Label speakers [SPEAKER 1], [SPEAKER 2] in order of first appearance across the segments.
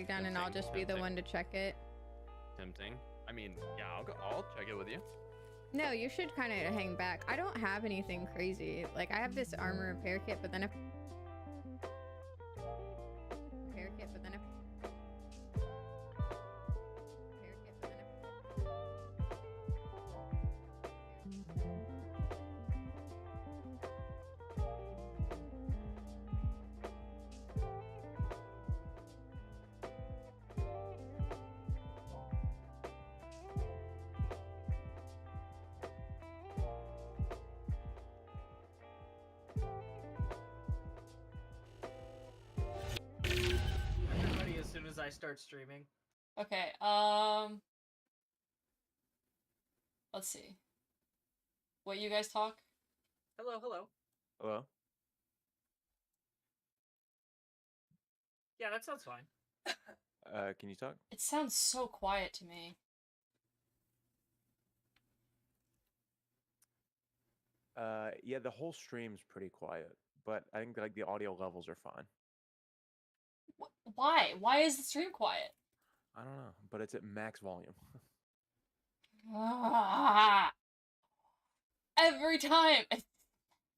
[SPEAKER 1] breakdown and I'll just be the one to check it.
[SPEAKER 2] Tempting. I mean, yeah, I'll check it with you.
[SPEAKER 1] No, you should kind of hang back. I don't have anything crazy. Like, I have this armor repair kit, but then if... Repair kit, but then if... Repair kit, but then
[SPEAKER 3] I'm ready as soon as I start streaming.
[SPEAKER 4] Okay, let's see. What, you guys talk?
[SPEAKER 3] Hello, hello.
[SPEAKER 2] Hello?
[SPEAKER 3] Yeah, that sounds fine.
[SPEAKER 2] Can you talk?
[SPEAKER 4] It sounds so quiet to me.
[SPEAKER 5] Yeah, the whole stream's pretty quiet, but I think like the audio levels are fine.
[SPEAKER 4] Why? Why is the stream quiet?
[SPEAKER 5] I don't know, but it's at max volume.
[SPEAKER 4] Ah, every time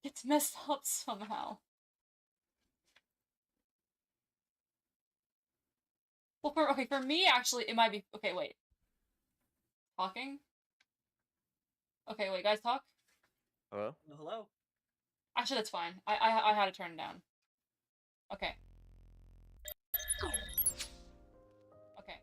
[SPEAKER 4] it's messed up somehow. Well, for me actually, it might be okay. Wait, talking. Okay, wait, guys, talk.
[SPEAKER 5] Hello?
[SPEAKER 3] Hello.
[SPEAKER 4] Actually, that's fine. I had to turn it down. Okay. Okay. Okay.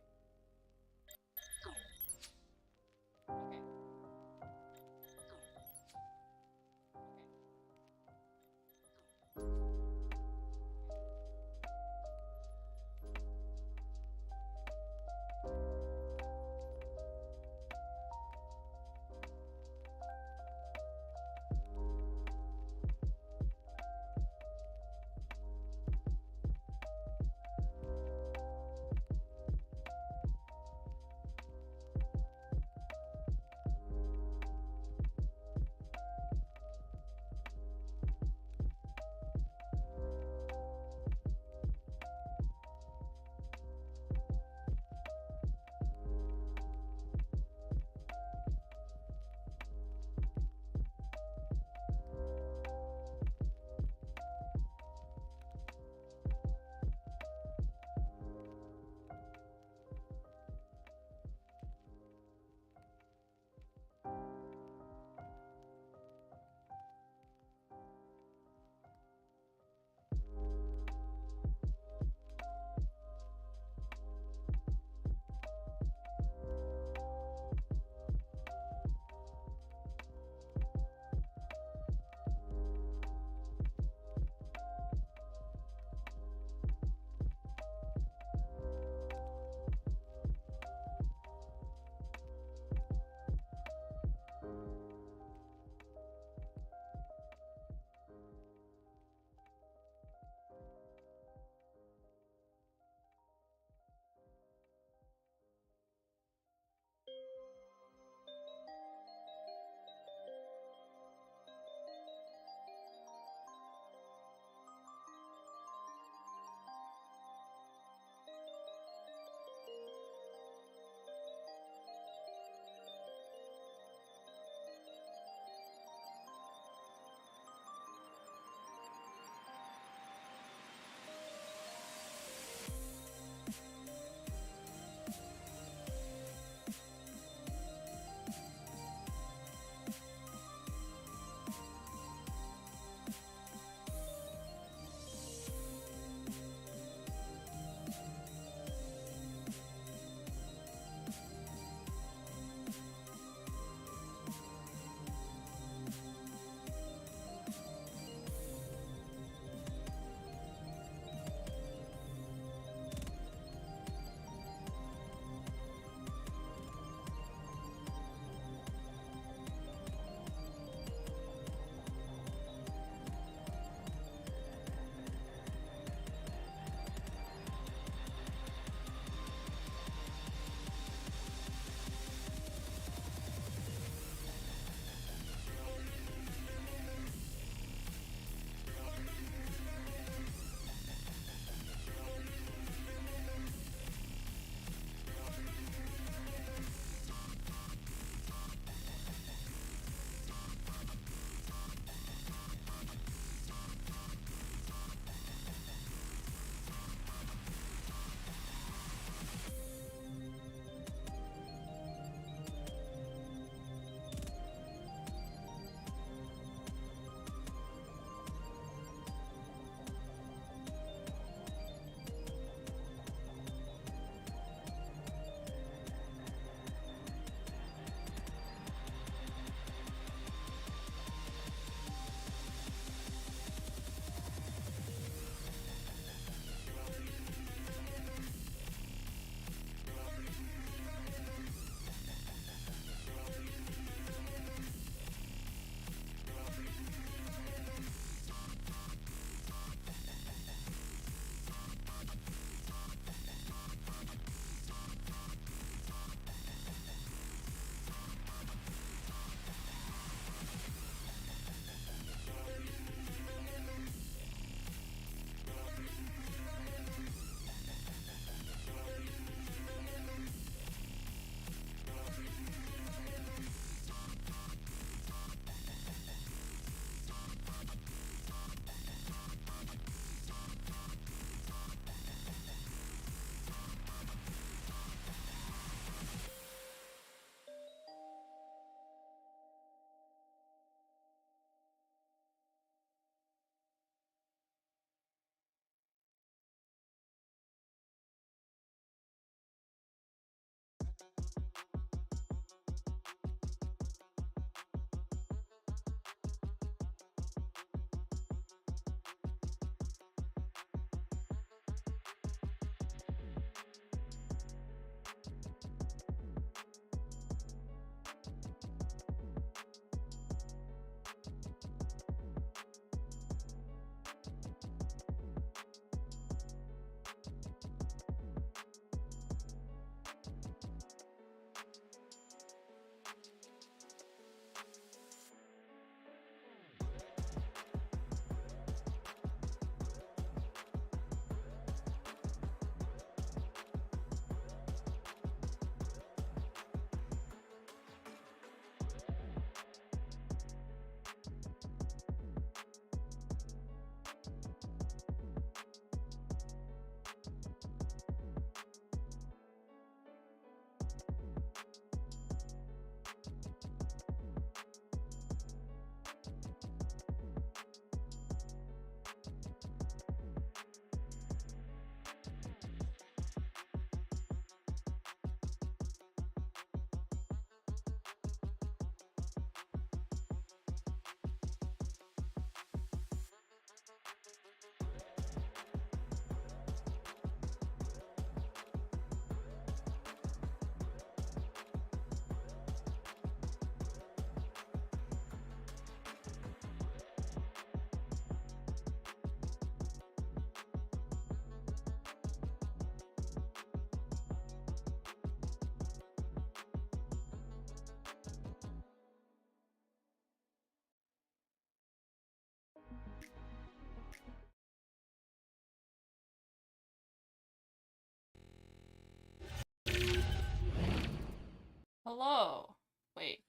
[SPEAKER 4] Hello. Wait.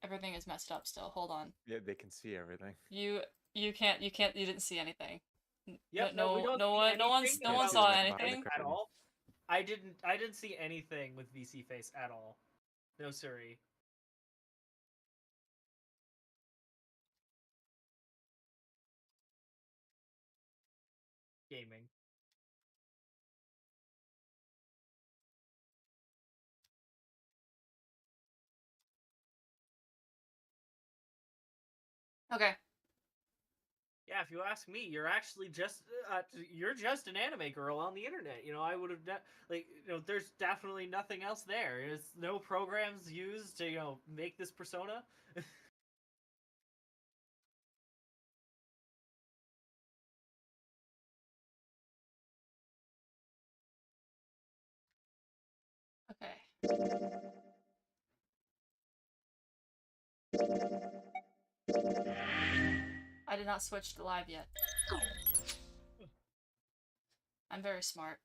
[SPEAKER 4] Everything is messed up still. Hold on.
[SPEAKER 5] Yeah, they can see everything.
[SPEAKER 4] You you didn't see anything.
[SPEAKER 3] Yep,
[SPEAKER 4] No,
[SPEAKER 3] we don't
[SPEAKER 4] no
[SPEAKER 3] see
[SPEAKER 4] one, no one's,
[SPEAKER 3] anything
[SPEAKER 4] no one
[SPEAKER 3] about
[SPEAKER 4] saw
[SPEAKER 5] VC
[SPEAKER 4] anything.
[SPEAKER 5] Face
[SPEAKER 3] at all. I didn't see anything with VC face at all. No siree. Gaming.
[SPEAKER 4] Okay.
[SPEAKER 3] Yeah, if you ask me, you're actually just you're just an anime girl on the internet. You know, I would have there's definitely nothing else there. There's no programs used to make this persona.
[SPEAKER 4] Okay. I did not switch to live yet. I'm very smart.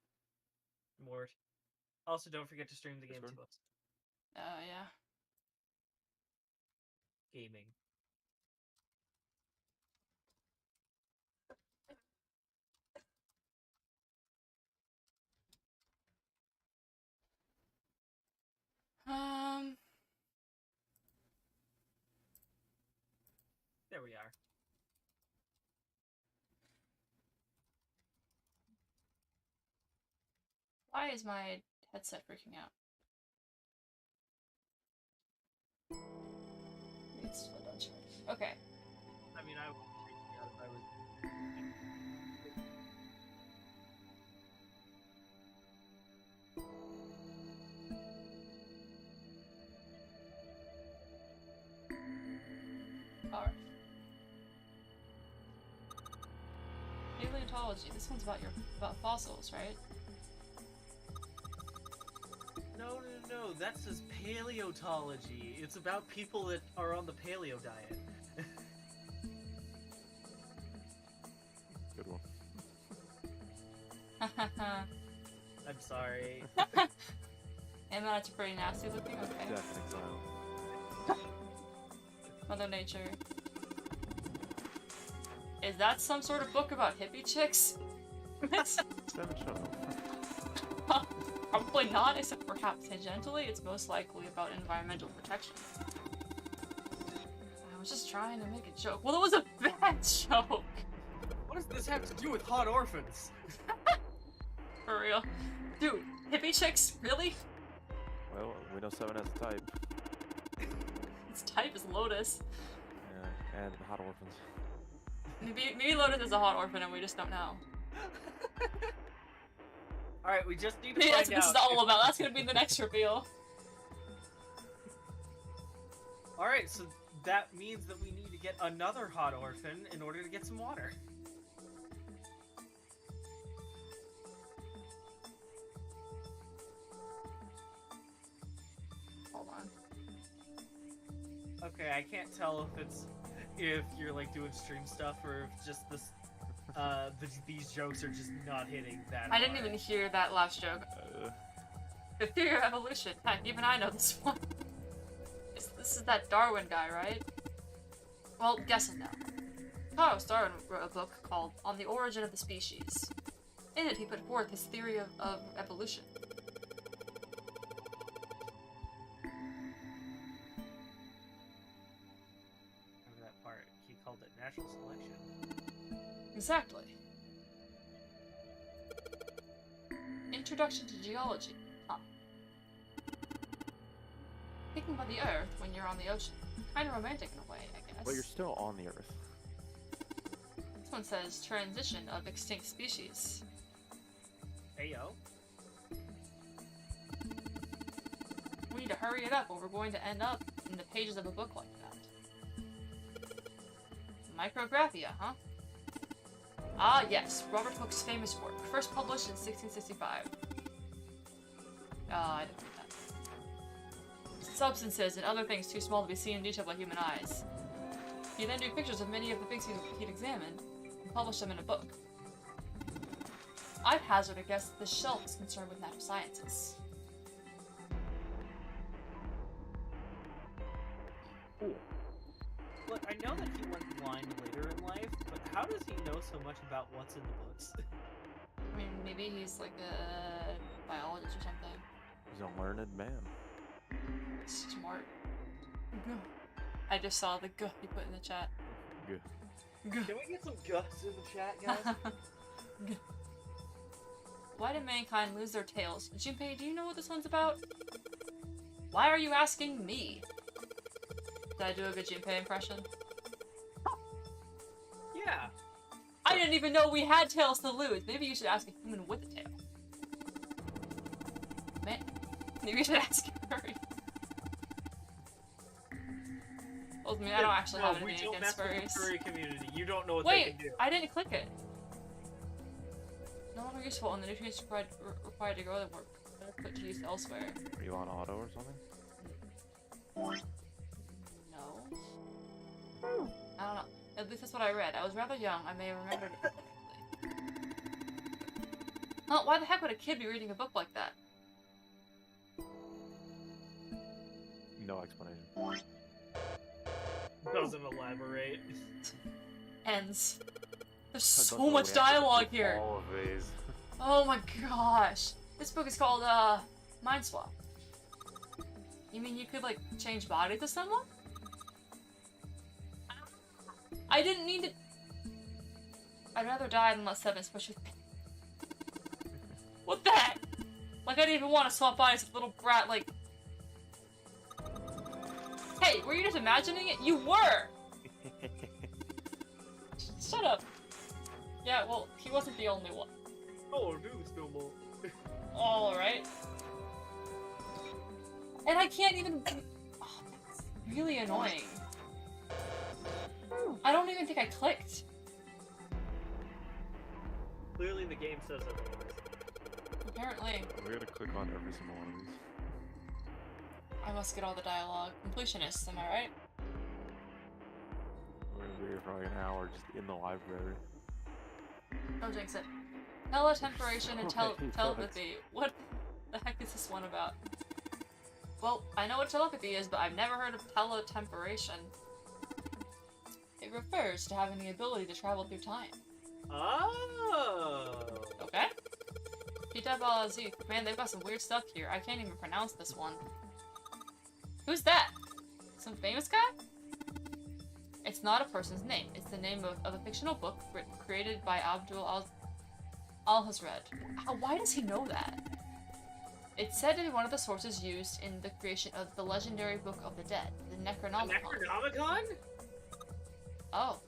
[SPEAKER 3] Mort. Also, don't forget to stream the game
[SPEAKER 5] Discord?
[SPEAKER 3] to us.
[SPEAKER 4] Yeah.
[SPEAKER 3] Gaming. There we are.
[SPEAKER 4] Why is my headset freaking out? It's still done charging. Okay.
[SPEAKER 3] I mean, I would freak me out if I was.
[SPEAKER 4] Alright. Paleontology. This one's about fossils, right?
[SPEAKER 3] No. That says paleontology. It's about people that are on the paleo diet.
[SPEAKER 5] Good one.
[SPEAKER 3] I'm sorry.
[SPEAKER 4] And that's pretty nasty looking. Okay.
[SPEAKER 5] Death in Exile.
[SPEAKER 4] Mother Nature. Is that some sort of book about hippie chicks?
[SPEAKER 5] Seven Show.
[SPEAKER 4] Probably not, except perhaps tangentially. It's most likely about environmental protection. I was just trying to make a joke. Well, it was a bad joke!
[SPEAKER 3] What does this have to do with hot orphans?
[SPEAKER 4] For real. Dude, hippie chicks? Really?
[SPEAKER 5] Well, we know Seven has a type.
[SPEAKER 4] Its type is Lotus.
[SPEAKER 5] Yeah, and hot orphans.
[SPEAKER 4] Maybe Lotus is a hot orphan and we just don't know.
[SPEAKER 3] Alright, we just need to
[SPEAKER 4] Maybe
[SPEAKER 3] find
[SPEAKER 4] that's what this is all about. That's gonna be the next reveal.
[SPEAKER 3] Alright, so that means that we need to get another hot orphan in order to get some water.
[SPEAKER 4] Hold on.
[SPEAKER 3] Okay, I can't tell if you're like doing stream stuff or if just this these jokes are just not hitting that
[SPEAKER 4] I didn't
[SPEAKER 3] hard.
[SPEAKER 4] even hear that last joke. The theory of evolution. Heck, even I know this one. This is that Darwin guy, right? Well, guess it now. Charles Darwin wrote a book called On the Origin of the Species. In it, he put forth his theory of evolution.
[SPEAKER 3] Remember that part? He called it natural selection.
[SPEAKER 4] Exactly. Introduction to geology. Huh. Thinking about the Earth when you're on the ocean. Kind of romantic in a way, I guess.
[SPEAKER 5] Well, you're still on the Earth.
[SPEAKER 4] This one says transition of extinct species.
[SPEAKER 3] Hey yo.
[SPEAKER 4] We need to hurry it up or we're going to end up in the pages of a book like that. Micrographia, huh? Ah, yes, Robert Hooke's famous work, first published in 1665. I didn't read that. Substances and other things too small to be seen in detail by human eyes. He then drew pictures of many of the things he'd examined and published them in a book. I'd hazard a guess that this shelf is concerned with natural sciences.
[SPEAKER 3] I know that he went blind later in life, but how does he know so much about what's in the books?
[SPEAKER 4] I mean, maybe he's like a biologist or something.
[SPEAKER 5] He's a learned man.
[SPEAKER 4] Smart. Guh. I just saw the guh you put in the chat.
[SPEAKER 5] Good.
[SPEAKER 4] Guh.
[SPEAKER 3] Can we get some guts in the chat, guys?
[SPEAKER 4] Guh. Why did mankind lose their tails? Junpei, do you know what this one's about? Why are you asking me? Did I do a good Junpei impression?
[SPEAKER 3] Yeah.
[SPEAKER 4] I didn't even know we had tails to lose. Maybe you should ask a human with a tail. Man, maybe you should ask a furry. Well, I mean, I don't actually have
[SPEAKER 3] we
[SPEAKER 4] anything
[SPEAKER 3] don't
[SPEAKER 4] against
[SPEAKER 3] mess with
[SPEAKER 4] furries.
[SPEAKER 3] the furry community. You don't know what
[SPEAKER 4] Wait,
[SPEAKER 3] they can do.
[SPEAKER 4] I didn't click it. No longer useful, and the nutrients required to grow them were put to use elsewhere.
[SPEAKER 5] Are you on auto or something?
[SPEAKER 4] No. I don't know. At least that's what I read. I was rather young. I may have remembered it incorrectly. Well, why the heck would a kid be reading a book like that?
[SPEAKER 5] No explanation.
[SPEAKER 3] Doesn't elaborate.
[SPEAKER 4] Ends. There's
[SPEAKER 5] That's
[SPEAKER 4] so
[SPEAKER 5] why we
[SPEAKER 4] much
[SPEAKER 5] have to
[SPEAKER 4] dialogue
[SPEAKER 5] skip
[SPEAKER 4] here.
[SPEAKER 5] All of these.
[SPEAKER 4] Oh my gosh. This book is called, Mind Swap. You mean you could, like, change bodies with someone? I didn't need to... I'd rather die than let Seven push with me. What the heck? Like, I didn't even want to swap bodies with little brat, like... Hey, were you just imagining it? You were! Shut up. Yeah, well, he wasn't the only one.
[SPEAKER 3] Oh, no, Snowball.
[SPEAKER 4] Alright. And I can't even... Oh, that's really annoying. I don't even think I clicked.
[SPEAKER 3] Clearly the game says otherwise.
[SPEAKER 4] Apparently.
[SPEAKER 5] We gotta click on every single one of these.
[SPEAKER 4] I must get all the dialogue. Completionists, am I right?
[SPEAKER 5] We're gonna be here for like an hour just in the library.
[SPEAKER 4] Don't jinx it. Teletemporation and
[SPEAKER 5] Okay,
[SPEAKER 4] telepathy. What the heck is this one about? Well, I know what telepathy is, but I've never heard of teletemporation. It refers to having the ability to travel through time.
[SPEAKER 3] Oh.
[SPEAKER 4] Okay? Kitab al-Aziz. Man, they've got some weird stuff here. I can't even pronounce this one. Who's that? Some famous guy? It's not a person's name. It's the name of a fictional book created by Abdul Al-Hazred. Why does he know that? It's said to be one of the sources used in the creation of the legendary Book of the Dead, the Necronomicon.
[SPEAKER 3] Necronomicon?
[SPEAKER 4] Oh.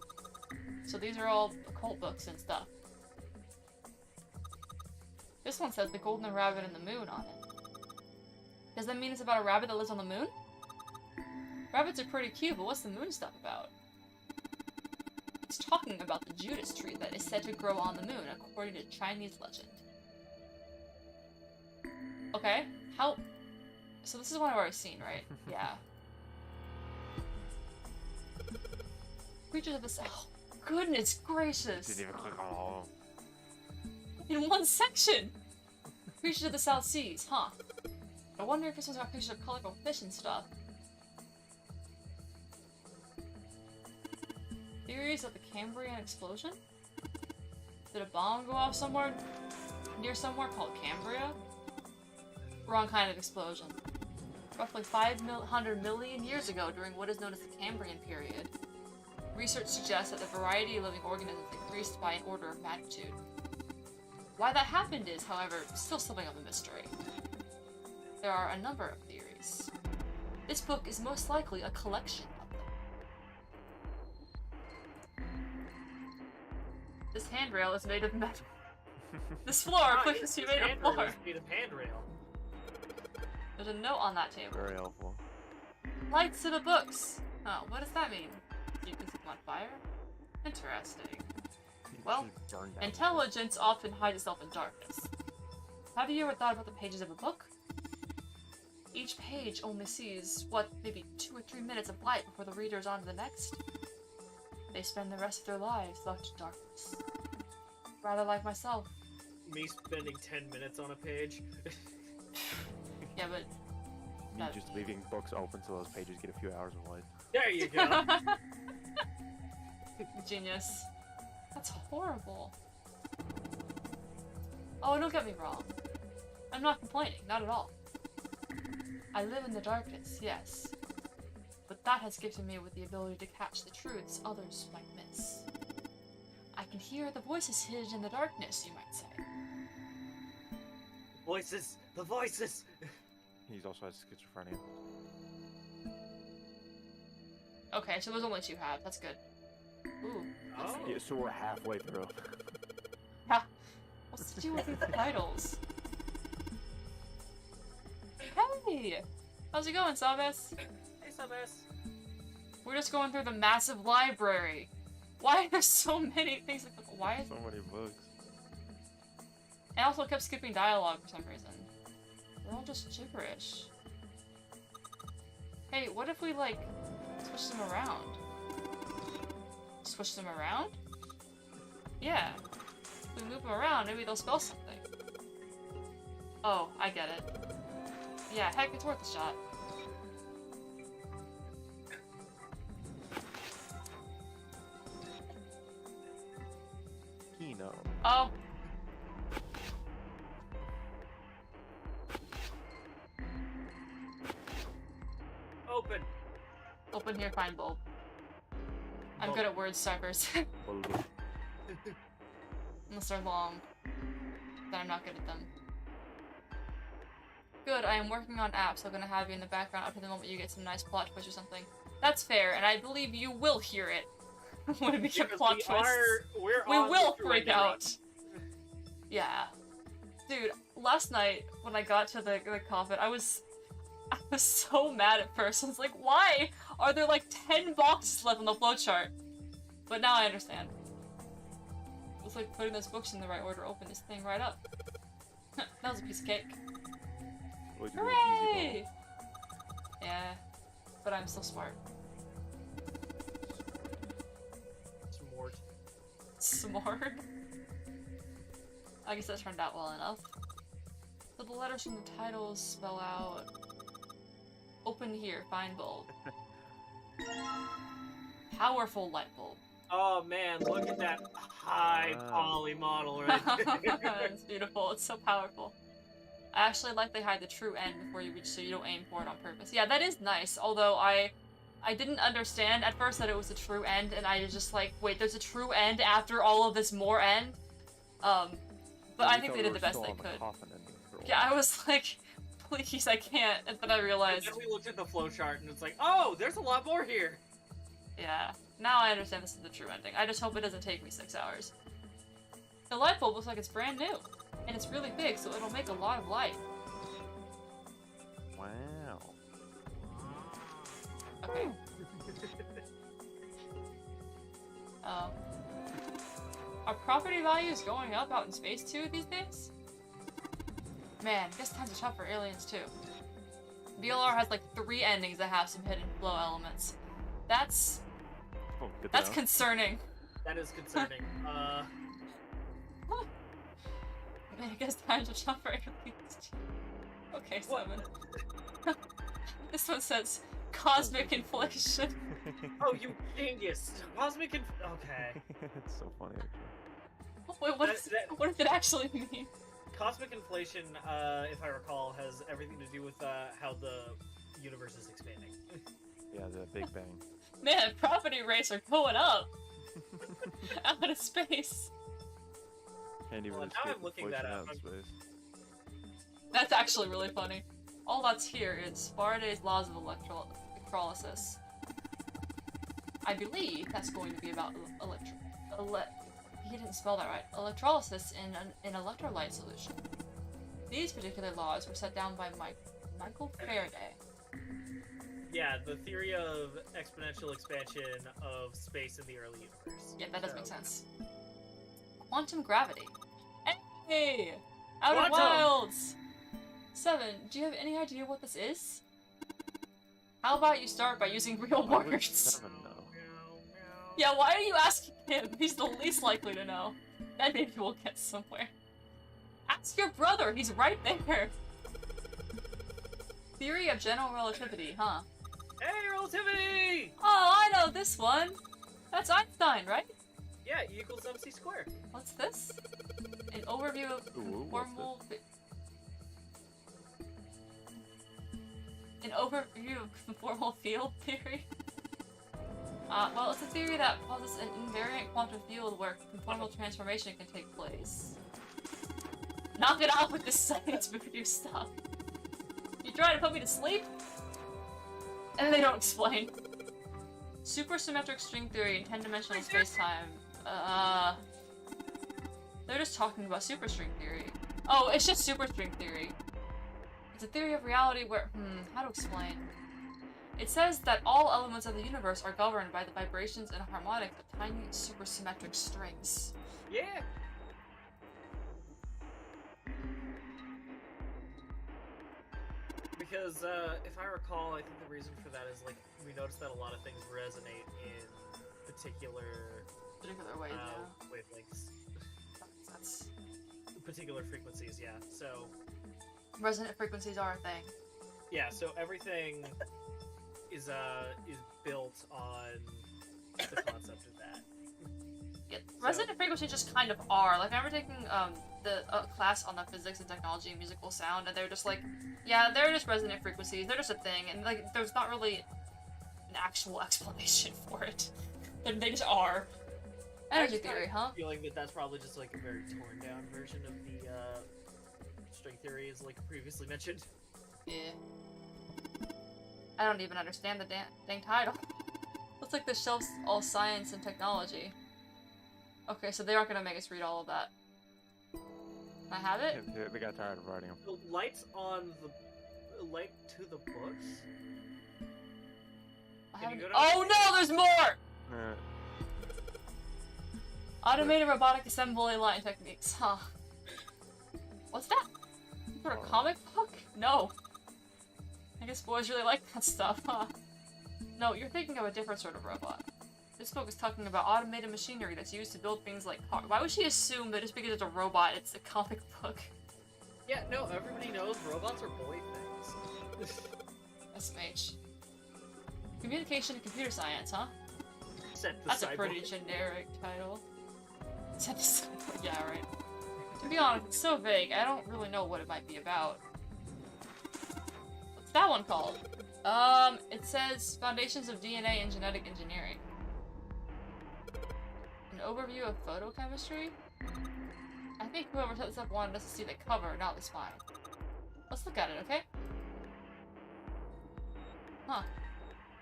[SPEAKER 4] So these are all occult books and stuff. This one says The Golden Rabbit and the Moon on it. Does that mean it's about a rabbit that lives on the moon? Rabbits are pretty cute, but what's the moon stuff about? It's talking about the Judas tree that is said to grow on the moon, according to Chinese legend. Okay, how... So this is one I've already seen, right? Yeah. Creatures of the South. Goodness gracious!
[SPEAKER 5] Didn't even click on all of them.
[SPEAKER 4] In one section! Creatures of the South Seas, huh? I wonder if this one's about pictures of colorful fish and stuff. Theories of the Cambrian explosion? Did a bomb go off somewhere near somewhere called Cambria? Wrong kind of explosion. Roughly 500 million years ago, during what is known as the Cambrian period, research suggests that the variety of living organisms increased by an order of magnitude. Why that happened is, however, still something of a mystery. There are a number of theories. This book is most likely a collection of them. This handrail is made of metal. This floor appears to be made of
[SPEAKER 3] Handrail
[SPEAKER 4] floor.
[SPEAKER 3] is made of handrail.
[SPEAKER 4] There's a note on that table.
[SPEAKER 5] Very helpful.
[SPEAKER 4] Lights of the books! Oh, what does that mean? You can set them on fire? Interesting. Well,
[SPEAKER 5] Just burned down.
[SPEAKER 4] intelligence often hides itself in darkness. Have you ever thought about the pages of a book? Each page only sees, what, maybe 2 or 3 minutes of light before the reader is on to the next? They spend the rest of their lives locked in darkness. Rather like myself.
[SPEAKER 3] Me spending 10 minutes on a page.
[SPEAKER 4] Yeah, but...
[SPEAKER 5] Me just leaving books open so those pages get a few hours of light.
[SPEAKER 3] There you go.
[SPEAKER 4] genius. That's horrible. Oh, don't get me wrong. I'm not complaining, not at all. I live in the darkness, yes. But that has gifted me with the ability to catch the truths others might miss. I can hear the voices hidden in the darkness, you might say.
[SPEAKER 3] Voices! The voices!
[SPEAKER 5] He's also has schizophrenia.
[SPEAKER 4] Okay, so there's only 2 halves, that's good. Ooh.
[SPEAKER 3] Oh.
[SPEAKER 5] Yeah, so we're halfway through.
[SPEAKER 4] Ha! What's to do with these titles? Hey! How's it going, Sabes?
[SPEAKER 3] Hey, Sabes.
[SPEAKER 4] We're just going through the massive library. Why are there so many things? Why is
[SPEAKER 5] So many books.
[SPEAKER 4] I also kept skipping dialogue for some reason. They're all just gibberish. Hey, what if we, like, switch them around? Switch them around? Yeah. If we move them around, maybe they'll spell something. Oh, I get it. Yeah, heck, it's worth a shot.
[SPEAKER 5] Kino.
[SPEAKER 4] Oh.
[SPEAKER 3] Open.
[SPEAKER 4] Open here, find bulb. I'm good at word ciphers. Unless they're long. Then I'm not good at them. Good, I am working on apps, so I'm gonna have you in the background up to the moment you get some nice plot twist or something. That's fair, and I believe you will hear it when we get plot twists. We will freak out! Yeah. Dude, last night, when I got to the coffin, I was so mad at first. I was like, why are there like 10 boxes left on the flowchart? But now I understand. It's like putting those books in the right order, open this thing right up. That was a piece of cake. Hooray! Yeah, but I'm still smart. Smart? I guess that turned out well enough. So the letters from the titles spell out... Open here, find bulb. Powerful light bulb.
[SPEAKER 3] Oh man, look at that high poly model right there.
[SPEAKER 4] It's beautiful, it's so powerful. I actually like they hide the true end before you reach so you don't aim for it on purpose. Yeah, that is nice, although I didn't understand at first that it was a true end, and I was just like, wait, there's a true end after all of this more end? But I think they did the best they could. Yeah, I was like, please, I can't, and then I realized...
[SPEAKER 3] And then we looked at the flowchart and it's like, oh, there's a lot more here!
[SPEAKER 4] Yeah, now I understand this is the true ending. I just hope it doesn't take me 6 hours. The light bulb looks like it's brand new, and it's really big, so it'll make a lot of light.
[SPEAKER 5] Wow.
[SPEAKER 4] Okay. Are property values going up out in space too these days? Man, guess times are tough for aliens too. BLR has like 3 endings that have some hidden flow elements. That's concerning.
[SPEAKER 3] That is concerning.
[SPEAKER 4] Man, I guess times are tough for aliens too. Okay, 7. This one says cosmic inflation.
[SPEAKER 3] Oh, you dingus! Cosmic okay.
[SPEAKER 5] It's so funny, actually.
[SPEAKER 4] Wait, what does it actually mean?
[SPEAKER 3] Cosmic inflation, if I recall, has everything to do with how the universe is expanding.
[SPEAKER 5] Yeah, the Big Bang.
[SPEAKER 4] Man, property rates are going up! Out of space.
[SPEAKER 5] Can't even
[SPEAKER 3] Well, now
[SPEAKER 5] escape
[SPEAKER 3] I'm looking
[SPEAKER 5] inflation
[SPEAKER 3] that
[SPEAKER 5] out
[SPEAKER 3] up.
[SPEAKER 5] in space.
[SPEAKER 4] That's actually really funny. All that's here is Faraday's laws of electrolysis. I believe that's going to be about he didn't spell that right. Electrolysis in an electrolyte solution. These particular laws were set down by Michael Faraday.
[SPEAKER 3] Yeah, the theory of exponential expansion of space in the early universe.
[SPEAKER 4] Yeah, that does make sense. Quantum gravity. Hey! Outer
[SPEAKER 3] Quantum!
[SPEAKER 4] Wilds! 7, do you have any idea what this is? How about you start by using real
[SPEAKER 5] Why would
[SPEAKER 4] words?
[SPEAKER 5] 7 know?
[SPEAKER 4] Yeah, why are you asking him? He's the least likely to know. Then maybe we'll get somewhere. Ask your brother, he's right there! Theory of general relativity, huh?
[SPEAKER 3] Hey, relativity!
[SPEAKER 4] Oh, I know this one! That's Einstein, right?
[SPEAKER 3] Yeah, E equals MC squared.
[SPEAKER 4] What's this? An overview of
[SPEAKER 5] Ooh, what's
[SPEAKER 4] conformal. An overview of conformal field theory. Well, it's a theory that posits an invariant quantum field where conformal transformation can take place. Knock it off with this science voodoo stuff. You trying to put me to sleep? And then they don't explain. Supersymmetric string theory in 10-dimensional space-time. They're just talking about superstring theory. Oh, it's just superstring theory. It's a theory of reality where, how to explain? It says that all elements of the universe are governed by the vibrations and harmonics of tiny supersymmetric strings.
[SPEAKER 3] Yeah. Because if I recall, I think the reason for that is like we noticed that a lot of things resonate in particular
[SPEAKER 4] Particular ways, yeah.
[SPEAKER 3] wavelengths,
[SPEAKER 4] That's
[SPEAKER 3] particular frequencies. Yeah. So
[SPEAKER 4] resonant frequencies are a thing.
[SPEAKER 3] yeah. So everything is built on the concept of that.
[SPEAKER 4] Yeah, resonant frequencies just kind of are. Like I remember taking the class on the physics and technology and musical sound, and they were just like, yeah, they're just resonant frequencies. They're just a thing, and like there's not really an actual explanation for it. They just are. Energy theory, huh?
[SPEAKER 3] Feeling that that's probably just like a very torn down version of the string theory, as like previously mentioned.
[SPEAKER 4] Yeah. I don't even understand the dang title. Looks like this shelves all science and technology. Okay, so they aren't gonna make us read all of that. Can I have it?
[SPEAKER 5] They got tired of writing them.
[SPEAKER 3] The lights on the light to the books.
[SPEAKER 4] I
[SPEAKER 3] Can you
[SPEAKER 4] haven't-
[SPEAKER 3] go down-
[SPEAKER 4] Oh no, there's more!
[SPEAKER 5] Uh,
[SPEAKER 4] Automated robotic assembly line techniques, huh? What's that? Some sort of comic book? No. I guess boys really like that stuff, huh? No, you're thinking of a different sort of robot. This book is talking about automated machinery that's used to build things like cars. Why would she assume that just because it's a robot, it's a comic book?
[SPEAKER 3] Yeah, no, everybody knows robots are boy things.
[SPEAKER 4] SMH. Communication and computer science, huh?
[SPEAKER 3] Set the
[SPEAKER 4] That's a
[SPEAKER 3] cyborg.
[SPEAKER 4] pretty generic title. Set the cyborg, yeah, right. To be honest, it's so vague, I don't really know what it might be about. What's that one called? It says Foundations of DNA and Genetic Engineering. An overview of photochemistry? I think whoever set this up wanted us to see the cover, not the spine. Let's look at it, okay? Huh.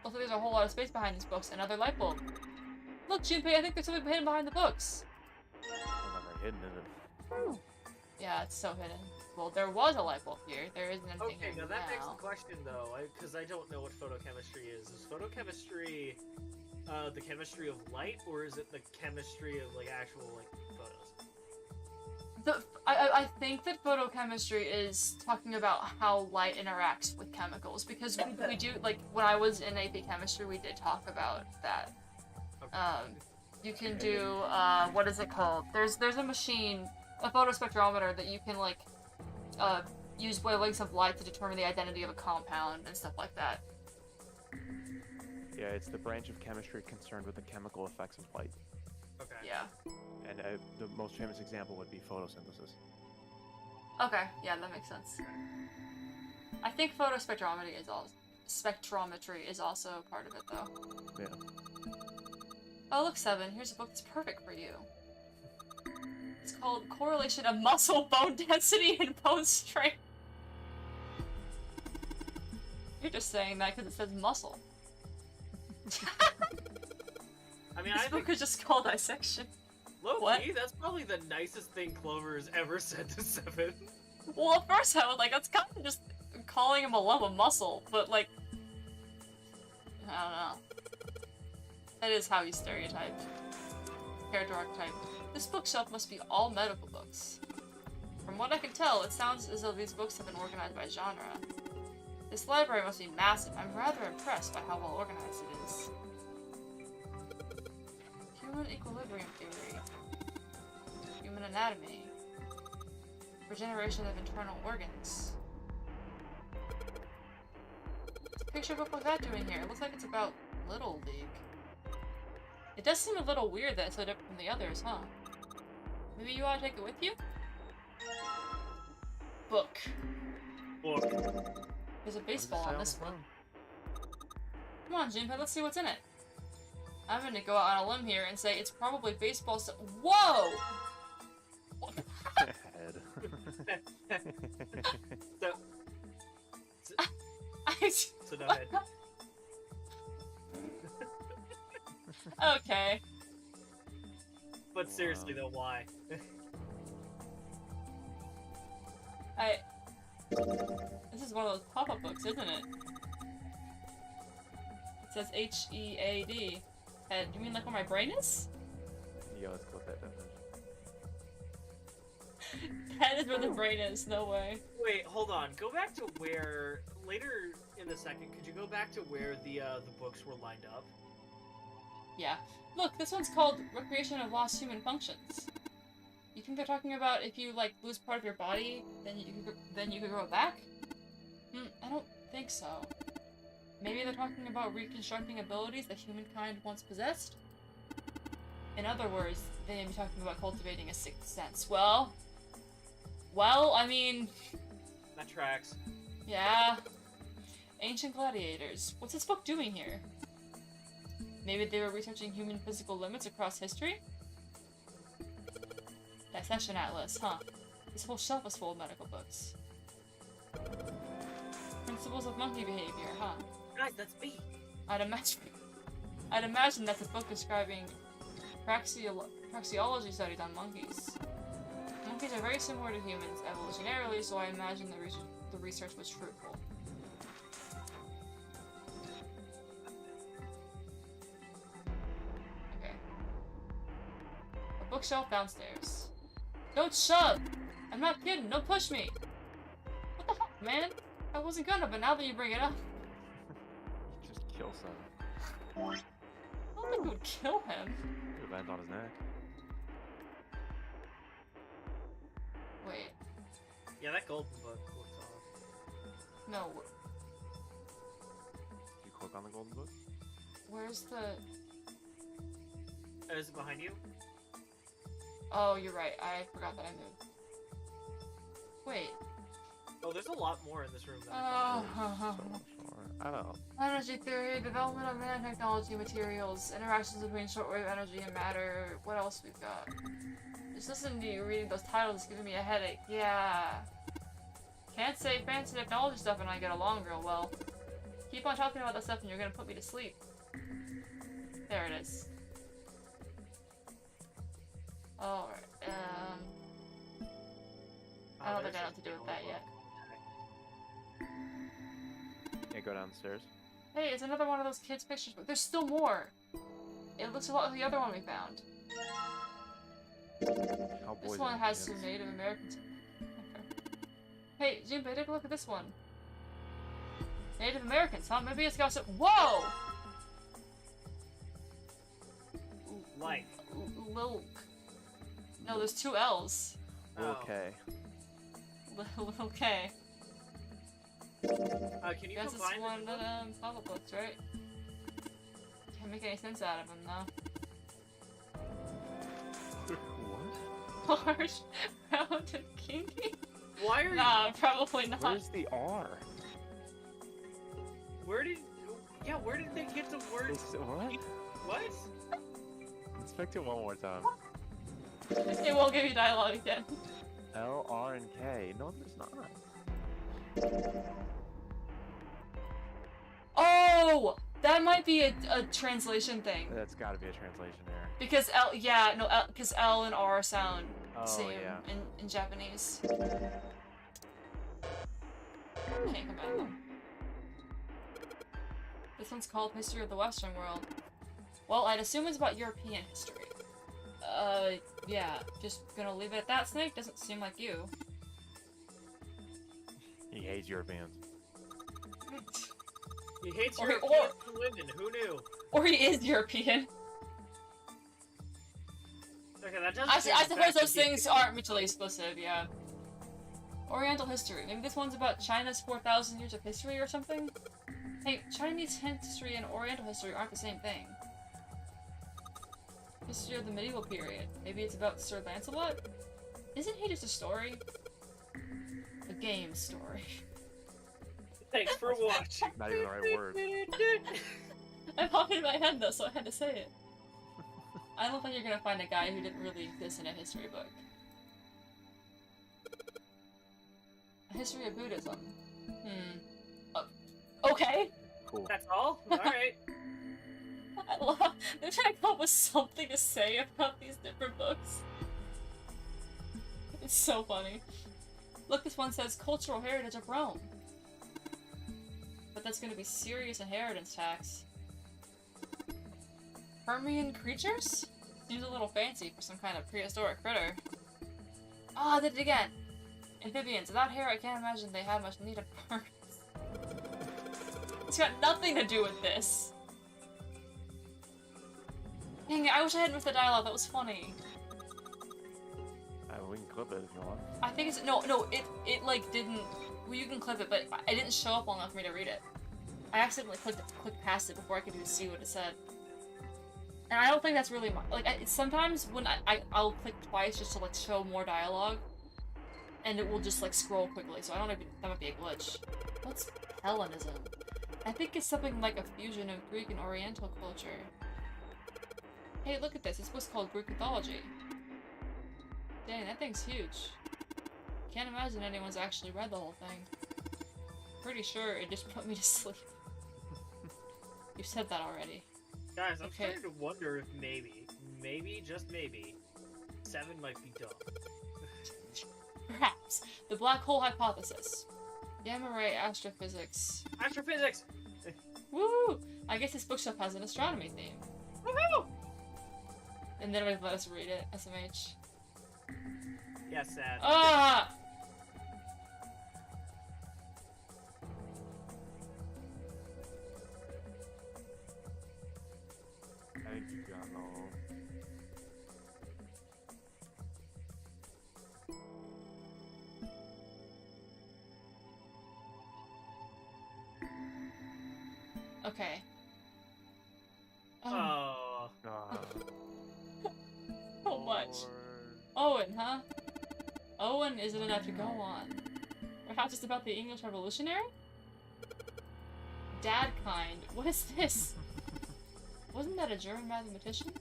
[SPEAKER 4] Looks like there's a whole lot of space behind these books. Another light bulb. Look, Junpei, I think there's something hidden behind the books.
[SPEAKER 5] well, not very hidden, is it?
[SPEAKER 4] Yeah, it's so hidden. Well, there was a light bulb here. There isn't anything
[SPEAKER 3] Okay,
[SPEAKER 4] here
[SPEAKER 3] now that begs
[SPEAKER 4] now.
[SPEAKER 3] the question though, because I don't know what photochemistry is. Is photochemistry the chemistry of light, or is it the chemistry of like actual like photos?
[SPEAKER 4] I think that photochemistry is talking about how light interacts with chemicals, because we do, like, when I was in AP Chemistry, we did talk about that.
[SPEAKER 3] Okay.
[SPEAKER 4] You can do, what is it called? There's a machine, a photospectrometer that you can, like, use wavelengths of light to determine the identity of a compound and stuff like that.
[SPEAKER 5] Yeah, it's the branch of chemistry concerned with the chemical effects of light.
[SPEAKER 3] Okay.
[SPEAKER 4] Yeah.
[SPEAKER 5] And the most famous example would be photosynthesis.
[SPEAKER 4] Okay, yeah, that makes sense. I think photospectrometry is also part of it, though.
[SPEAKER 5] Yeah.
[SPEAKER 4] Oh, look, Seven. Here's a book that's perfect for you. It's called Correlation of Muscle Bone Density and Bone Strength. You're just saying that because it says muscle.
[SPEAKER 3] I mean,
[SPEAKER 4] This
[SPEAKER 3] I
[SPEAKER 4] book
[SPEAKER 3] think
[SPEAKER 4] is just called Dissection.
[SPEAKER 3] low
[SPEAKER 4] What?
[SPEAKER 3] key, that's probably the nicest thing Clover has ever said to Seven.
[SPEAKER 4] Well, at first I was like, that's kind of just calling him a lump of muscle, but like, I don't know. That is how he's stereotyped. Character archetype. This bookshelf must be all medical books. From what I can tell, it sounds as though these books have been organized by genre. This library must be massive. I'm rather impressed by how well organized it is. Human equilibrium theory. Human anatomy. Regeneration of internal organs. What's a picture book like that doing here? It looks like it's about Little League. It does seem a little weird that it's so different from the others, huh? Maybe you want to take it with you? Book.
[SPEAKER 3] Book.
[SPEAKER 4] There's a
[SPEAKER 5] What does it
[SPEAKER 4] baseball
[SPEAKER 5] say
[SPEAKER 4] on
[SPEAKER 5] the
[SPEAKER 4] this one.
[SPEAKER 5] front?
[SPEAKER 4] Come on, Junpei, let's see what's in it. I'm gonna go out on a limb here and say it's probably baseball. Whoa!
[SPEAKER 5] Head.
[SPEAKER 3] So, so no head.
[SPEAKER 4] Okay.
[SPEAKER 3] But seriously though, why?
[SPEAKER 4] This is one of those pop-up books, isn't it? It says H-E-A-D. Head. You mean like where my brain is?
[SPEAKER 5] Yeah, let's click that definition.
[SPEAKER 4] Head is where the brain is. No way.
[SPEAKER 3] Wait, hold on. Go back to where later in the second. Could you go back to where the books were lined up?
[SPEAKER 4] Yeah. Look, this one's called Recreation of Lost Human Functions. You think they're talking about if you like lose part of your body, then you could grow it back? I don't think so. Maybe they're talking about reconstructing abilities that humankind once possessed? In other words, they may be talking about cultivating a sixth sense. Well, I mean,
[SPEAKER 3] That tracks.
[SPEAKER 4] yeah. Ancient gladiators. What's this book doing here? Maybe they were researching human physical limits across history? Dissection Atlas, huh? This whole shelf is full of medical books. Principles of monkey behavior, huh?
[SPEAKER 3] Guys, that's me.
[SPEAKER 4] I'd imagine that's a book describing praxeology studies on monkeys. Monkeys are very similar to humans evolutionarily, so I imagine the research was fruitful. Okay. A bookshelf downstairs. Don't shove! I'm not kidding, don't push me! What the heck, man? I wasn't gonna, but now that you bring it up,
[SPEAKER 5] Just kill someone.
[SPEAKER 4] I don't think it would kill him.
[SPEAKER 5] It lands on his neck.
[SPEAKER 4] Wait,
[SPEAKER 3] Yeah, that golden book looks off.
[SPEAKER 4] no,
[SPEAKER 5] Did you click on the golden book?
[SPEAKER 4] where's the...
[SPEAKER 3] Is it behind you?
[SPEAKER 4] Oh, you're right, I forgot that I moved. Wait.
[SPEAKER 3] Oh, there's a lot more in this room. Than I
[SPEAKER 4] Oh,
[SPEAKER 3] thought.
[SPEAKER 5] So much more. I don't know.
[SPEAKER 4] energy theory, development of nanotechnology materials, interactions between shortwave energy and matter. What else we've got? Just listening to you reading those titles is giving me a headache. Yeah. Can't say fancy technology stuff and I get along real well. Keep on talking about that stuff and you're gonna put me to sleep. There it is. Alright, I don't think I know what to do with that yet.
[SPEAKER 5] Yeah, go downstairs.
[SPEAKER 4] Hey, it's another one of those kids' pictures, but there's still more! It looks a lot like the other one we found.
[SPEAKER 5] Cowboys
[SPEAKER 4] This one
[SPEAKER 5] and
[SPEAKER 4] has some
[SPEAKER 5] Indians.
[SPEAKER 4] Native Americans. Okay. Hey, Junpei, take a look at this one. Native Americans, huh? Maybe it's got some- Whoa!
[SPEAKER 3] Like.
[SPEAKER 4] Lil... No, there's two L's.
[SPEAKER 3] Oh.
[SPEAKER 5] Okay.
[SPEAKER 4] Lil K.
[SPEAKER 3] Can you
[SPEAKER 4] Guess it's
[SPEAKER 3] combine
[SPEAKER 4] one
[SPEAKER 3] the
[SPEAKER 4] of them Papa books, right? Can't make any sense out of them, though.
[SPEAKER 5] What?
[SPEAKER 4] Large, round, and kinky?
[SPEAKER 3] Why are
[SPEAKER 4] Nah, probably not.
[SPEAKER 5] Where's the R?
[SPEAKER 3] Where did they get the word?
[SPEAKER 5] What?
[SPEAKER 3] What?
[SPEAKER 5] Inspect it one more time.
[SPEAKER 4] It won't give you dialogue again.
[SPEAKER 5] L, R, and K. No, there's not.
[SPEAKER 4] Oh! That might be a translation thing.
[SPEAKER 5] That's got to be a translation error.
[SPEAKER 4] Because L, yeah, no, because L and R sound
[SPEAKER 5] Oh,
[SPEAKER 4] same
[SPEAKER 5] yeah.
[SPEAKER 4] in Japanese. Can't combine them. This one's called History of the Western World. Well, I'd assume it's about European history. Yeah, just gonna leave it at that, Snake? Doesn't seem like you.
[SPEAKER 5] He hates Europeans.
[SPEAKER 3] He hates
[SPEAKER 4] Or-
[SPEAKER 3] Europeans for women. Who knew?
[SPEAKER 4] Or he is European.
[SPEAKER 3] Okay, that doesn't.
[SPEAKER 4] I
[SPEAKER 3] change the
[SPEAKER 4] suppose
[SPEAKER 3] fact
[SPEAKER 4] those
[SPEAKER 3] that he-
[SPEAKER 4] things aren't mutually exclusive, yeah. Oriental history. Maybe this one's about China's 4,000 years of history or something? Hey, Chinese history and Oriental history aren't the same thing. History of the medieval period. Maybe it's about Sir Lancelot? Isn't he just a story? A game story.
[SPEAKER 3] Thanks for watching.
[SPEAKER 5] Not even the right word.
[SPEAKER 4] I popped it in my head though, so I had to say it. I don't think you're gonna find a guy who didn't really exist in a history book. A history of Buddhism. Okay.
[SPEAKER 5] Cool.
[SPEAKER 3] That's all? Alright.
[SPEAKER 4] I love. They're trying to come up with something to say about these different books. It's so funny. Look, this one says cultural heritage of Rome. But that's gonna be serious inheritance tax. Permian creatures? Seems a little fancy for some kind of prehistoric critter. Ah, I did it again! Amphibians. Without hair, I can't imagine they have much need of birds. It's got nothing to do with this. Dang it, I wish I had missed the dialogue, that was funny.
[SPEAKER 5] We can clip it if you want.
[SPEAKER 4] I think it's- no, it like didn't- well, you can clip it, but it didn't show up long enough for me to read it. I accidentally clicked past it before I could even see what it said. And I don't think that's really like, sometimes when I'll click twice just to like show more dialogue, and it will just like scroll quickly, so I don't know if that might be a glitch. What's Hellenism? I think it's something like a fusion of Greek and Oriental culture. Hey, look at this, this book's called Greek Mythology. Dang, that thing's huge. Can't imagine anyone's actually read the whole thing. Pretty sure it just put me to sleep. You said that already.
[SPEAKER 3] Guys, I'm
[SPEAKER 4] Okay.
[SPEAKER 3] starting to wonder if maybe, just maybe, 7 might be dumb.
[SPEAKER 4] Perhaps. The black hole hypothesis. Gamma ray astrophysics.
[SPEAKER 3] Astrophysics!
[SPEAKER 4] Woo! I guess this bookshelf has an astronomy theme.
[SPEAKER 3] Woohoo!
[SPEAKER 4] And then let us read it, SMH.
[SPEAKER 3] Yeah, sad.
[SPEAKER 4] Ah!
[SPEAKER 5] Thank you, John.
[SPEAKER 4] Okay.
[SPEAKER 3] Oh.
[SPEAKER 4] So much. Owen, huh? Owen isn't enough to go on. Perhaps it's about the English Revolutionary? Dadkind. What is this? Wasn't that a German mathematician?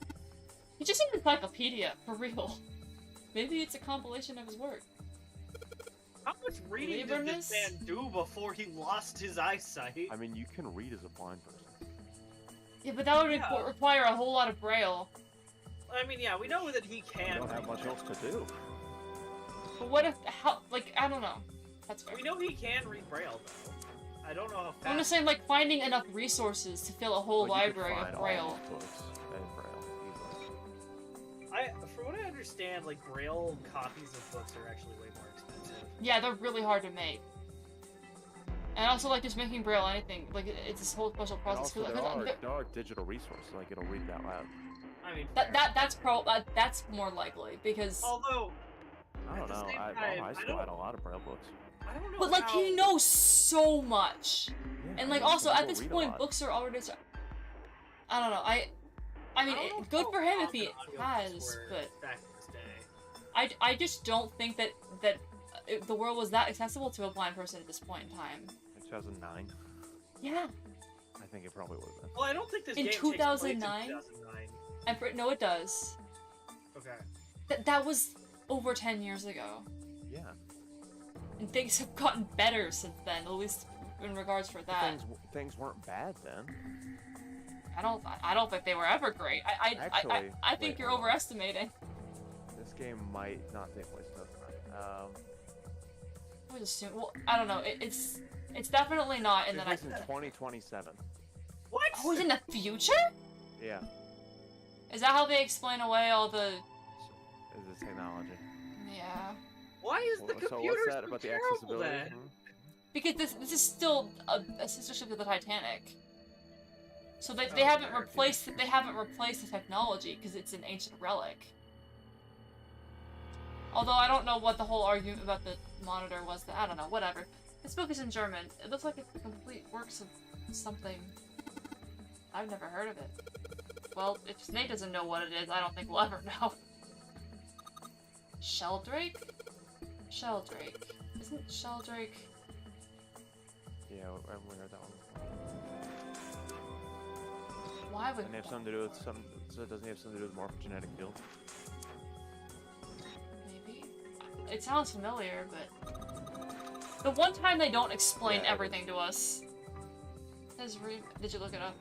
[SPEAKER 4] He just an encyclopedia, for real. Maybe it's a compilation of his work.
[SPEAKER 3] How much reading did this man do before he lost his eyesight?
[SPEAKER 5] I mean, you can read as a blind person.
[SPEAKER 4] Yeah, but that would require a whole lot of braille.
[SPEAKER 3] I mean, yeah, we know that he
[SPEAKER 5] You
[SPEAKER 3] can
[SPEAKER 5] don't have
[SPEAKER 3] read
[SPEAKER 5] much
[SPEAKER 3] braille.
[SPEAKER 5] else to do.
[SPEAKER 4] But what if, how, like, I don't know. That's fair.
[SPEAKER 3] We know he can read braille, though. I don't know how fast.
[SPEAKER 4] I'm just saying, like, finding enough resources to fill a whole
[SPEAKER 5] Well, you could
[SPEAKER 4] library
[SPEAKER 5] find
[SPEAKER 4] of
[SPEAKER 5] all
[SPEAKER 4] braille.
[SPEAKER 5] these books in braille easily.
[SPEAKER 3] From what I understand, like, braille copies of books are actually way more expensive.
[SPEAKER 4] Yeah, they're really hard to make. And also, like, just making braille anything, like, it's this whole special
[SPEAKER 5] And
[SPEAKER 4] process.
[SPEAKER 5] also,
[SPEAKER 4] 'cause
[SPEAKER 5] there are digital resources, like it'll read it out loud.
[SPEAKER 3] I mean,
[SPEAKER 4] that's more likely, because...
[SPEAKER 3] although,
[SPEAKER 5] I don't
[SPEAKER 3] At the
[SPEAKER 5] know.
[SPEAKER 3] same
[SPEAKER 5] I
[SPEAKER 3] time, I
[SPEAKER 5] still had a
[SPEAKER 3] don't-
[SPEAKER 5] lot of braille books.
[SPEAKER 3] I don't know
[SPEAKER 4] But, like,
[SPEAKER 3] how...
[SPEAKER 4] he knows so much!
[SPEAKER 5] Yeah,
[SPEAKER 4] And, like,
[SPEAKER 5] I mean,
[SPEAKER 4] also,
[SPEAKER 5] people
[SPEAKER 4] at this
[SPEAKER 5] read a
[SPEAKER 4] point,
[SPEAKER 5] lot.
[SPEAKER 4] books are already... I don't know, I mean,
[SPEAKER 3] I don't know
[SPEAKER 4] good
[SPEAKER 3] how
[SPEAKER 4] for him if
[SPEAKER 3] common
[SPEAKER 4] he
[SPEAKER 3] audiobooks
[SPEAKER 4] has,
[SPEAKER 3] were
[SPEAKER 4] but...
[SPEAKER 3] back in this day.
[SPEAKER 4] I just don't think that the world was that accessible to a blind person at this point in time.
[SPEAKER 5] In 2009,
[SPEAKER 4] Yeah,
[SPEAKER 5] I think it probably would have been.
[SPEAKER 3] Well, I don't think this
[SPEAKER 4] In
[SPEAKER 3] game takes place in
[SPEAKER 4] 2009?
[SPEAKER 3] 2009.
[SPEAKER 4] no, it does.
[SPEAKER 3] Okay.
[SPEAKER 4] That was over 10 years ago,
[SPEAKER 5] Yeah.
[SPEAKER 4] and things have gotten better since then. At least in regards for that.
[SPEAKER 5] Things weren't bad then.
[SPEAKER 4] I don't think they were ever great.
[SPEAKER 5] Actually,
[SPEAKER 4] I think
[SPEAKER 5] wait,
[SPEAKER 4] you're
[SPEAKER 5] hold on.
[SPEAKER 4] overestimating.
[SPEAKER 5] This game might not take place in 2009.
[SPEAKER 4] I would assume. Well, I don't know. It's definitely not. And
[SPEAKER 5] It
[SPEAKER 4] then
[SPEAKER 5] takes place in 2027.
[SPEAKER 3] What?
[SPEAKER 4] Oh, it's in the future?
[SPEAKER 5] Yeah.
[SPEAKER 4] Is that how they explain away all the?
[SPEAKER 5] Is the technology.
[SPEAKER 4] Yeah.
[SPEAKER 3] Why is the
[SPEAKER 5] So
[SPEAKER 3] computer
[SPEAKER 5] what's that about the
[SPEAKER 3] terrible
[SPEAKER 5] accessibility?
[SPEAKER 3] then?
[SPEAKER 5] Hmm?
[SPEAKER 4] Because this is still a sister ship to the Titanic. So they
[SPEAKER 3] Oh,
[SPEAKER 4] haven't
[SPEAKER 3] okay.
[SPEAKER 4] replaced the technology because it's an ancient relic. Although I don't know what the whole argument about the monitor was. I don't know. Whatever. This book is in German. It looks like it's the complete works of something. I've never heard of it. Well, if Snake doesn't know what it is, I don't think we'll ever know. Sheldrake? Sheldrake. Isn't Sheldrake...
[SPEAKER 5] Yeah, we heard that one before.
[SPEAKER 4] Why would...
[SPEAKER 5] And they have something to do with some. So doesn't it have something to do with morphogenetic field?
[SPEAKER 4] Maybe. It sounds familiar, but... The one time they don't explain
[SPEAKER 5] Yeah,
[SPEAKER 4] everything to us... Did you look it up?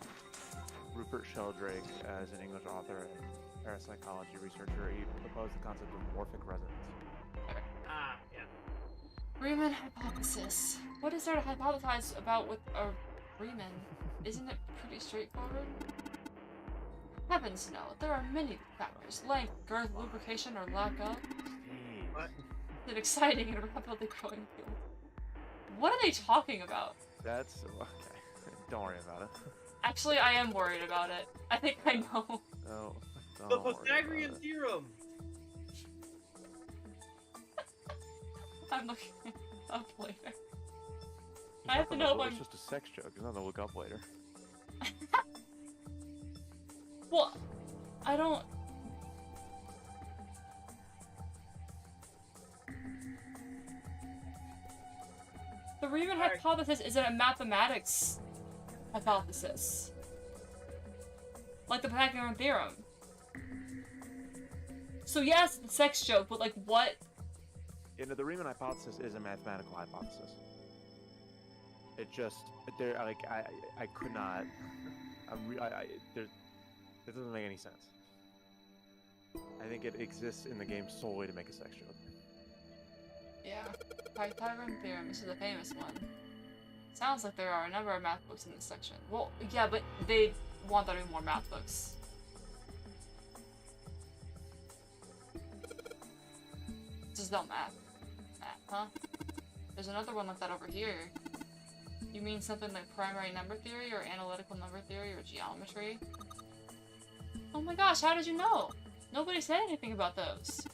[SPEAKER 5] Rupert Sheldrake, as an English author and parapsychology researcher, he proposed the concept of morphic resonance.
[SPEAKER 3] Ah, yeah.
[SPEAKER 4] Riemann hypothesis. What is there to hypothesize about with a Riemann? Isn't it pretty straightforward? Heavens no, there are many factors. Length, girth, lubrication, or lack of.
[SPEAKER 3] What?
[SPEAKER 4] It's an exciting and rapidly growing field. What are they talking about?
[SPEAKER 5] That's okay. Don't worry about it.
[SPEAKER 4] Actually, I am worried about it. I think I know.
[SPEAKER 5] No,
[SPEAKER 3] The
[SPEAKER 5] don't worry about
[SPEAKER 3] Pythagorean
[SPEAKER 5] it.
[SPEAKER 3] theorem!
[SPEAKER 4] I'm looking it up later.
[SPEAKER 5] There's
[SPEAKER 4] I have to
[SPEAKER 5] nothing
[SPEAKER 4] know if
[SPEAKER 5] look-
[SPEAKER 4] I'm...
[SPEAKER 5] It's just a sex joke. There's nothing to look up later.
[SPEAKER 4] Well, I don't... The Riemann
[SPEAKER 3] Alright.
[SPEAKER 4] hypothesis isn't a mathematics hypothesis. Like the Pythagorean theorem. So yes, it's a sex joke, but like what?
[SPEAKER 5] You know, the Riemann hypothesis is a mathematical hypothesis. It just there like I could not. It doesn't make any sense. I think it exists in the game solely to make a sex joke.
[SPEAKER 4] Yeah. Pythagorean theorem, this is a famous one. Sounds like there are a number of math books in this section. Well, yeah, but they want there to be more math books. This is not math. Math, huh? There's another one like that over here. You mean something like primary number theory, or analytical number theory, or geometry? Oh my gosh, how did you know? Nobody said anything about those.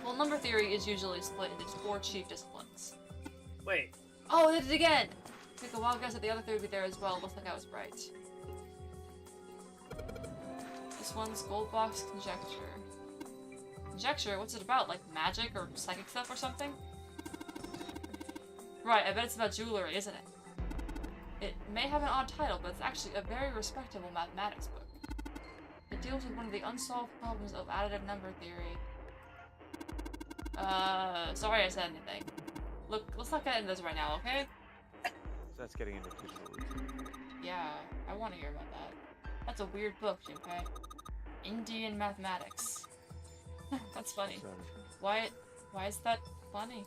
[SPEAKER 4] Well, number theory is usually split into 4 chief disciplines.
[SPEAKER 3] Wait,
[SPEAKER 4] Oh, I did it again! Take a wild guess at the other 3 would be there as well. Looks like I was right. This one's Gold Box Conjecture. Conjecture? What's it about? Like magic or psychic stuff or something? Right, I bet it's about jewelry, isn't it? It may have an odd title, but it's actually a very respectable mathematics book. It deals with one of the unsolved problems of additive number theory. Sorry I said anything. Look, let's not get into this right now, okay?
[SPEAKER 5] So that's getting into digital.
[SPEAKER 4] Yeah, I want to hear about that. That's a weird book, Junpei. Indian mathematics. That's funny.
[SPEAKER 5] So,
[SPEAKER 4] Why is that funny?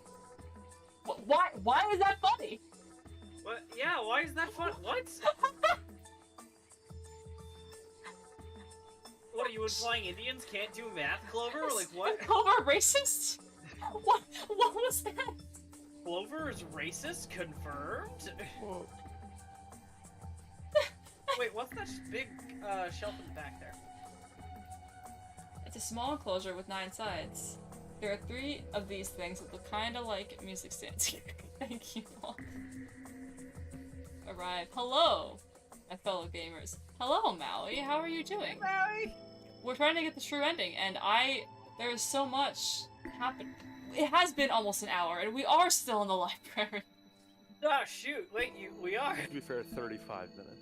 [SPEAKER 4] Why is that funny?
[SPEAKER 3] what? Yeah, why is that fun? What? What are you implying? Indians can't do math, Clover? Like what?
[SPEAKER 4] Clover racist? What was that?
[SPEAKER 3] Clover is racist? Confirmed?
[SPEAKER 5] well,
[SPEAKER 3] Wait, what's that big shelf in the back there?
[SPEAKER 4] It's a small enclosure with 9 sides. There are 3 of these things that look kinda like music stands. Thank you all. Arrive. Hello, my fellow gamers. Hello, Maui. How are you doing?
[SPEAKER 3] Maui!
[SPEAKER 4] We're trying to get the true ending, and there is so much happened. It has been almost an hour, and we are still in the library.
[SPEAKER 3] Ah, shoot! Wait, we are.
[SPEAKER 5] to be fair, 35 minutes.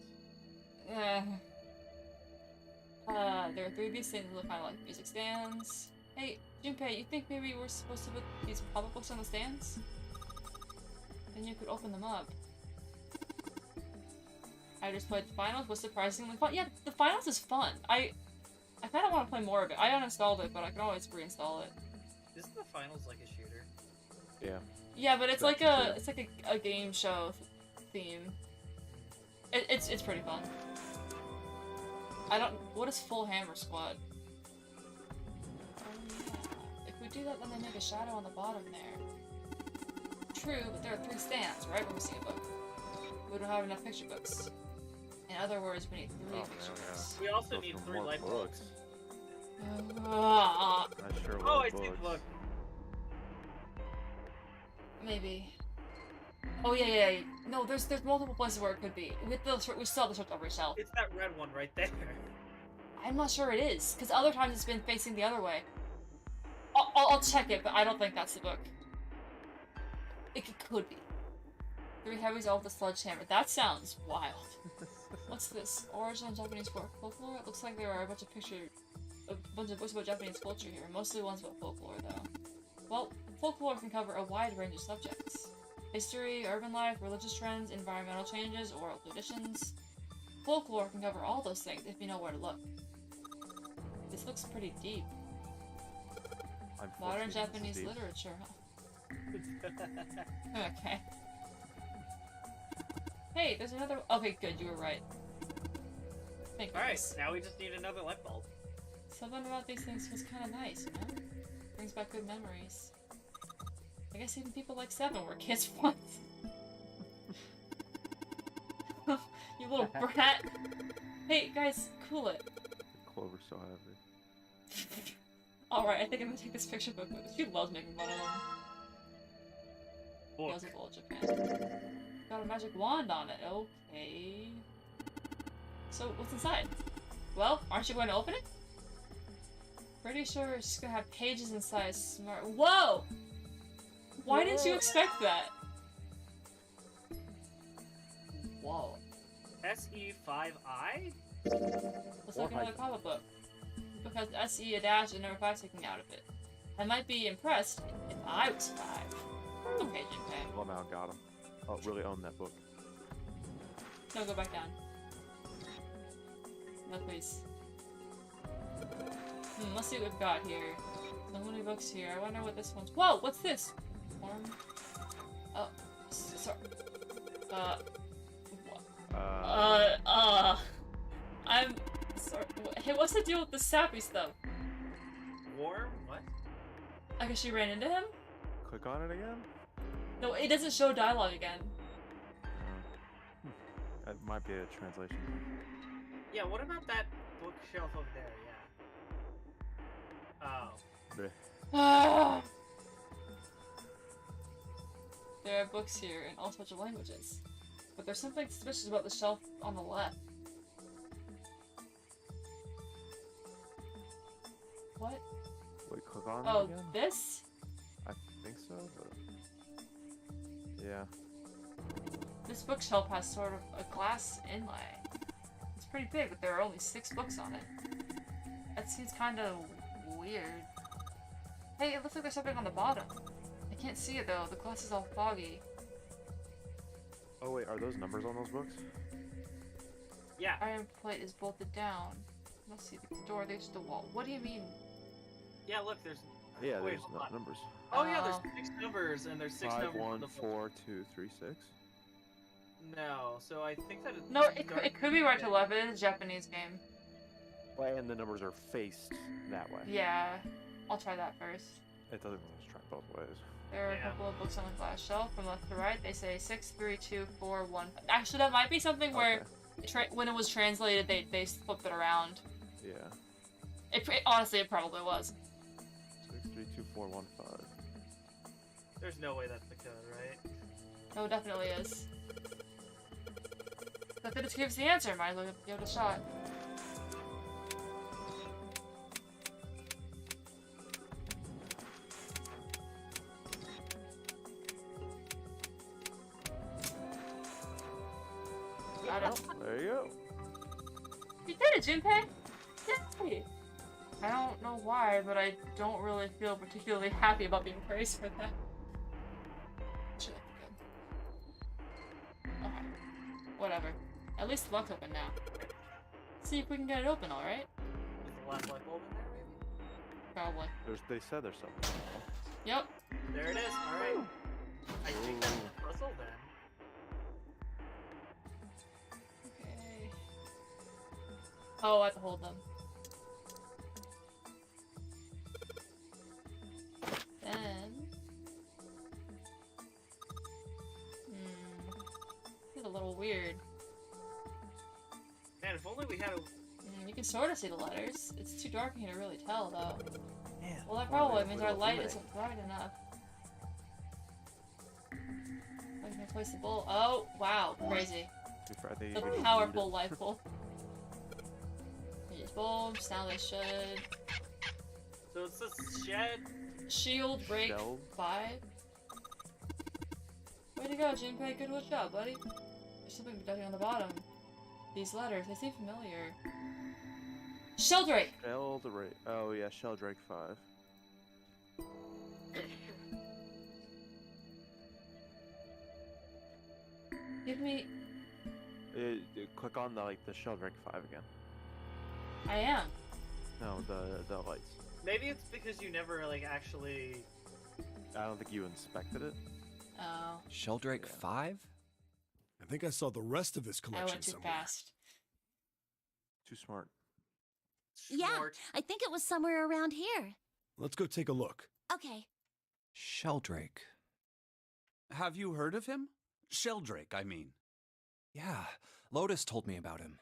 [SPEAKER 4] There are 3 of these things that look kind of like music stands. Hey, Junpei, you think maybe we're supposed to put these pop-up books on the stands? Then you could open them up. I just played the finals, was surprisingly fun. Yeah, the finals is fun. I kind of want to play more of it. I uninstalled it, but I can always reinstall it.
[SPEAKER 3] Isn't the finals like a shooter?
[SPEAKER 5] Yeah.
[SPEAKER 4] Yeah, but it's like
[SPEAKER 5] Gotcha.
[SPEAKER 4] it's like a game show theme. It's pretty fun. What is Full Hammer Squad? Oh yeah. If we do that, then they make a shadow on the bottom there. True, but there are 3 stands, right? When we see a book. We don't have enough picture books. In other words, we need 3
[SPEAKER 5] Oh,
[SPEAKER 4] picture
[SPEAKER 5] yeah,
[SPEAKER 4] books.
[SPEAKER 3] We also
[SPEAKER 5] Look
[SPEAKER 3] need
[SPEAKER 5] for
[SPEAKER 3] 3
[SPEAKER 5] more
[SPEAKER 3] light bulbs.
[SPEAKER 4] Ah,
[SPEAKER 5] Not sure
[SPEAKER 3] Oh,
[SPEAKER 5] what
[SPEAKER 3] I see the
[SPEAKER 5] books.
[SPEAKER 3] book.
[SPEAKER 4] maybe. Oh yeah. No, there's multiple places where it could be. We still have the leftover shelf.
[SPEAKER 3] It's that red one right there.
[SPEAKER 4] I'm not sure it is, because other times it's been facing the other way. I'll check it, but I don't think that's the book. It could be. 3 heavies all with the sledgehammer. That sounds wild. What's this? Origin of Japanese folklore? It looks like there are a bunch of books about Japanese culture here. Mostly ones about folklore, though. Well, folklore can cover a wide range of subjects. History, urban life, religious trends, environmental changes, oral traditions. Folklore can cover all those things if you know where to look. This looks pretty deep. Modern Japanese literature, huh? Okay. Hey, there's another. Okay, good, you were right. Thank you.
[SPEAKER 3] Alright, now we just need another light bulb.
[SPEAKER 4] Something about these things feels kind of nice, you know? Brings back good memories. I guess even people like 7 were kids once. You little brat. Hey, guys, cool it.
[SPEAKER 5] Clover's so heavy.
[SPEAKER 4] Alright, I think I'm gonna take this picture book. She loves making fun of them.
[SPEAKER 3] Book.
[SPEAKER 4] Does a bullet Japan. Got a magic wand on it. Okay. So, what's inside? Well, aren't you going to open it? Pretty sure it's just gonna have pages inside. Smart. Whoa! Why didn't you expect that? Whoa.
[SPEAKER 3] SE5I?
[SPEAKER 4] Looks like another comic book. Because SE a dash and number 5 sticking out of it. I might be impressed if I was 5. Okay, Jinpei.
[SPEAKER 5] Well, now got him. Oh, really own that book.
[SPEAKER 4] No, go back down. No, please. Let's see what we've got here. So many books here. I wonder what this one's. Whoa! What's this? Form. Oh, sorry. I'm sorry. Hey, what's the deal with the sappy stuff?
[SPEAKER 3] Warm? What?
[SPEAKER 4] I guess she ran into him?
[SPEAKER 5] Click on it again?
[SPEAKER 4] No, it doesn't show dialogue again.
[SPEAKER 5] That might be a translation.
[SPEAKER 3] Yeah, what about that bookshelf over there? Yeah. Oh.
[SPEAKER 4] There are books here in all sorts of languages. But there's something suspicious about the shelf on the left. What?
[SPEAKER 5] Wait, click on
[SPEAKER 4] Oh,
[SPEAKER 5] it again?
[SPEAKER 4] this?
[SPEAKER 5] I think so, but... Yeah.
[SPEAKER 4] This bookshelf has sort of a glass inlay. It's pretty big, but there are only 6 books on it. That seems kind of weird. Hey, it looks like there's something on the bottom. I can't see it though, the glass is all foggy.
[SPEAKER 5] Oh wait, are those numbers on those books?
[SPEAKER 3] Yeah.
[SPEAKER 4] Iron plate is bolted down. Must see the door, there's the wall. What do you mean?
[SPEAKER 3] Yeah, look, there's...
[SPEAKER 5] Yeah,
[SPEAKER 3] Wait,
[SPEAKER 5] there's
[SPEAKER 3] hold
[SPEAKER 5] no
[SPEAKER 3] on.
[SPEAKER 5] numbers.
[SPEAKER 3] Oh yeah, there's 6 numbers, and there's 6
[SPEAKER 5] 5,
[SPEAKER 3] numbers on
[SPEAKER 5] 1,
[SPEAKER 3] the
[SPEAKER 5] 4, 2, 3, 6.
[SPEAKER 3] No, so I think that it's...
[SPEAKER 4] No, it could be right to left, it is a Japanese game.
[SPEAKER 5] Well, and the numbers are faced that way.
[SPEAKER 4] Yeah, I'll try that first.
[SPEAKER 5] It doesn't just try both ways.
[SPEAKER 4] There are a
[SPEAKER 3] Yeah.
[SPEAKER 4] couple of books on the glass shelf from left to right. They say 6, 3, 2, 4, 1. Actually, that might be something where when it was translated, they flipped it around.
[SPEAKER 5] Yeah.
[SPEAKER 4] Honestly, it probably was.
[SPEAKER 5] 6, 3, 2, 4, 1, 5.
[SPEAKER 3] There's no way that's the code, right?
[SPEAKER 4] No, it definitely is. But if it gives the answer, might as well give it a shot. Got it.
[SPEAKER 5] There you go.
[SPEAKER 4] You did it, Junpei! Yay! I don't know why, but I don't really feel particularly happy about being praised for that. Should I be good? Okay. Whatever. At least the lock's open now. See if we can get it open, alright?
[SPEAKER 3] Is the last light bulb in there, maybe?
[SPEAKER 4] Probably.
[SPEAKER 5] They said there's something.
[SPEAKER 4] Yep.
[SPEAKER 3] There it is, alright. I think that's the puzzle then.
[SPEAKER 4] Okay. Oh, I have to hold them. Then... This is a little weird.
[SPEAKER 3] Man, if only we had a...
[SPEAKER 4] You can sort of see the letters. It's too dark in here to really tell, though.
[SPEAKER 5] Man.
[SPEAKER 4] Well, that probably means our light isn't bright enough. I can place the bowl. Oh, wow, crazy.
[SPEAKER 5] I think
[SPEAKER 4] The
[SPEAKER 5] you can
[SPEAKER 4] powerful light bulb. You just bulbs. Now they should.
[SPEAKER 3] So it's a shed.
[SPEAKER 4] Shield break
[SPEAKER 5] Shelled?
[SPEAKER 4] 5. Way to go, Jinpei. Good job, buddy. There's something down on the bottom. These letters, they seem familiar. Sheldrake!
[SPEAKER 5] Sheldrake. Oh yeah, Sheldrake 5.
[SPEAKER 4] Give me.
[SPEAKER 5] Click on the Sheldrake 5 again.
[SPEAKER 4] I am.
[SPEAKER 5] No, the lights.
[SPEAKER 3] Maybe it's because you never like actually.
[SPEAKER 5] I don't think you inspected it.
[SPEAKER 4] Oh,
[SPEAKER 6] Sheldrake
[SPEAKER 5] Yeah.
[SPEAKER 6] 5?
[SPEAKER 7] I think I saw the rest of his
[SPEAKER 4] I
[SPEAKER 7] collection
[SPEAKER 4] went too
[SPEAKER 7] somewhere.
[SPEAKER 4] fast.
[SPEAKER 5] Too smart.
[SPEAKER 8] Yeah,
[SPEAKER 3] Smart.
[SPEAKER 8] I think it was somewhere around here.
[SPEAKER 7] Let's go take a look.
[SPEAKER 8] Okay.
[SPEAKER 6] Sheldrake.
[SPEAKER 9] Have you heard of him? Sheldrake, I mean.
[SPEAKER 6] Yeah, Lotus told me about him.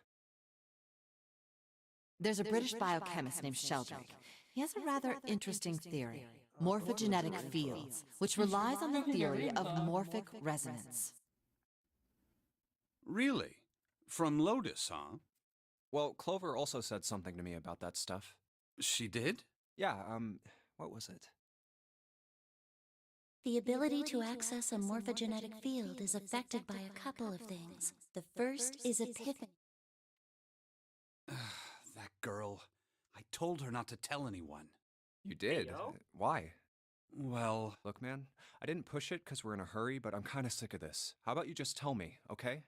[SPEAKER 10] There's a British biochemist named Sheldrake. He has a rather interesting theory, morphogenetic fields, which relies on the theory of morphic resonance.
[SPEAKER 9] Really? From Lotus, huh?
[SPEAKER 6] Well, Clover also said something to me about that stuff.
[SPEAKER 9] She did?
[SPEAKER 6] Yeah, what was it?
[SPEAKER 8] The ability to access a morphogenetic field is affected by a couple of things. The first is epiphany.
[SPEAKER 9] That girl. I told her not to tell anyone.
[SPEAKER 6] You did?
[SPEAKER 3] yo.
[SPEAKER 6] Why?
[SPEAKER 9] Well,
[SPEAKER 6] Look, man, I didn't push it because we're in a hurry, but I'm kind of sick of this. How about you just tell me, okay?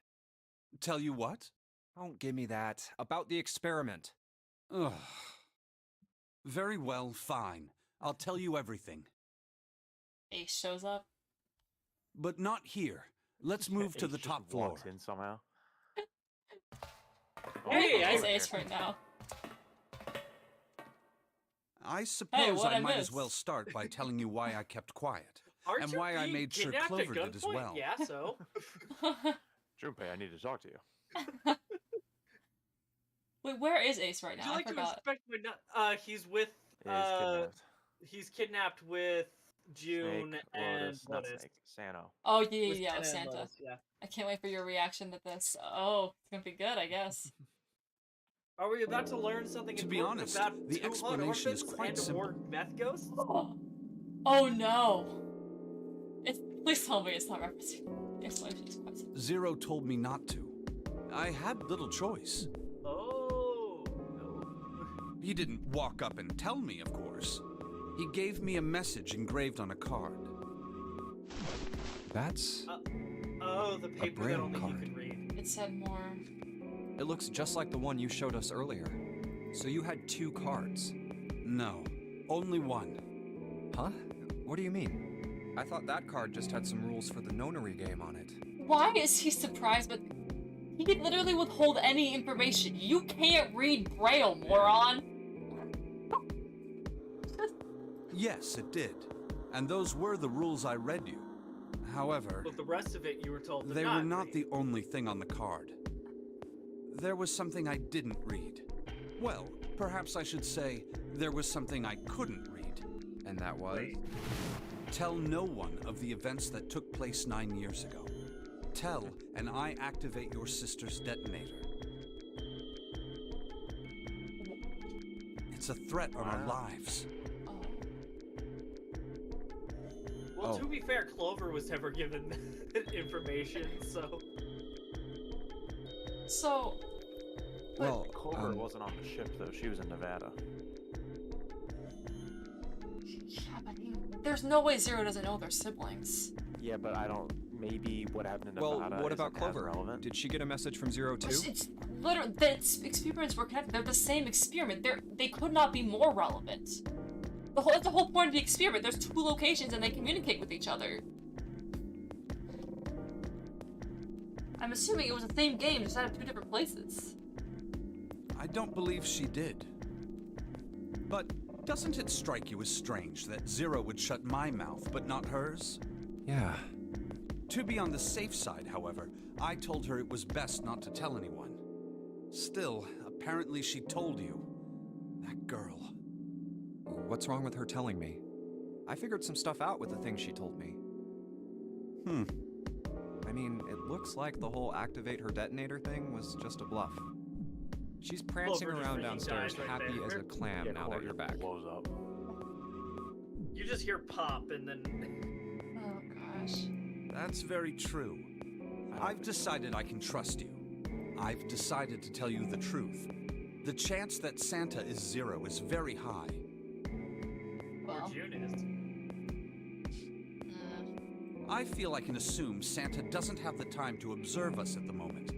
[SPEAKER 9] tell you what?
[SPEAKER 6] Don't give me that. About the experiment.
[SPEAKER 9] Ugh. Very well, fine. I'll tell you everything.
[SPEAKER 4] Ace shows up.
[SPEAKER 9] But not here. Let's move to
[SPEAKER 5] Ace
[SPEAKER 9] the
[SPEAKER 5] just
[SPEAKER 9] top floor.
[SPEAKER 5] walks in somehow.
[SPEAKER 3] Hey,
[SPEAKER 4] Ice
[SPEAKER 3] I-
[SPEAKER 4] Ace right now.
[SPEAKER 9] I suppose
[SPEAKER 4] what'd
[SPEAKER 9] I
[SPEAKER 4] I
[SPEAKER 9] might
[SPEAKER 4] miss?
[SPEAKER 9] as well start by telling you why I kept quiet.
[SPEAKER 3] Aren't
[SPEAKER 9] and
[SPEAKER 3] you
[SPEAKER 9] why I
[SPEAKER 3] being
[SPEAKER 9] made sure
[SPEAKER 3] kidnapped at
[SPEAKER 9] Clover did as
[SPEAKER 3] gunpoint?
[SPEAKER 9] well.
[SPEAKER 3] Yeah, so.
[SPEAKER 5] Junpei, I need to talk to you.
[SPEAKER 4] Wait, where is Ace right
[SPEAKER 3] Would
[SPEAKER 4] now?
[SPEAKER 3] you
[SPEAKER 4] I
[SPEAKER 3] like to
[SPEAKER 4] forgot.
[SPEAKER 3] respect my nut? He's with.
[SPEAKER 5] He is kidnapped.
[SPEAKER 3] He's kidnapped with June
[SPEAKER 5] Snake,
[SPEAKER 3] and
[SPEAKER 5] Lotus, not
[SPEAKER 3] Lotus.
[SPEAKER 5] Snake, Sano.
[SPEAKER 4] Oh, yeah,
[SPEAKER 3] With
[SPEAKER 4] yeah,
[SPEAKER 3] Santa and
[SPEAKER 4] Santa.
[SPEAKER 3] Lotus, yeah.
[SPEAKER 4] I can't wait for your reaction to this. Oh, it's gonna be good, I guess.
[SPEAKER 3] Are we about to learn something
[SPEAKER 9] To be
[SPEAKER 3] important
[SPEAKER 9] honest,
[SPEAKER 3] about
[SPEAKER 9] the
[SPEAKER 3] two hot
[SPEAKER 9] explanation is
[SPEAKER 3] orphans
[SPEAKER 9] quite
[SPEAKER 3] and
[SPEAKER 9] simple.
[SPEAKER 3] or meth ghosts?
[SPEAKER 4] Oh no! It's, please tell me it's not referencing. The explanation is quite simple.
[SPEAKER 9] Zero told me not to. I had little choice.
[SPEAKER 3] Oh.
[SPEAKER 9] He didn't walk up and tell me, of course. He gave me a message engraved on a card.
[SPEAKER 6] That's...
[SPEAKER 3] Oh, the paper that
[SPEAKER 6] braille
[SPEAKER 3] only
[SPEAKER 6] card.
[SPEAKER 3] he could read.
[SPEAKER 4] It said more.
[SPEAKER 6] It looks just like the one you showed us earlier. So you had 2 cards.
[SPEAKER 9] No, only one.
[SPEAKER 6] Huh? What do you mean? I thought that card just had some rules for the nonary game on it.
[SPEAKER 4] Why is he surprised? But he could literally withhold any information. You can't read Braille, moron.
[SPEAKER 9] Yes, it did. And those were the rules I read you. However,
[SPEAKER 3] But the rest of it you were told to
[SPEAKER 9] they
[SPEAKER 3] not
[SPEAKER 9] were not
[SPEAKER 3] read.
[SPEAKER 9] the only thing on the card. There was something I didn't read. Well, perhaps I should say, there was something I couldn't read.
[SPEAKER 6] And that was?
[SPEAKER 9] Tell no one of the events that took place 9 years ago. Tell, and I activate your sister's detonator. It's a threat on our lives.
[SPEAKER 4] Oh.
[SPEAKER 3] Well,
[SPEAKER 6] Oh.
[SPEAKER 3] to be fair, Clover was never given information, so.
[SPEAKER 4] So,
[SPEAKER 6] Well,
[SPEAKER 5] Clover wasn't on the ship though. She was in Nevada.
[SPEAKER 4] yeah, but there's no way Zero doesn't know they're siblings.
[SPEAKER 5] Yeah, but I don't. Maybe what happened in
[SPEAKER 6] well,
[SPEAKER 5] Nevada
[SPEAKER 6] what about
[SPEAKER 5] isn't as
[SPEAKER 6] Clover?
[SPEAKER 5] relevant.
[SPEAKER 6] Did she get a message from Zero too?
[SPEAKER 4] It's literally the experiments were connected. They're the same experiment. They could not be more relevant. That's the whole point of the experiment. There's 2 locations and they communicate with each other. I'm assuming it was the same game, just out of 2 different places.
[SPEAKER 9] I don't believe she did. But doesn't it strike you as strange that Zero would shut my mouth, but not hers?
[SPEAKER 6] Yeah.
[SPEAKER 9] To be on the safe side, however, I told her it was best not to tell anyone. Still, apparently she told you. That girl.
[SPEAKER 6] What's wrong with her telling me? I figured some stuff out with the things she told me. I mean, it looks like the whole activate her detonator thing was just a bluff. She's prancing
[SPEAKER 3] Clover just
[SPEAKER 6] around
[SPEAKER 3] freaking
[SPEAKER 6] downstairs,
[SPEAKER 3] died right
[SPEAKER 6] happy
[SPEAKER 3] there.
[SPEAKER 6] as a clam
[SPEAKER 5] Yeah,
[SPEAKER 6] now
[SPEAKER 5] Clover
[SPEAKER 6] that you're
[SPEAKER 5] just
[SPEAKER 6] back.
[SPEAKER 5] blows up.
[SPEAKER 3] You just hear pop and then.
[SPEAKER 4] Oh gosh.
[SPEAKER 9] That's very true. I've decided I can trust you. I've decided to tell you the truth. The chance that Santa is 0 is very high.
[SPEAKER 3] Or
[SPEAKER 4] Well.
[SPEAKER 3] June is.
[SPEAKER 9] I feel I can assume Santa doesn't have the time to observe us at the moment.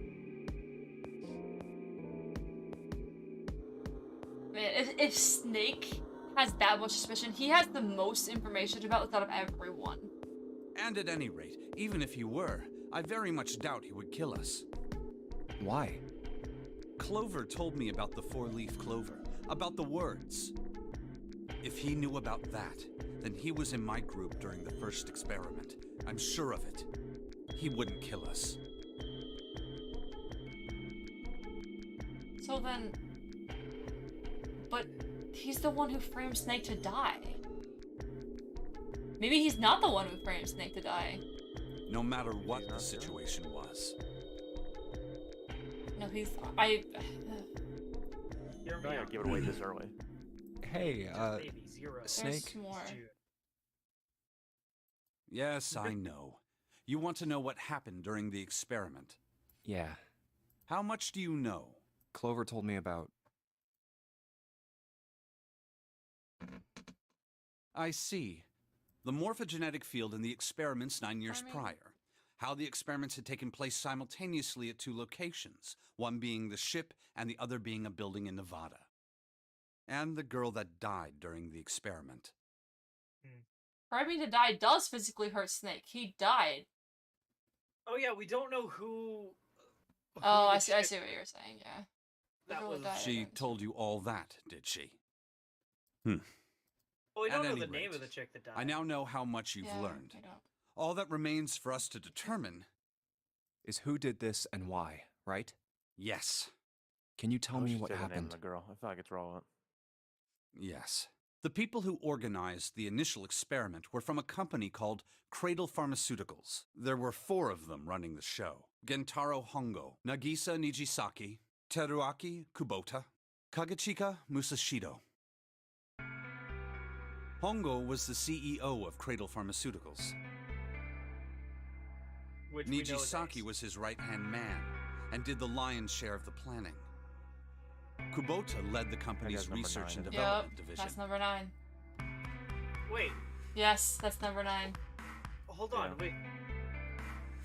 [SPEAKER 4] Man, if Snake has that much suspicion, he has the most information about this out of everyone.
[SPEAKER 9] And at any rate, even if he were, I very much doubt he would kill us.
[SPEAKER 6] Why?
[SPEAKER 9] Clover told me about the 4-leaf clover, about the words. If he knew about that, then he was in my group during the first experiment. I'm sure of it. He wouldn't kill us.
[SPEAKER 4] So then... But he's the one who framed Snake to die. Maybe he's not the one who framed Snake to die.
[SPEAKER 9] No matter what the situation was.
[SPEAKER 4] No, he's...
[SPEAKER 3] Hear
[SPEAKER 5] I'm
[SPEAKER 3] me
[SPEAKER 5] not gonna
[SPEAKER 3] out.
[SPEAKER 5] give it away this early.
[SPEAKER 6] Hey,
[SPEAKER 3] Maybe 0.
[SPEAKER 6] Snake?
[SPEAKER 4] There's more.
[SPEAKER 3] June.
[SPEAKER 9] Yes, I know. You want to know what happened during the experiment.
[SPEAKER 6] Yeah.
[SPEAKER 9] How much do you know?
[SPEAKER 6] Clover told me about...
[SPEAKER 9] I see. The morphogenetic field in the experiments 9 years prior. How the experiments had taken place simultaneously at 2 locations, one being the ship and the other being a building in Nevada. And the girl that died during the experiment.
[SPEAKER 4] Framing to die does physically hurt Snake. He died.
[SPEAKER 3] Oh yeah, we don't know who.
[SPEAKER 4] Oh,
[SPEAKER 3] the
[SPEAKER 4] I see what
[SPEAKER 3] chick-
[SPEAKER 4] you're saying, yeah. The
[SPEAKER 3] That
[SPEAKER 4] girl who
[SPEAKER 3] was-
[SPEAKER 4] died, I
[SPEAKER 9] She
[SPEAKER 4] think.
[SPEAKER 9] told you all that, did she?
[SPEAKER 3] Well, we
[SPEAKER 9] At
[SPEAKER 3] don't know
[SPEAKER 9] any
[SPEAKER 3] the name
[SPEAKER 9] rate,
[SPEAKER 3] of the chick that died.
[SPEAKER 9] I now know how much you've
[SPEAKER 4] Yeah,
[SPEAKER 9] learned.
[SPEAKER 4] I don't.
[SPEAKER 9] All that remains for us to determine,
[SPEAKER 6] Is who did this and why, right?
[SPEAKER 9] yes,
[SPEAKER 6] Can you tell
[SPEAKER 5] I wish
[SPEAKER 6] me
[SPEAKER 5] you'd
[SPEAKER 6] what
[SPEAKER 5] say the name of
[SPEAKER 6] happened?
[SPEAKER 5] the girl. I feel like it's relevant.
[SPEAKER 9] yes. The people who organized the initial experiment were from a company called Cradle Pharmaceuticals. There were 4 of them running the show. Gentaro Hongo, Nagisa Nijisaki, Teruaki Kubota, Kagechika Musashido. Hongo was the CEO of Cradle Pharmaceuticals.
[SPEAKER 3] Which we know is
[SPEAKER 9] Nijisaki
[SPEAKER 3] Ace.
[SPEAKER 9] was his right-hand man and did the lion's share of the planning. Kubota led the company's
[SPEAKER 5] number
[SPEAKER 9] research
[SPEAKER 5] 9,
[SPEAKER 9] and
[SPEAKER 5] isn't it?
[SPEAKER 9] development
[SPEAKER 4] Yep,
[SPEAKER 9] division.
[SPEAKER 4] that's number 9.
[SPEAKER 3] Wait,
[SPEAKER 4] Yes, that's number 9.
[SPEAKER 3] hold on,
[SPEAKER 5] Yeah.
[SPEAKER 3] wait.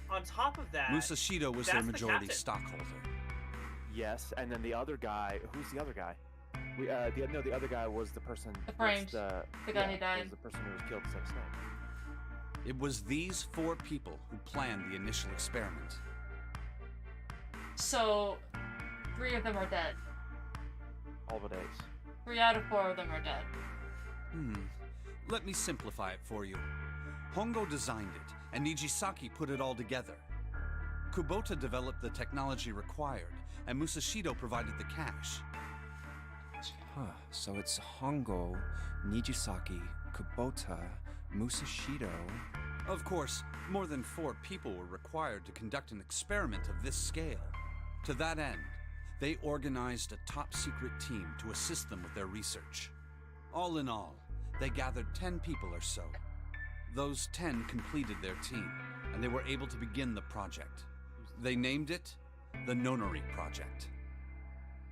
[SPEAKER 3] On top of that,
[SPEAKER 9] Musashido was their
[SPEAKER 3] that's the
[SPEAKER 9] majority
[SPEAKER 3] captain.
[SPEAKER 9] stockholder.
[SPEAKER 5] Yes, and then the other guy. Who's the other guy? The other guy was the person.
[SPEAKER 4] The
[SPEAKER 5] that's
[SPEAKER 4] framed.
[SPEAKER 5] The
[SPEAKER 4] guy who
[SPEAKER 5] was
[SPEAKER 4] died.
[SPEAKER 5] the person who was killed instead of Snake.
[SPEAKER 9] It was these 4 people who planned the initial experiment.
[SPEAKER 4] So, 3 of them are dead.
[SPEAKER 5] All the days.
[SPEAKER 4] 3 out of 4 of them are dead.
[SPEAKER 9] Let me simplify it for you. Hongo designed it, and Nijisaki put it all together. Kubota developed the technology required, and Musashido provided the cash.
[SPEAKER 6] Huh, so it's Hongo, Nijisaki, Kubota, Musashido...
[SPEAKER 9] Of course, more than 4 people were required to conduct an experiment of this scale. To that end, they organized a top-secret team to assist them with their research. All in all, they gathered 10 people or so. Those 10 completed their team, and they were able to begin the project. They named it the Nonori Project.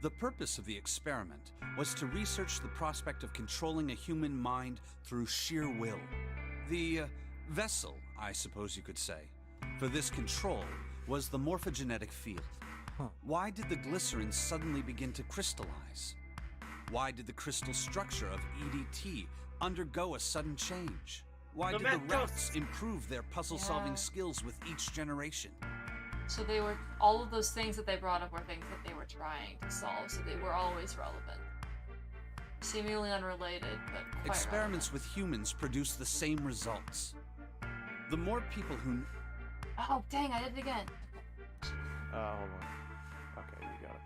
[SPEAKER 9] The purpose of the experiment was to research the prospect of controlling a human mind through sheer will. The vessel, I suppose you could say, for this control was the morphogenetic field.
[SPEAKER 6] Huh.
[SPEAKER 9] Why did the glycerin suddenly begin to crystallize? Why did the crystal structure of EDT undergo a sudden change? Why
[SPEAKER 3] The
[SPEAKER 9] did the
[SPEAKER 3] meth
[SPEAKER 9] rats
[SPEAKER 3] ghosts.
[SPEAKER 9] improve their puzzle-solving
[SPEAKER 4] Yeah.
[SPEAKER 9] skills with each generation?
[SPEAKER 4] So they were, all of those things that they brought up were things that they were trying to solve, so they were always relevant. Seemingly unrelated, but quite
[SPEAKER 9] Experiments with humans produce the same results. The more people who...
[SPEAKER 4] relevant. Oh, dang, I did it again.
[SPEAKER 5] Hold on. Okay, you got it.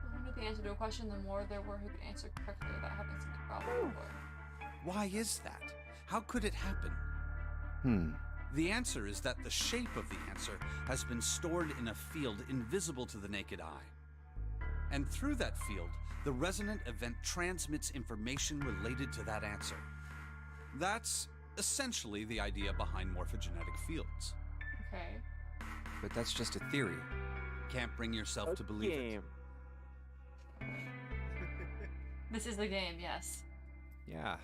[SPEAKER 4] The more who could answer to a question, the more there were who could answer correctly without having something problem before.
[SPEAKER 9] Why is that? How could it happen? The answer is that the shape of the answer has been stored in a field invisible to the naked eye. And through that field, the resonant event transmits information related to that answer. That's essentially the idea behind morphogenetic fields.
[SPEAKER 4] Okay.
[SPEAKER 6] But that's just a theory.
[SPEAKER 9] Can't bring yourself to believe it.
[SPEAKER 4] This is the game, yes.
[SPEAKER 6] Yeah.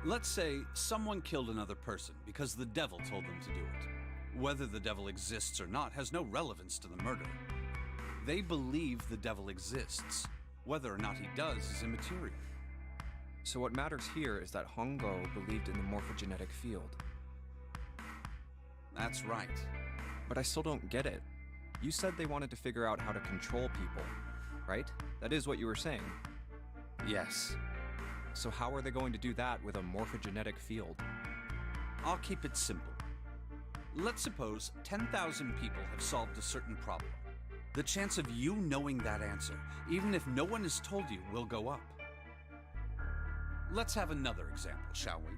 [SPEAKER 9] Let's say someone killed another person because the devil told them to do it. Whether the devil exists or not has no relevance to the murder. They believe the devil exists. Whether or not he does is immaterial.
[SPEAKER 6] So what matters here is that Hongo believed in the morphogenetic field.
[SPEAKER 9] That's right.
[SPEAKER 6] But I still don't get it. You said they wanted to figure out how to control people, right? That is what you were saying.
[SPEAKER 9] Yes.
[SPEAKER 6] So how are they going to do that with a morphogenetic field?
[SPEAKER 9] I'll keep it simple. Let's suppose 10,000 people have solved a certain problem. The chance of you knowing that answer, even if no one has told you, will go up. Let's have another example, shall we?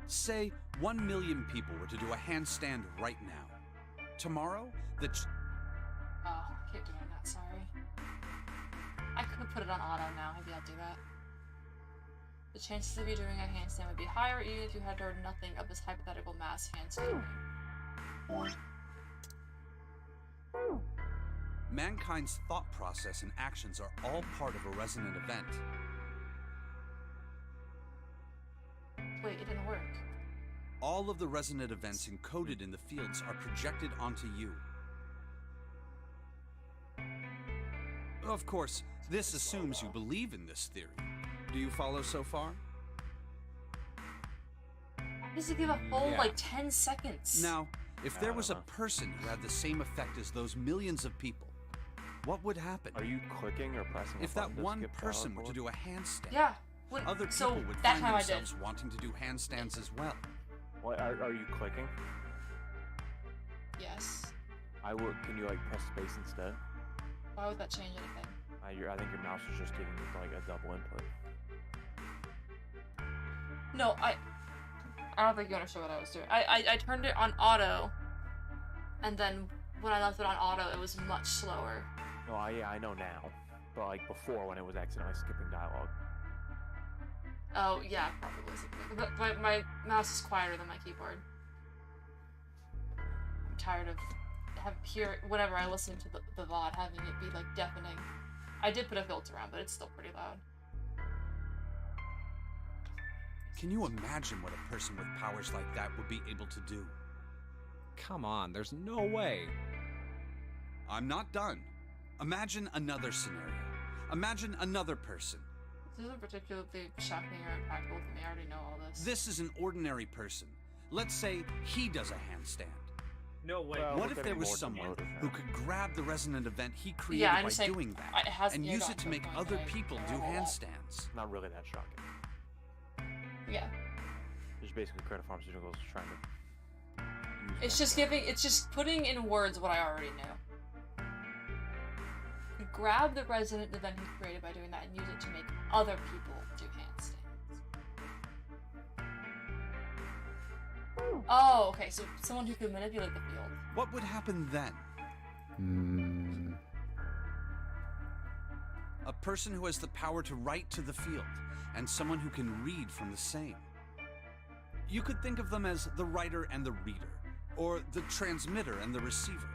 [SPEAKER 9] Say 1 million people were to do a handstand right now. Tomorrow,
[SPEAKER 4] Oh, I keep doing that, sorry. I could put it on auto now, maybe I'll do that. The chances of you doing a handstand would be higher even if you had heard nothing of this hypothetical mass handstand.
[SPEAKER 9] Mankind's thought process and actions are all part of a resonant event.
[SPEAKER 4] Wait, it didn't work.
[SPEAKER 9] All of the resonant events encoded in the fields are projected onto you. Of course, this assumes you believe in this theory. Do you follow so far?
[SPEAKER 4] This would give a full,
[SPEAKER 6] Yeah.
[SPEAKER 4] like, 10 seconds.
[SPEAKER 9] Now, if there was a person who had the same effect as those millions of people, what would happen?
[SPEAKER 5] Are you clicking or pressing?
[SPEAKER 9] If
[SPEAKER 5] a
[SPEAKER 9] that
[SPEAKER 5] button to
[SPEAKER 9] one
[SPEAKER 5] skip
[SPEAKER 9] person were to
[SPEAKER 5] dialogue?
[SPEAKER 9] do a handstand,
[SPEAKER 4] Yeah. When,
[SPEAKER 9] other people
[SPEAKER 4] so
[SPEAKER 9] would
[SPEAKER 4] that
[SPEAKER 9] find
[SPEAKER 4] time
[SPEAKER 9] themselves
[SPEAKER 4] I did.
[SPEAKER 9] wanting to do handstands as well.
[SPEAKER 5] What are you clicking?
[SPEAKER 4] Yes.
[SPEAKER 5] Can you like press space instead?
[SPEAKER 4] Why would that change anything?
[SPEAKER 5] I think your mouse is just giving you like a double input.
[SPEAKER 4] No, I don't think you understood what I was doing. I turned it on auto, and then when I left it on auto, it was much slower.
[SPEAKER 5] No, I know now, but like before when it was accidentally skipping dialogue.
[SPEAKER 4] Oh, yeah, probably. But my mouse is quieter than my keyboard. I'm tired of whenever I listen to the VOD, having it be, like, deafening. I did put a filter on, but it's still pretty loud.
[SPEAKER 9] Can you imagine what a person with powers like that would be able to do?
[SPEAKER 6] Come on, there's no way.
[SPEAKER 9] I'm not done. Imagine another scenario. Imagine another person.
[SPEAKER 4] This isn't particularly shocking or impactful to me. I already know all this.
[SPEAKER 9] This is an ordinary person. Let's say he does a handstand.
[SPEAKER 3] No way.
[SPEAKER 5] Well,
[SPEAKER 9] What
[SPEAKER 5] we're
[SPEAKER 9] if there
[SPEAKER 5] getting
[SPEAKER 9] was
[SPEAKER 5] more
[SPEAKER 9] someone
[SPEAKER 5] demoted
[SPEAKER 9] who
[SPEAKER 5] now.
[SPEAKER 9] could grab the resonant event he created
[SPEAKER 4] Yeah, I'm
[SPEAKER 9] by
[SPEAKER 4] just saying,
[SPEAKER 9] doing that
[SPEAKER 4] it has
[SPEAKER 9] and
[SPEAKER 4] near
[SPEAKER 9] use
[SPEAKER 4] gotten
[SPEAKER 9] it to
[SPEAKER 4] to a
[SPEAKER 9] make
[SPEAKER 4] point
[SPEAKER 9] other
[SPEAKER 4] that I-
[SPEAKER 9] people do handstands?
[SPEAKER 5] Not really that shocking.
[SPEAKER 4] Yeah.
[SPEAKER 5] There's basically Credit Pharmaceuticals trying to.
[SPEAKER 4] It's just putting in words what I already knew. You grab the resonant event he created by doing that and use it to make other people do handstands. Oh, okay, so someone who could manipulate the field.
[SPEAKER 9] What would happen then? A person who has the power to write to the field, and someone who can read from the same. You could think of them as the writer and the reader, or the transmitter and the receiver.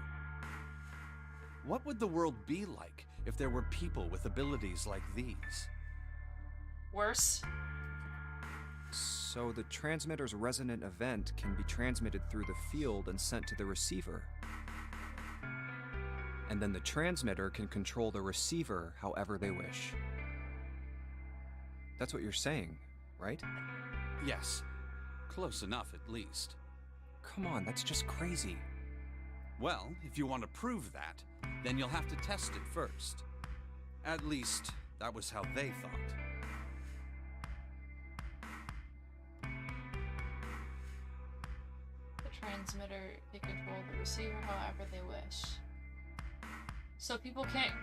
[SPEAKER 9] What would the world be like if there were people with abilities like these?
[SPEAKER 4] Worse.
[SPEAKER 6] So the transmitter's resonant event can be transmitted through the field and sent to the receiver. And then the transmitter can control the receiver however they wish. That's what you're saying, right?
[SPEAKER 9] Yes, close enough at least.
[SPEAKER 6] Come on, that's just crazy.
[SPEAKER 9] Well, if you want to prove that, then you'll have to test it first. At least, that was how they thought.
[SPEAKER 4] The transmitter can control the receiver however they wish. So people can't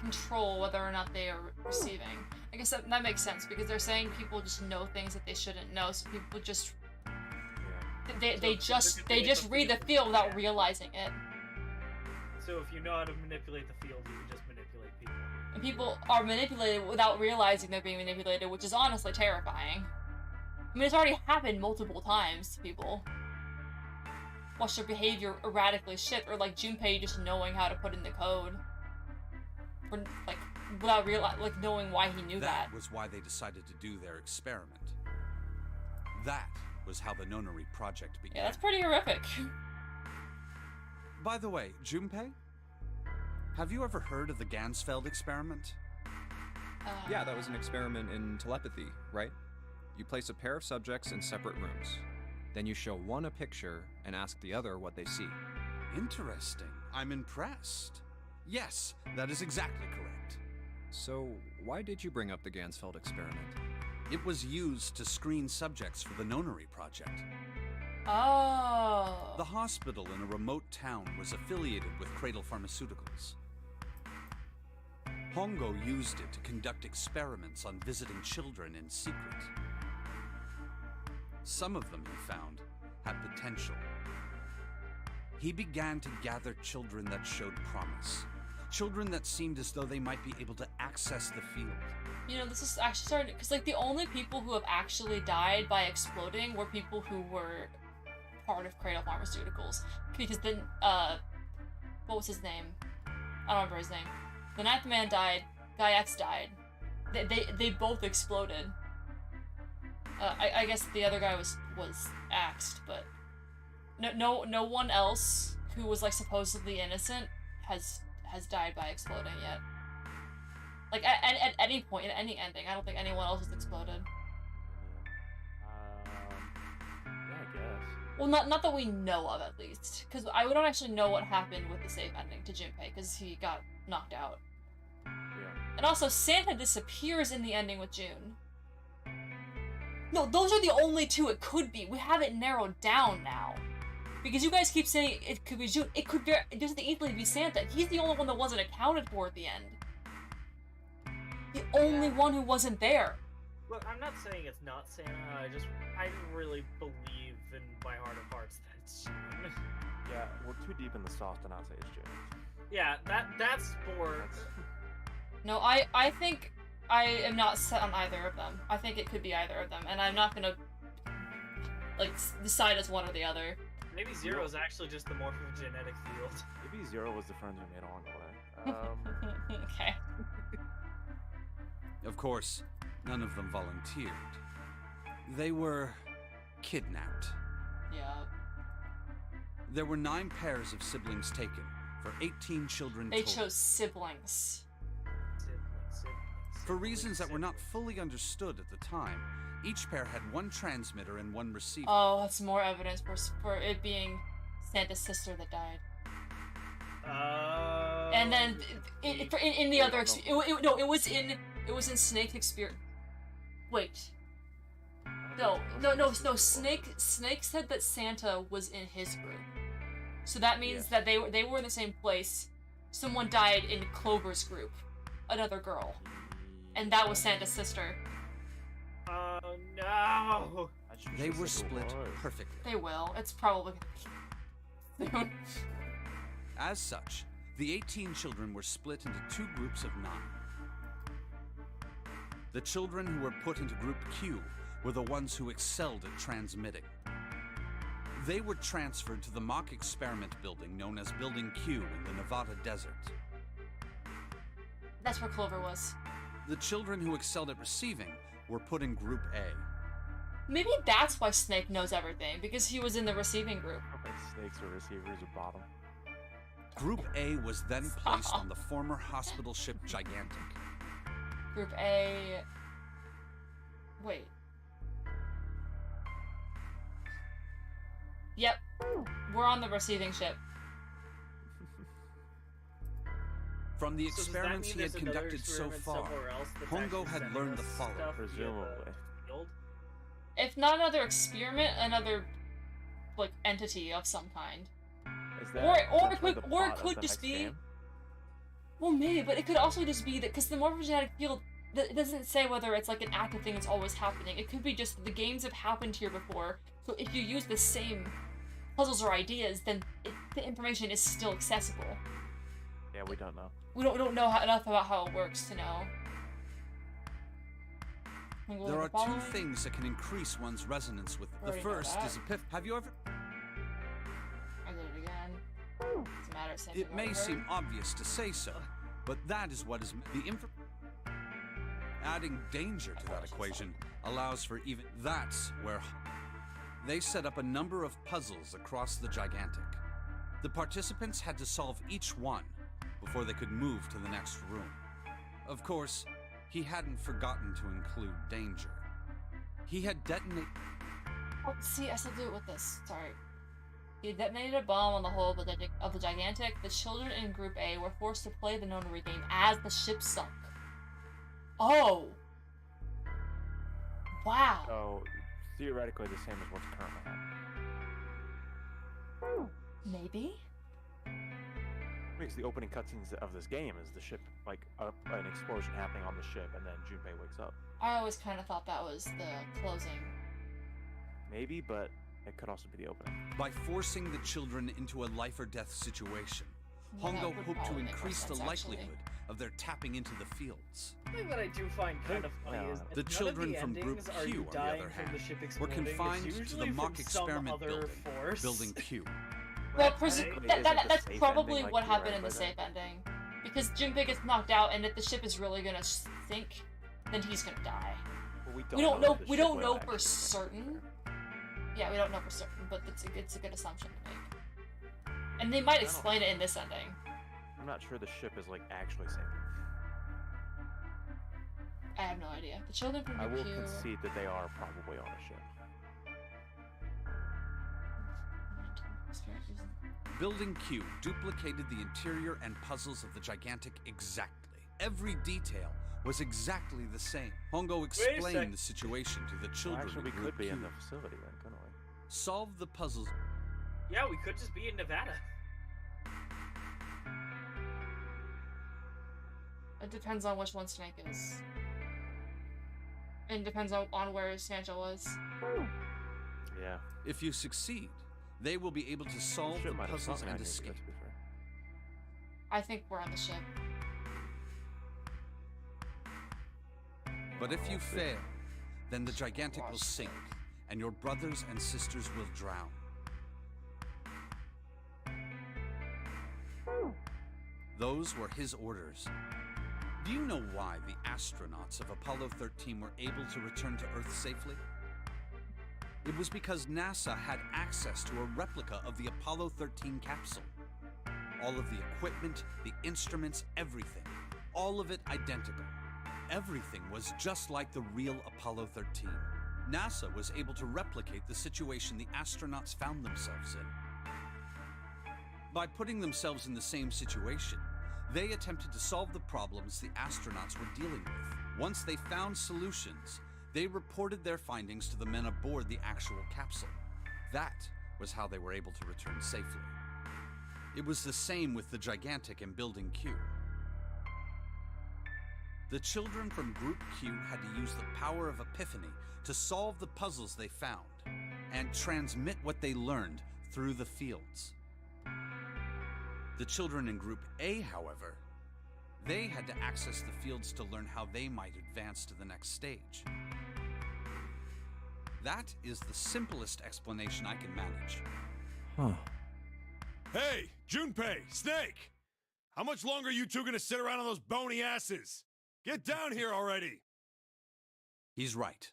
[SPEAKER 4] control whether or not they are receiving. I guess that makes sense because they're saying people just know things that they shouldn't know, so people just They just
[SPEAKER 3] manipulate the
[SPEAKER 4] read the
[SPEAKER 3] field.
[SPEAKER 4] field without
[SPEAKER 3] Yeah.
[SPEAKER 4] realizing it.
[SPEAKER 3] So if you know how to manipulate the field, you can just manipulate people.
[SPEAKER 4] And people are manipulated without realizing they're being manipulated, which is honestly terrifying. I mean, it's already happened multiple times to people. Watch their behavior erratically shift, or like Junpei just knowing how to put in the code. Or, like, without knowing why he knew that.
[SPEAKER 9] That was why they decided to do their experiment. That was how the Nonary project began.
[SPEAKER 4] Yeah, that's pretty horrific.
[SPEAKER 9] By the way, Junpei, have you ever heard of the Gansfeld experiment?
[SPEAKER 6] Yeah, that was an experiment in telepathy, right? You place a pair of subjects in separate rooms. Then you show one a picture and ask the other what they see.
[SPEAKER 9] Interesting. I'm impressed. Yes, that is exactly correct.
[SPEAKER 6] So, why did you bring up the Gansfeld experiment?
[SPEAKER 9] It was used to screen subjects for the Nonary project.
[SPEAKER 4] Oh.
[SPEAKER 9] The hospital in a remote town was affiliated with Cradle Pharmaceuticals. Hongo used it to conduct experiments on visiting children in secret. Some of them, he found, had potential. He began to gather children that showed promise. Children that seemed as though they might be able to access the field.
[SPEAKER 4] You know, this is actually starting, because like the only people who have actually died by exploding were people who were part of Cradle Pharmaceuticals. Because then, what was his name? I don't remember his name. The ninth man died, Guy X died. They both exploded. I guess the other guy was axed, but no one else who was like supposedly innocent has died by exploding yet. Like at any point in any ending, I don't think anyone else has exploded.
[SPEAKER 5] Yeah, I guess.
[SPEAKER 4] Well, not that we know of, at least, because we don't actually know what happened with the safe ending to Junpei, because he got knocked out.
[SPEAKER 5] Yeah.
[SPEAKER 4] And also, Santa disappears in the ending with June. No, those are the only two it could be. We have it narrowed down now. Because you guys keep saying it could be June. It could just easily be Santa. He's the only one that wasn't accounted for at the end. The only one who wasn't there.
[SPEAKER 3] Look, I'm not saying it's not Santa. I really believe in my heart of hearts that it's June.
[SPEAKER 5] Yeah, we're too deep in the sauce to not say it's June.
[SPEAKER 3] Yeah, that's more.
[SPEAKER 4] No, I think I am not set on either of them. I think it could be either of them, and I'm not gonna like decide as one or the other.
[SPEAKER 3] Maybe Zero is actually just the morphogenetic field.
[SPEAKER 5] Maybe Zero was the friend we made along the way.
[SPEAKER 4] Okay.
[SPEAKER 9] Of course, none of them volunteered. They were kidnapped.
[SPEAKER 4] Yeah.
[SPEAKER 9] There were 9 pairs of siblings taken, for 18 children
[SPEAKER 4] They
[SPEAKER 9] total.
[SPEAKER 4] chose siblings.
[SPEAKER 9] For reasons that were not fully understood at the time, each pair had one transmitter and one receiver.
[SPEAKER 4] Oh, that's more evidence for it being Santa's sister that died. And then in the other it was in Snake's experience. Wait. No. Snake said that Santa was in his group. So that means that they were in the same place. Someone died in Clover's group, another girl, and that was Santa's sister.
[SPEAKER 3] Oh no!
[SPEAKER 9] They were split perfectly.
[SPEAKER 4] They will. It's probably gonna be soon.
[SPEAKER 9] As such, the 18 children were split into 2 groups of 9. The children who were put into Group Q were the ones who excelled at transmitting. They were transferred to the mock experiment building known as Building Q in the Nevada desert.
[SPEAKER 4] That's where Clover was.
[SPEAKER 9] The children who excelled at receiving were put in Group A.
[SPEAKER 4] Maybe that's why Snake knows everything, because he was in the receiving group.
[SPEAKER 5] Snakes are receivers at bottom.
[SPEAKER 9] Group A was then placed on the former hospital ship Gigantic.
[SPEAKER 4] Group A... Wait. Yep. We're on the receiving ship.
[SPEAKER 9] From the
[SPEAKER 3] So does that
[SPEAKER 9] experiments
[SPEAKER 3] mean
[SPEAKER 9] he had
[SPEAKER 3] there's another
[SPEAKER 9] conducted so
[SPEAKER 3] experiment
[SPEAKER 9] far,
[SPEAKER 3] somewhere else that's
[SPEAKER 9] Hongo
[SPEAKER 3] actually
[SPEAKER 9] had
[SPEAKER 3] sending
[SPEAKER 9] learned
[SPEAKER 3] us
[SPEAKER 9] the following.
[SPEAKER 3] stuff via the
[SPEAKER 5] Presumably.
[SPEAKER 3] field?
[SPEAKER 4] If not another experiment, another like entity of some kind.
[SPEAKER 5] Is that
[SPEAKER 4] Or
[SPEAKER 5] essentially
[SPEAKER 4] it could
[SPEAKER 5] the plot of
[SPEAKER 4] could
[SPEAKER 5] the
[SPEAKER 4] just
[SPEAKER 5] next
[SPEAKER 4] be.
[SPEAKER 5] game?
[SPEAKER 4] Well, maybe, but it could also just be that because the morphogenetic field it doesn't say whether it's like an active thing that's always happening. It could be just the games have happened here before, so if you use the same puzzles or ideas, then the information is still accessible.
[SPEAKER 5] Yeah, we don't know.
[SPEAKER 4] We don't know enough about how it works to know.
[SPEAKER 9] There are two things that can increase one's resonance with. The first is Have you ever?
[SPEAKER 4] I did it again. Doesn't matter. Same
[SPEAKER 9] It
[SPEAKER 4] thing
[SPEAKER 9] may
[SPEAKER 4] over.
[SPEAKER 9] seem obvious to say so, but that is what is adding danger to that equation allows for even. That's where they set up a number of puzzles across the Gigantic. The participants had to solve each one before they could move to the next room. Of course, he hadn't forgotten to include danger. He had detonated.
[SPEAKER 4] Oh, see, I still do it with this. Sorry. He detonated a bomb on the hull of the Gigantic. The children in Group A were forced to play the Nonary game as the ship sunk. Oh! Wow.
[SPEAKER 5] So, theoretically the same as what's currently happening.
[SPEAKER 4] Maybe?
[SPEAKER 5] Because the opening cutscenes of this game is the ship, like, an explosion happening on the ship, and then Junpei wakes up.
[SPEAKER 4] I always kind of thought that was the closing.
[SPEAKER 5] Maybe, but it could also be the opening.
[SPEAKER 9] By forcing the children into a life-or-death situation,
[SPEAKER 4] Yeah, that
[SPEAKER 9] Hongo
[SPEAKER 4] would
[SPEAKER 9] hoped to
[SPEAKER 4] probably make more
[SPEAKER 9] increase the
[SPEAKER 4] sense, actually.
[SPEAKER 9] likelihood of their tapping into the fields.
[SPEAKER 3] Something that I do find kind of funny is that
[SPEAKER 9] The
[SPEAKER 3] none
[SPEAKER 9] children
[SPEAKER 3] of the
[SPEAKER 9] from Group
[SPEAKER 3] endings are
[SPEAKER 9] Q,
[SPEAKER 3] you
[SPEAKER 9] on the
[SPEAKER 3] dying
[SPEAKER 9] other
[SPEAKER 3] from
[SPEAKER 9] hand,
[SPEAKER 3] the ship
[SPEAKER 9] were
[SPEAKER 3] exploding. It's
[SPEAKER 9] confined to the
[SPEAKER 3] usually
[SPEAKER 9] mock
[SPEAKER 3] from some
[SPEAKER 9] experiment
[SPEAKER 3] other
[SPEAKER 9] building,
[SPEAKER 3] force.
[SPEAKER 9] Building Q.
[SPEAKER 4] Well,
[SPEAKER 5] Technically,
[SPEAKER 4] that's
[SPEAKER 5] isn't the safe
[SPEAKER 4] probably
[SPEAKER 5] ending, like,
[SPEAKER 4] what happened in the
[SPEAKER 5] theoretically
[SPEAKER 4] safe ending. Because Junpei gets knocked out, and if the ship is really gonna sink, then he's gonna die.
[SPEAKER 5] Well,
[SPEAKER 4] We
[SPEAKER 5] if
[SPEAKER 4] don't
[SPEAKER 5] the
[SPEAKER 4] know. We
[SPEAKER 5] ship
[SPEAKER 4] don't
[SPEAKER 5] will
[SPEAKER 4] know
[SPEAKER 5] actually
[SPEAKER 4] for
[SPEAKER 5] sink, to be
[SPEAKER 4] certain.
[SPEAKER 5] fair.
[SPEAKER 4] Yeah, we don't know for certain, but it's a good assumption to make. And they might explain it in this ending.
[SPEAKER 5] I'm not sure the ship is, like, actually sinking.
[SPEAKER 4] I have no idea. The children from
[SPEAKER 5] I will
[SPEAKER 4] Q.
[SPEAKER 5] concede that they are probably on a ship.
[SPEAKER 9] Building Q duplicated the interior and puzzles of the Gigantic exactly. Every detail was exactly the same. Hongo explained the situation to the
[SPEAKER 5] Well,
[SPEAKER 9] children
[SPEAKER 5] actually, we
[SPEAKER 9] in Group
[SPEAKER 5] could be
[SPEAKER 9] Q.
[SPEAKER 5] in the facility then, couldn't we?
[SPEAKER 9] Solve the puzzles.
[SPEAKER 3] Yeah, we could just be in Nevada.
[SPEAKER 4] It depends on which one Snake is. And depends on where Sancho was.
[SPEAKER 5] Yeah.
[SPEAKER 9] If you succeed, they will be able to solve
[SPEAKER 5] Ship
[SPEAKER 9] the
[SPEAKER 5] might have
[SPEAKER 9] puzzles
[SPEAKER 5] sunk
[SPEAKER 9] and
[SPEAKER 5] down here,
[SPEAKER 9] escape.
[SPEAKER 5] to be fair.
[SPEAKER 4] I think we're on the ship.
[SPEAKER 9] But if you fail, then the Gigantic will sink, and your brothers and sisters will drown. Those were his orders. Do you know why the astronauts of Apollo 13 were able to return to Earth safely? It was because NASA had access to a replica of the Apollo 13 capsule. All of the equipment, the instruments, everything. All of it identical. Everything was just like the real Apollo 13. NASA was able to replicate the situation the astronauts found themselves in. By putting themselves in the same situation, they attempted to solve the problems the astronauts were dealing with. Once they found solutions, they reported their findings to the men aboard the actual capsule. That was how they were able to return safely. It was the same with the Gigantic and Building Q. The children from Group Q had to use the power of Epiphany to solve the puzzles they found and transmit what they learned through the fields. The children in Group A, however, they had to access the fields to learn how they might advance to the next stage. That is the simplest explanation I can manage.
[SPEAKER 5] Huh.
[SPEAKER 7] Hey, Junpei, Snake! How much longer are you two gonna sit around on those bony asses? Get down here already!
[SPEAKER 9] He's right.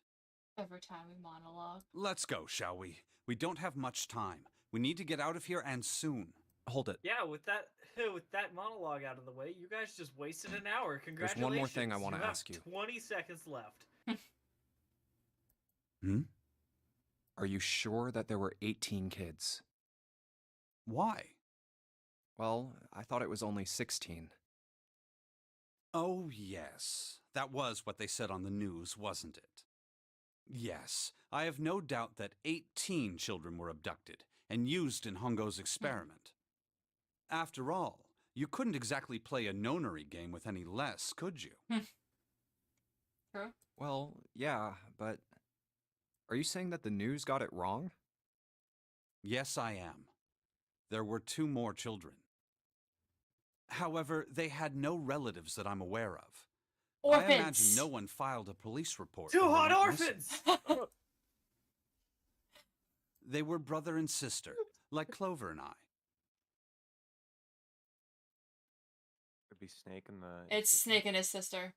[SPEAKER 4] Every time we monologue.
[SPEAKER 9] Let's go, shall we? We don't have much time. We need to get out of here, and soon.
[SPEAKER 6] Hold it.
[SPEAKER 3] Yeah, with that monologue out of the way, you guys just wasted an hour.
[SPEAKER 6] There's
[SPEAKER 3] Congratulations.
[SPEAKER 6] one more thing I want to
[SPEAKER 3] have
[SPEAKER 6] ask you.
[SPEAKER 3] 20 seconds left.
[SPEAKER 6] Are you sure that there were 18 kids?
[SPEAKER 9] Why?
[SPEAKER 6] Well, I thought it was only 16.
[SPEAKER 9] Oh, yes. That was what they said on the news, wasn't it? Yes, I have no doubt that 18 children were abducted and used in Hongo's experiment. After all, you couldn't exactly play a nonary game with any less, could you?
[SPEAKER 4] True.
[SPEAKER 6] Well, yeah, but are you saying that the news got it wrong?
[SPEAKER 9] Yes, I am. There were 2 more children. However, they had no relatives that I'm aware of.
[SPEAKER 4] Orphans.
[SPEAKER 9] I imagine no one filed a police report.
[SPEAKER 3] 2
[SPEAKER 9] when they
[SPEAKER 3] hot
[SPEAKER 9] went missing.
[SPEAKER 3] orphans!
[SPEAKER 9] They were brother and sister, like Clover and I.
[SPEAKER 5] Could be Snake and the.
[SPEAKER 4] It's Snake and his sister.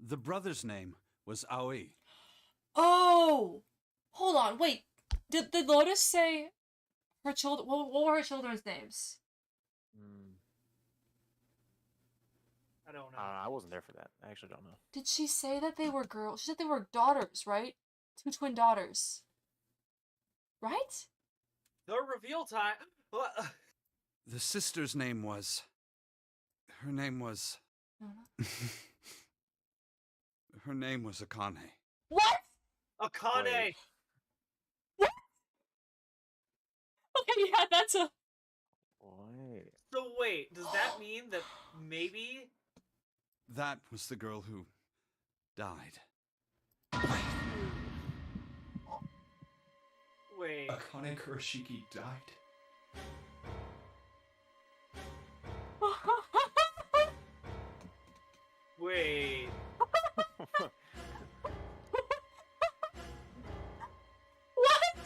[SPEAKER 9] The brother's name was Aoi.
[SPEAKER 4] Oh! Hold on, wait. Did Lotus say her children? What were her children's names?
[SPEAKER 3] I don't know.
[SPEAKER 5] I wasn't there for that. I actually don't know.
[SPEAKER 4] Did she say that they were girls? She said they were daughters, right? 2 twin daughters. Right?
[SPEAKER 3] The reveal time. What?
[SPEAKER 9] The sister's name was. Her name was. Her name was Akane.
[SPEAKER 4] What?
[SPEAKER 3] Akane.
[SPEAKER 5] Wait.
[SPEAKER 4] What? Okay, yeah, that's a.
[SPEAKER 5] Wait.
[SPEAKER 3] So wait, does that mean that maybe?
[SPEAKER 9] That was the girl who died.
[SPEAKER 3] Wait.
[SPEAKER 6] Akane Kurashiki died?
[SPEAKER 3] Wait.
[SPEAKER 4] What?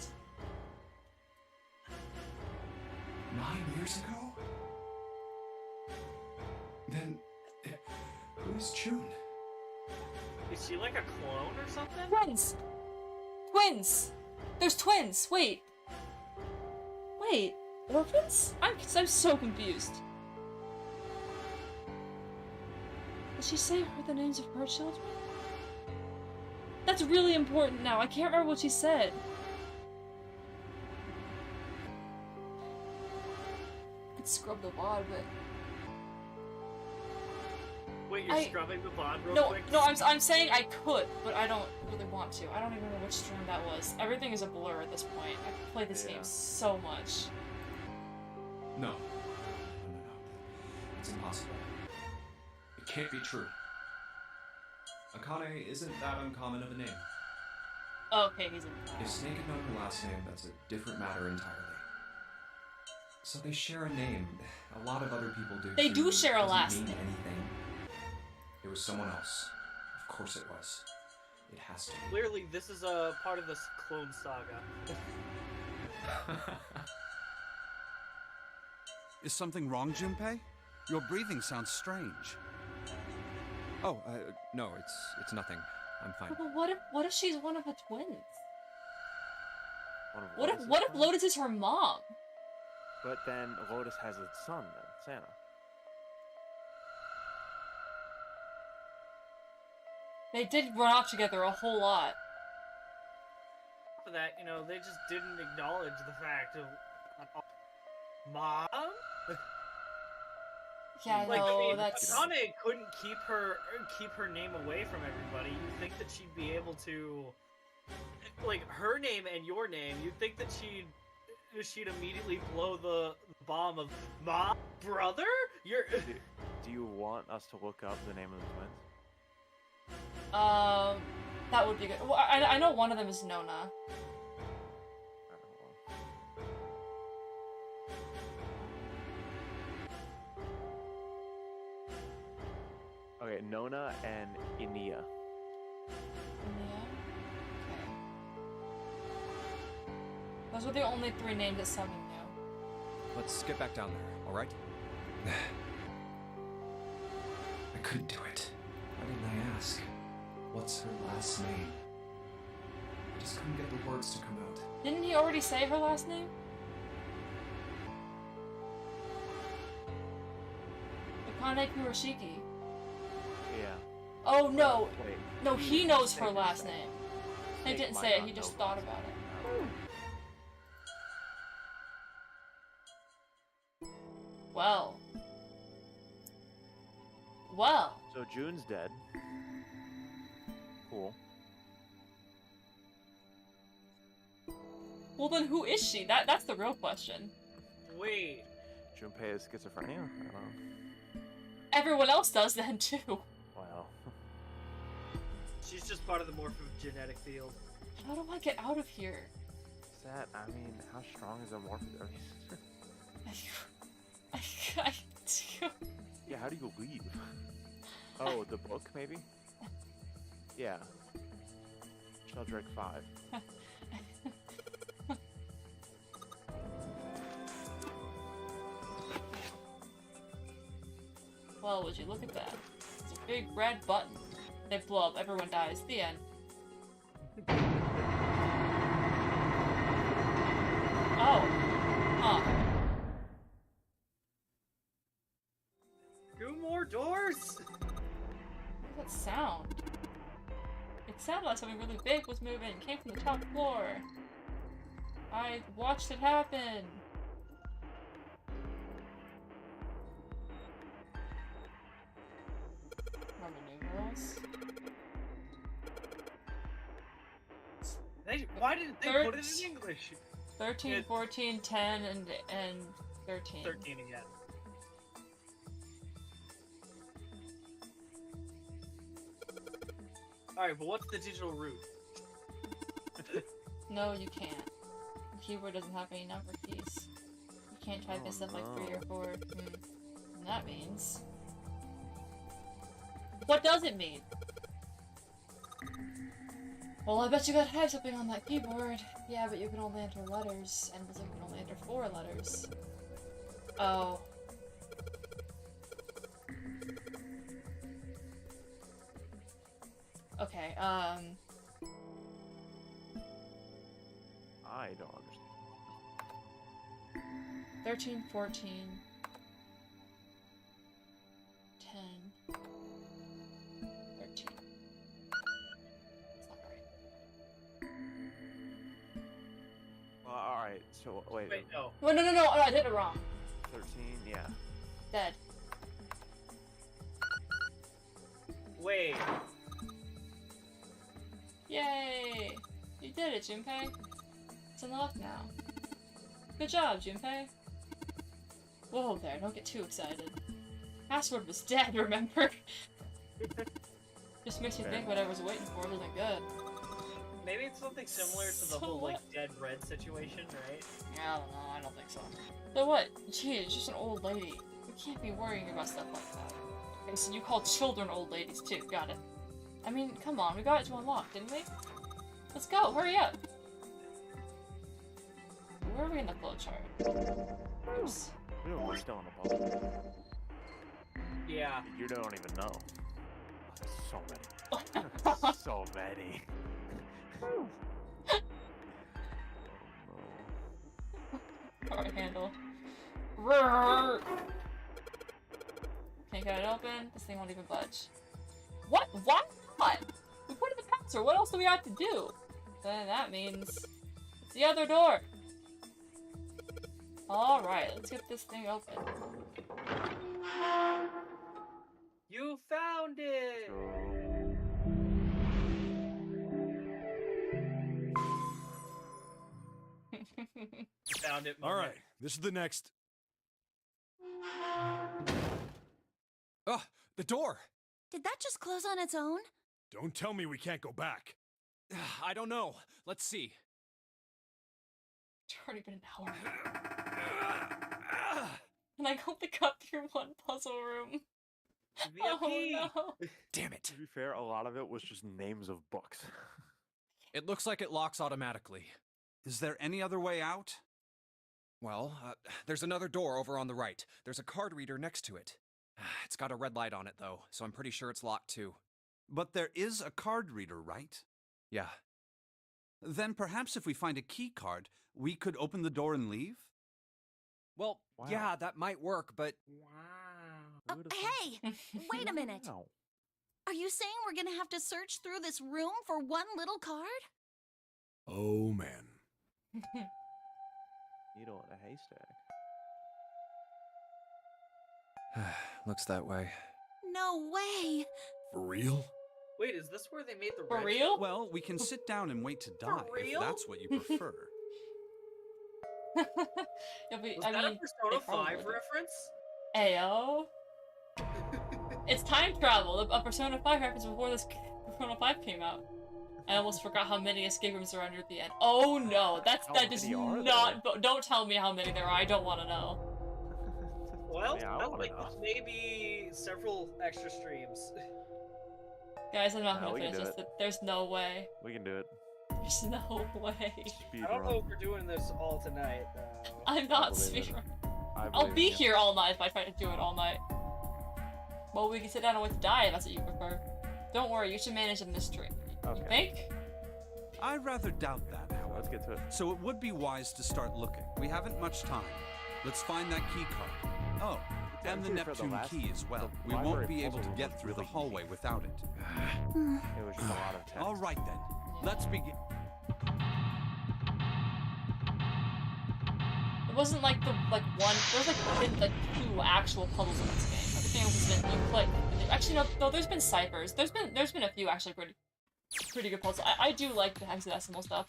[SPEAKER 6] 9 years ago? Then, who's June?
[SPEAKER 3] Is she like a clone or something?
[SPEAKER 4] Twins! Twins! There's twins! Wait! Wait, orphans? I'm so confused. Did she say the names of her children? That's really important now. I can't remember what she said. I could scrub the VOD, but...
[SPEAKER 3] Wait, you're scrubbing the VOD real quick?
[SPEAKER 4] No, I'm saying I could, but I don't really want to. I don't even know which stream that was. Everything is a blur at this point. I've played this game so much.
[SPEAKER 6] No. No. It's impossible. It can't be true. Akane isn't that uncommon of a name.
[SPEAKER 4] Okay, he's in.
[SPEAKER 6] If Snake had known her last name, that's a different matter entirely. So they share a name. A lot of other people do.
[SPEAKER 4] They
[SPEAKER 6] too.
[SPEAKER 4] do share a
[SPEAKER 6] Doesn't
[SPEAKER 4] last
[SPEAKER 6] mean
[SPEAKER 4] name.
[SPEAKER 6] anything. It was someone else. Of course it was. It has to be.
[SPEAKER 3] Clearly, this is a part of this clone saga.
[SPEAKER 9] Is something wrong, Junpei? Your breathing sounds strange.
[SPEAKER 6] Oh, no, it's nothing. I'm fine.
[SPEAKER 4] But what if she's one of the twins?
[SPEAKER 5] What if
[SPEAKER 4] What if Lotus is her mom?
[SPEAKER 5] But then Lotus has a son, then, Santa.
[SPEAKER 4] They did run off together a whole lot.
[SPEAKER 3] For that, you know, they just didn't acknowledge the fact of mom.
[SPEAKER 4] Yeah, I
[SPEAKER 3] Like,
[SPEAKER 4] know, that's...
[SPEAKER 3] Akane couldn't keep her name away from everybody. You think that she'd be able to, like, her name and your name? You'd think that she'd immediately blow the bomb of mom, brother.
[SPEAKER 5] Do you want us to look up the name of the twins?
[SPEAKER 4] That would be good. Well, I know one of them is Nona.
[SPEAKER 5] Okay, Nona and Inia.
[SPEAKER 4] Yeah. Okay. Those were the only 3 names that Summy knew.
[SPEAKER 6] Let's get back down there, alright? I couldn't do it. Why didn't I ask? What's her last name? I just couldn't get the words to come out.
[SPEAKER 4] Didn't he already say her last name? Akane Kurashiki.
[SPEAKER 5] Yeah.
[SPEAKER 4] Oh no!
[SPEAKER 5] Wait.
[SPEAKER 4] No, he knows her
[SPEAKER 5] Snake
[SPEAKER 4] last
[SPEAKER 5] said it.
[SPEAKER 4] name. He
[SPEAKER 5] Snake
[SPEAKER 4] didn't
[SPEAKER 5] might
[SPEAKER 4] say it,
[SPEAKER 5] not
[SPEAKER 4] he just
[SPEAKER 5] know
[SPEAKER 4] thought
[SPEAKER 5] this.
[SPEAKER 4] about it. Well. Well.
[SPEAKER 5] So June's dead. Cool.
[SPEAKER 4] Well then who is she? That's the real question.
[SPEAKER 3] Wait.
[SPEAKER 5] Junpei has schizophrenia? I don't know.
[SPEAKER 4] Everyone else does then too.
[SPEAKER 5] Wow.
[SPEAKER 3] She's just part of the morphogenetic field.
[SPEAKER 4] How do I get out of here?
[SPEAKER 5] Is that, I mean, how strong is a morph? Yeah, how do you leave? Oh, the book, maybe? Yeah. Sheldrake 5.
[SPEAKER 4] Well, would you look at that? It's a big red button. They blow up, everyone dies. The end. Oh. Huh.
[SPEAKER 3] 2 more doors?
[SPEAKER 4] What's that sound? It sounded like something really big was moving. It came from the top floor. I watched it happen. Roman numerals.
[SPEAKER 3] Why didn't they put it in English?
[SPEAKER 4] 13, 14, 10, and 13.
[SPEAKER 3] 13 again. Alright, but what's the digital root?
[SPEAKER 4] No, you can't. The keyboard doesn't have any number keys. You can't type in stuff like 3 or 4. And that means... What does it mean? Well, I bet you gotta type something on that keyboard. Yeah, but you can only enter letters, and you can only enter 4 letters. Oh. Okay,
[SPEAKER 5] I don't understand.
[SPEAKER 4] 13, 14, 10, 13. That's not right.
[SPEAKER 5] Well, alright, so wait.
[SPEAKER 3] Wait, no.
[SPEAKER 4] Wait, no, I did it wrong.
[SPEAKER 5] 13, yeah.
[SPEAKER 4] Dead.
[SPEAKER 3] Wait.
[SPEAKER 4] Yay! You did it, Junpei. It's unlocked now. Good job, Junpei. Whoa there, don't get too excited. Password was dead, remember? Just makes you think whatever's waiting for it isn't good.
[SPEAKER 3] Maybe it's something similar to the whole, like, dead red situation, right?
[SPEAKER 4] Yeah, I don't know, I don't think so. So what? Gee, it's just an old lady. We can't be worrying about stuff like that. Okay, so you call children old ladies too, got it. I mean, come on, we got it to unlock, didn't we? Let's go, hurry up! Where are we in the flowchart? Oops.
[SPEAKER 5] We're still in the puzzle.
[SPEAKER 3] Yeah.
[SPEAKER 5] You don't even know. Oh, there's so many. So many.
[SPEAKER 4] Alright, handle. Roar! Can't get it open. This thing won't even budge. What? Why not? We put in the password. What else do we have to do? Then that means it's the other door. Alright, let's get this thing open.
[SPEAKER 3] You found it! Found it.
[SPEAKER 7] All right, this is the next.
[SPEAKER 6] Oh, the door!
[SPEAKER 8] Did that just close on its own?
[SPEAKER 7] Don't tell me we can't go back.
[SPEAKER 6] I don't know. Let's see.
[SPEAKER 4] It's already been an hour. And I only got through one puzzle room. Oh no.
[SPEAKER 6] Damn it.
[SPEAKER 5] To be fair, a lot of it was just names of books.
[SPEAKER 6] It looks like it locks automatically.
[SPEAKER 9] Is there any other way out?
[SPEAKER 6] Well, there's another door over on the right. There's a card reader next to it. It's got a red light on it, though, so I'm pretty sure it's locked, too.
[SPEAKER 9] But there is a card reader, right?
[SPEAKER 6] Yeah.
[SPEAKER 9] Then perhaps if we find a key card, we could open the door and leave?
[SPEAKER 6] Well,
[SPEAKER 5] Wow.
[SPEAKER 6] yeah, that might work, but...
[SPEAKER 3] Wow.
[SPEAKER 8] Hey! Wait a minute.
[SPEAKER 5] Wow.
[SPEAKER 8] Are you saying we're gonna have to search through this room for one little card?
[SPEAKER 7] Oh, man.
[SPEAKER 5] Needle in a haystack.
[SPEAKER 6] Looks that way.
[SPEAKER 8] No way!
[SPEAKER 7] For real?
[SPEAKER 3] Wait, is this where they made the
[SPEAKER 4] For
[SPEAKER 3] red?
[SPEAKER 4] real?
[SPEAKER 9] Well, we can sit down and wait to die, if
[SPEAKER 3] real?
[SPEAKER 9] that's what you prefer.
[SPEAKER 4] Yeah, but,
[SPEAKER 3] Was
[SPEAKER 4] I
[SPEAKER 3] that
[SPEAKER 4] mean,
[SPEAKER 3] a Persona
[SPEAKER 4] they probably
[SPEAKER 3] 5
[SPEAKER 4] would.
[SPEAKER 3] reference?
[SPEAKER 4] Ayo. It's time travel. A Persona 5 reference Persona 5 came out. I almost forgot how many escape rooms there are under the end. Oh no, that does not. Don't tell me how many there are. I don't want to know.
[SPEAKER 3] Well,
[SPEAKER 5] Yeah, I
[SPEAKER 3] well,
[SPEAKER 5] wanna
[SPEAKER 3] like
[SPEAKER 5] know.
[SPEAKER 3] maybe several extra streams.
[SPEAKER 4] Guys, I'm not
[SPEAKER 5] No,
[SPEAKER 4] gonna
[SPEAKER 5] we can
[SPEAKER 4] finish
[SPEAKER 5] do
[SPEAKER 4] this. There's no way.
[SPEAKER 5] We can do it.
[SPEAKER 4] There's no way.
[SPEAKER 5] Speed
[SPEAKER 3] I don't know
[SPEAKER 5] run.
[SPEAKER 3] if we're doing this all tonight, though.
[SPEAKER 4] I'm not
[SPEAKER 5] believe it.
[SPEAKER 4] speedrun.
[SPEAKER 5] I
[SPEAKER 4] I'll
[SPEAKER 5] believe
[SPEAKER 4] be
[SPEAKER 5] in you.
[SPEAKER 4] here all night if I try to do it all night. Well, we can sit down and wait to die if that's what you prefer. Don't worry, you should manage the mystery. You
[SPEAKER 5] Okay.
[SPEAKER 4] think?
[SPEAKER 9] I rather doubt that, however.
[SPEAKER 5] Let's get to it.
[SPEAKER 9] So it would be wise to start looking. We haven't much time. Let's find that key card. Oh, and the
[SPEAKER 5] empty for the
[SPEAKER 9] Neptune
[SPEAKER 5] last-
[SPEAKER 9] key as well.
[SPEAKER 5] the
[SPEAKER 9] We won't
[SPEAKER 5] library
[SPEAKER 9] be able
[SPEAKER 5] puzzle
[SPEAKER 9] to
[SPEAKER 5] room
[SPEAKER 9] get
[SPEAKER 5] was
[SPEAKER 9] through the
[SPEAKER 5] really
[SPEAKER 9] hallway without it.
[SPEAKER 5] It was just a lot of text.
[SPEAKER 9] All right then. Let's begin.
[SPEAKER 4] It wasn't like the one. There was like 2 actual puzzles in this game. Everything else has been you click. Actually, no. There's been ciphers. There's been a few actually pretty good puzzles. I do like the hexadecimal stuff.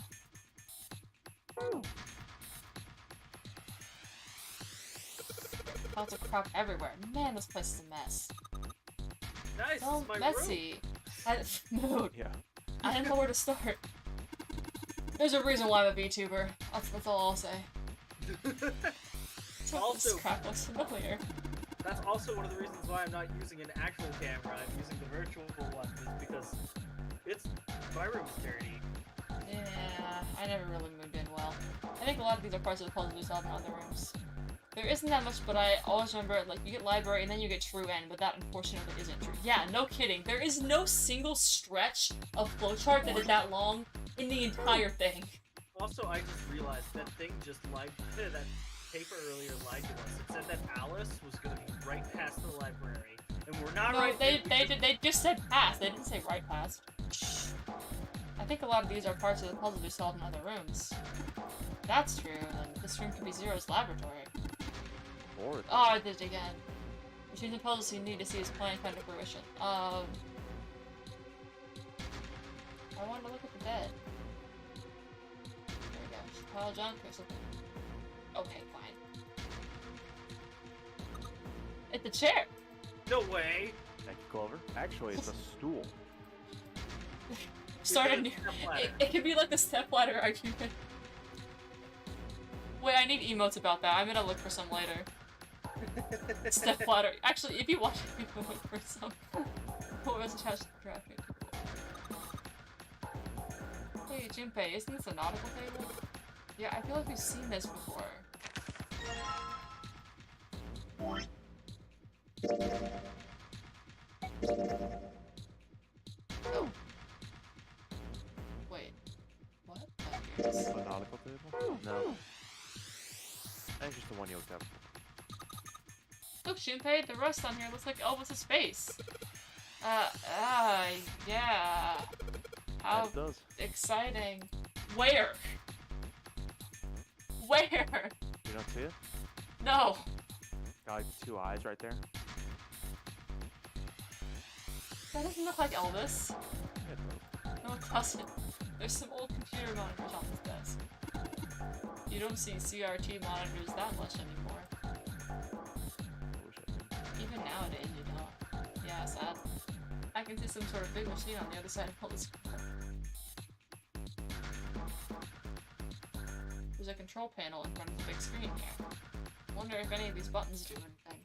[SPEAKER 4] Lots of crap everywhere. Man, this place is a mess.
[SPEAKER 3] Nice,
[SPEAKER 4] So
[SPEAKER 3] it's my
[SPEAKER 4] messy. Mood.
[SPEAKER 5] Yeah.
[SPEAKER 4] I didn't know where to start. There's a reason why I'm a VTuber. That's all I'll say.
[SPEAKER 3] room.
[SPEAKER 4] This crap looks familiar.
[SPEAKER 3] That's also one of the reasons why I'm not using an actual camera. I'm using the virtual one, is because my room's dirty.
[SPEAKER 4] Yeah, I never really moved in well. I think a lot of these are parts of the puzzle we solve in other rooms. There isn't that much, but I always remember, like, you get library and then you get true end, but that unfortunately isn't true. Yeah, no kidding. There is no single stretch of flowchart that is that long in the entire thing.
[SPEAKER 3] Also, I just realized that thing just lied. That paper earlier lied to us. It said that Alice was gonna be right past the library, and we're not
[SPEAKER 4] No,
[SPEAKER 3] right.
[SPEAKER 4] they just said past. They didn't say right past. I think a lot of these are parts of the puzzle we solve in other rooms. If that's true, then this room could be Zero's laboratory.
[SPEAKER 5] Or
[SPEAKER 4] Oh, I did it again. Between the puzzles you need to see his plan come to fruition. I wanted to look at the bed. There we go. Pile of junk or something. Okay, fine. It's a chair!
[SPEAKER 3] No way.
[SPEAKER 5] Thank you, Clover. Actually, it's a stool.
[SPEAKER 4] Start a
[SPEAKER 3] It's
[SPEAKER 4] new.
[SPEAKER 3] a stepladder.
[SPEAKER 4] It could be like the stepladder argument. Wait, I need emotes about that. I'm gonna look for some later. Stepladder. Actually, if you watch it, you can look for some. What was attached to the traffic? Hey, Junpei, isn't this a nautical table? Yeah, I feel like we've seen this before. Oh. Wait. What? Oh, here it is.
[SPEAKER 5] A nautical table? No. That's just the one you looked at.
[SPEAKER 4] Look, Junpei, the rust on here looks like Elvis's face. Yeah. How
[SPEAKER 5] It does.
[SPEAKER 4] exciting. Where? Where?
[SPEAKER 5] You don't see it?
[SPEAKER 4] No.
[SPEAKER 5] Got like 2 eyes right there.
[SPEAKER 4] That doesn't look like Elvis.
[SPEAKER 5] It does.
[SPEAKER 4] No, it doesn't. There's some old computer monitors on this desk. You don't see CRT monitors that much anymore.
[SPEAKER 5] I wish I did.
[SPEAKER 4] Even nowadays, you don't. Yeah, sad. I can see some sort of big machine on the other side of all this crap. There's a control panel in front of the big screen here. Wonder if any of these buttons do anything.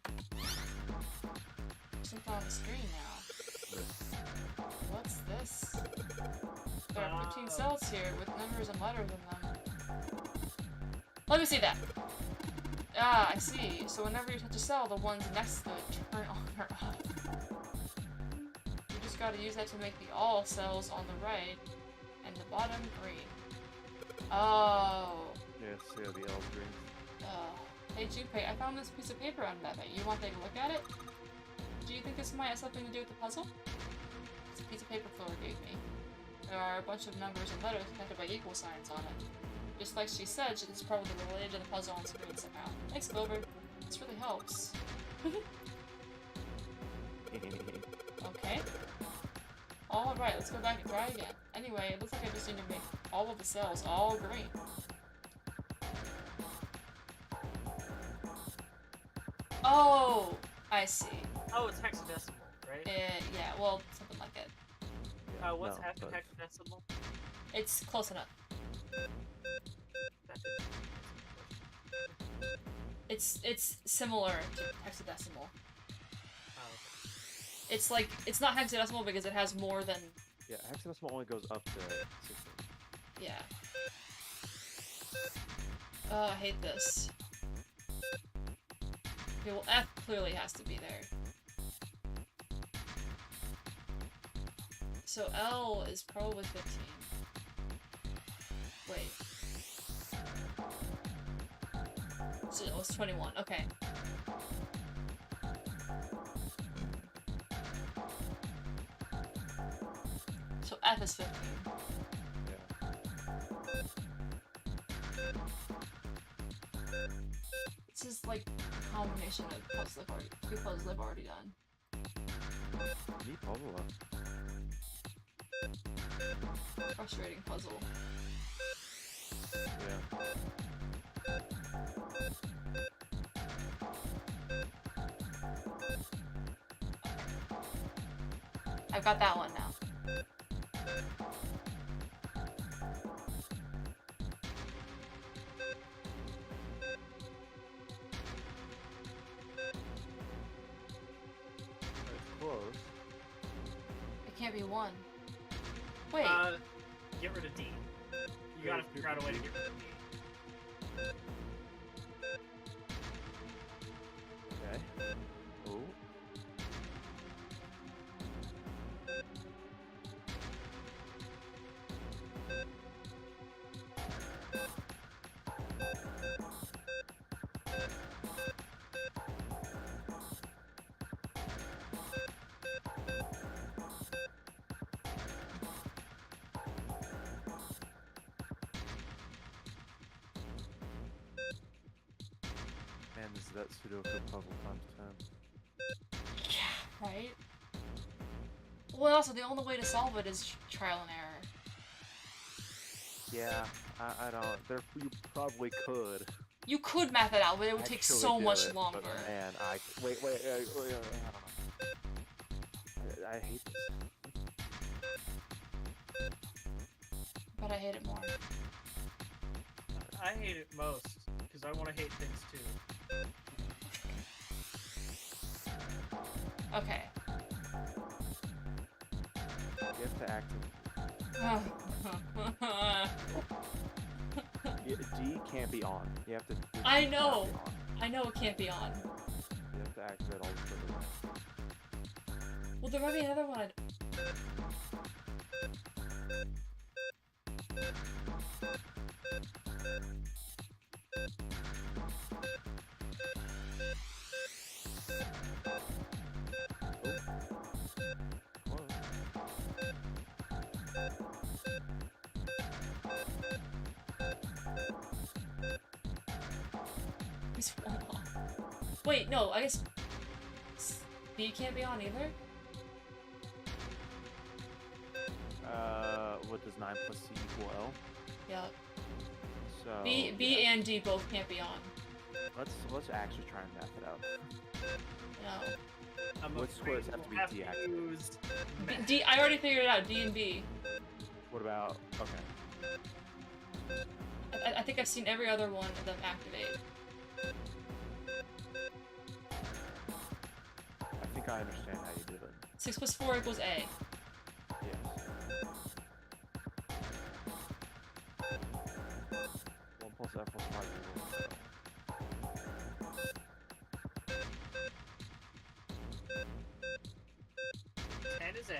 [SPEAKER 4] There's something on the screen now. What's this? There are 15 cells here with numbers and letters in them. Let me see that. Ah, I see. So whenever you touch a cell, the ones next to it turn on or off. You just gotta use that to make the all cells on the right and the bottom green. Oh.
[SPEAKER 5] Yeah, see how the L's green.
[SPEAKER 4] Hey Junpei, I found this piece of paper on that. You want to take a look at it? Do you think this might have something to do with the puzzle? It's a piece of paper Flora gave me. There are a bunch of numbers and letters connected by equal signs on it. Just like she said, it's probably related to the puzzle on screen somehow. Thanks, Clover. This really helps. Okay. Alright, let's go back and try again. Anyway, it looks like I just need to make all of the cells all green. Oh, I see.
[SPEAKER 3] Oh, it's hexadecimal, right?
[SPEAKER 4] Yeah, well, something like it.
[SPEAKER 5] Yeah.
[SPEAKER 3] What's
[SPEAKER 5] No,
[SPEAKER 3] half a
[SPEAKER 5] but-
[SPEAKER 3] hexadecimal?
[SPEAKER 4] It's close enough.
[SPEAKER 3] That didn't-
[SPEAKER 4] It's similar to hexadecimal.
[SPEAKER 3] Oh, okay.
[SPEAKER 4] It's like, it's not hexadecimal because it has more than,
[SPEAKER 5] Yeah, hexadecimal only goes up to 16.
[SPEAKER 4] yeah. Oh, I hate this. Okay, well F clearly has to be there. So L is probably 15. Wait. So it was 21, okay. So F is 15.
[SPEAKER 5] Yeah.
[SPEAKER 4] This is like a combination of puzzles two puzzles I've already done.
[SPEAKER 5] Neat puzzle though.
[SPEAKER 4] Frustrating puzzle.
[SPEAKER 5] Yeah.
[SPEAKER 4] I've got that one now.
[SPEAKER 5] It's close.
[SPEAKER 4] It can't be one. Wait.
[SPEAKER 3] Get rid of D. You gotta figure out a way to get rid of D.
[SPEAKER 5] Okay. Ooh. Man, this is that Sudoku puzzle times 10.
[SPEAKER 4] Right? Well, also, the only way to solve it is trial and error.
[SPEAKER 5] Yeah, I don't. There, you probably could.
[SPEAKER 4] You could map it out, but it would take
[SPEAKER 5] actually
[SPEAKER 4] so
[SPEAKER 5] do
[SPEAKER 4] much
[SPEAKER 5] it,
[SPEAKER 4] longer.
[SPEAKER 5] But man, wait, I don't know. I hate this.
[SPEAKER 4] But I hate it more.
[SPEAKER 3] I hate it most because I want to hate things too.
[SPEAKER 4] Okay.
[SPEAKER 5] You have to activate. D can't be on. You have to.
[SPEAKER 4] I
[SPEAKER 5] D cannot
[SPEAKER 4] know.
[SPEAKER 5] be on.
[SPEAKER 4] I know it can't be on.
[SPEAKER 5] You have to activate all the triggers.
[SPEAKER 4] Well, there might be another one. He's one off. Wait, no, I guess B can't be on either?
[SPEAKER 5] What does 9 plus C equal L?
[SPEAKER 4] Yep.
[SPEAKER 5] So
[SPEAKER 4] B and D both can't be on.
[SPEAKER 5] let's actually try and map it out.
[SPEAKER 4] No.
[SPEAKER 3] I'm
[SPEAKER 5] What squares have to be deactivated?
[SPEAKER 3] use
[SPEAKER 4] D, I already figured it out, D and B.
[SPEAKER 5] What about okay?
[SPEAKER 4] I think I've seen every other one of them activate.
[SPEAKER 5] I think I understand how you did it.
[SPEAKER 4] 6 plus 4 equals A.
[SPEAKER 5] Yes. 1 plus F plus 5 equals 0.
[SPEAKER 3] 10 is A.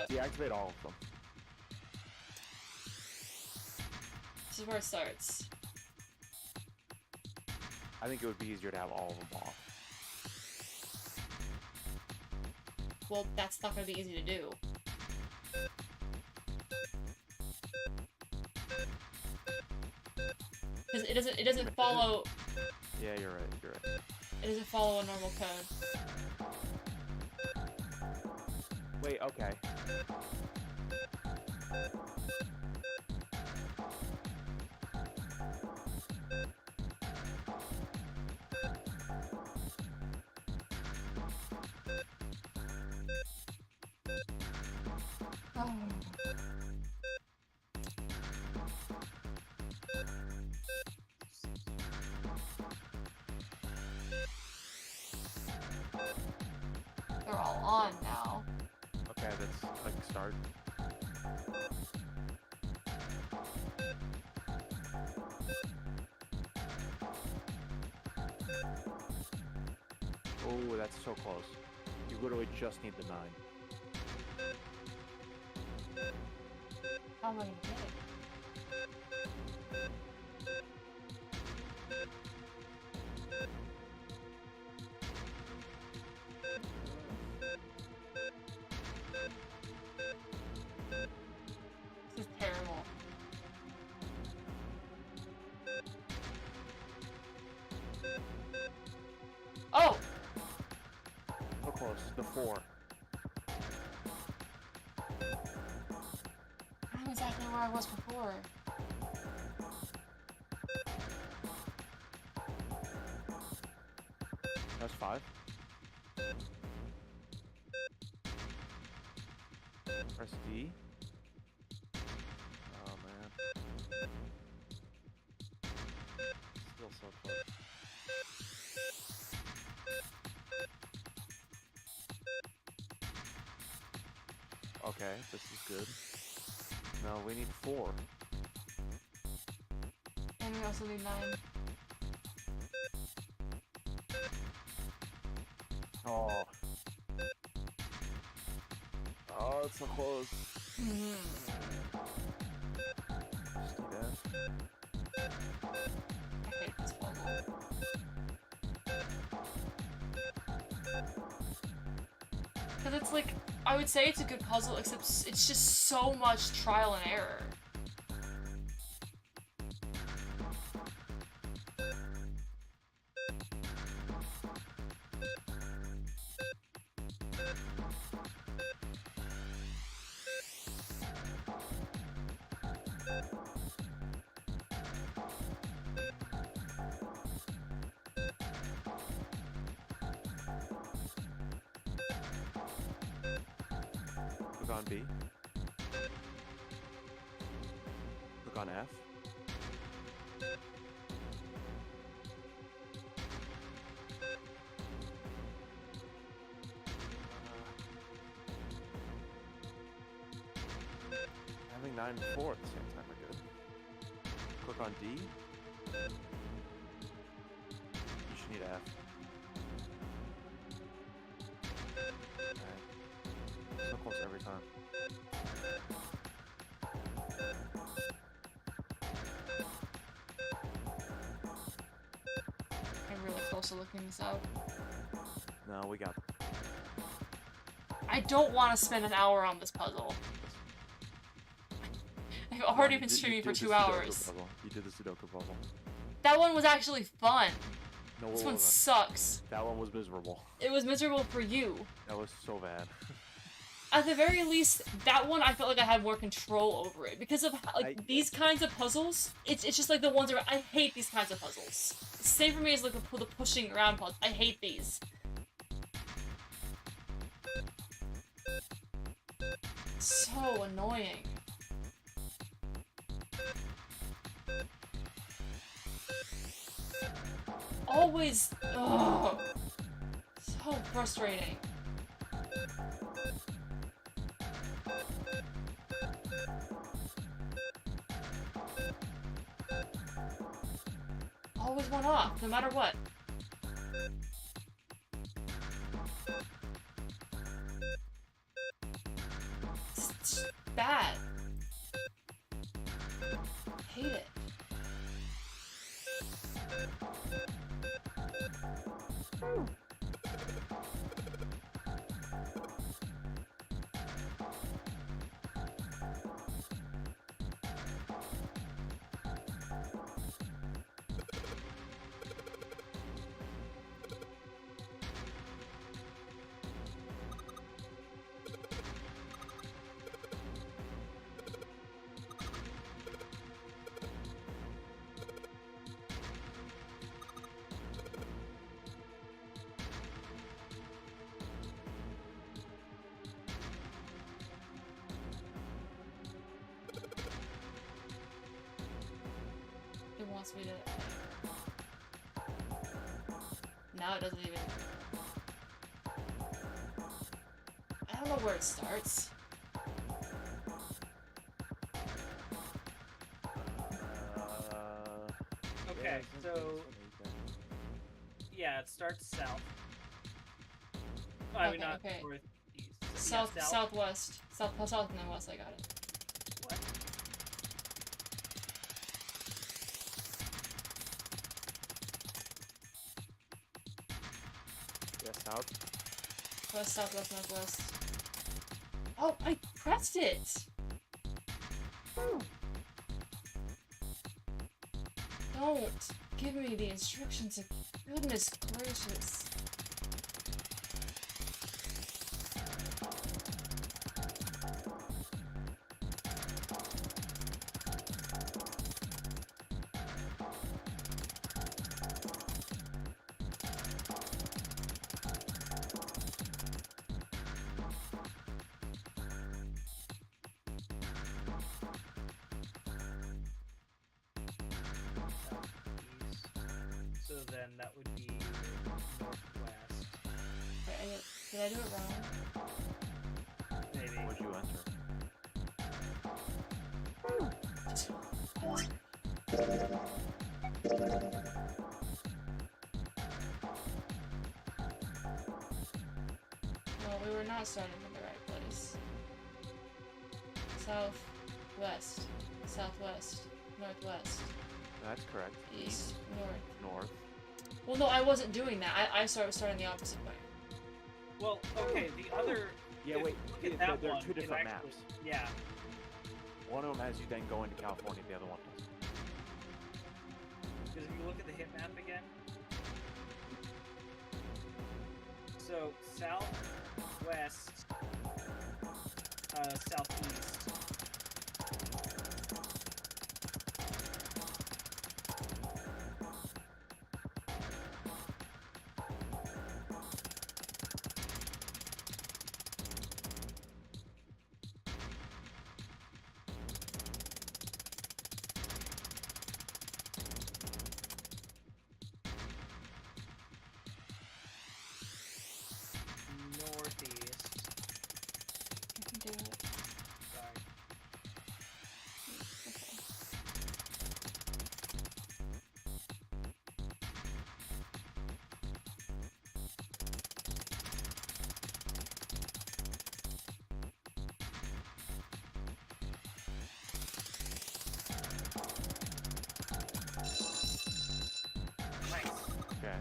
[SPEAKER 5] Deactivate all of them.
[SPEAKER 4] This is where it starts.
[SPEAKER 5] I think it would be easier to have all of them off.
[SPEAKER 4] Well, that's not gonna be easy to do. Because it doesn't follow.
[SPEAKER 5] Yeah, you're right. You're right.
[SPEAKER 4] It doesn't follow a normal code.
[SPEAKER 5] Wait. Okay.
[SPEAKER 4] all on now.
[SPEAKER 5] Okay, that's like start. Oh, that's so close. You literally just need the 9.
[SPEAKER 4] How am I gonna get it? This is terrible. Oh!
[SPEAKER 5] So close. The 4.
[SPEAKER 4] I'm exactly where I was before.
[SPEAKER 5] That's 5. Press D. Oh man. Still so close. Okay, this is good. No, we need 4.
[SPEAKER 4] And we also need 9.
[SPEAKER 5] Oh. Oh, it's so close. Just need F.
[SPEAKER 4] I hate this puzzle. Because it's like, I would say it's a good puzzle, except it's just so much trial and error.
[SPEAKER 5] Click on B. Click on F. Having 9 and 4 at the same time are good. Click on D. You should need F. Okay. So close every time.
[SPEAKER 4] I'm really close to looking this up.
[SPEAKER 5] No, we got.
[SPEAKER 4] I don't want to spend an hour on this puzzle. I've already been streaming for 2 hours.
[SPEAKER 5] You did the Sudoku puzzle.
[SPEAKER 4] That one was actually fun.
[SPEAKER 5] No,
[SPEAKER 4] This
[SPEAKER 5] it
[SPEAKER 4] one
[SPEAKER 5] wasn't.
[SPEAKER 4] sucks.
[SPEAKER 5] That one was miserable.
[SPEAKER 4] It was miserable for you.
[SPEAKER 5] That was so bad.
[SPEAKER 4] At the very least, that one I felt like I had more control over it because of like these kinds of puzzles. It's just like the ones where I hate these kinds of puzzles. Same for me as like the pushing around puzzle. I hate these. So annoying. Always, ugh, so frustrating. Always one off, no matter what. It's just bad. Hate it. It wants me to... Now it doesn't even... don't know where it starts.
[SPEAKER 3] Okay, so yeah, it starts south. I mean, not
[SPEAKER 4] okay.
[SPEAKER 3] northeast.
[SPEAKER 4] South,
[SPEAKER 3] Yeah,
[SPEAKER 4] southwest. South, south, and then west, I got it.
[SPEAKER 3] What?
[SPEAKER 5] Yeah, south.
[SPEAKER 4] West, southwest, northwest. Oh, I pressed it! Don't give me the instructions, goodness gracious.
[SPEAKER 3] So then that would be northwest.
[SPEAKER 4] Wait, did I do it wrong?
[SPEAKER 3] Maybe.
[SPEAKER 5] What'd you enter?
[SPEAKER 4] No, we were not starting from the right place. South, west, southwest, northwest.
[SPEAKER 5] That's correct.
[SPEAKER 4] East, north.
[SPEAKER 5] North.
[SPEAKER 4] Well, no, I wasn't doing that. I started the opposite way.
[SPEAKER 3] Well, okay, the other.
[SPEAKER 5] Yeah, wait.
[SPEAKER 3] Look at that
[SPEAKER 5] There are
[SPEAKER 3] one,
[SPEAKER 5] two
[SPEAKER 3] it
[SPEAKER 5] different
[SPEAKER 3] actually-
[SPEAKER 5] maps.
[SPEAKER 3] Yeah.
[SPEAKER 5] One of them has you then going to California. The other one does.
[SPEAKER 3] Because if you look at the hit map again. So southwest, southeast. Northeast.
[SPEAKER 4] I can do it.
[SPEAKER 3] Sorry. Nice.
[SPEAKER 5] Okay.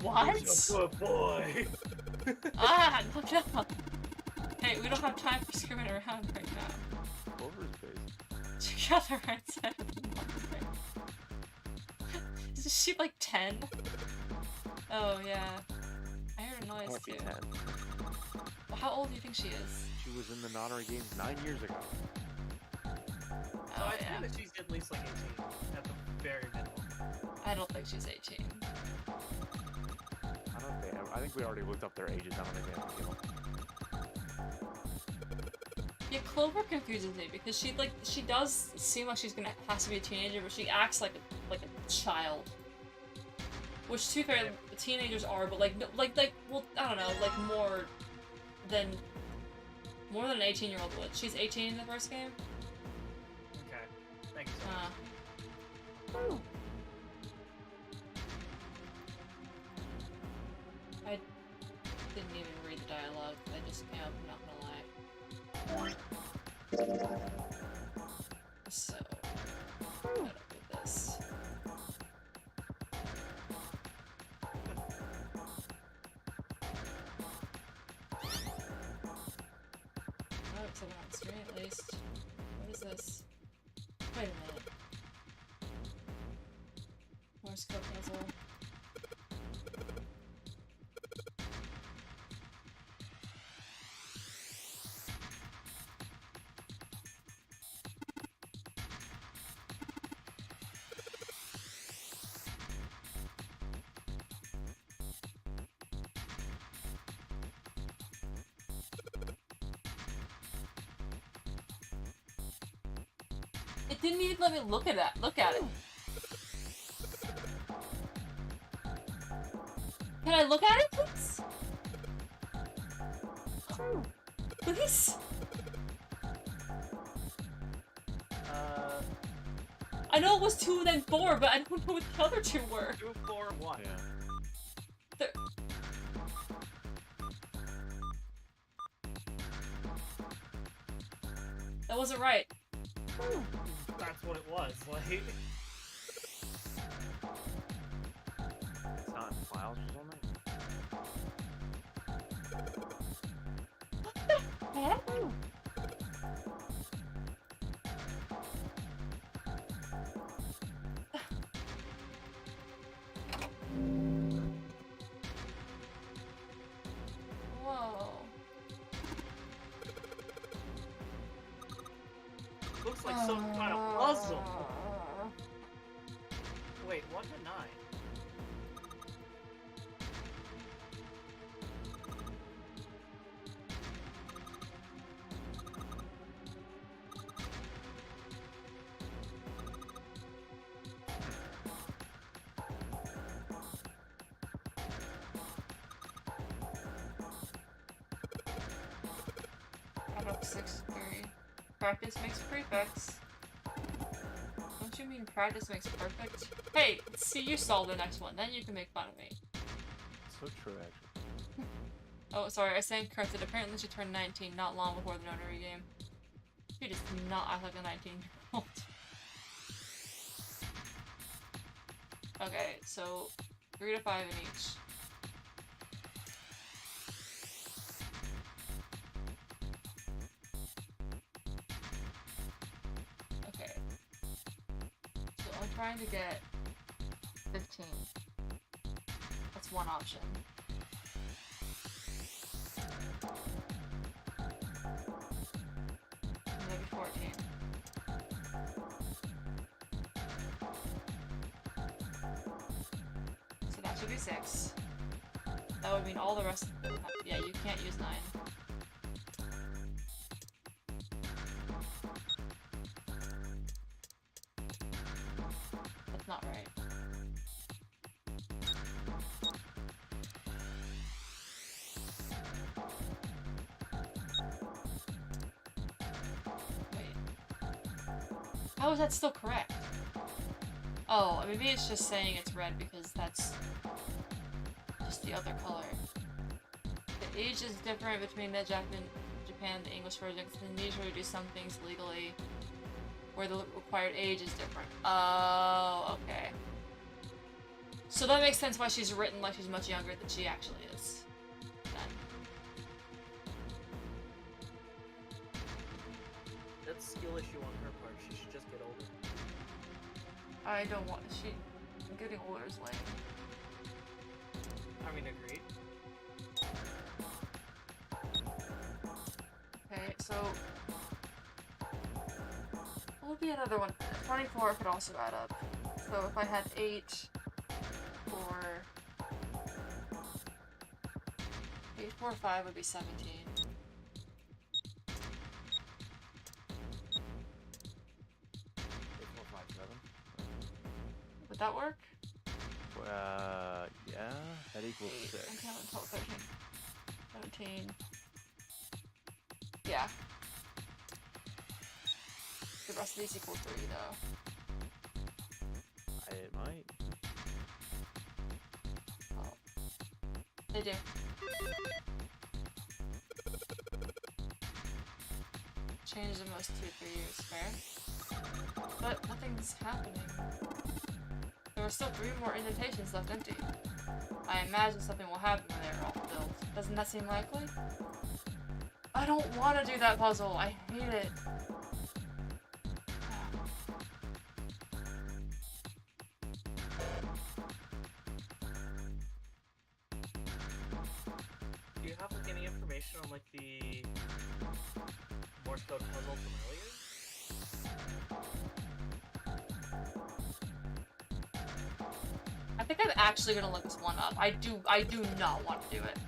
[SPEAKER 4] What?
[SPEAKER 3] Good boy.
[SPEAKER 4] Ah, look up. Hey, we don't have time for screwing around right now.
[SPEAKER 5] Over his face.
[SPEAKER 4] Together, I said. Is she like 10? Oh, yeah. I heard a noise
[SPEAKER 5] Can't be
[SPEAKER 4] too.
[SPEAKER 5] 10.
[SPEAKER 4] Well, how old do you think she is?
[SPEAKER 5] She was in the Notary Games 9 years ago.
[SPEAKER 4] Oh,
[SPEAKER 3] I
[SPEAKER 4] yeah.
[SPEAKER 3] think that she's at least like 18 at the very minimum.
[SPEAKER 4] I don't think she's 18.
[SPEAKER 5] I think we already looked up their ages. I don't think they have to give them.
[SPEAKER 4] Yeah, Clover confuses me because she does seem like has to be a teenager, but she acts like a child. Which, to be fair, teenagers are, but well, I don't know, like more than an 18-year-old would. She's 18 in the first game.
[SPEAKER 3] Okay. Thank you so much.
[SPEAKER 4] I didn't even read the dialogue. I just came up, I'm not gonna lie. So, what up with this? Oh, it's on screen at least. What is this? Wait a minute. Morse code puzzle. It didn't even let me look at that. Look at it. Can I look at it, please? Please? I know it was 2 then 4, but I don't know what the other 2 were.
[SPEAKER 3] 2, 4, 1.
[SPEAKER 5] Yeah.
[SPEAKER 4] There- That wasn't right.
[SPEAKER 3] That's what it was. Like,
[SPEAKER 5] It's not in files or something?
[SPEAKER 4] Huh? Whoa.
[SPEAKER 3] looks like some kind of puzzle. Wait, 1 to 9.
[SPEAKER 4] Out of 6, 3. Practice makes prefects. Don't you mean practice makes perfect? Hey, see you solve the next one, then you can make fun of me.
[SPEAKER 5] So true, actually.
[SPEAKER 4] Oh, sorry, I stand corrected. Apparently she turned 19 not long before the notary game. She does not act like a 19-year-old. Okay, so 3 to 5 in each. Okay. So I'm trying to get 15. That's one option. Maybe 14. So that should be 6. That would mean all the rest. Yeah, you can't use 9. That's not right. Wait. How is that still correct? Oh, maybe it's just saying it's red because that's just the other color. The age is different between the Japan and the English version because they usually do some things legally where the required age is different. Oh, okay. So that makes sense why she's written like she's much younger than she actually is. Then.
[SPEAKER 3] That's skill issue on her part. She should just get older.
[SPEAKER 4] I don't want she getting older is lame.
[SPEAKER 3] I mean, agreed.
[SPEAKER 4] Okay, so what would be another one? 24 could also add up. So if I had 8 or 8, 4, 5 would be 17.
[SPEAKER 5] 8, 4, 5, 7.
[SPEAKER 4] Would that work?
[SPEAKER 5] Yeah, that equals
[SPEAKER 4] 8,
[SPEAKER 5] 6.
[SPEAKER 4] 10, 11, 12, 13, 17. Yeah. The rest of these equal 3 though.
[SPEAKER 5] It might.
[SPEAKER 4] Oh. They do. Change the most 2 to 3 years, fair. But nothing's happening. There are still 3 more indentations left empty. I imagine something will happen when they're all filled. Doesn't that seem likely? I don't want to do that puzzle. I hate it.
[SPEAKER 3] Do you have like any information on like the Morse code puzzle from earlier?
[SPEAKER 4] I think I'm actually gonna look this one up. I do not want to do it.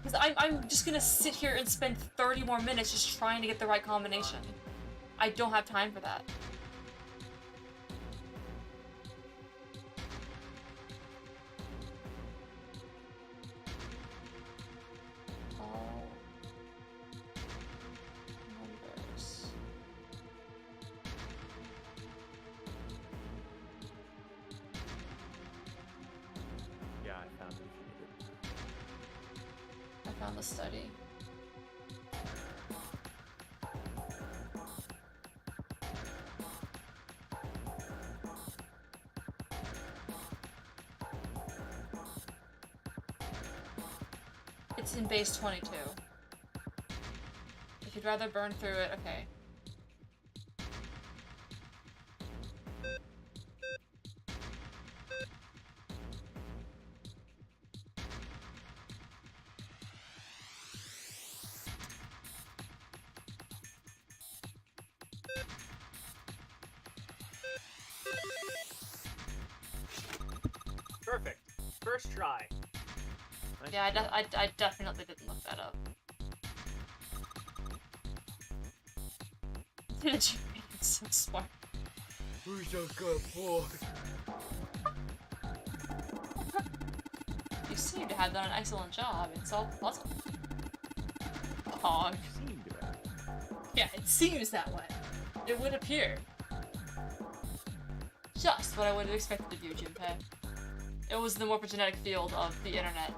[SPEAKER 4] Because I'm just gonna sit here and spend 30 more minutes just trying to get the right combination. I don't have time for that. Found the study. It's in base 22. If you'd rather burn through it, okay.
[SPEAKER 3] Perfect. First try.
[SPEAKER 5] Nice
[SPEAKER 4] Yeah,
[SPEAKER 5] job.
[SPEAKER 4] I definitely didn't look that up. It's so smart.
[SPEAKER 3] Who's a good boy?
[SPEAKER 4] You seem to have done an excellent job. It's all puzzle. Aw,
[SPEAKER 5] You seem to have.
[SPEAKER 4] yeah, it seems that way. It would appear. Just what I would have expected of you, Junpei. It was the morphogenetic field of the internet.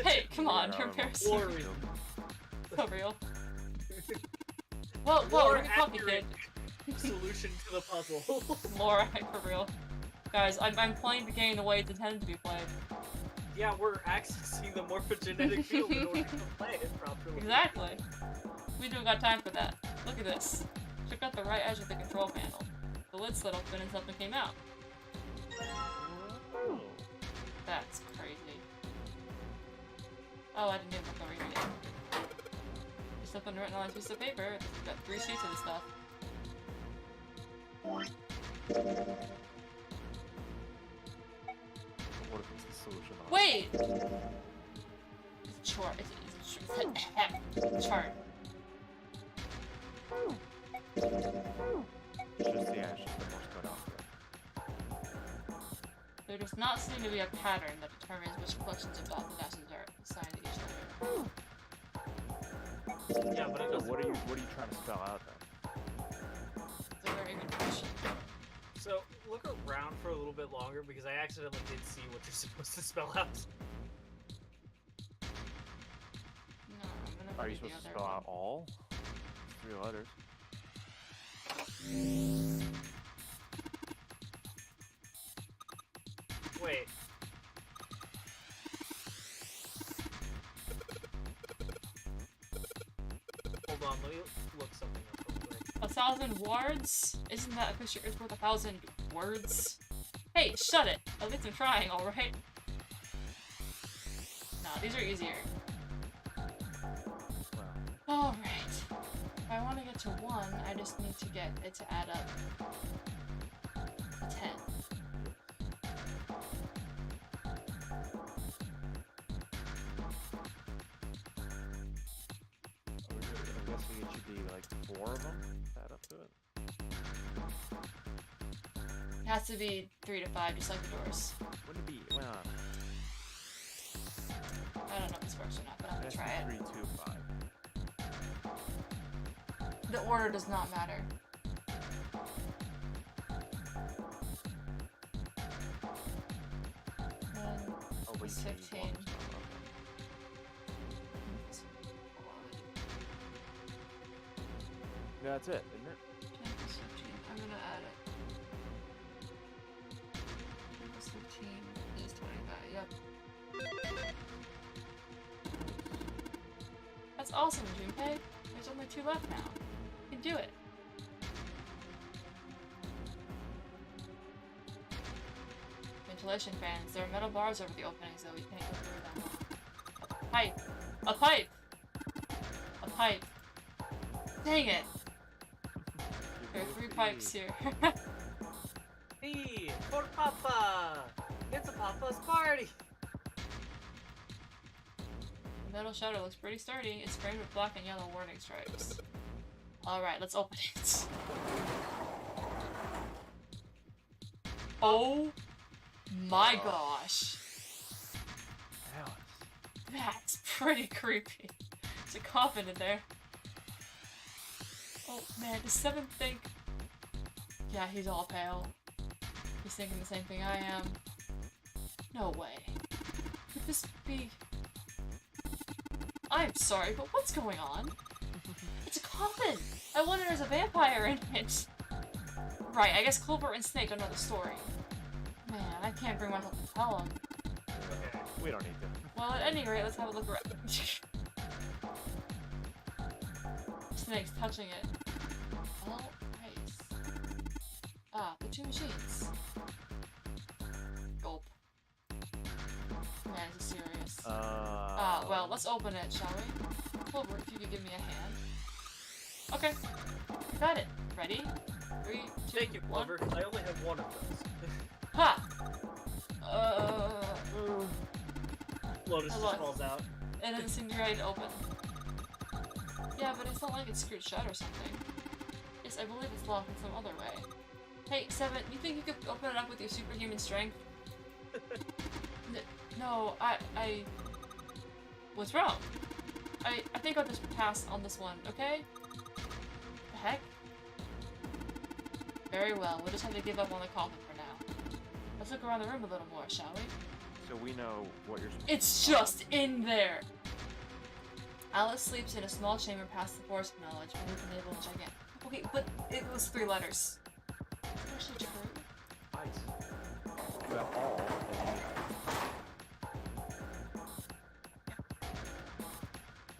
[SPEAKER 4] Hey, come on,
[SPEAKER 5] Yeah,
[SPEAKER 4] you're
[SPEAKER 5] I'm
[SPEAKER 4] embarrassing.
[SPEAKER 3] Boring.
[SPEAKER 4] So real. Well,
[SPEAKER 3] More
[SPEAKER 4] what are you talking, kid?
[SPEAKER 3] accurate solution to the puzzle.
[SPEAKER 4] More for real. Guys, I'm playing the game the way it's intended to be played.
[SPEAKER 3] Yeah, we're accessing the morphogenetic field in order to play it properly.
[SPEAKER 4] Exactly. We don't got time for that. Look at this. Check out the right edge of the control panel. The lid slid open and something came out. That's crazy. Oh, I didn't even look over here yet. There's something written on a piece of paper. We've got 3 sheets of this stuff.
[SPEAKER 5] What if it's the solution? on-
[SPEAKER 4] Wait! It's a chart. It's a chart.
[SPEAKER 5] It's just, yeah, it's just the Morse code alphabet.
[SPEAKER 4] There does not seem to be a pattern that determines which collections of dots and dashes are assigned to each letter.
[SPEAKER 3] Yeah, but it
[SPEAKER 5] So
[SPEAKER 3] doesn't.
[SPEAKER 5] what are you trying to spell out then?
[SPEAKER 4] It's a very good question.
[SPEAKER 3] So look around for a little bit longer because I accidentally did see what you're supposed to spell out.
[SPEAKER 4] No, I'm gonna
[SPEAKER 5] Are you
[SPEAKER 4] read the
[SPEAKER 5] supposed to
[SPEAKER 4] other
[SPEAKER 5] spell
[SPEAKER 4] one.
[SPEAKER 5] out all? It's 3 letters.
[SPEAKER 3] Wait. Hold on, let me look something up real quick.
[SPEAKER 4] 1,000 words? Isn't that a picture is worth 1,000 words? Hey, shut it! At least I'm trying, alright? No, these are easier.
[SPEAKER 5] Well,
[SPEAKER 4] Alright. If I want to get to 1, I just need to get it to add up to 10.
[SPEAKER 5] I guess it should be like 4 of them. Add up to it.
[SPEAKER 4] It has to be 3 to 5, just like the doors.
[SPEAKER 5] Wouldn't it be? Well,
[SPEAKER 4] I don't know if this works or not, but I'm gonna
[SPEAKER 5] it has
[SPEAKER 4] try
[SPEAKER 5] to
[SPEAKER 4] it.
[SPEAKER 5] be 3, 2, 5.
[SPEAKER 4] The order does not matter. Then
[SPEAKER 5] Oh, but
[SPEAKER 4] it's
[SPEAKER 5] you can use
[SPEAKER 4] 15.
[SPEAKER 5] one, so, okay. That's it, isn't it?
[SPEAKER 4] 10 plus 15. I'm gonna add it. 10 plus 15 is 25. Yep. That's awesome, Junpei. There's only 2 left now. You can do it. Ventilation fans. There are metal bars over the openings, though. We can't go through them. A pipe. A pipe! A pipe. Dang it! There are 3 pipes here.
[SPEAKER 3] Hey, for Papa! It's a Papa's party!
[SPEAKER 4] The metal shutter looks pretty sturdy. It's framed with black and yellow warning stripes. Alright, let's open it. Oh my gosh.
[SPEAKER 5] Alice.
[SPEAKER 4] That's pretty creepy. There's a coffin in there. Oh man, does Seven think... Yeah, he's all pale. He's thinking the same thing I am. No way. Could this be... I'm sorry, but what's going on? It's a coffin! I wonder there's a vampire in it! Right, I guess Clover and Snake don't know the story. Man, I can't bring myself to tell them.
[SPEAKER 5] We don't need to.
[SPEAKER 4] Well, at any rate, let's have a look around. Snake's touching it. All right. Ah, the two machines. Gulp. Man, this is serious. Well, let's open it, shall we? Clover, if you could give me a hand. Okay. Got it. Ready? 3, 2,
[SPEAKER 3] Thank you,
[SPEAKER 4] 1.
[SPEAKER 3] Clover. I only have one of those.
[SPEAKER 4] Ha!
[SPEAKER 3] Lotus just falls out.
[SPEAKER 4] It doesn't seem to be ready to open. Yeah, but it's not like it's screwed shut or something. Yes, I believe it's locked in some other way. Hey, Seven, you think you could open it up with your superhuman strength? No, I... What's wrong? I think I'll just pass on this one, okay? The heck? Very well, we'll just have to give up on the coffin for now. Let's look around the room a little more, shall we?
[SPEAKER 5] So we know what you're supposed
[SPEAKER 4] It's just in there! Alice sleeps in a small chamber past the forest of knowledge, and we've been able to check in. Okay, but it was 3 letters. Is that actually true?
[SPEAKER 5] Ice. You have all that you need.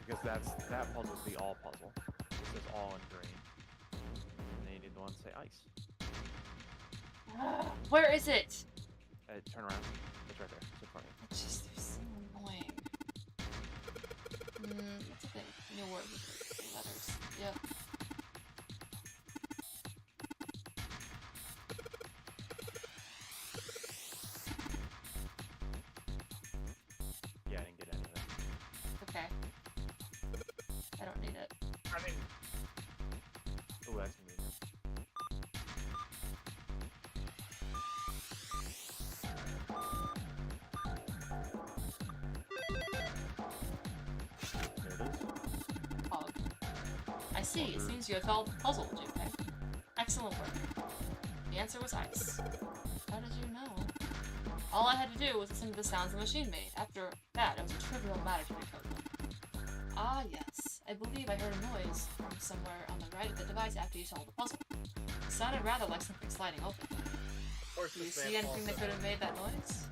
[SPEAKER 5] Because that puzzle's the all puzzle. It says all in green. And then you need the one to say ice.
[SPEAKER 4] Where is it?
[SPEAKER 5] Turn around. It's right there. It's in front of you.
[SPEAKER 4] It's just, they're so annoying. What's the thing? New word with 3 letters. Yep.
[SPEAKER 5] Yeah, I didn't get any of that.
[SPEAKER 4] Okay. I don't need it.
[SPEAKER 3] I mean,
[SPEAKER 5] Oh, that's convenient. There it is.
[SPEAKER 4] Hog. I see. It seems you have solved the puzzle, Junpei. Excellent work. The answer was ice. How did you know? All I had to do was listen to the sounds the machine made. After that, it was a trivial matter to decode them. Ah, yes. I believe I heard a noise from somewhere on the right of the device after you solved the puzzle. It sounded rather like something sliding open. Do you see anything that could have made that noise?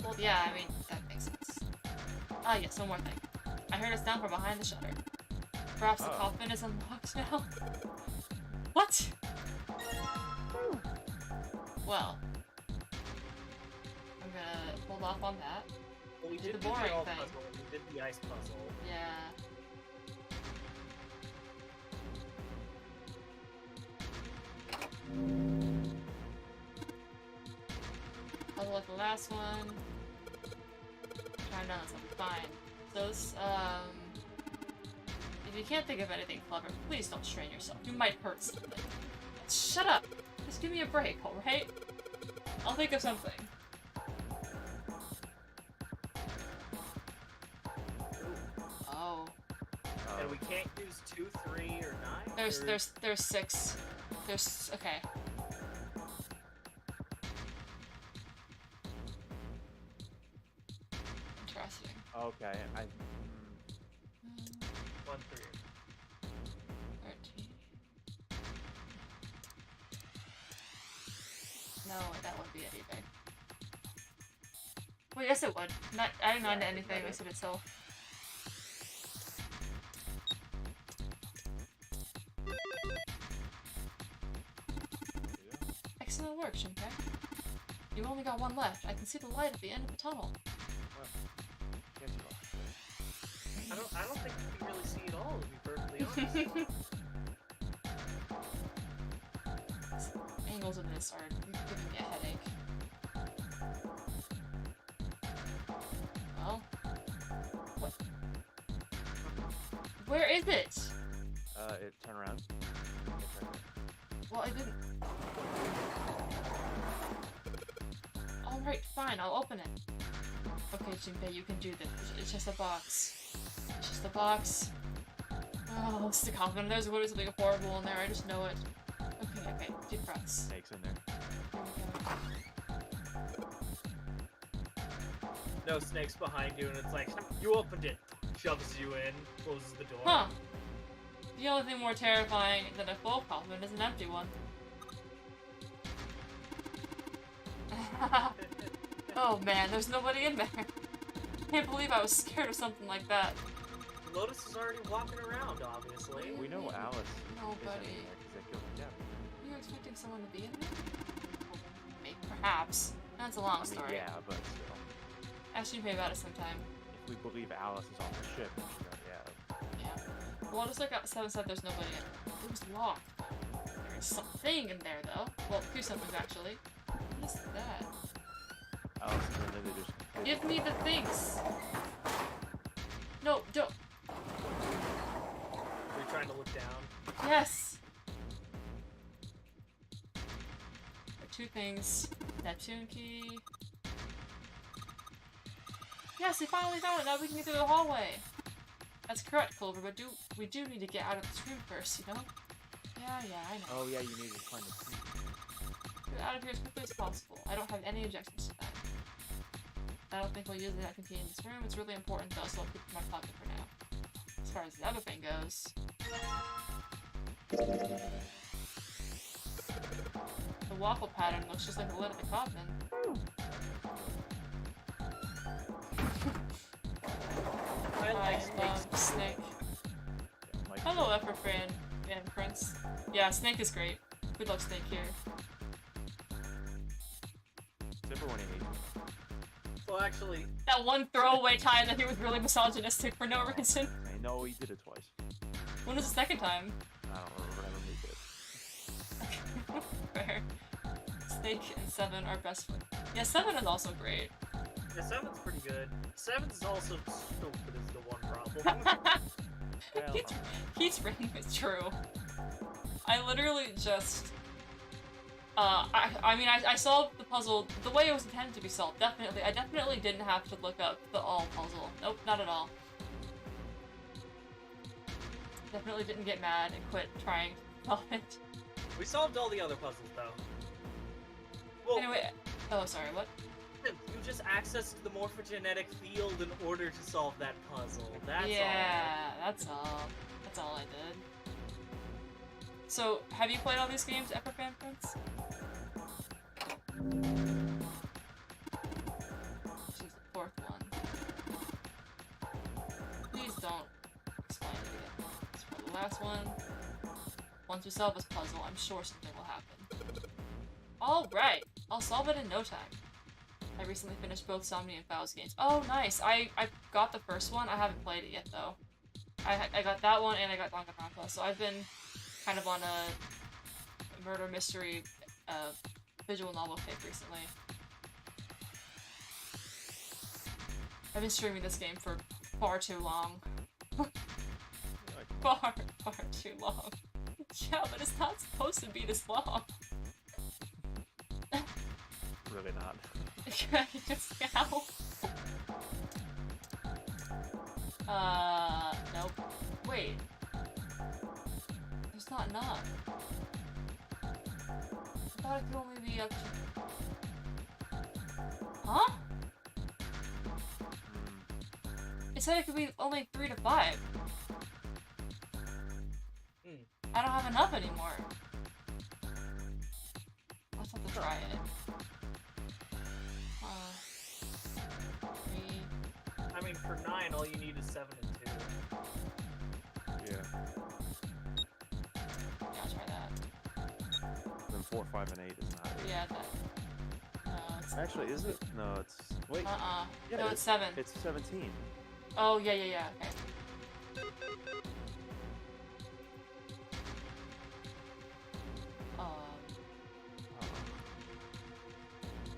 [SPEAKER 4] Well, yeah, I mean, that makes sense. Ah, yes, one more thing. I heard a sound from behind the shutter. Perhaps the coffin is unlocked now? What? Well, I'm gonna hold off on that.
[SPEAKER 3] well, we
[SPEAKER 4] Do
[SPEAKER 3] did
[SPEAKER 4] the
[SPEAKER 3] do
[SPEAKER 4] boring
[SPEAKER 3] all
[SPEAKER 4] thing.
[SPEAKER 3] puzzle. We did the ice puzzle.
[SPEAKER 4] Yeah. Puzzle like the last one. Trying down this one. Fine. Those, if you can't think of anything clever, please don't strain yourself. You might hurt something. Shut up! Just give me a break, alright? I'll think of something. Oh.
[SPEAKER 3] And we can't use 2, 3, or 9?
[SPEAKER 4] There's
[SPEAKER 3] or...
[SPEAKER 4] 6. There's, okay. Interesting.
[SPEAKER 5] Okay,
[SPEAKER 3] 1, 3.
[SPEAKER 4] 13. No, that wouldn't be it either. Well, yes it would. Not adding on to anything makes it itself. Excellent work, Junpei. You only got 1 left. I can see the light at the end of the tunnel.
[SPEAKER 5] yes, you are.
[SPEAKER 3] I don't think you can really see it all, to be perfectly honest.
[SPEAKER 4] Angles of this are giving me a headache. Well, what? Where is it?
[SPEAKER 5] Turn around. It's right there.
[SPEAKER 4] Well, I didn't. Alright, fine, I'll open it. Okay, Junpei, you can do this. It's just a box. It's just a box. Oh, it's the coffin. There's literally something horrible in there. I just know it. Okay, deep breaths.
[SPEAKER 5] Snakes in there.
[SPEAKER 4] Here we go.
[SPEAKER 3] No snakes behind you, and it's like, you opened it. shoves you in, closes the door.
[SPEAKER 4] Huh. The only thing more terrifying than a full coffin is an empty one. Oh man, there's nobody in there. Can't believe I was scared of something like that.
[SPEAKER 3] Lotus is already walking around, obviously.
[SPEAKER 5] We know Alice
[SPEAKER 4] Nobody.
[SPEAKER 5] isn't in there 'cause they killed Jeff.
[SPEAKER 4] Were you expecting someone to be in there? Maybe, perhaps. That's a long
[SPEAKER 5] I mean,
[SPEAKER 4] story.
[SPEAKER 5] yeah, but still.
[SPEAKER 4] Ask Junpei about it sometime.
[SPEAKER 5] If we believe Alice is on the ship, then she's already out.
[SPEAKER 4] Yeah. Well, just like 7 said, there's nobody in it. It was locked. There's something in there, though. Well, two somethings, actually. What is that?
[SPEAKER 5] Alice is in there, they just...
[SPEAKER 4] Give me the things! No, don't!
[SPEAKER 3] You're trying to look down.
[SPEAKER 4] Yes! Two things. Neptune key. Yes, we finally found it! Now we can get through the hallway! That's correct, Clover, but we do need to get out of this room first, you know? Yeah, I know.
[SPEAKER 5] Oh yeah, you need to find the key.
[SPEAKER 4] Get out of here as quickly as possible. I don't have any objections to that. I don't think we'll use the Neptune key in this room. It's really important though, so I'll keep it in my pocket for now. As far as the other thing goes... The waffle pattern looks just like the lid of the coffin. Hi, Snake. Hello, Epperfan and Prince. Yeah, Snake is great. Good luck, Snake here.
[SPEAKER 5] Except for when he hates me.
[SPEAKER 3] Well, actually...
[SPEAKER 4] That one throwaway time that he was really misogynistic for no reason.
[SPEAKER 5] I know he did it twice.
[SPEAKER 4] When was the second time?
[SPEAKER 5] I don't remember how he did.
[SPEAKER 4] Fair. Snake and 7 are best friends. Yeah, 7 is also great.
[SPEAKER 3] Yeah, 7's pretty good. 7's also stupid is the one problem.
[SPEAKER 4] He's written is true. I literally just... I mean, I solved the puzzle the way it was intended to be solved, definitely. I definitely didn't have to look up the all puzzle. Nope, not at all. Definitely didn't get mad and quit trying to solve it.
[SPEAKER 3] We solved all the other puzzles, though. Well,
[SPEAKER 4] Anyway, oh, sorry, what?
[SPEAKER 3] you just accessed the morphogenetic field in order to solve that puzzle. That's
[SPEAKER 4] Yeah, that's all. That's all I did. So, have you played all these games, Epperfan Prince? She's the 4th one. Please don't explain it again. It's for the last one. Once we solve this puzzle, I'm sure something will happen. Alright! I'll solve it in no time. I recently finished both Somni and Faust games. Oh, nice! I got the first one. I haven't played it yet, though. I got that one and I got Danganronpa, so I've been kind of on a murder mystery visual novel kick recently. I've been streaming this game for far too long. far too long. Yeah, but it's not supposed to be this long.
[SPEAKER 5] Really not.
[SPEAKER 4] Just how? Nope. Wait. There's not enough. I thought it could only be up to... Huh? It said it could be only 3 to 5. I don't have enough anymore. I'll have to try it. 3.
[SPEAKER 3] I mean, for 9, all you need is 7 and 2.
[SPEAKER 5] Yeah.
[SPEAKER 4] Yeah, I'll try that.
[SPEAKER 5] Then 4, 5, and 8 is not 8.
[SPEAKER 4] Yeah, that. No, it's
[SPEAKER 5] Actually, is it? No, it's... Wait.
[SPEAKER 4] Yeah, no, it's 7.
[SPEAKER 5] It's 17.
[SPEAKER 4] Oh, yeah, okay.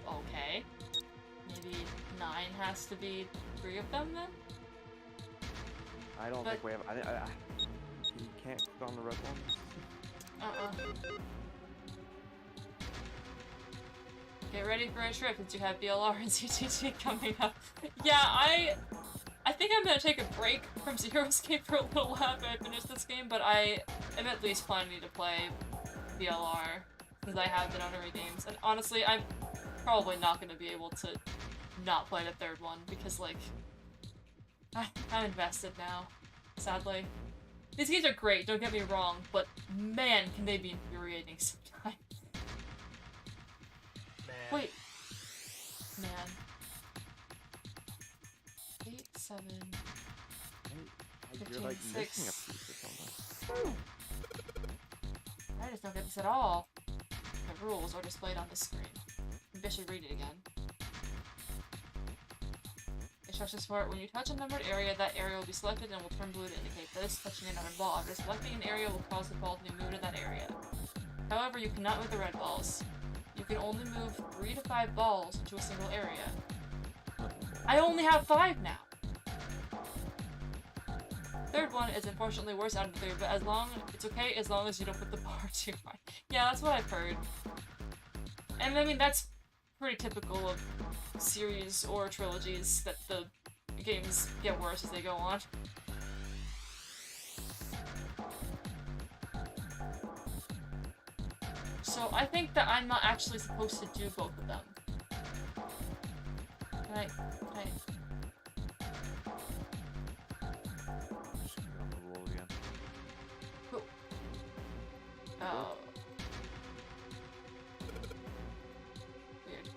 [SPEAKER 4] Okay. Maybe 9 has to be 3 of them then?
[SPEAKER 5] I don't think we have... you can't click on the red ones?
[SPEAKER 4] Get ready for a trip since you have BLR and CTT coming up. Yeah, I think I'm gonna take a break from Zero Escape for a little while after I finish this game, but I am at least planning to play BLR since I have been on other games. And honestly, I'm probably not gonna be able to not play the 3rd one because, like, I'm invested now, sadly. These games are great, don't get me wrong, but man, can they be infuriating sometimes.
[SPEAKER 3] Man.
[SPEAKER 4] Wait. Man. 8, 7...
[SPEAKER 5] You're like
[SPEAKER 4] 15,
[SPEAKER 5] missing a
[SPEAKER 4] 6.
[SPEAKER 5] piece or something.
[SPEAKER 4] I just don't get this at all. The rules are displayed on the screen. Maybe I should read it again. Instructions for it. When you touch a numbered area, that area will be selected and will turn blue to indicate this. Touching a numbered ball. After selecting an area will cause the ball to be moved in that area. However, you cannot move the red balls. You can only move 3 to 5 balls into a single area. I only have 5 now! Third one is unfortunately worse out of the 3, but it's okay as long as you don't put the bar too high. Yeah, that's what I've heard. And I mean, that's pretty typical of series or trilogies, that the games get worse as they go on. So I think that I'm not actually supposed to do both of them. Can I...
[SPEAKER 5] Just gonna go on the roll again.
[SPEAKER 4] Cool. Oh. Weird.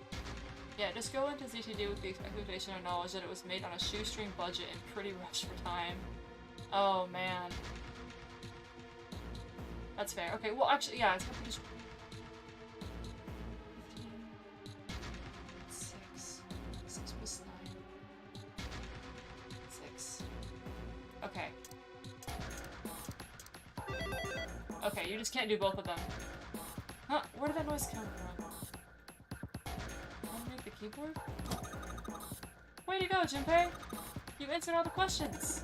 [SPEAKER 4] Yeah, just go into ZTD with the expectation or knowledge that it was made on a shoestring budget and pretty rushed for time. Oh, man. That's fair. Okay, well, actually, yeah, it's gonna be just... 6. 6 plus 9. 6. Okay. Okay, you just can't do both of them. Huh? Where did that noise come from? Unmute the keyboard? Way to go, Junpei! You answered all the questions!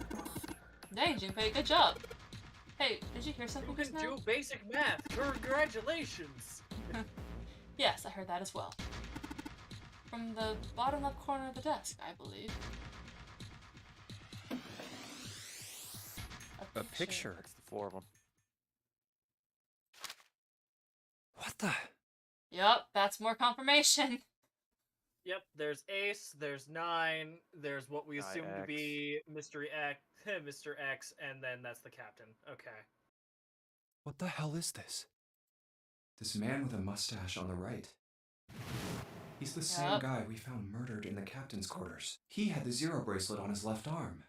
[SPEAKER 4] Dang, Junpei, good job! Hey, did you hear something
[SPEAKER 3] You
[SPEAKER 4] just
[SPEAKER 3] can
[SPEAKER 4] now?
[SPEAKER 3] do basic math. Congratulations.
[SPEAKER 4] Yes, I heard that as well. From the bottom left corner of the desk, I believe.
[SPEAKER 6] A picture.
[SPEAKER 5] That's the 4 of them.
[SPEAKER 6] What the?
[SPEAKER 4] Yup, that's more confirmation.
[SPEAKER 3] Yep, there's Ace, there's 9, there's what we assume to
[SPEAKER 5] X.
[SPEAKER 3] be Mystery X, Mr. X, and then that's the captain. Okay.
[SPEAKER 6] What the hell is this?
[SPEAKER 11] This man with a mustache on the right. He's the same
[SPEAKER 4] Yup.
[SPEAKER 11] guy we found murdered in the captain's quarters. He had the zero bracelet on his left arm.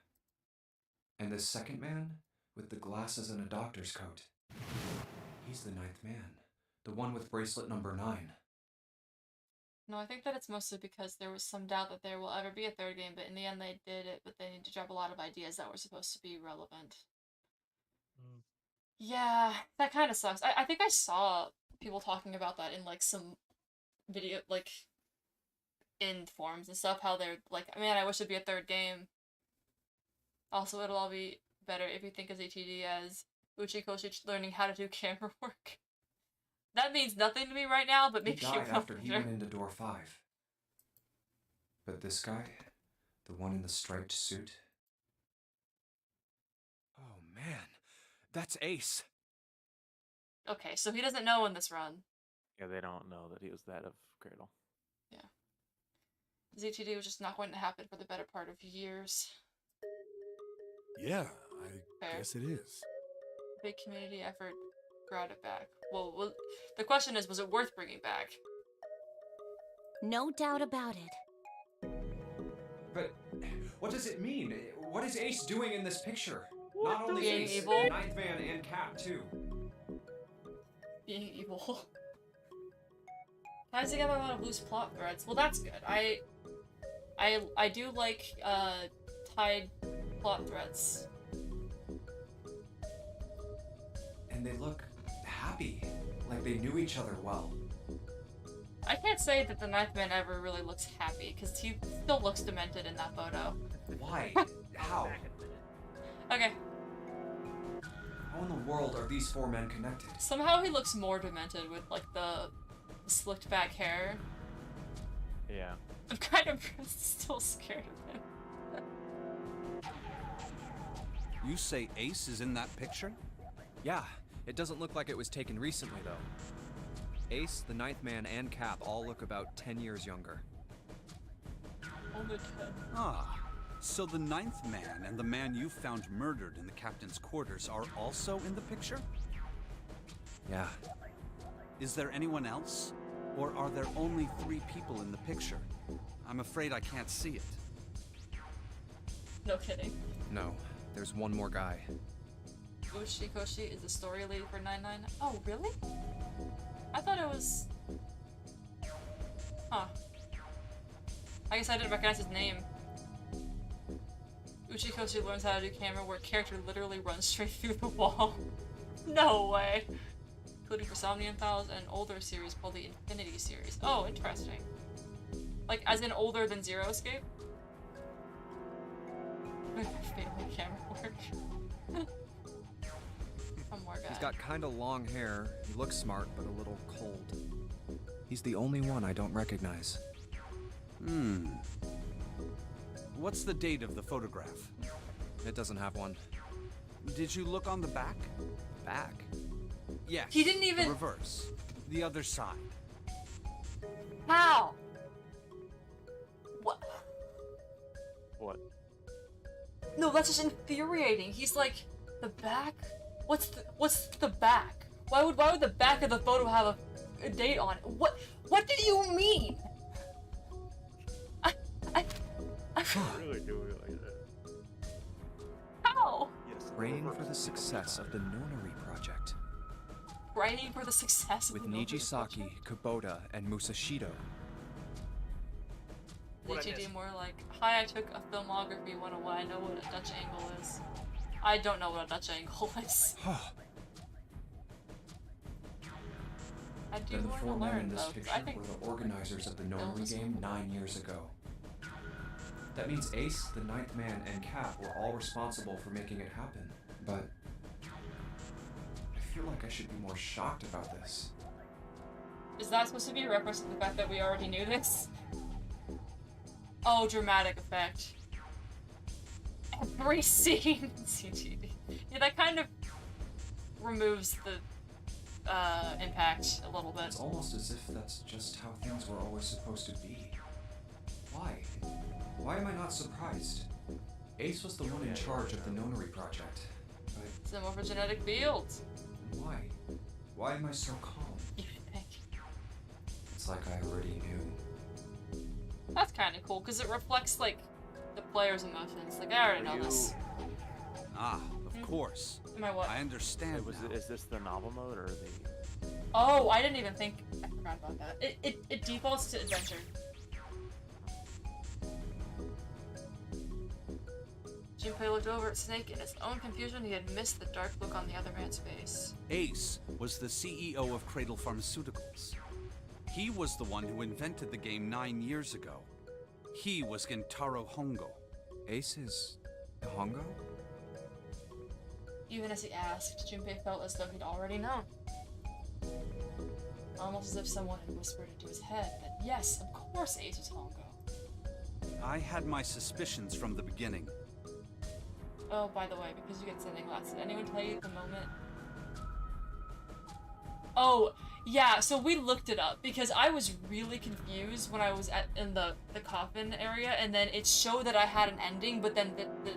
[SPEAKER 11] And this second man, with the glasses and a doctor's coat. He's the 9th man. The one with bracelet number 9.
[SPEAKER 4] No, I think that it's mostly because there was some doubt that there will ever be a third game, but in the end they did it, but they need to drop a lot of ideas that were supposed to be relevant.
[SPEAKER 3] Mm.
[SPEAKER 4] Yeah, that kind of sucks. I think I saw people talking about that in, like, some video, like, in forums and stuff, how they're like, man, I wish it'd be a third game. Also, it'll all be better if you think of ZTD as Uchikoshi learning how to do camera work. That means nothing to me right now, but
[SPEAKER 11] He
[SPEAKER 4] maybe you
[SPEAKER 11] died
[SPEAKER 4] will
[SPEAKER 11] after he
[SPEAKER 4] later.
[SPEAKER 11] went into door 5. But this guy, the one in the striped suit,
[SPEAKER 6] Oh man, that's Ace.
[SPEAKER 4] Okay, so he doesn't know in this run.
[SPEAKER 5] Yeah, they don't know that he was that of Cradle.
[SPEAKER 4] ZTD was just not going to happen for the better part of years.
[SPEAKER 7] Yeah, I
[SPEAKER 4] Fair.
[SPEAKER 7] guess it is.
[SPEAKER 4] Big community effort brought it back. Well, the question is, was it worth bringing back?
[SPEAKER 8] No doubt about it.
[SPEAKER 11] But what does it mean? What is Ace doing in this picture? Not only
[SPEAKER 4] Being
[SPEAKER 11] Ace,
[SPEAKER 4] evil?
[SPEAKER 11] 9th man and Cap too.
[SPEAKER 4] Being evil. Ties together a lot of loose plot threads. Well, that's good. I do like tied plot threads.
[SPEAKER 11] And they look happy, like they knew each other well.
[SPEAKER 4] I can't say that the 9th man ever really looks happy, because he still looks demented in that photo.
[SPEAKER 11] Why? How?
[SPEAKER 3] Back in a minute.
[SPEAKER 4] Okay,
[SPEAKER 11] How in the world are these 4 men connected?
[SPEAKER 4] somehow he looks more demented with, like, the slicked back hair.
[SPEAKER 5] Yeah.
[SPEAKER 4] I'm kind of still scared of him.
[SPEAKER 9] You say Ace is in that picture?
[SPEAKER 6] Yeah, it doesn't look like it was taken recently though. Ace, the 9th man, and Cap all look about 10 years younger.
[SPEAKER 4] Only 10.
[SPEAKER 9] Ah, So the ninth man and the man you found murdered in the captain's quarters are also in the picture?
[SPEAKER 11] Yeah.
[SPEAKER 9] Is there anyone else? Or are there only 3 people in the picture? I'm afraid I can't see it.
[SPEAKER 4] No kidding.
[SPEAKER 6] No, there's one more guy.
[SPEAKER 4] Uchikoshi is the story lead for 9-9. Oh, really? I thought it was... Huh. I guess I didn't recognize his name. Uchikoshi learns how to do camera where character literally runs straight through the wall. No way! Including for Somnium Files and an older series called the Infinity series. Oh, interesting. Like, as in older than Zero Escape? Family camera work. One more guy.
[SPEAKER 6] He's got kinda long hair, he looks smart, but a little cold. He's the only one I don't recognize.
[SPEAKER 9] What's the date of the photograph?
[SPEAKER 6] It doesn't have one.
[SPEAKER 9] Did you look on the back?
[SPEAKER 6] Back?
[SPEAKER 9] Yes.
[SPEAKER 4] He didn't even...
[SPEAKER 9] The reverse. The other side.
[SPEAKER 4] How? What?
[SPEAKER 5] What?
[SPEAKER 4] No, that's just infuriating. He's like, the back? What's the back? Why would the back of the photo have a date on it? What do you mean? I
[SPEAKER 5] Really do it like that.
[SPEAKER 4] How?
[SPEAKER 5] Yes.
[SPEAKER 6] Praying for the success of the Nonary project.
[SPEAKER 4] Praying for the success of
[SPEAKER 6] With
[SPEAKER 4] the Nonary
[SPEAKER 6] Nijisaki,
[SPEAKER 4] project.
[SPEAKER 6] Kubota, and Musashido.
[SPEAKER 4] DJD more like, hi, I took a filmography 101. I know what a Dutch angle is. I don't know what a Dutch angle is. I do
[SPEAKER 11] They're the
[SPEAKER 4] want to
[SPEAKER 11] 4 men
[SPEAKER 4] learn
[SPEAKER 11] in this
[SPEAKER 4] though. 'Cause
[SPEAKER 11] picture
[SPEAKER 4] I think
[SPEAKER 11] were the organizers of the Nonary
[SPEAKER 4] films-
[SPEAKER 11] game 9 years ago. That means Ace, the 9th man, and Cap were all responsible for making it happen. But I feel like I should be more shocked about this.
[SPEAKER 4] is that supposed to be a reference to the fact that we already knew this? Oh, dramatic effect. Every scene in CGV. Yeah, that kind of removes the impact a little bit.
[SPEAKER 11] It's almost as if that's just how things were always supposed to be. Why? Why am I not surprised? Ace was the one in charge of the Nonary project. But
[SPEAKER 4] It's the morphogenetic fields.
[SPEAKER 11] why? Why am I so calm?
[SPEAKER 4] You think?
[SPEAKER 11] It's like I already knew.
[SPEAKER 4] That's kind of cool because it reflects like the player's emotions. Like I already know this.
[SPEAKER 9] Ah, of course.
[SPEAKER 4] Am I what?
[SPEAKER 9] I understand now.
[SPEAKER 5] Is this the novel mode or the...
[SPEAKER 4] Oh, I didn't even think. I forgot about that. It defaults to adventure. Junpei looked over at Snake. In his own confusion, he had missed the dark look on the other man's face.
[SPEAKER 9] Ace was the CEO of Cradle Pharmaceuticals. He was the one who invented the game 9 years ago. He was Gentaro Hongo.
[SPEAKER 6] Ace is... Hongo?
[SPEAKER 4] Even as he asked, Junpei felt as though he'd already known. Almost as if someone had whispered into his head that yes, of course Ace was Hongo.
[SPEAKER 9] I had my suspicions from the beginning.
[SPEAKER 4] Oh, by the way, because you get sending lots, did anyone tell you the moment? Oh, yeah, so we looked it up because I was really confused when I was in the coffin area, and then it showed that I had an ending, but then the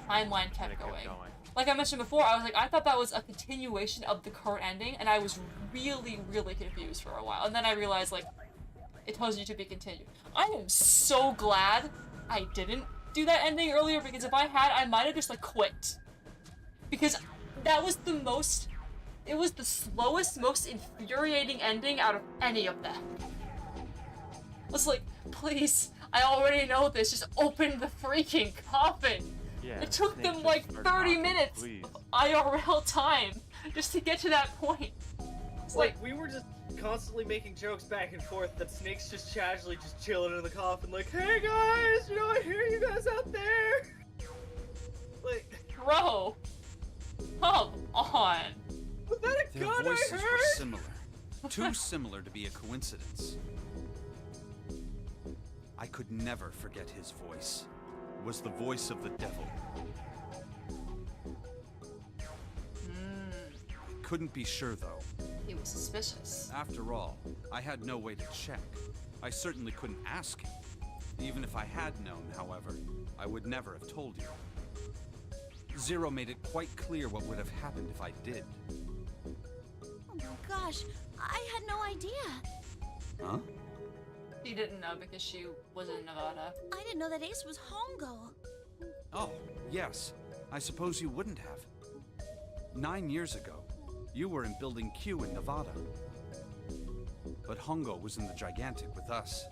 [SPEAKER 4] timeline kept going. Like I mentioned before, I was like, I thought that was a continuation of the current ending, and I was really, really confused for a while. And then I realized, like, it tells you to be continued. I am so glad I didn't do that ending earlier, because if I had, I might have just, like, quit. Because that was the most... It was the slowest, most infuriating ending out of any of them. I was like, please, I already know this, just open the freaking coffin!
[SPEAKER 5] Yeah,
[SPEAKER 4] It took
[SPEAKER 5] Snake
[SPEAKER 4] them
[SPEAKER 5] just
[SPEAKER 4] like
[SPEAKER 5] started
[SPEAKER 4] 30
[SPEAKER 5] knocking,
[SPEAKER 4] minutes
[SPEAKER 5] please.
[SPEAKER 4] of IRL time just to get to that point. It's
[SPEAKER 3] Like, we were just constantly making jokes back and forth that Snake's just casually just chilling in the coffin like, hey guys, you know, I hear you guys out there! Like,
[SPEAKER 4] bro, come on.
[SPEAKER 3] was that a
[SPEAKER 9] Their
[SPEAKER 3] gun I
[SPEAKER 9] voices were
[SPEAKER 3] heard?
[SPEAKER 9] similar. Too similar to be a coincidence. I could never forget his voice. It was the voice of the devil. Couldn't be sure though.
[SPEAKER 4] He was suspicious.
[SPEAKER 9] After all, I had no way to check. I certainly couldn't ask him. Even if I had known, however, I would never have told you. Zero made it quite clear what would have happened if I did.
[SPEAKER 8] Oh my gosh, I had no idea.
[SPEAKER 9] Huh?
[SPEAKER 4] She didn't know because she was in Nevada.
[SPEAKER 8] I didn't know that Ace was Hongo.
[SPEAKER 9] Oh, yes. I suppose you wouldn't have. 9 years ago, you were in Building Q in Nevada. But Hongo was in the Gigantic with us.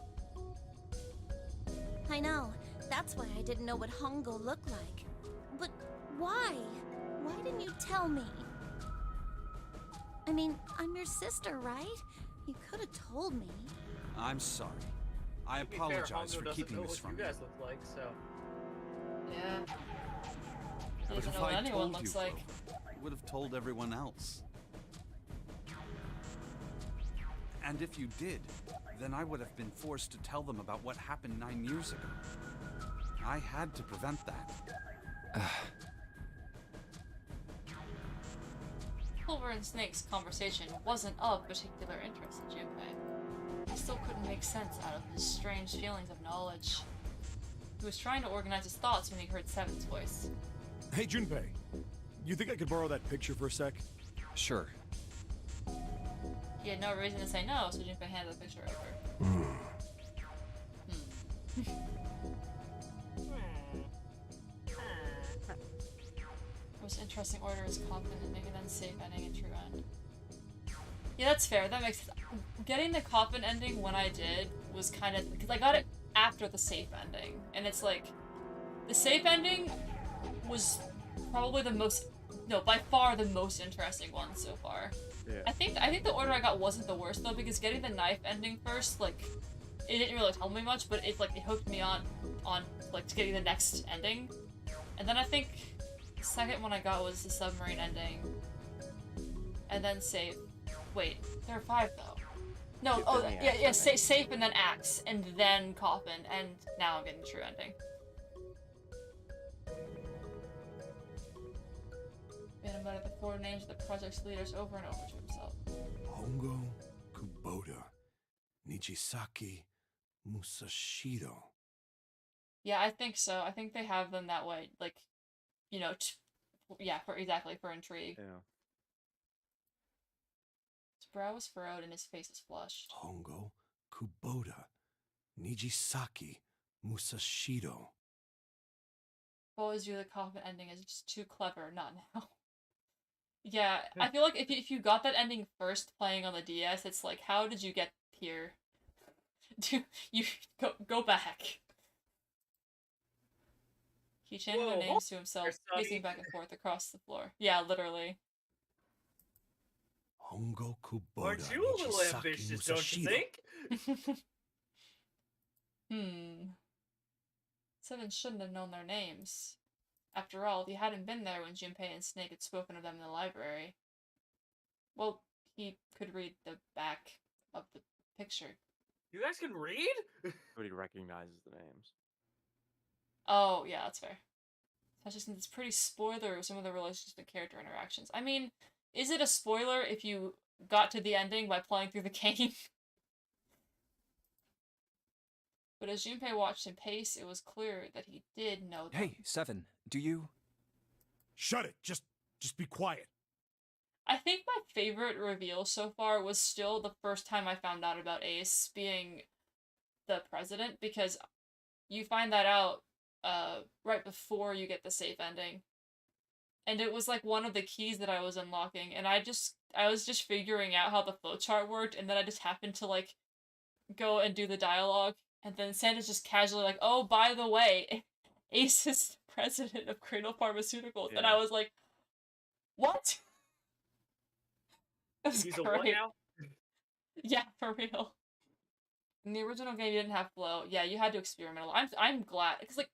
[SPEAKER 8] I know. That's why I didn't know what Hongo looked like. But why? Why didn't you tell me? I mean, I'm your sister, right? You could have told me.
[SPEAKER 9] I'm sorry. I
[SPEAKER 3] To be fair,
[SPEAKER 9] apologize
[SPEAKER 3] Hongo
[SPEAKER 9] for
[SPEAKER 3] doesn't
[SPEAKER 9] keeping
[SPEAKER 3] know
[SPEAKER 9] this
[SPEAKER 3] what
[SPEAKER 9] from
[SPEAKER 3] you
[SPEAKER 9] you.
[SPEAKER 3] guys look like, so.
[SPEAKER 4] Yeah.
[SPEAKER 9] But
[SPEAKER 4] Doesn't
[SPEAKER 9] if
[SPEAKER 4] know what
[SPEAKER 9] I
[SPEAKER 4] anyone
[SPEAKER 9] told
[SPEAKER 4] looks
[SPEAKER 9] you,
[SPEAKER 4] like.
[SPEAKER 9] I would have told everyone else. And if you did, then I would have been forced to tell them about what happened 9 years ago. I had to prevent that.
[SPEAKER 4] Clover and Snake's conversation wasn't of particular interest to Junpei. He still couldn't make sense out of his strange feelings of knowledge. He was trying to organize his thoughts when he heard Seven's voice.
[SPEAKER 7] Hey, Junpei. You think I could borrow that picture for a sec?
[SPEAKER 6] Sure.
[SPEAKER 4] He had no reason to say no, so Junpei handed the picture over. Most interesting order is Coffin ending and then safe ending and true end. Yeah, that's fair. That makes sense. Getting the Coffin ending when I did was kind of because I got it after the safe ending, and it's like the safe ending was probably the most, no, by far the most interesting one so far.
[SPEAKER 5] Yeah.
[SPEAKER 4] I think the order I got wasn't the worst though, because getting the knife ending first, like, it didn't really tell me much, but it hooked me on like to getting the next ending, and then I think the second one I got was the submarine ending, and then safe. Wait, there are 5 though. No, oh yeah, safe and then axe and then coffin, and now I'm getting the true ending. Bantam muttered the 4 names of the project's leaders over and over to himself.
[SPEAKER 7] Hongo, Kubota, Nijisaki, Musashiro.
[SPEAKER 4] Yeah, I think so. I think they have them that way, like, you know, yeah, for intrigue.
[SPEAKER 5] Yeah.
[SPEAKER 4] His brow was furrowed and his face was flushed.
[SPEAKER 7] Hongo, Kubota, Nijisaki, Musashiro.
[SPEAKER 4] Always view the coffin ending as just too clever, not now. Yeah, I feel like if you got that ending first playing on the DS, it's like, how did you get here? You go back. He chanted their names to himself, pacing back and forth across the floor. Yeah, literally.
[SPEAKER 7] Hongo, Kubota,
[SPEAKER 3] Aren't you a little ambitious, don't you think?
[SPEAKER 4] Seven shouldn't have known their names. After all, he hadn't been there when Junpei and Snake had spoken of them in the library. Well, he could read the back of the picture.
[SPEAKER 3] You guys can read?
[SPEAKER 5] But he recognizes the names.
[SPEAKER 4] Oh, yeah, that's fair. Especially since it's pretty spoiler of some of the relationships and character interactions. I mean, is it a spoiler if you got to the ending by playing through the game? But as Junpei watched him pace, it was clear that he did know them.
[SPEAKER 6] Hey, Seven, do you...
[SPEAKER 7] Shut it! Just be quiet.
[SPEAKER 4] I think my favorite reveal so far was still the first time I found out about Ace being the president, because you find that out right before you get the safe ending. And it was like one of the keys that I was unlocking, and I was just figuring out how the flowchart worked, and then I just happened to like go and do the dialogue, and then Santa's just casually like, oh, by the way, Ace is the president of Cradle Pharmaceuticals, and I was like, what? That was
[SPEAKER 3] He's
[SPEAKER 4] great.
[SPEAKER 3] a what now?
[SPEAKER 4] Yeah, for real. In the original game, you didn't have flow. Yeah, you had to experiment a lot. I'm glad, because like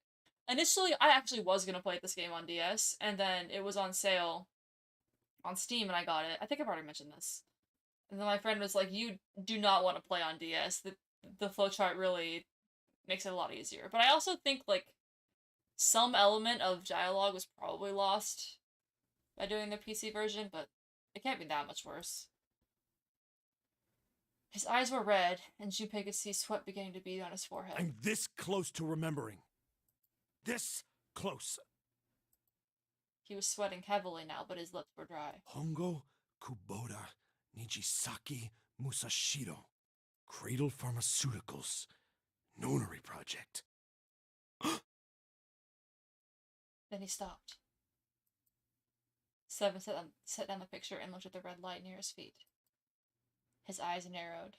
[SPEAKER 4] initially I actually was gonna play this game on DS, and then it was on sale on Steam, and I got it. I think I've already mentioned this. And then my friend was like, "You do not want to play on DS. The flowchart really makes it a lot easier." But I also think like some element of dialogue was probably lost by doing the PC version, but it can't be that much worse. His eyes were red, and Junpei could see sweat beginning to bead on his forehead.
[SPEAKER 7] I'm this close to remembering. This close.
[SPEAKER 4] He was sweating heavily now, but his lips were dry.
[SPEAKER 7] Hongo Kubota Nijisaki Musashiro. Cradle Pharmaceuticals. Nonary Project.
[SPEAKER 4] Then he stopped. Seven set down the picture and looked at the red light near his feet. His eyes narrowed.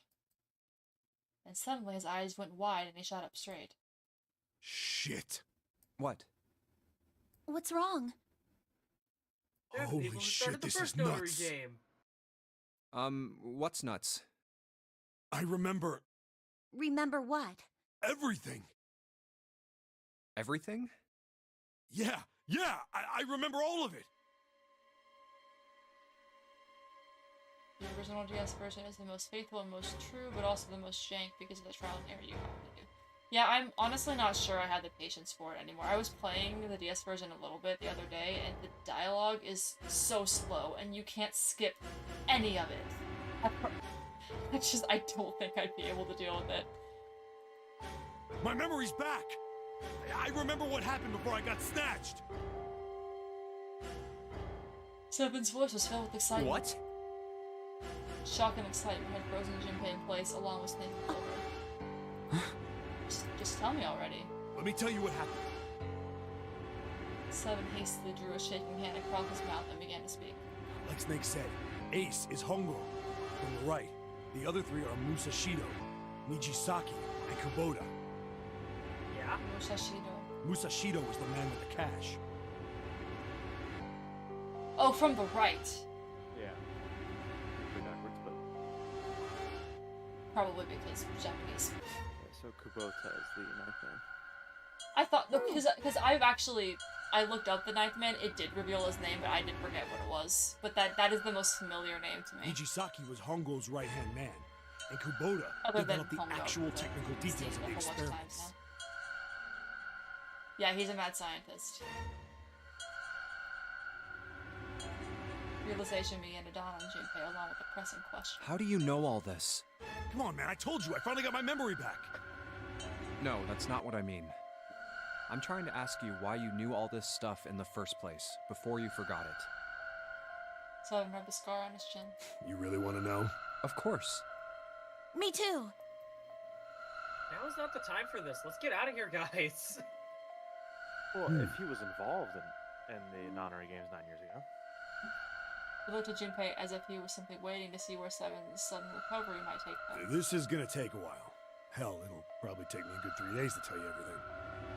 [SPEAKER 4] And suddenly his eyes went wide and he shot up straight.
[SPEAKER 7] Shit.
[SPEAKER 6] What?
[SPEAKER 8] What's wrong?
[SPEAKER 3] They're the
[SPEAKER 7] Holy
[SPEAKER 3] people who
[SPEAKER 7] shit,
[SPEAKER 3] started the
[SPEAKER 7] this is
[SPEAKER 3] first notary
[SPEAKER 7] nuts.
[SPEAKER 3] game.
[SPEAKER 6] What's nuts?
[SPEAKER 7] I remember
[SPEAKER 8] Remember what?
[SPEAKER 7] everything.
[SPEAKER 6] Everything?
[SPEAKER 7] Yeah, I remember all of it.
[SPEAKER 4] The original DS version is the most faithful and most true, but also the most jank because of the trial and error you have to do. Yeah, I'm honestly not sure I had the patience for it anymore. I was playing the DS version a little bit the other day, and the dialogue is so slow, and you can't skip any of it. I don't think I'd be able to deal with it.
[SPEAKER 7] My memory's back. I remember what happened before I got snatched.
[SPEAKER 4] Seven's voice was filled with excitement.
[SPEAKER 6] What?
[SPEAKER 4] Shock and excitement had frozen Junpei in place, along with Snake and Clover. Just tell me already.
[SPEAKER 7] Let me tell you what happened.
[SPEAKER 4] Seven hastily drew a shaking hand across his mouth and began to speak.
[SPEAKER 7] Like Snake said, Ace is Hongo. On the right, the other three are Musashido, Nijisaki, and Kubota.
[SPEAKER 3] Yeah?
[SPEAKER 4] Musashido.
[SPEAKER 7] Musashido was the man with the cash.
[SPEAKER 4] Oh, from the right.
[SPEAKER 5] Yeah. Pretty backwards, but
[SPEAKER 4] Probably because Japanese.
[SPEAKER 5] yeah, so Kubota is the ninth man.
[SPEAKER 4] I thought, because I looked up the Ninth Man, it did reveal his name, but I did forget what it was. But that is the most familiar name to me.
[SPEAKER 7] Nijisaki was Hongo's right-hand man, and Kubota
[SPEAKER 4] Other than
[SPEAKER 7] developed the
[SPEAKER 4] Hongo,
[SPEAKER 7] actual
[SPEAKER 4] but
[SPEAKER 7] technical
[SPEAKER 4] he's
[SPEAKER 7] details of
[SPEAKER 4] seen
[SPEAKER 7] the
[SPEAKER 4] it a whole bunch of times
[SPEAKER 7] experiments.
[SPEAKER 4] now. Yeah, he's a mad scientist. Realization began to dawn on Junpei along with a pressing question.
[SPEAKER 6] How do you know all this?
[SPEAKER 7] Come on, man, I told you, I finally got my memory back.
[SPEAKER 6] No, that's not what I mean. I'm trying to ask you why you knew all this stuff in the first place, before you forgot it.
[SPEAKER 4] So I remember the scar on his chin.
[SPEAKER 7] You really want to know?
[SPEAKER 6] Of course.
[SPEAKER 8] Me too.
[SPEAKER 3] Now is not the time for this. Let's get out of here, guys.
[SPEAKER 5] Well, if he was involved in the Nonary games 9 years ago.
[SPEAKER 4] He looked at Junpei as if he was simply waiting to see where Seven's sudden recovery might take them.
[SPEAKER 7] This is gonna take a while. Hell, it'll probably take me a good 3 days to tell you everything.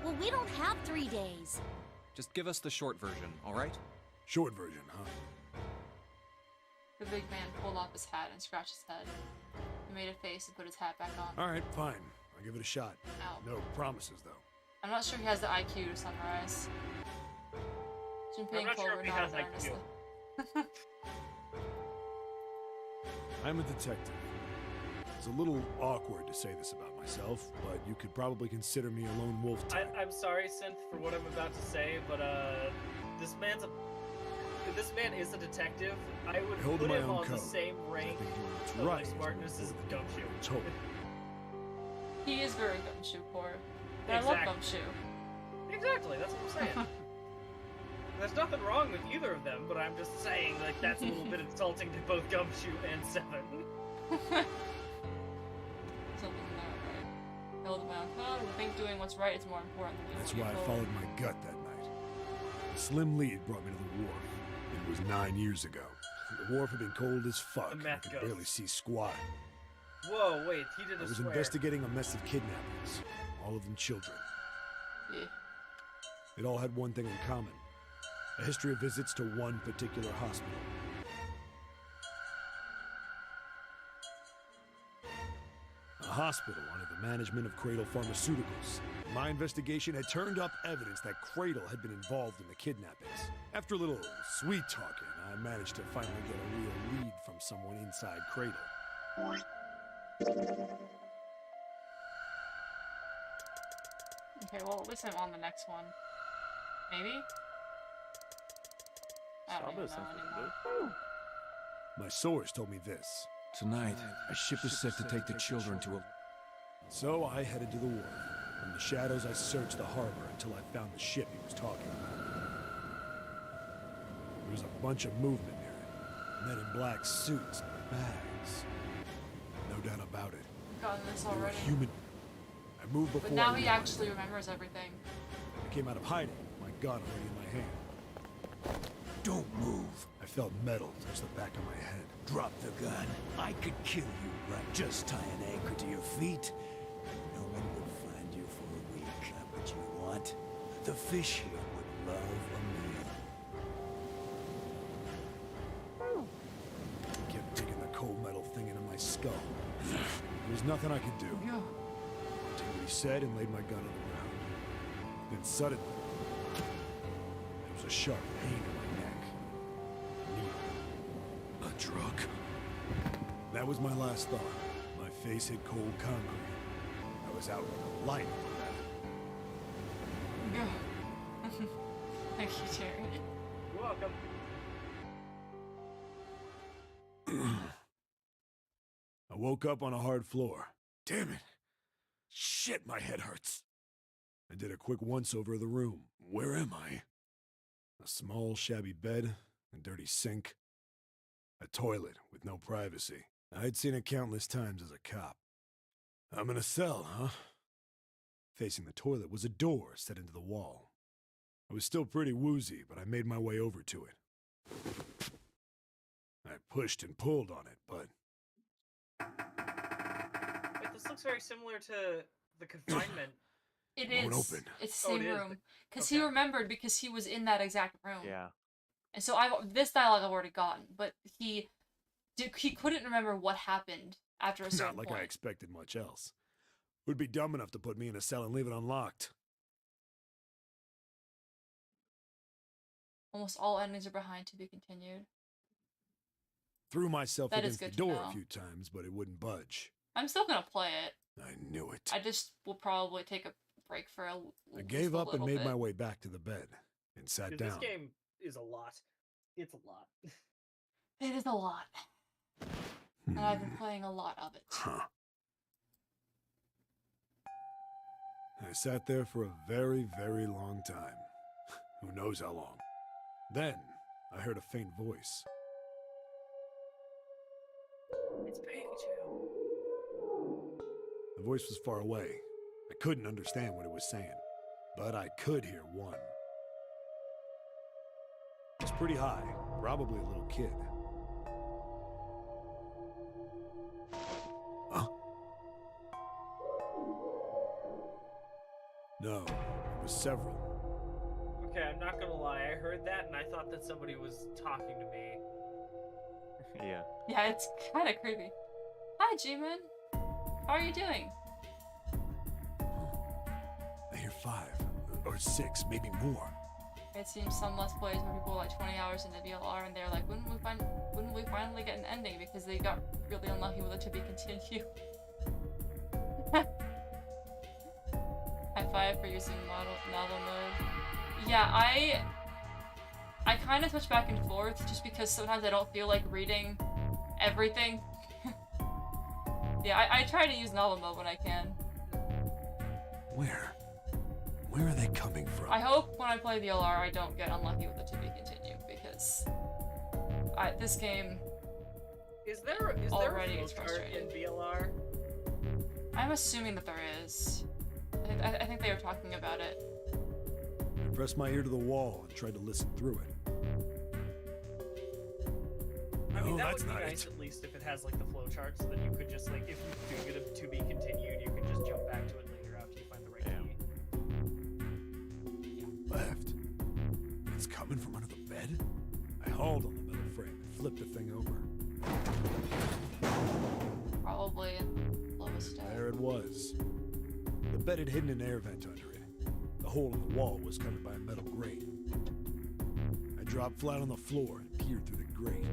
[SPEAKER 8] Well, we don't have 3 days.
[SPEAKER 6] Just give us the short version, alright?
[SPEAKER 7] Short version, huh?
[SPEAKER 4] The big man pulled off his hat and scratched his head. He made a face and put his hat back on.
[SPEAKER 7] Alright, fine. I'll give it a shot.
[SPEAKER 4] Ow.
[SPEAKER 7] No promises, though.
[SPEAKER 4] I'm not sure he has the IQ to summarize. Junpei
[SPEAKER 3] I'm not
[SPEAKER 4] and
[SPEAKER 3] sure
[SPEAKER 4] Clover
[SPEAKER 3] if he
[SPEAKER 4] nodded
[SPEAKER 3] has IQ.
[SPEAKER 4] earnestly.
[SPEAKER 7] I'm a detective. It's a little awkward to say this about myself, but you could probably consider me a lone wolf type.
[SPEAKER 3] I'm sorry, Synth, for what I'm about to say, but this man is a detective. I would
[SPEAKER 7] hold
[SPEAKER 3] put
[SPEAKER 7] my
[SPEAKER 3] him
[SPEAKER 7] own
[SPEAKER 3] on
[SPEAKER 7] code.
[SPEAKER 3] the same
[SPEAKER 7] I
[SPEAKER 3] rank
[SPEAKER 7] think doing what's
[SPEAKER 3] of
[SPEAKER 7] right
[SPEAKER 3] my
[SPEAKER 7] is
[SPEAKER 3] smartness as
[SPEAKER 7] more
[SPEAKER 3] Gumshoe.
[SPEAKER 7] Totally.
[SPEAKER 4] He is very gumshoe poor. But I love
[SPEAKER 3] Exactly.
[SPEAKER 4] gumshoe.
[SPEAKER 3] Exactly, that's what I'm saying. There's nothing wrong with either of them, but I'm just saying, like, that's a little bit insulting to both Gumshoe and Seven.
[SPEAKER 4] Something not right. I hold my own code, and I think doing what's right is more important than
[SPEAKER 7] That's
[SPEAKER 4] using
[SPEAKER 7] why
[SPEAKER 4] your
[SPEAKER 7] I
[SPEAKER 4] code.
[SPEAKER 7] followed my gut that night. The slim lead brought me to the wharf. It was 9 years ago. The wharf had been cold as fuck.
[SPEAKER 3] The
[SPEAKER 7] I
[SPEAKER 3] meth
[SPEAKER 7] could
[SPEAKER 3] ghost.
[SPEAKER 7] barely see squat.
[SPEAKER 3] Whoa, wait, he did
[SPEAKER 7] I
[SPEAKER 3] a
[SPEAKER 7] was
[SPEAKER 3] swear.
[SPEAKER 7] investigating a mess of kidnappings, all of them children.
[SPEAKER 4] Yeah.
[SPEAKER 7] It all had one thing in common. A history of visits to one particular hospital. A hospital under the management of Cradle Pharmaceuticals. My investigation had turned up evidence that Cradle had been involved in the kidnappings. After a little sweet talking, I managed to finally get a real lead from someone inside Cradle.
[SPEAKER 4] Okay, well, at least I'm on the next one. Maybe? I don't even know anymore.
[SPEAKER 7] My source told me this. Tonight, a ship is set to take the children to a... So I headed to the wharf. In the shadows, I searched the harbor until I found the ship he was talking about. There was a bunch of movement near it. Men in black suits, bags. No doubt about it.
[SPEAKER 4] Gotten this
[SPEAKER 7] They were
[SPEAKER 4] already.
[SPEAKER 7] human. I moved before
[SPEAKER 4] But now
[SPEAKER 7] I
[SPEAKER 4] he
[SPEAKER 7] realized
[SPEAKER 4] actually
[SPEAKER 7] it.
[SPEAKER 4] remembers everything.
[SPEAKER 7] I came out of hiding, my gun already in my hand. Don't move. I felt metal touch the back of my head.
[SPEAKER 12] Drop the gun. I could kill you, right? Just tie an anchor to your feet. No one would find you for a week. But you want? The fish here would love a meal.
[SPEAKER 7] I kept digging the cold metal thing into my skull. There was nothing I could do.
[SPEAKER 4] Yeah.
[SPEAKER 7] I did what he said and laid my gun on the ground. Then suddenly, there was a sharp pain in my neck. Needle. A drug. That was my last thought. My face hit cold concrete. I was out like a light on that.
[SPEAKER 4] Yeah. Thank you, Jerry.
[SPEAKER 3] You're welcome.
[SPEAKER 7] I woke up on a hard floor. Damn it. Shit, my head hurts. I did a quick once-over of the room. Where am I? A small, shabby bed, a dirty sink, a toilet with no privacy. I'd seen it countless times as a cop. I'm in a cell, huh? Facing the toilet was a door set into the wall. I was still pretty woozy, but I made my way over to it. I pushed and pulled on it, but
[SPEAKER 3] Wait, this looks very similar to the confinement.
[SPEAKER 4] It
[SPEAKER 7] won't
[SPEAKER 4] is.
[SPEAKER 7] open.
[SPEAKER 4] It's the
[SPEAKER 3] Oh,
[SPEAKER 4] same
[SPEAKER 3] it is?
[SPEAKER 4] room. Because he
[SPEAKER 3] Okay.
[SPEAKER 4] remembered because he was in that exact room.
[SPEAKER 5] Yeah.
[SPEAKER 4] And so this dialogue I've already gotten, but he couldn't remember what happened after a certain
[SPEAKER 7] not like
[SPEAKER 4] point.
[SPEAKER 7] I expected much else. Would be dumb enough to put me in a cell and leave it unlocked.
[SPEAKER 4] Almost all endings are behind to be continued.
[SPEAKER 7] Threw myself
[SPEAKER 4] That is
[SPEAKER 7] against the
[SPEAKER 4] good to
[SPEAKER 7] door
[SPEAKER 4] know.
[SPEAKER 7] a few times, but it wouldn't budge.
[SPEAKER 4] I'm still gonna play it.
[SPEAKER 7] I knew it.
[SPEAKER 4] I just will probably take a break for
[SPEAKER 7] I gave up and made my
[SPEAKER 4] way.
[SPEAKER 7] way back to the bed and sat
[SPEAKER 3] Dude,
[SPEAKER 7] down.
[SPEAKER 3] this game is a lot. It's a lot.
[SPEAKER 4] It is a lot. And I've been playing a lot of it.
[SPEAKER 7] Huh. I sat there for a very, very long time. Who knows how long. Then, I heard a faint voice.
[SPEAKER 3] It's Baby Joe.
[SPEAKER 7] The voice was far away. I couldn't understand what it was saying, but I could hear one. It was pretty high, probably a little kid. Huh? No, it was several.
[SPEAKER 3] Okay, I'm not gonna lie. I heard that and I thought that somebody was talking to me.
[SPEAKER 5] Yeah.
[SPEAKER 4] Yeah, it's kind of creepy. Hi, G-Man. How are you doing?
[SPEAKER 7] I hear 5 or 6, maybe more.
[SPEAKER 4] It seems some Let's Plays where people are like 20 hours into VLR and they're like, wouldn't we finally get an ending because they got really unlucky with it to be continued. High five for using novel mode. Yeah, I kind of switch back and forth just because sometimes I don't feel like reading everything. Yeah, I try to use novel mode when I can.
[SPEAKER 7] Where? Where are they coming from?
[SPEAKER 4] I hope when I play VLR I don't get unlucky with it to be continued because this game
[SPEAKER 3] Is there
[SPEAKER 4] already
[SPEAKER 3] a
[SPEAKER 4] is
[SPEAKER 3] flowchart in
[SPEAKER 4] frustrating.
[SPEAKER 3] VLR?
[SPEAKER 4] I'm assuming that there is. I think they were talking about it.
[SPEAKER 7] I pressed my ear to the wall and tried to listen through it.
[SPEAKER 3] I mean,
[SPEAKER 7] No,
[SPEAKER 3] that
[SPEAKER 7] that's
[SPEAKER 3] would be
[SPEAKER 7] not
[SPEAKER 3] nice
[SPEAKER 7] it.
[SPEAKER 3] at least if it has like the flowchart, so that you could just like, if you do get it to be continued, you can just jump back to it later after you find the right key.
[SPEAKER 7] Left. It's coming from under the bed? I hauled on the metal frame and flipped the thing over.
[SPEAKER 4] Probably lowest step.
[SPEAKER 7] There it was. The bed had hidden an air vent under it. The hole in the wall was covered by a metal grate. I dropped flat on the floor and peered through the grate.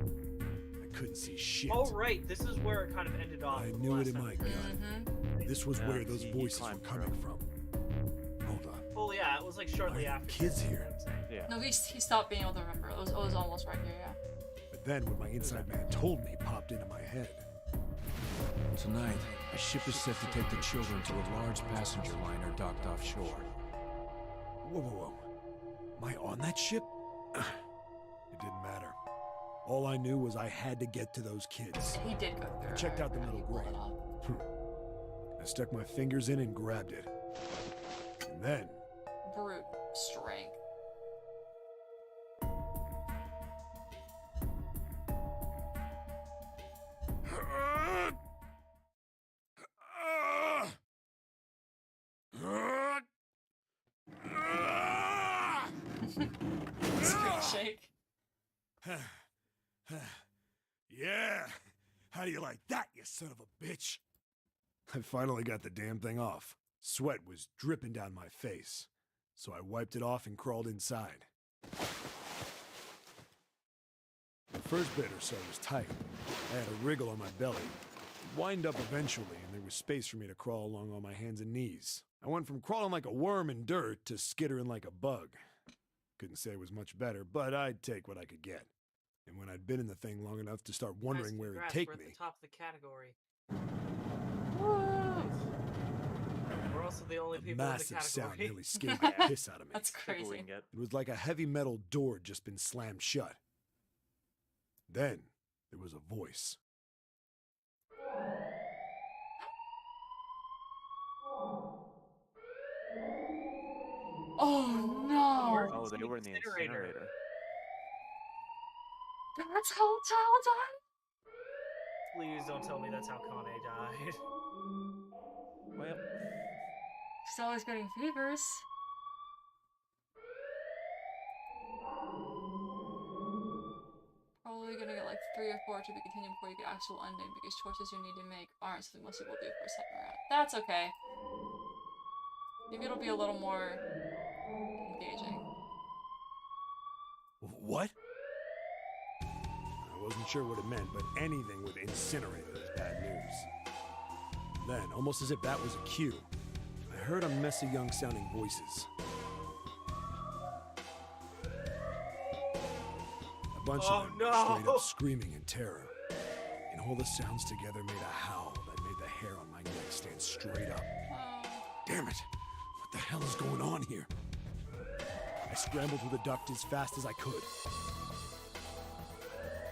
[SPEAKER 7] I couldn't see shit.
[SPEAKER 3] Oh right, this is where it kind of ended off.
[SPEAKER 7] I
[SPEAKER 3] the
[SPEAKER 7] knew
[SPEAKER 3] last
[SPEAKER 7] it in
[SPEAKER 3] time
[SPEAKER 7] my
[SPEAKER 3] we
[SPEAKER 7] gut.
[SPEAKER 3] played.
[SPEAKER 7] This was
[SPEAKER 5] Yeah,
[SPEAKER 7] where those
[SPEAKER 5] he
[SPEAKER 7] voices were
[SPEAKER 5] climbed
[SPEAKER 7] coming
[SPEAKER 5] through.
[SPEAKER 7] from. Hold on.
[SPEAKER 3] Well, yeah, it was like shortly after.
[SPEAKER 7] Kids
[SPEAKER 3] that,
[SPEAKER 7] here.
[SPEAKER 3] I'm saying.
[SPEAKER 5] Yeah.
[SPEAKER 4] No, he stopped being able to remember. It was almost right here, yeah.
[SPEAKER 7] But then when my inside man told me popped into my head. Tonight, a ship is set to take the children to a large passenger liner docked offshore. Whoa, whoa, whoa. Am I on that ship? It didn't matter. All I knew was I had to get to those kids.
[SPEAKER 4] He did go through.
[SPEAKER 7] I checked out the middle grate. I stuck my fingers in and grabbed it. And then...
[SPEAKER 4] Brute strength. Screen shake.
[SPEAKER 7] Yeah! How do you like that, you son of a bitch? I finally got the damn thing off. Sweat was dripping down my face, so I wiped it off and crawled inside. The first bit or so was tight. I had a wriggle on my belly. It wind up eventually, and there was space for me to crawl along on my hands and knees. I went from crawling like a worm in dirt to skittering like a bug. Couldn't say it was much better, but I'd take what I could get. And when I'd been in the thing long enough to start wondering where it'd take
[SPEAKER 3] we're
[SPEAKER 7] me...
[SPEAKER 3] at the top of the category. We're also the only
[SPEAKER 7] a
[SPEAKER 3] people in the
[SPEAKER 7] massive
[SPEAKER 3] category.
[SPEAKER 7] sound nearly scared the piss out of me.
[SPEAKER 4] That's crazy.
[SPEAKER 7] It was like a heavy metal door had just been slammed shut. Then, there was a voice.
[SPEAKER 4] Oh no!
[SPEAKER 5] Oh, they were in the incinerator.
[SPEAKER 4] That's how Child died?
[SPEAKER 3] Please don't tell me that's how Kane died.
[SPEAKER 5] Well,
[SPEAKER 4] She's always getting fevers. Probably gonna get like 3 or 4 to be continued before you get actual ending because choices you need to make aren't something most people do for a second round. That's okay. Maybe it'll be a little more engaging.
[SPEAKER 7] What? I wasn't sure what it meant, but anything with incinerator is bad news. Then, almost as if that was a cue, I heard a mess of young-sounding voices. A bunch of them straight up screaming in terror. And all the sounds together made a howl that made the hair on my neck stand straight up. Damn it! What the hell is going on here? I scrambled through the duct as fast as I could.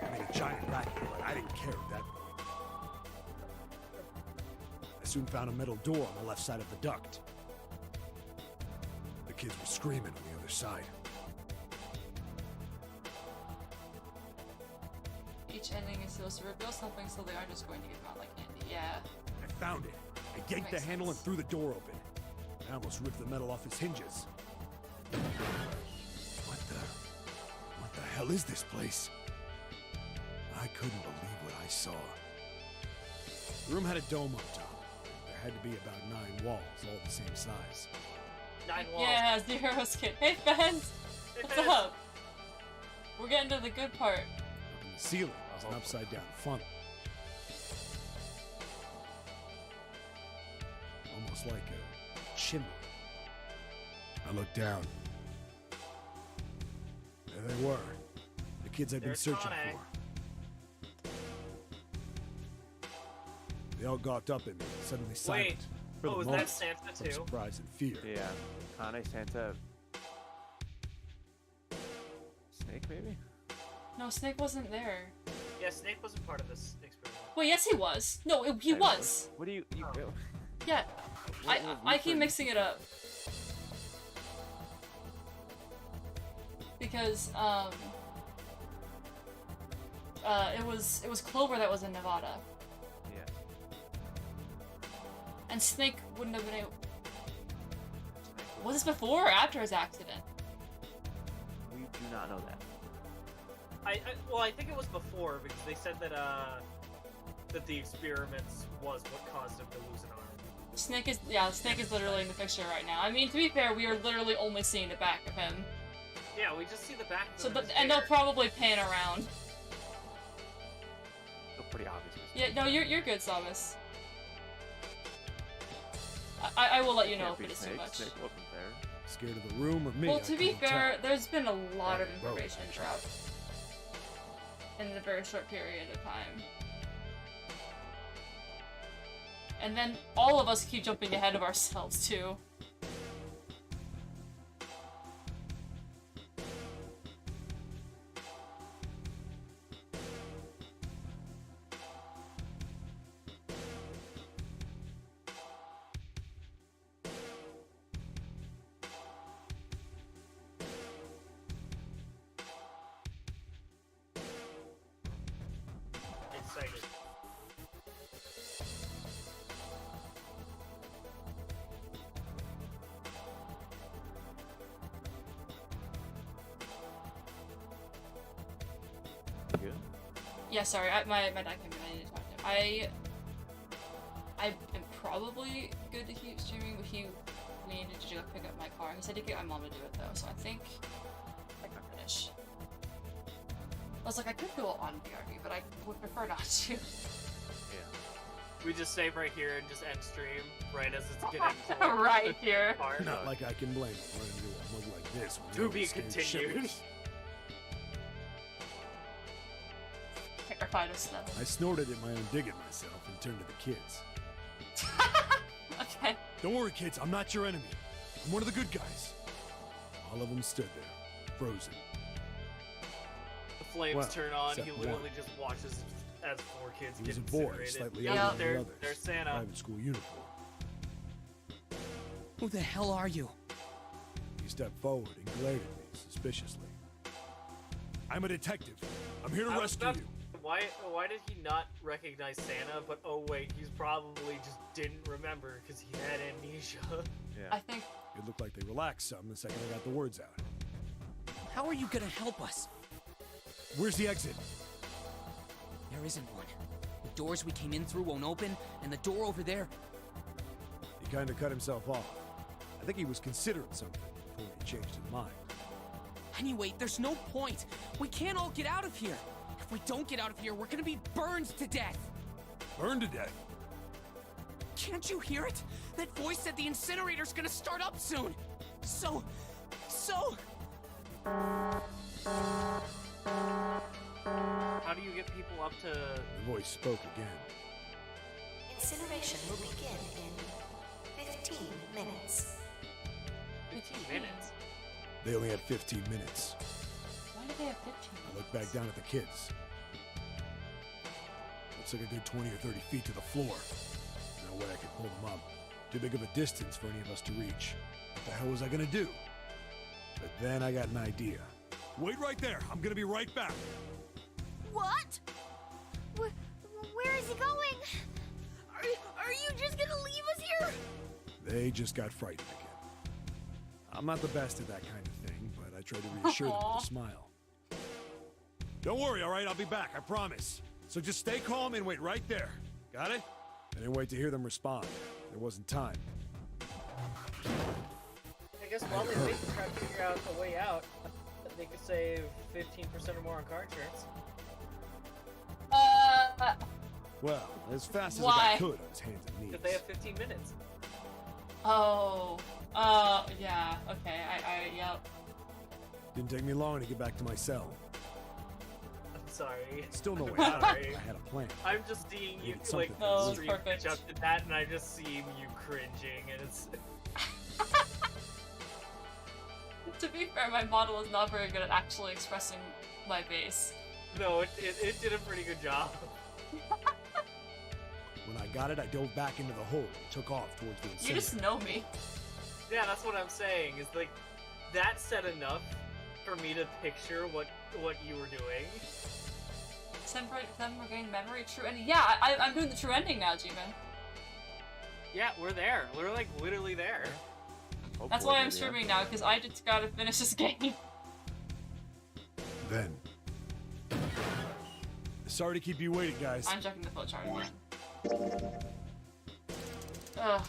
[SPEAKER 7] I made a giant racket, but I didn't care at that point. I soon found a metal door on the left side of the duct. The kids were screaming on the other side.
[SPEAKER 4] Each ending is supposed to reveal something, so they aren't just going to get out like candy. Yeah.
[SPEAKER 7] I found it. I yanked the handle and threw the door open. I almost ripped the metal off its hinges. What the hell is this place? I couldn't believe what I saw. The room had a dome up top. There had to be about 9 walls, all the same size.
[SPEAKER 3] 9 walls.
[SPEAKER 4] Yeah, Zero's kid. Hey, fans! What's up? We're getting to the good part.
[SPEAKER 7] Up in the ceiling was an upside-down funnel. Almost like a chimney. I looked down. There they were. The kids I'd been searching for. They all gawked up at me, suddenly silent. For the
[SPEAKER 3] was
[SPEAKER 7] moment,
[SPEAKER 3] that Santa
[SPEAKER 7] from
[SPEAKER 3] too?
[SPEAKER 7] surprise and fear.
[SPEAKER 5] yeah. Kane, Santa... Snake, maybe?
[SPEAKER 4] No, Snake wasn't there.
[SPEAKER 3] Yeah, Snake wasn't part of this experiment.
[SPEAKER 4] Wait, yes he was. No, he was.
[SPEAKER 5] What do you...
[SPEAKER 4] Yeah. I keep mixing it up. Because, it was Clover that was in Nevada.
[SPEAKER 5] Yeah.
[SPEAKER 4] And Snake wouldn't have been able... Was this before or after his accident?
[SPEAKER 5] We do not know that.
[SPEAKER 3] Well, I think it was before because they said that that the experiments was what caused him to lose an arm.
[SPEAKER 4] Snake is literally in the picture right now. I mean, to be fair, we are literally only seeing the back of him.
[SPEAKER 3] Yeah, we just see the back of
[SPEAKER 4] So,
[SPEAKER 3] him.
[SPEAKER 4] and they'll probably pan around.
[SPEAKER 5] Still pretty obvious.
[SPEAKER 4] Yeah, no, you're good, Samus. I will let you know if it is too much.
[SPEAKER 5] Snake wasn't there.
[SPEAKER 7] Scared of the room or me?
[SPEAKER 4] Well,
[SPEAKER 7] I
[SPEAKER 4] to be
[SPEAKER 7] couldn't
[SPEAKER 4] fair,
[SPEAKER 7] tell.
[SPEAKER 4] there's been a lot of
[SPEAKER 7] Well,
[SPEAKER 4] information dropped in a very short period of time. And then all of us keep jumping ahead of ourselves, too.
[SPEAKER 3] Excited.
[SPEAKER 5] Good.
[SPEAKER 4] Yeah, sorry, my dad came in. I need to talk to him. I am probably good to keep streaming, but he needed to go pick up my car. He said to get my mom to do it though, so I think I can finish. I was like, I could go on BRB, but I would prefer not to.
[SPEAKER 5] Yeah.
[SPEAKER 3] We just save right here and just end stream right as it's getting to
[SPEAKER 4] Right here.
[SPEAKER 3] part.
[SPEAKER 7] Not like I can blame him running into a mug like this. when
[SPEAKER 3] To
[SPEAKER 7] you're
[SPEAKER 3] be
[SPEAKER 7] scared
[SPEAKER 3] continued.
[SPEAKER 7] shitless.
[SPEAKER 4] Terrified of snow.
[SPEAKER 7] I snorted at my own dig at myself and turned to the kids.
[SPEAKER 4] Okay.
[SPEAKER 7] Don't worry, kids. I'm not your enemy. I'm one of the good guys. All of them stood there, frozen.
[SPEAKER 3] The flames
[SPEAKER 7] Well,
[SPEAKER 3] turn on. He
[SPEAKER 7] except
[SPEAKER 3] literally
[SPEAKER 7] one.
[SPEAKER 3] just watches as 4 kids
[SPEAKER 7] He
[SPEAKER 3] get
[SPEAKER 7] was a boy,
[SPEAKER 3] incinerated.
[SPEAKER 7] slightly
[SPEAKER 3] Yeah,
[SPEAKER 7] older than the
[SPEAKER 3] there's
[SPEAKER 7] others.
[SPEAKER 3] Santa.
[SPEAKER 7] Private school uniform.
[SPEAKER 13] Who the hell are you?
[SPEAKER 7] He stepped forward and glared at me suspiciously. I'm a detective. I'm here to
[SPEAKER 3] I was
[SPEAKER 7] rescue
[SPEAKER 3] about-
[SPEAKER 7] you.
[SPEAKER 3] Why did he not recognize Santa? But oh wait, he's probably just didn't remember because he had amnesia.
[SPEAKER 5] Yeah.
[SPEAKER 4] I think
[SPEAKER 7] It looked like they relaxed some the second I got the words out.
[SPEAKER 13] How are you gonna help us?
[SPEAKER 7] Where's the exit?
[SPEAKER 13] There isn't one. The doors we came in through won't open, and the door over there.
[SPEAKER 7] He kind of cut himself off. I think he was considering something before he changed his mind.
[SPEAKER 13] Anyway, there's no point. We can't all get out of here. If we don't get out of here, we're gonna be burned to death.
[SPEAKER 7] Burned to death?
[SPEAKER 13] Can't you hear it? That voice said the incinerator's gonna start up soon. So...
[SPEAKER 3] How do you get people up to?
[SPEAKER 7] The voice spoke again.
[SPEAKER 14] Incineration will begin in 15 minutes.
[SPEAKER 3] 15 minutes.
[SPEAKER 7] They only had 15 minutes.
[SPEAKER 4] why did they have 15?
[SPEAKER 7] I looked back down at the kids. Looks like a good 20 or 30 feet to the floor. No way I could pull them up. Too big of a distance for any of us to reach. What the hell was I gonna do? But then I got an idea. Wait right there. I'm gonna be right back.
[SPEAKER 8] What? Where is he going? Are you just gonna leave us here?
[SPEAKER 7] They just got frightened again. I'm not the best at that kind of thing, but I tried to reassure them with a smile. Don't worry, all right? I'll be back, I promise. So just stay calm and wait right there. Got it? I didn't wait to hear them respond. There wasn't time.
[SPEAKER 3] I guess while they wait to try to figure out a way out, they could save 15% or more on car insurance.
[SPEAKER 7] Well, as fast as
[SPEAKER 4] Why?
[SPEAKER 7] I could on his hands and knees.
[SPEAKER 3] If they have 15 minutes.
[SPEAKER 4] Oh. Yeah. Okay. Yep.
[SPEAKER 7] Didn't take me long to get back to my cell.
[SPEAKER 3] I'm sorry.
[SPEAKER 7] Still no way
[SPEAKER 3] I'm
[SPEAKER 7] out.
[SPEAKER 3] sorry.
[SPEAKER 7] I had a plan.
[SPEAKER 3] I'm just seeing you
[SPEAKER 7] Needed
[SPEAKER 3] like
[SPEAKER 7] something
[SPEAKER 4] Oh,
[SPEAKER 7] to
[SPEAKER 3] stream
[SPEAKER 4] perfect.
[SPEAKER 3] catch up to that, and I just see you cringing, and it's.
[SPEAKER 4] To be fair, my model is not very good at actually expressing my base.
[SPEAKER 3] No, it did a pretty good job.
[SPEAKER 7] When I got it, I dove back into the hole and took off towards the
[SPEAKER 4] You
[SPEAKER 7] incinerator.
[SPEAKER 4] just know me.
[SPEAKER 3] Yeah, that's what I'm saying. Is like that said enough for me to picture what you were doing.
[SPEAKER 4] Them regain memory, true ending. Yeah, I'm doing the true ending now, G-Man.
[SPEAKER 3] Yeah, we're there. We're like literally there.
[SPEAKER 4] That's why I'm streaming now, because I just gotta finish this game.
[SPEAKER 7] Then. Sorry to keep you waiting, guys.
[SPEAKER 4] I'm checking the flowchart again. Ugh.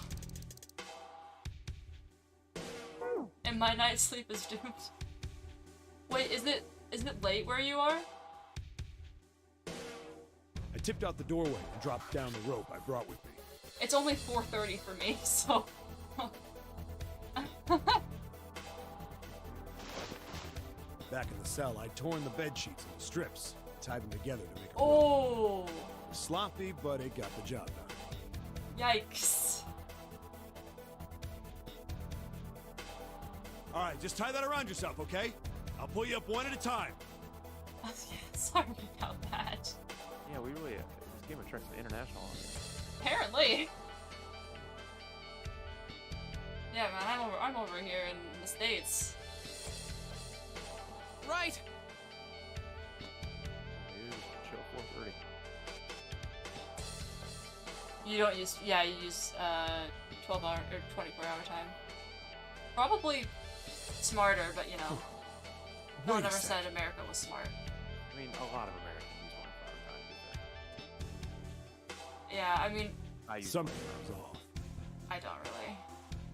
[SPEAKER 4] And my night's sleep is doomed. Wait, isn't it late where you are?
[SPEAKER 7] I tipped out the doorway and dropped down the rope I brought with me.
[SPEAKER 4] It's only 4:30 for me, so.
[SPEAKER 7] Back in the cell, I'd torn the bed sheets into strips, tied them together to make a rope.
[SPEAKER 4] Oh.
[SPEAKER 7] It was sloppy, but it got the job done.
[SPEAKER 4] Yikes.
[SPEAKER 7] Alright, just tie that around yourself, okay? I'll pull you up one at a time.
[SPEAKER 4] Sorry about that.
[SPEAKER 5] Yeah, we really this game attracts the international audience.
[SPEAKER 4] Apparently. Yeah, man, I'm over here in the States.
[SPEAKER 13] Right.
[SPEAKER 5] Chill 4:30.
[SPEAKER 4] You don't use, yeah, you use 12-hour or 24-hour time. Probably smarter, but you know, no one ever said America was smart.
[SPEAKER 5] I mean, a lot of Americans use 24-hour time.
[SPEAKER 4] Yeah, I mean,
[SPEAKER 5] I use
[SPEAKER 7] sometimes off.
[SPEAKER 4] I don't really.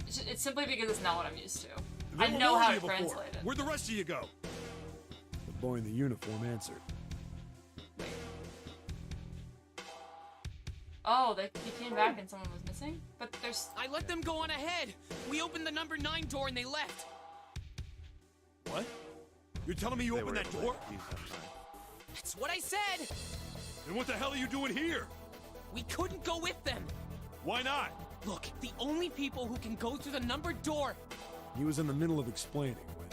[SPEAKER 4] It's simply because it's not what I'm used to.
[SPEAKER 7] There
[SPEAKER 4] I
[SPEAKER 7] were
[SPEAKER 4] know
[SPEAKER 7] more
[SPEAKER 4] how
[SPEAKER 7] of
[SPEAKER 4] to
[SPEAKER 7] you before.
[SPEAKER 4] translate it.
[SPEAKER 7] Where'd the rest of you go? The boy in the uniform answered.
[SPEAKER 4] Oh, he came back and someone was missing? But there's...
[SPEAKER 13] I let them go on ahead. We opened the number 9 door and they left.
[SPEAKER 7] What? You're telling me you opened that door?
[SPEAKER 13] That's what I said.
[SPEAKER 7] Then what the hell are you doing here?
[SPEAKER 13] We couldn't go with them.
[SPEAKER 7] Why not?
[SPEAKER 13] Look, the only people who can go through the numbered door.
[SPEAKER 7] He was in the middle of explaining when...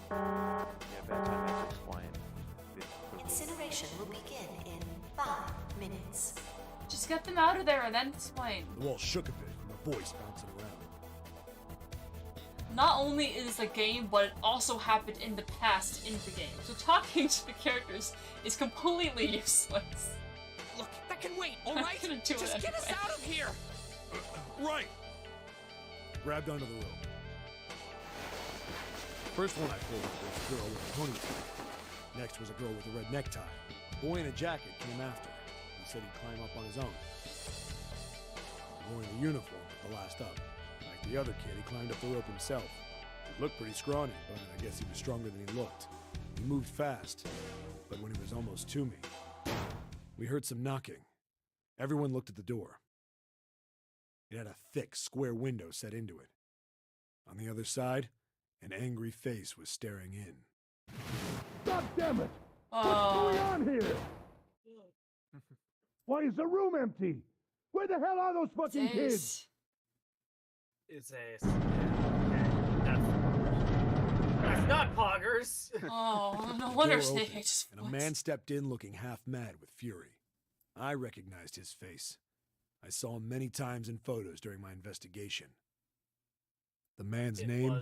[SPEAKER 5] Yeah, bad time to explain.
[SPEAKER 14] Incineration will begin in 5 minutes.
[SPEAKER 4] Just get them out of there and then explain.
[SPEAKER 7] The wall shook a bit and the voice bouncing around.
[SPEAKER 4] Not only is the game, but it also happened in the past in the game. So talking to the characters is completely useless.
[SPEAKER 13] Look, that can wait, alright? Just get us out of here!
[SPEAKER 7] Right! Grabbed onto the rope. First one I pulled was a girl with a ponytail. Next was a girl with a red necktie. A boy in a jacket came after. He said he'd climb up on his own. The boy in the uniform was the last up. Like the other kid, he climbed up the rope himself. He looked pretty scrawny, but I guess he was stronger than he looked. He moved fast, but when he was almost to me, we heard some knocking. Everyone looked at the door. It had a thick, square window set into it. On the other side, an angry face was staring in.
[SPEAKER 15] God damn it!
[SPEAKER 4] Oh.
[SPEAKER 15] What's going on here? Why is the room empty? Where the hell are those fucking kids?
[SPEAKER 3] It's Ace. That's not Poggers.
[SPEAKER 4] Oh, no
[SPEAKER 7] The
[SPEAKER 4] wonder
[SPEAKER 7] door
[SPEAKER 4] Snake
[SPEAKER 7] opened,
[SPEAKER 4] just...
[SPEAKER 7] and a man stepped in looking half mad with fury. I recognized his face. I saw him many times in photos during my investigation. The man's name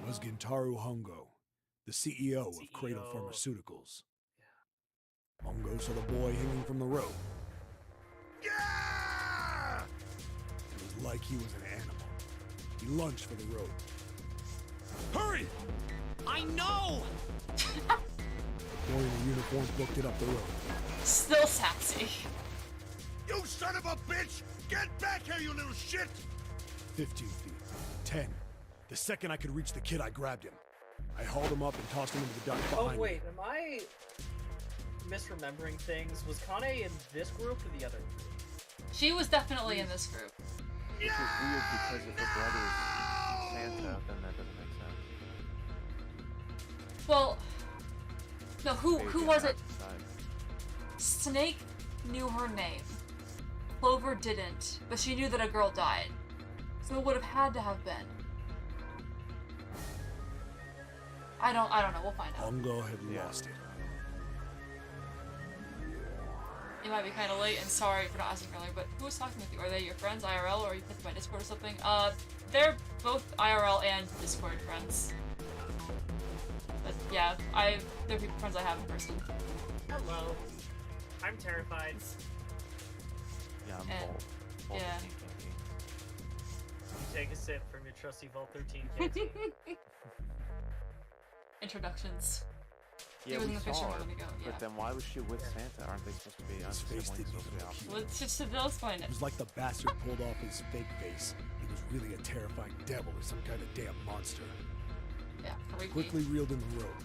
[SPEAKER 7] was Gintaro Hongo, the CEO of Cradle Pharmaceuticals. Hongo saw the boy hanging from the rope.
[SPEAKER 15] Yeah!
[SPEAKER 7] It was like he was an animal. He lunged for the rope. Hurry!
[SPEAKER 13] I know!
[SPEAKER 7] The boy in the uniform booked it up the rope.
[SPEAKER 4] Still sassy.
[SPEAKER 15] You son of a bitch! Get back here, you little shit!
[SPEAKER 7] 15 feet. 10. The second I could reach the kid, I grabbed him. I hauled him up and tossed him into the duct behind
[SPEAKER 3] Oh wait,
[SPEAKER 7] me.
[SPEAKER 3] am I misremembering things? Was Kane in this group or the other group?
[SPEAKER 4] She was definitely in this group.
[SPEAKER 5] Which is weird because if her brother's Santa, then that doesn't make sense.
[SPEAKER 4] Well, no, who was it? Snake knew her name. Clover didn't, but she knew that a girl died. So it would have had to have been. I don't know, we'll find out.
[SPEAKER 7] Hongo had lost it.
[SPEAKER 4] It might be kind of late, and sorry for not asking earlier, but who was talking with you? Are they your friends, IRL, or are you picked by Discord or something? They're both IRL and Discord friends. But yeah, they're people friends I have in person.
[SPEAKER 3] Hello. I'm terrified.
[SPEAKER 5] Yeah, I'm
[SPEAKER 4] And-
[SPEAKER 5] bold.
[SPEAKER 4] yeah.
[SPEAKER 3] Take a sip from your trusty Vault 13 canteen.
[SPEAKER 4] Introductions.
[SPEAKER 5] Yeah,
[SPEAKER 4] He was
[SPEAKER 5] we
[SPEAKER 4] in the picture
[SPEAKER 5] saw
[SPEAKER 4] a
[SPEAKER 5] her,
[SPEAKER 4] moment ago, yeah.
[SPEAKER 5] but then why was she with Santa? Aren't they supposed to be
[SPEAKER 7] His face didn't look cute.
[SPEAKER 4] Well, they'll explain
[SPEAKER 7] It
[SPEAKER 4] it.
[SPEAKER 7] was like the bastard pulled off his fake face. He was really a terrifying devil or some kind of damn monster.
[SPEAKER 4] Yeah, creepy.
[SPEAKER 7] Quickly reeled in the road,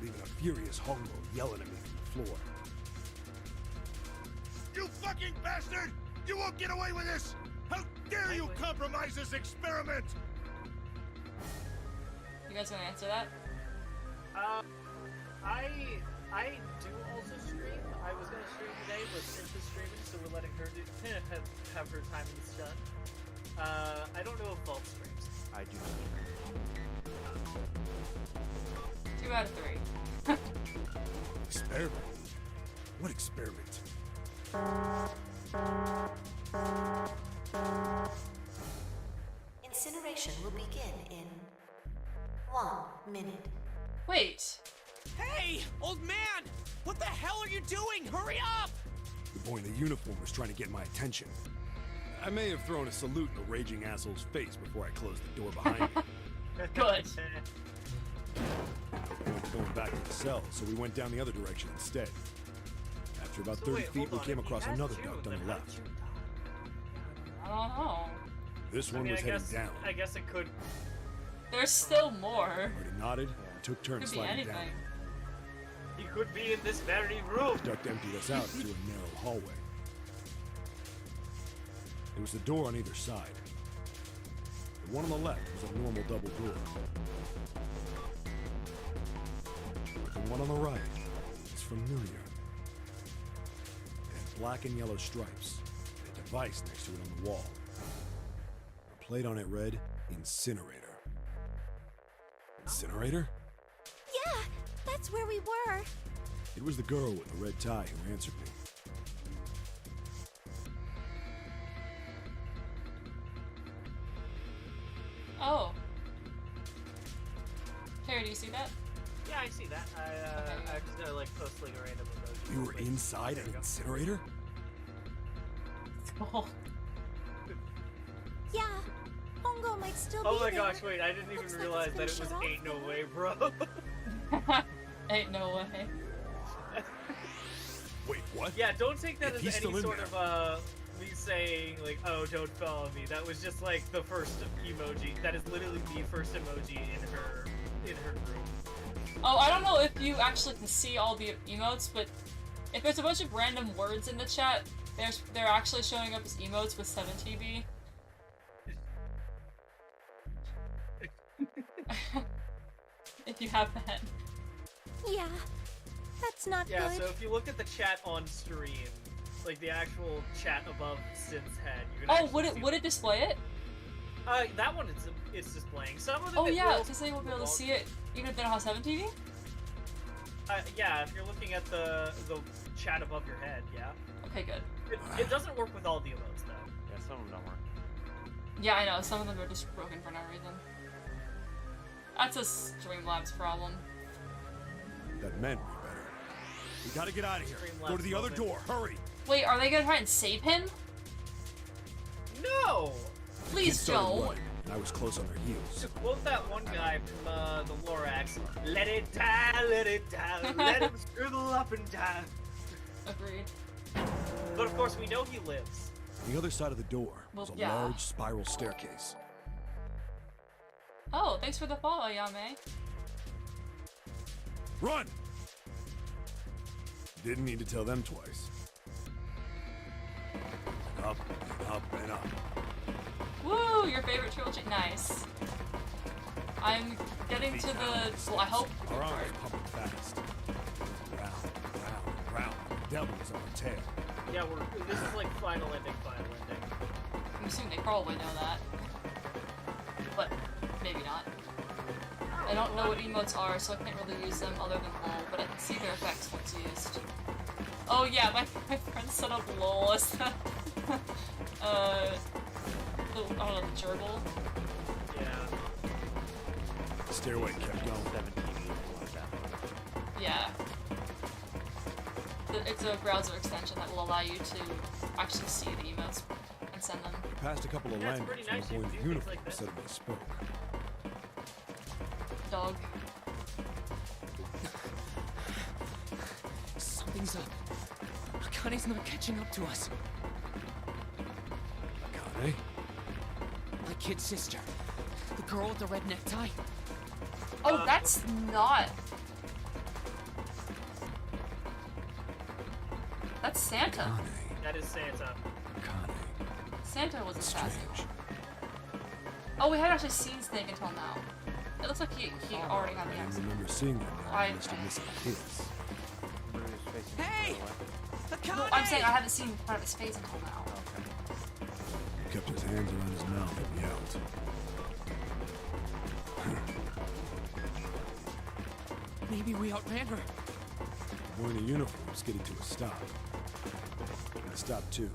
[SPEAKER 7] leaving a furious Hongo yelling at me from the floor.
[SPEAKER 15] You fucking bastard! You won't get away with this! How dare you compromise this experiment!
[SPEAKER 4] You guys gonna answer that?
[SPEAKER 3] I do also stream. I was gonna stream today, but Sis is streaming, so we're letting her have her time in the sun. I don't know if Vault streams.
[SPEAKER 5] I do.
[SPEAKER 4] 2 out of 3.
[SPEAKER 7] Experiment? What experiment?
[SPEAKER 14] Incineration will begin in 1 minute.
[SPEAKER 4] Wait.
[SPEAKER 13] Hey, old man! What the hell are you doing? Hurry up!
[SPEAKER 7] The boy in the uniform was trying to get my attention. I may have thrown a salute in the raging asshole's face before I closed the door behind me.
[SPEAKER 4] Good.
[SPEAKER 7] We weren't going back to the cell, so we went down the other direction instead. After about 30 feet, we came across another duct on the left.
[SPEAKER 4] I don't know.
[SPEAKER 7] This one was heading down.
[SPEAKER 3] I guess it could.
[SPEAKER 4] There's still more.
[SPEAKER 7] Artie nodded and took turns
[SPEAKER 4] Could be
[SPEAKER 7] sliding
[SPEAKER 4] anything.
[SPEAKER 7] down.
[SPEAKER 3] He could be in this very room.
[SPEAKER 7] The duct emptied us out into a narrow hallway. There was a door on either side. The one on the left was a normal double door. The one on the right is familiar. It had black and yellow stripes, and a device next to it on the wall. The plate on it read, Incinerator. Incinerator?
[SPEAKER 8] Yeah, that's where we were.
[SPEAKER 7] It was the girl with the red tie who answered me.
[SPEAKER 4] Oh. Terry, do you see that?
[SPEAKER 3] Yeah, I see that. I'm just gonna like post like a random emoji.
[SPEAKER 7] We were inside an incinerator?
[SPEAKER 4] Oh.
[SPEAKER 8] Yeah, Hongo might still be
[SPEAKER 3] Oh my
[SPEAKER 8] there.
[SPEAKER 3] gosh, wait, I didn't even realize that it was Ain't No Way, bro.
[SPEAKER 4] Ain't no way.
[SPEAKER 7] Wait, what?
[SPEAKER 3] Yeah, don't take that
[SPEAKER 7] If
[SPEAKER 3] as
[SPEAKER 7] he's
[SPEAKER 3] any
[SPEAKER 7] still in
[SPEAKER 3] sort
[SPEAKER 7] there.
[SPEAKER 3] of me saying like, oh, don't follow me. That was just like the first emoji. That is literally the first emoji in her group.
[SPEAKER 4] Oh, I don't know if you actually can see all the emotes, but if there's a bunch of random words in the chat, they're actually showing up as emotes with 7TB. If you have that.
[SPEAKER 8] Yeah, that's not
[SPEAKER 3] Yeah,
[SPEAKER 8] good.
[SPEAKER 3] so if you look at the chat on stream, like the actual chat above Synth's head, you can
[SPEAKER 4] Oh,
[SPEAKER 3] actually see
[SPEAKER 4] would it display it?
[SPEAKER 3] that one it's displaying. Some of them
[SPEAKER 4] Oh
[SPEAKER 3] it
[SPEAKER 4] yeah,
[SPEAKER 3] will
[SPEAKER 4] because they will be able to
[SPEAKER 3] well,
[SPEAKER 4] see it even if they don't have 7TV?
[SPEAKER 3] yeah, if you're looking at the chat above your head, yeah.
[SPEAKER 4] Okay, good.
[SPEAKER 3] It doesn't work with all the emotes though.
[SPEAKER 5] Yeah, some of them don't work.
[SPEAKER 4] Yeah, I know, some of them are just broken for no reason. That's a Streamlabs problem.
[SPEAKER 7] That meant we better. We gotta get out of here. Go to the other door, hurry!
[SPEAKER 4] Wait, are they gonna try and save him?
[SPEAKER 3] No!
[SPEAKER 4] Please
[SPEAKER 7] Kids started
[SPEAKER 4] don't.
[SPEAKER 7] running, and I was close on their heels.
[SPEAKER 3] To quote that one guy from the Lorax, let it die, let him struggle up and down.
[SPEAKER 4] Agreed.
[SPEAKER 3] But of course, we know he lives.
[SPEAKER 7] On the other side of the door was a
[SPEAKER 4] yeah.
[SPEAKER 7] large spiral staircase.
[SPEAKER 4] Oh, thanks for the follow, Yame.
[SPEAKER 7] Run! Didn't need to tell them twice. Up and up and up.
[SPEAKER 4] Woo, your favorite trilogy. Nice. I'm getting to the. Well, I hope.
[SPEAKER 7] Our arms pumping fast. Round, round, round. The devil's on our tail.
[SPEAKER 3] Yeah, this is like final ending.
[SPEAKER 4] I'm assuming they probably know that. But maybe not. I don't know what emotes are, so I can't really use them other than LOL, but I can see their effects once used. Oh yeah, my friend set up LOL as the, I don't know, the gerbil.
[SPEAKER 3] Yeah.
[SPEAKER 7] Stairway kept going.
[SPEAKER 5] 17.
[SPEAKER 4] Yeah. It's a browser extension that will allow you to actually see the emotes and send them.
[SPEAKER 7] We passed a couple of
[SPEAKER 3] Yeah, it's
[SPEAKER 7] landmarks
[SPEAKER 3] pretty
[SPEAKER 7] when
[SPEAKER 3] nice
[SPEAKER 7] the
[SPEAKER 3] you
[SPEAKER 7] boy in
[SPEAKER 3] can
[SPEAKER 7] the
[SPEAKER 3] do things
[SPEAKER 7] uniform
[SPEAKER 3] like that.
[SPEAKER 7] suddenly spoke.
[SPEAKER 4] Dog.
[SPEAKER 13] Something's up. Akane's not catching up to us.
[SPEAKER 7] Akane?
[SPEAKER 13] My kid sister. The girl with the red necktie.
[SPEAKER 4] Oh, that's not. That's Santa.
[SPEAKER 3] That is Santa.
[SPEAKER 4] Santa was assassin. Oh, we hadn't actually seen Snake until now. It looks like he already had the
[SPEAKER 7] I didn't
[SPEAKER 4] accent.
[SPEAKER 7] remember seeing that now.
[SPEAKER 4] I-
[SPEAKER 7] I must have missed his.
[SPEAKER 13] Hey! Akane!
[SPEAKER 4] No, I'm saying I haven't seen part of his face until now.
[SPEAKER 7] He kept his hands around his mouth and yelled.
[SPEAKER 13] Maybe we outran her.
[SPEAKER 7] The boy in the uniform was getting to a stop. I stopped too,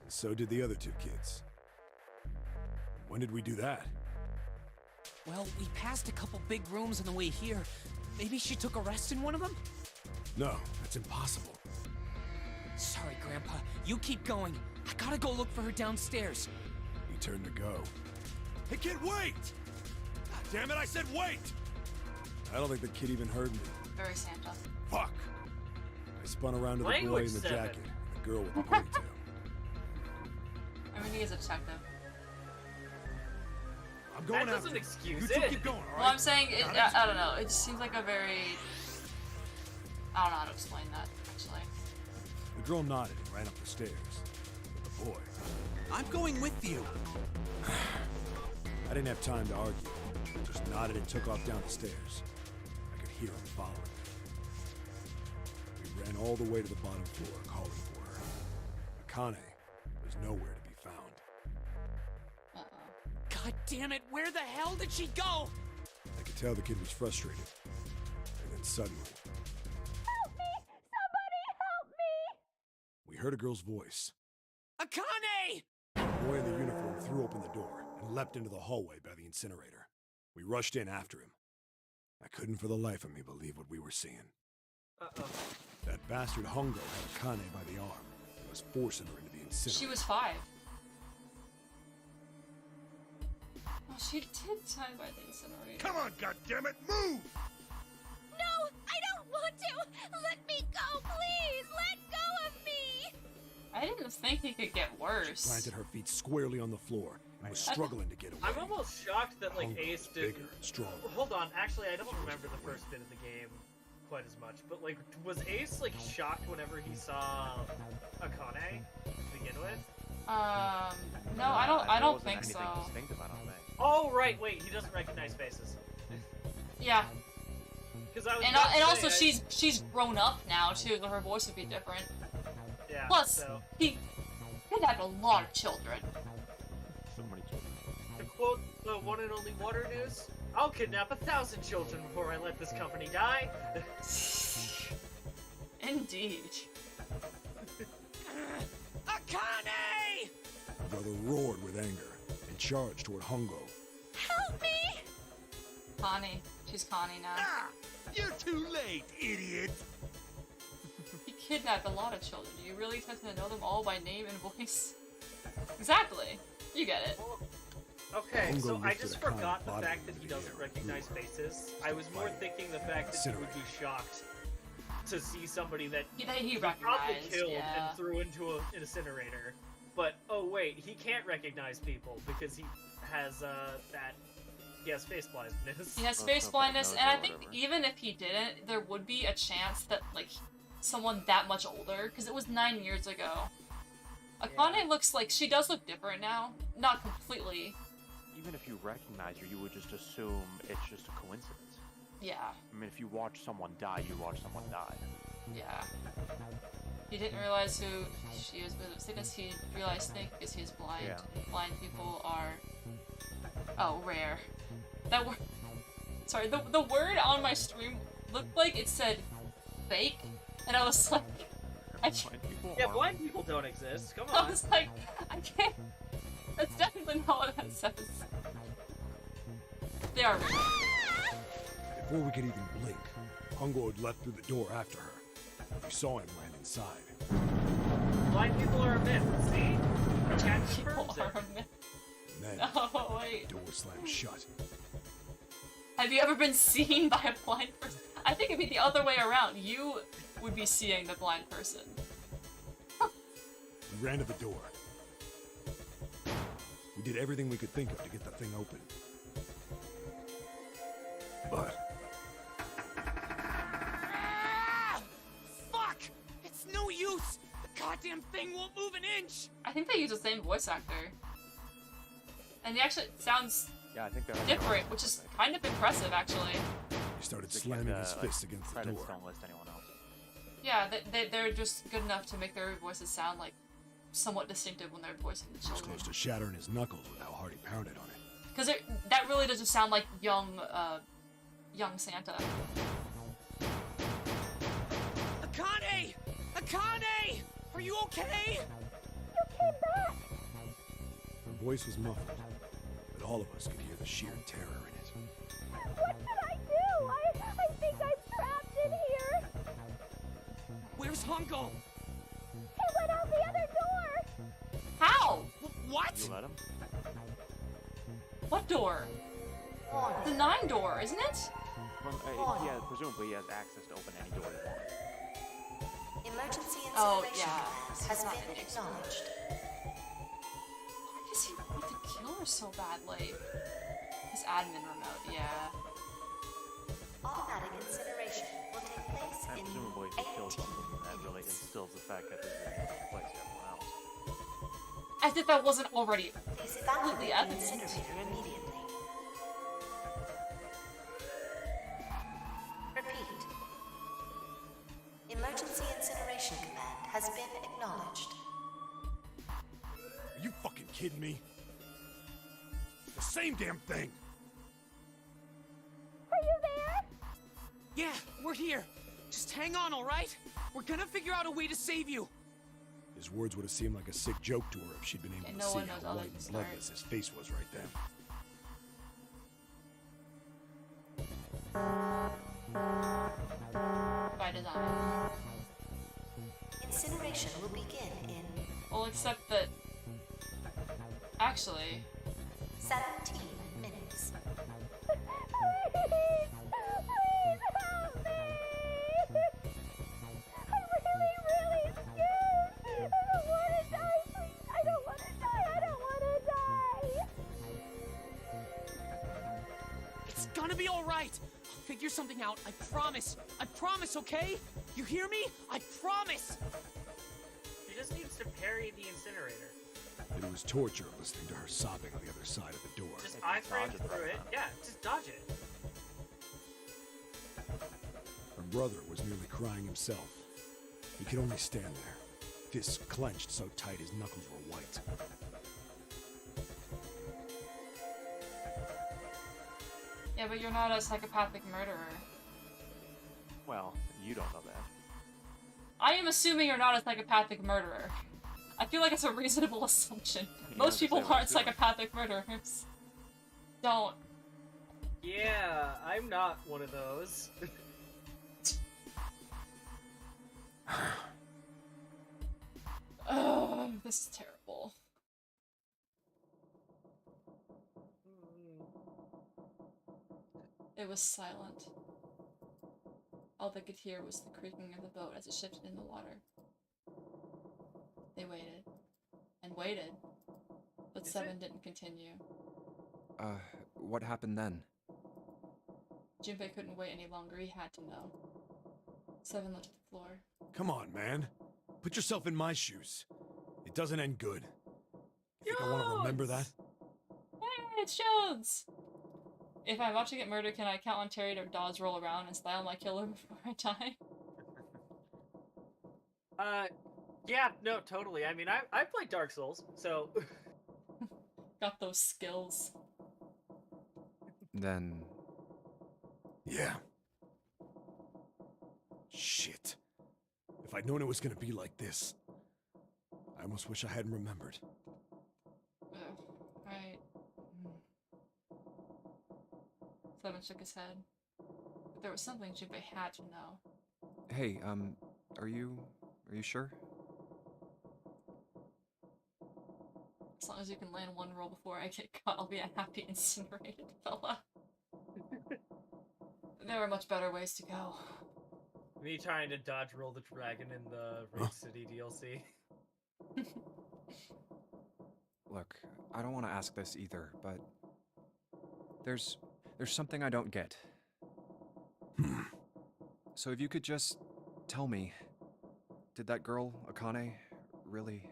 [SPEAKER 7] and so did the other two kids. When did we do that?
[SPEAKER 13] Well, we passed a couple big rooms on the way here. Maybe she took a rest in one of them?
[SPEAKER 7] No, that's impossible.
[SPEAKER 13] Sorry, Grandpa. You keep going. I gotta go look for her downstairs.
[SPEAKER 7] He turned to go.
[SPEAKER 15] Hey, kid, wait! God damn it, I said wait!
[SPEAKER 7] I don't think the kid even heard me.
[SPEAKER 4] Very Santa.
[SPEAKER 7] Fuck! I spun around to the boy
[SPEAKER 3] Language
[SPEAKER 7] in the
[SPEAKER 3] 7.
[SPEAKER 7] jacket, and the girl with the ponytail.
[SPEAKER 4] I mean, he is a detective.
[SPEAKER 7] I'm going
[SPEAKER 3] That
[SPEAKER 7] after
[SPEAKER 3] doesn't
[SPEAKER 7] him.
[SPEAKER 3] excuse
[SPEAKER 7] You two
[SPEAKER 3] it.
[SPEAKER 7] keep going, all
[SPEAKER 4] Well,
[SPEAKER 7] right?
[SPEAKER 4] I'm saying, I don't know, it just seems like a very... I don't know how to explain that, actually.
[SPEAKER 7] The girl nodded and ran up the stairs. But the boy...
[SPEAKER 9] I'm going with you.
[SPEAKER 7] I didn't have time to argue. I just nodded and took off down the stairs. I could hear him following me. We ran all the way to the bottom floor, calling for her. Akane was nowhere to be found.
[SPEAKER 13] God damn it, where the hell did she go?
[SPEAKER 7] I could tell the kid was frustrated. And then suddenly...
[SPEAKER 8] Help me! Somebody help me!
[SPEAKER 7] We heard a girl's voice.
[SPEAKER 13] Akane!
[SPEAKER 7] The boy in the uniform threw open the door and leapt into the hallway by the incinerator. We rushed in after him. I couldn't for the life of me believe what we were seeing.
[SPEAKER 3] Uh-oh.
[SPEAKER 7] That bastard Hongo had Akane by the arm and was forcing her into the incinerator.
[SPEAKER 4] She was 5. Oh, she did die by the incinerator.
[SPEAKER 15] Come on, goddammit, move!
[SPEAKER 8] No, I don't want to! Let me go, please! Let go of me!
[SPEAKER 4] I didn't think he could get worse.
[SPEAKER 7] Planted her feet squarely on the floor and was struggling to get away.
[SPEAKER 3] I'm almost shocked that like
[SPEAKER 7] Hongo
[SPEAKER 3] Ace
[SPEAKER 7] was
[SPEAKER 3] did.
[SPEAKER 7] bigger and stronger.
[SPEAKER 3] Hold on, actually, I don't remember the first bit of the game quite as much. But like, was Ace like shocked whenever he saw Akane to begin with?
[SPEAKER 4] No, I don't think so.
[SPEAKER 3] Oh right, wait, he doesn't recognize faces.
[SPEAKER 4] Yeah.
[SPEAKER 3] Because I was
[SPEAKER 4] And,
[SPEAKER 3] about to
[SPEAKER 4] and
[SPEAKER 3] say,
[SPEAKER 4] also she's grown up now too, so her voice would be different.
[SPEAKER 3] Yeah.
[SPEAKER 4] Plus,
[SPEAKER 3] So,
[SPEAKER 4] he had a lot of children.
[SPEAKER 5] So many children.
[SPEAKER 3] to quote the one and only Water News, "I'll kidnap 1,000 children before I let this company die."
[SPEAKER 4] Indeed.
[SPEAKER 13] Akane!
[SPEAKER 7] My brother roared with anger and charged toward Hongo.
[SPEAKER 8] Help me!
[SPEAKER 4] Connie. She's Connie now.
[SPEAKER 15] Ah! You're too late, idiot!
[SPEAKER 4] He kidnapped a lot of children. Do you really expect to know them all by name and voice? Exactly. You get it.
[SPEAKER 3] Okay, so
[SPEAKER 7] Hongo
[SPEAKER 3] I
[SPEAKER 7] lifted
[SPEAKER 3] just
[SPEAKER 7] a kind
[SPEAKER 3] forgot the
[SPEAKER 7] body
[SPEAKER 3] fact that
[SPEAKER 7] into
[SPEAKER 3] he
[SPEAKER 7] the
[SPEAKER 3] doesn't
[SPEAKER 7] air,
[SPEAKER 3] recognize
[SPEAKER 7] blew her.
[SPEAKER 3] faces. I was more thinking the fact that he would be shocked to see somebody that
[SPEAKER 4] He
[SPEAKER 3] probably
[SPEAKER 4] recognized,
[SPEAKER 3] killed
[SPEAKER 4] yeah.
[SPEAKER 3] and threw into an incinerator. But oh wait, he can't recognize people because he has face blindness.
[SPEAKER 4] He has face blindness, and I think even if he didn't, there would be a chance that, like, someone that much older, because it was 9 years ago. Akane looks like, she does look different now. Not completely.
[SPEAKER 5] Even if you recognize her, you would just assume it's just a coincidence.
[SPEAKER 4] Yeah.
[SPEAKER 5] I mean, if you watch someone die, you watch someone die.
[SPEAKER 4] Yeah. He didn't realize who she was, but I guess he realized Snake because he's blind.
[SPEAKER 5] Yeah.
[SPEAKER 4] Blind people are... Oh, rare. That word... Sorry, the word on my stream looked like it said fake, and I was like...
[SPEAKER 3] Yeah, blind people don't exist. Come
[SPEAKER 4] I
[SPEAKER 3] on.
[SPEAKER 4] was like, I can't... That's definitely not what that says. They are rare.
[SPEAKER 7] Before we could even blink, Hongo had leapt through the door after her. We saw him land inside.
[SPEAKER 3] Blind people are a myth. See? The cat
[SPEAKER 4] People
[SPEAKER 3] confirms
[SPEAKER 4] are
[SPEAKER 3] it.
[SPEAKER 4] a myth.
[SPEAKER 7] And then
[SPEAKER 4] Oh, wait.
[SPEAKER 7] the door slammed shut.
[SPEAKER 4] Have you ever been seen by a blind person? I think it'd be the other way around. You would be seeing the blind person.
[SPEAKER 7] We ran to the door. We did everything we could think of to get the thing open. But
[SPEAKER 13] Fuck! It's no use! The goddamn thing won't move an inch!
[SPEAKER 4] I think they use the same voice actor. And he actually sounds
[SPEAKER 5] Yeah, I think that
[SPEAKER 4] different, which is kind of impressive, actually.
[SPEAKER 7] he started slamming his fist against the
[SPEAKER 5] credits
[SPEAKER 7] door.
[SPEAKER 5] don't list anyone else.
[SPEAKER 4] Yeah, they're just good enough to make their voices sound like somewhat distinctive when they're voicing the
[SPEAKER 7] It's
[SPEAKER 4] children.
[SPEAKER 7] close to shattering his knuckles with how hard he pounded on it.
[SPEAKER 4] Because that really doesn't sound like young Santa.
[SPEAKER 13] Akane! Akane! Are you okay?
[SPEAKER 16] You came back!
[SPEAKER 7] Her voice was muffled, but all of us could hear the sheer terror in it.
[SPEAKER 16] What should I do? I think I'm trapped in here.
[SPEAKER 13] Where's Hongo?
[SPEAKER 16] He went out the other door.
[SPEAKER 4] How?
[SPEAKER 13] What?
[SPEAKER 5] You let him?
[SPEAKER 4] What door? The 9 door, isn't it?
[SPEAKER 5] Presumably he has access to open any door he wants.
[SPEAKER 14] Emergency incineration
[SPEAKER 4] Oh, yeah.
[SPEAKER 14] command has been acknowledged.
[SPEAKER 4] Why does he want to kill her so badly? His admin remote, yeah.
[SPEAKER 14] Automatic incineration will take place
[SPEAKER 5] And
[SPEAKER 14] in
[SPEAKER 5] presumably if he kills someone, that really instills the fact that this is a place to everyone else.
[SPEAKER 4] As if that wasn't already
[SPEAKER 14] Please
[SPEAKER 4] completely
[SPEAKER 14] evacuate the
[SPEAKER 4] evident.
[SPEAKER 14] incinerator immediately. Repeat. Emergency incineration command has been acknowledged.
[SPEAKER 7] Are you fucking kidding me? It's the same damn thing!
[SPEAKER 16] Are you there?
[SPEAKER 13] Yeah, we're here. Just hang on, alright? We're gonna figure out a way to save you.
[SPEAKER 7] His words would have seemed like a sick joke to her if she'd been able
[SPEAKER 4] Yeah,
[SPEAKER 7] to
[SPEAKER 4] no
[SPEAKER 7] see
[SPEAKER 4] one knows
[SPEAKER 7] how
[SPEAKER 4] other
[SPEAKER 7] white
[SPEAKER 4] than
[SPEAKER 7] and
[SPEAKER 4] Stark.
[SPEAKER 7] bloodless his face was right then.
[SPEAKER 4] By design.
[SPEAKER 14] Incineration will begin in
[SPEAKER 4] Well, except that... Actually...
[SPEAKER 14] 17 minutes.
[SPEAKER 16] Please help me! I'm really scared. I don't want to die, please. I don't want to die. I don't want to die.
[SPEAKER 13] It's gonna be alright. I'll figure something out. I promise. I promise, okay? You hear me? I promise!
[SPEAKER 3] She just needs to parry the incinerator.
[SPEAKER 7] It was torture listening to her sobbing on the other side of the door.
[SPEAKER 3] Just iframe through it. Yeah, just dodge it.
[SPEAKER 7] Her brother was nearly crying himself. He could only stand there, fists clenched so tight his knuckles were white.
[SPEAKER 4] Yeah, but you're not a psychopathic murderer.
[SPEAKER 5] Well, you don't know that.
[SPEAKER 4] I am assuming you're not a psychopathic murderer. I feel like it's a reasonable assumption.
[SPEAKER 5] You
[SPEAKER 4] Most people
[SPEAKER 5] understand what
[SPEAKER 4] aren't
[SPEAKER 5] I'm doing.
[SPEAKER 4] psychopathic murderers. Don't.
[SPEAKER 3] Yeah, I'm not one of those.
[SPEAKER 4] This is terrible. It was silent. All they could hear was the creaking of the boat as it shifted in the water. They waited. And waited. But Seven didn't continue.
[SPEAKER 6] What happened then?
[SPEAKER 4] Junpei couldn't wait any longer, he had to know. Seven looked at the floor.
[SPEAKER 7] Come on, man. Put yourself in my shoes. It doesn't end good. You think I want to remember that?
[SPEAKER 4] Hey, it's Jones! If I'm about to get murdered, can I count on Terry to dodge roll around and style my killer before I die?
[SPEAKER 3] Yeah, no, totally. I mean, I played Dark Souls, so...
[SPEAKER 4] Got those skills.
[SPEAKER 6] Then...
[SPEAKER 7] Yeah. Shit. If I'd known it was gonna be like this, I almost wish I hadn't remembered.
[SPEAKER 4] Ugh, right. Seven shook his head. But there was something Junpei had to know.
[SPEAKER 6] Hey, are you sure?
[SPEAKER 4] As long as you can land one roll before I get caught, I'll be a happy incinerated fella. There are much better ways to go.
[SPEAKER 3] Me trying to dodge roll the dragon in the Raid City DLC.
[SPEAKER 6] Look, I don't want to ask this either, but... There's something I don't get. So if you could just tell me, did that girl, Akane, really...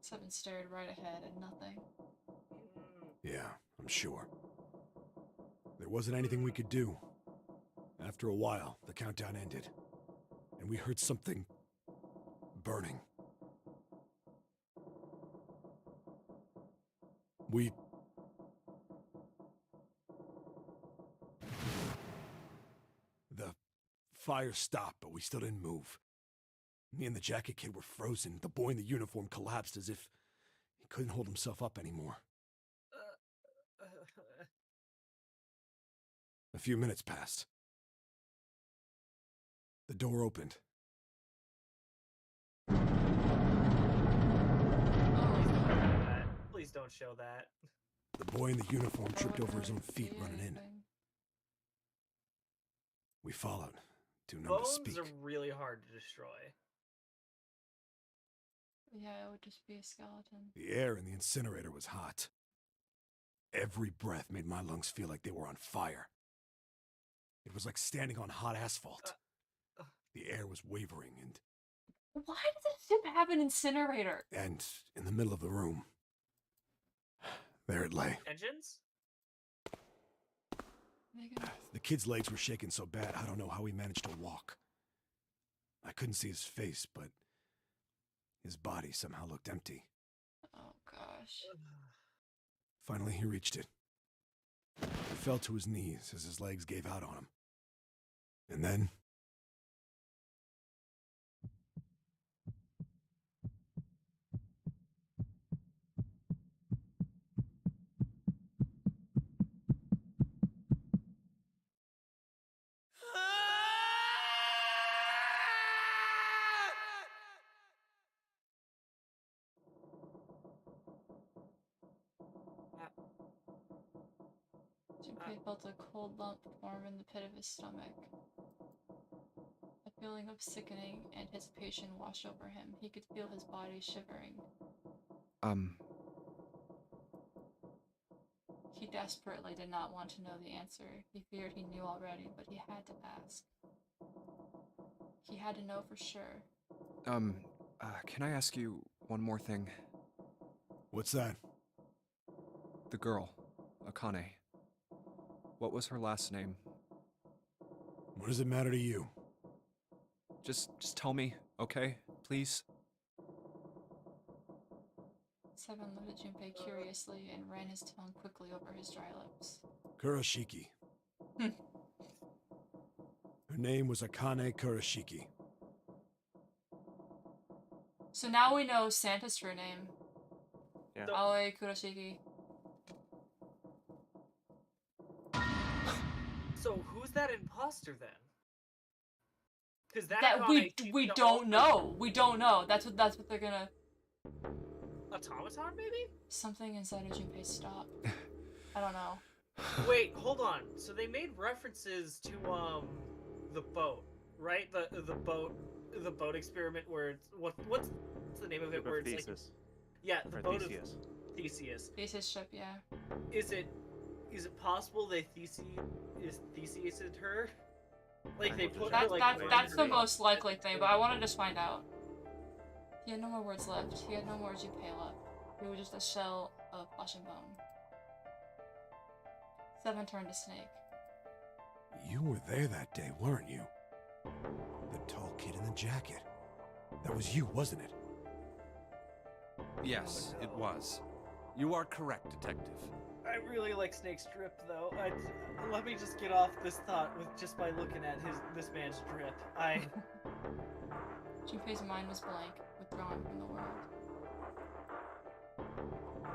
[SPEAKER 4] Seven stared right ahead and nothing.
[SPEAKER 7] Yeah, I'm sure. There wasn't anything we could do. After a while, the countdown ended, and we heard something burning. The fire stopped, but we still didn't move. Me and the jacket kid were frozen. The boy in the uniform collapsed as if he couldn't hold himself up anymore. A few minutes passed. The door opened.
[SPEAKER 3] Please don't show that.
[SPEAKER 7] The boy in the uniform tripped over his own feet running in. We followed, too numb to
[SPEAKER 3] Bones
[SPEAKER 7] speak.
[SPEAKER 3] are really hard to destroy.
[SPEAKER 4] Yeah, it would just be a skeleton.
[SPEAKER 7] The air in the incinerator was hot. Every breath made my lungs feel like they were on fire. It was like standing on hot asphalt. The air was wavering, and
[SPEAKER 4] Why does this ship have an incinerator?
[SPEAKER 7] in the middle of the room, there it lay.
[SPEAKER 3] Engines?
[SPEAKER 7] The kid's legs were shaking so bad, I don't know how he managed to walk. I couldn't see his face, but his body somehow looked empty.
[SPEAKER 4] Oh, gosh.
[SPEAKER 7] Finally, he reached it. He fell to his knees as his legs gave out on him. And then...
[SPEAKER 4] Junpei felt a cold lump form in the pit of his stomach. A feeling of sickening anticipation washed over him. He could feel his body shivering. He desperately did not want to know the answer. He feared he knew already, but he had to ask. He had to know for sure.
[SPEAKER 6] Can I ask you one more thing?
[SPEAKER 7] What's that?
[SPEAKER 6] The girl, Akane. What was her last name?
[SPEAKER 7] What does it matter to you?
[SPEAKER 6] Just tell me, okay? Please?
[SPEAKER 4] Seven looked at Junpei curiously and ran his tongue quickly over his dry lips.
[SPEAKER 7] Kurashiki. Her name was Akane Kurashiki.
[SPEAKER 4] So now we know Santa's true name.
[SPEAKER 5] Yeah.
[SPEAKER 4] Aoi Kurashiki.
[SPEAKER 3] So who's that imposter then? Because
[SPEAKER 4] That we don't know. We don't know. That's what they're gonna.
[SPEAKER 3] Automaton, maybe?
[SPEAKER 4] Something inside of Junpei stopped. I don't know.
[SPEAKER 3] Wait, hold on. So they made references to the boat, right? The boat experiment where it's what's the name of it? Where it's
[SPEAKER 5] Theseus.
[SPEAKER 3] like yeah, the
[SPEAKER 5] Or
[SPEAKER 3] boat
[SPEAKER 5] Theseus.
[SPEAKER 3] of Theseus.
[SPEAKER 4] Theseus ship, yeah.
[SPEAKER 3] Is it possible they Theseus'd her? Like they put her like
[SPEAKER 4] That's the most likely thing, but I want to just find out. He had no more words left. He had no more Junpei left. He was just a shell of flesh and bone. Seven turned to Snake.
[SPEAKER 7] You were there that day, weren't you? The tall kid in the jacket. That was you, wasn't it?
[SPEAKER 9] Yes, it was. You are correct, Detective.
[SPEAKER 3] I really like Snake's drip, though. Let me just get off this thought with just by looking at this man's drip.
[SPEAKER 4] Junpei's mind was blank, withdrawn from the world.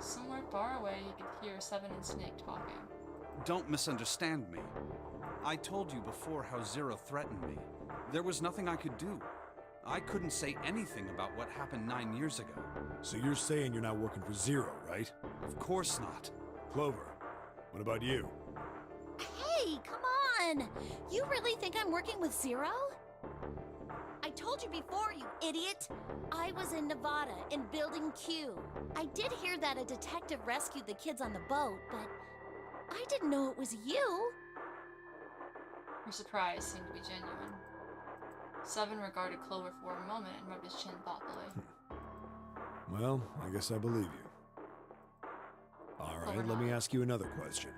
[SPEAKER 4] Somewhere far away, he could hear Seven and Snake talking.
[SPEAKER 9] Don't misunderstand me. I told you before how Zero threatened me. There was nothing I could do. I couldn't say anything about what happened 9 years ago.
[SPEAKER 7] So you're saying you're not working for Zero, right?
[SPEAKER 9] Of course not.
[SPEAKER 7] Clover, what about you?
[SPEAKER 8] Hey, come on! You really think I'm working with Zero? I told you before, you idiot! I was in Nevada, in Building Q. I did hear that a detective rescued the kids on the boat, but I didn't know it was you.
[SPEAKER 4] Her surprise seemed to be genuine. Seven regarded Clover for a moment and rubbed his chin thoughtfully.
[SPEAKER 7] Well, I guess I believe you. Alright, let me ask you another question.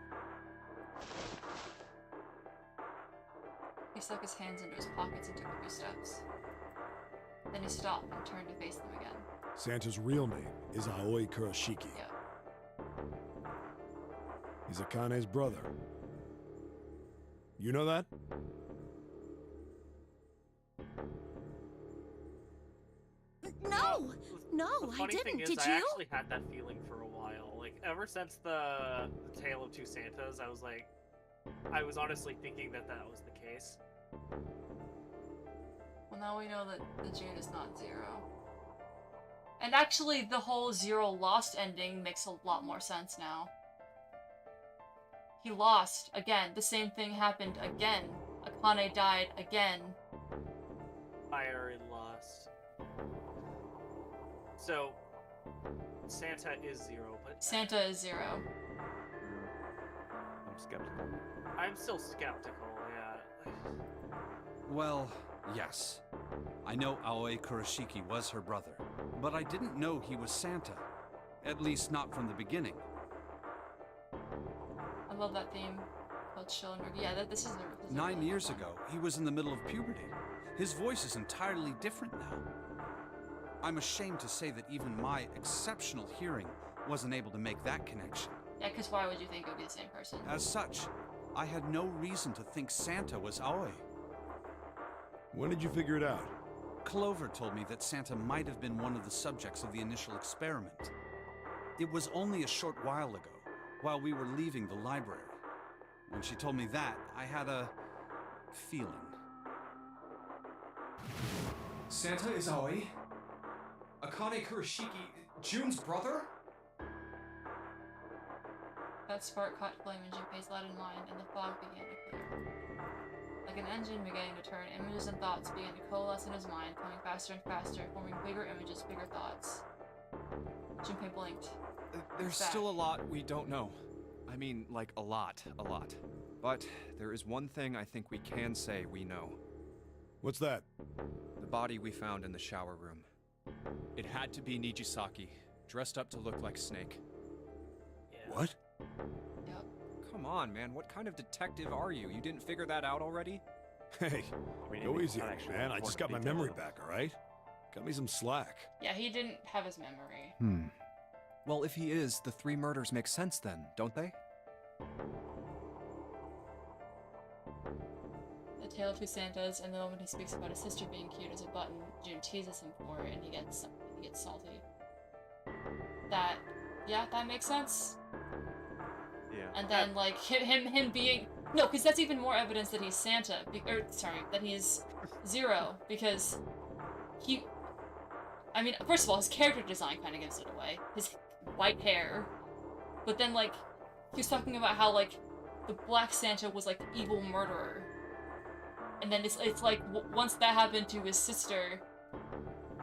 [SPEAKER 4] He stuck his hands into his pockets and took a few steps. Then he stopped and turned to face them again.
[SPEAKER 7] Santa's real name is Aoi Kurashiki.
[SPEAKER 4] Yeah.
[SPEAKER 7] He's Akane's brother. You know that?
[SPEAKER 8] No,
[SPEAKER 3] The
[SPEAKER 8] I
[SPEAKER 3] funny
[SPEAKER 8] didn't.
[SPEAKER 3] thing is,
[SPEAKER 8] Did
[SPEAKER 3] I
[SPEAKER 8] you?
[SPEAKER 3] actually had that feeling for a while. Like, ever since the Tale of Two Santas, I was honestly thinking that was the case.
[SPEAKER 4] Well, now we know that the June is not Zero. And actually, the whole Zero lost ending makes a lot more sense now. He lost again. The same thing happened again. Akane died again.
[SPEAKER 3] I already lost. So, Santa is Zero, but
[SPEAKER 4] Santa is Zero.
[SPEAKER 5] I'm skeptical.
[SPEAKER 3] I'm still skeptical, yeah.
[SPEAKER 9] Well, yes. I know Aoi Kurashiki was her brother, but I didn't know he was Santa. At least not from the beginning.
[SPEAKER 4] I love that theme. Called Children. Yeah, this is the
[SPEAKER 9] 9 years ago, he was in the middle of puberty. His voice is entirely different now. I'm ashamed to say that even my exceptional hearing wasn't able to make that connection.
[SPEAKER 4] Yeah, because why would you think it would be the same person?
[SPEAKER 9] As such, I had no reason to think Santa was Aoi.
[SPEAKER 7] When did you figure it out?
[SPEAKER 9] Clover told me that Santa might have been one of the subjects of the initial experiment. It was only a short while ago, while we were leaving the library. When she told me that, I had a feeling.
[SPEAKER 11] Santa is Aoi? Akane Kurashiki, June's brother?
[SPEAKER 4] That spark caught flame in Junpei's leaden mind, and the fog began to clear. Like an engine beginning to turn, images and thoughts began to coalesce in his mind, coming faster and faster, forming bigger images, bigger thoughts. Junpei blinked.
[SPEAKER 6] There's
[SPEAKER 4] Back.
[SPEAKER 6] still a lot we don't know. I mean, like, a lot. But there is one thing I think we can say we know.
[SPEAKER 7] What's that?
[SPEAKER 6] The body we found in the shower room. It had to be Nijisaki, dressed up to look like Snake.
[SPEAKER 7] What?
[SPEAKER 4] Yep.
[SPEAKER 6] Come on, man. What kind of detective are you? You didn't figure that out already?
[SPEAKER 7] Hey,
[SPEAKER 5] mean,
[SPEAKER 7] go
[SPEAKER 5] it's
[SPEAKER 7] easy
[SPEAKER 5] not
[SPEAKER 7] on me,
[SPEAKER 5] actually
[SPEAKER 7] man. I just got my
[SPEAKER 5] important
[SPEAKER 7] memory
[SPEAKER 5] detail.
[SPEAKER 7] back, alright? Cut me some slack.
[SPEAKER 4] Yeah, he didn't have his memory.
[SPEAKER 6] Well, if he is, the 3 murders make sense then, don't they?
[SPEAKER 4] The Tale of Two Santas, and the moment he speaks about his sister being cute as a button, June teases him for it, and he gets salty. That makes sense.
[SPEAKER 5] Yeah.
[SPEAKER 4] And then, like, him being... No, because that's even more evidence that he's Santa. That he's Zero. Because he... I mean, first of all, his character design kind of gives it away. His white hair. But then, like, he was talking about how, like, the Black Santa was, like, the evil murderer. And then it's like, once that happened to his sister,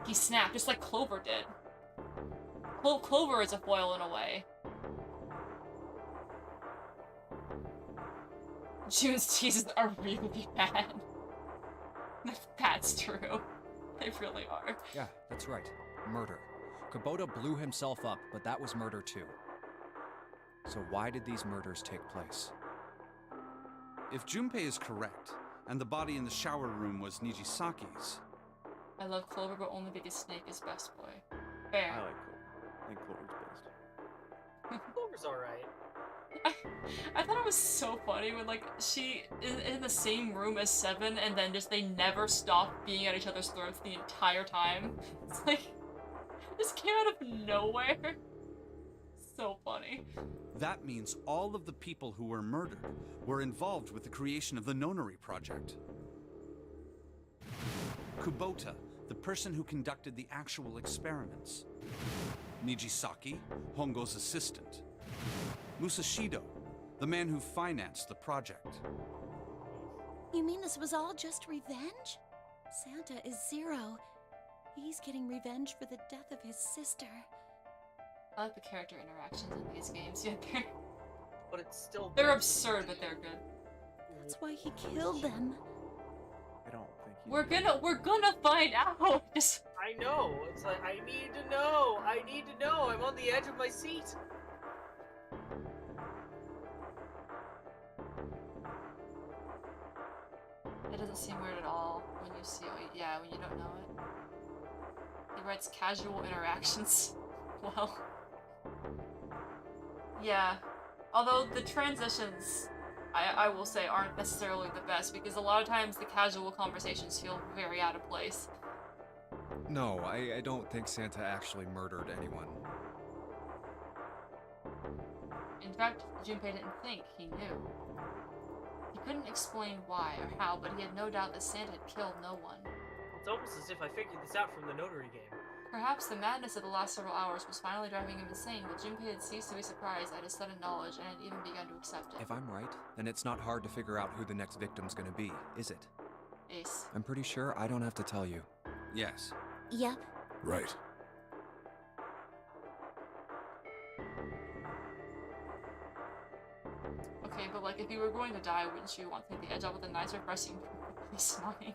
[SPEAKER 4] he snapped, just like Clover did. Clover is a foil in a way. June's teases are really bad. That's true. They really are.
[SPEAKER 6] Yeah, that's right. Murder. Kubota blew himself up, but that was murder too. So why did these murders take place?
[SPEAKER 9] If Junpei is correct, and the body in the shower room was Nijisaki's,
[SPEAKER 4] I love Clover, but only because Snake is best boy. Fair.
[SPEAKER 5] I like Clover. I think Clover's best.
[SPEAKER 3] Clover's alright.
[SPEAKER 4] I thought it was so funny when, like, she is in the same room as Seven, and then just they never stop being at each other's throats the entire time. It's like, this came out of nowhere. So funny.
[SPEAKER 9] that means all of the people who were murdered were involved with the creation of the Nonary Project. Kubota, the person who conducted the actual experiments. Nijisaki, Hongo's assistant. Musashido, the man who financed the project.
[SPEAKER 8] You mean this was all just revenge? Santa is Zero. He's getting revenge for the death of his sister.
[SPEAKER 4] I like the character interactions in these games. Yeah,
[SPEAKER 3] but it's still
[SPEAKER 4] they're absurd, but they're good.
[SPEAKER 8] That's why he killed them.
[SPEAKER 5] I don't think
[SPEAKER 4] We're gonna find out. Just
[SPEAKER 3] I know. It's like I need to know. I need to know. I'm on the edge of my seat.
[SPEAKER 4] it doesn't seem weird at all when you see it. Yeah, when you don't know it. He writes casual interactions. Well, yeah. Although the transitions, I will say, aren't necessarily the best because a lot of times the casual conversations feel very out of place.
[SPEAKER 6] No, I don't think Santa actually murdered anyone.
[SPEAKER 4] In fact, Junpei didn't think he knew. He couldn't explain why or how, but he had no doubt that Santa had killed no one.
[SPEAKER 3] It's almost as if I figured this out from the notary game.
[SPEAKER 4] Perhaps the madness of the last several hours was finally driving him insane, but Junpei had ceased to be surprised at his sudden knowledge and had even begun to accept it.
[SPEAKER 6] If I'm right, then it's not hard to figure out who the next victim's gonna be, is it?
[SPEAKER 4] Ace.
[SPEAKER 6] I'm pretty sure I don't have to tell you.
[SPEAKER 9] Yes.
[SPEAKER 8] Yep.
[SPEAKER 7] Right.
[SPEAKER 4] Okay, but like, if you were going to die, wouldn't you want to take the edge off with a nice, refreshing ice 9?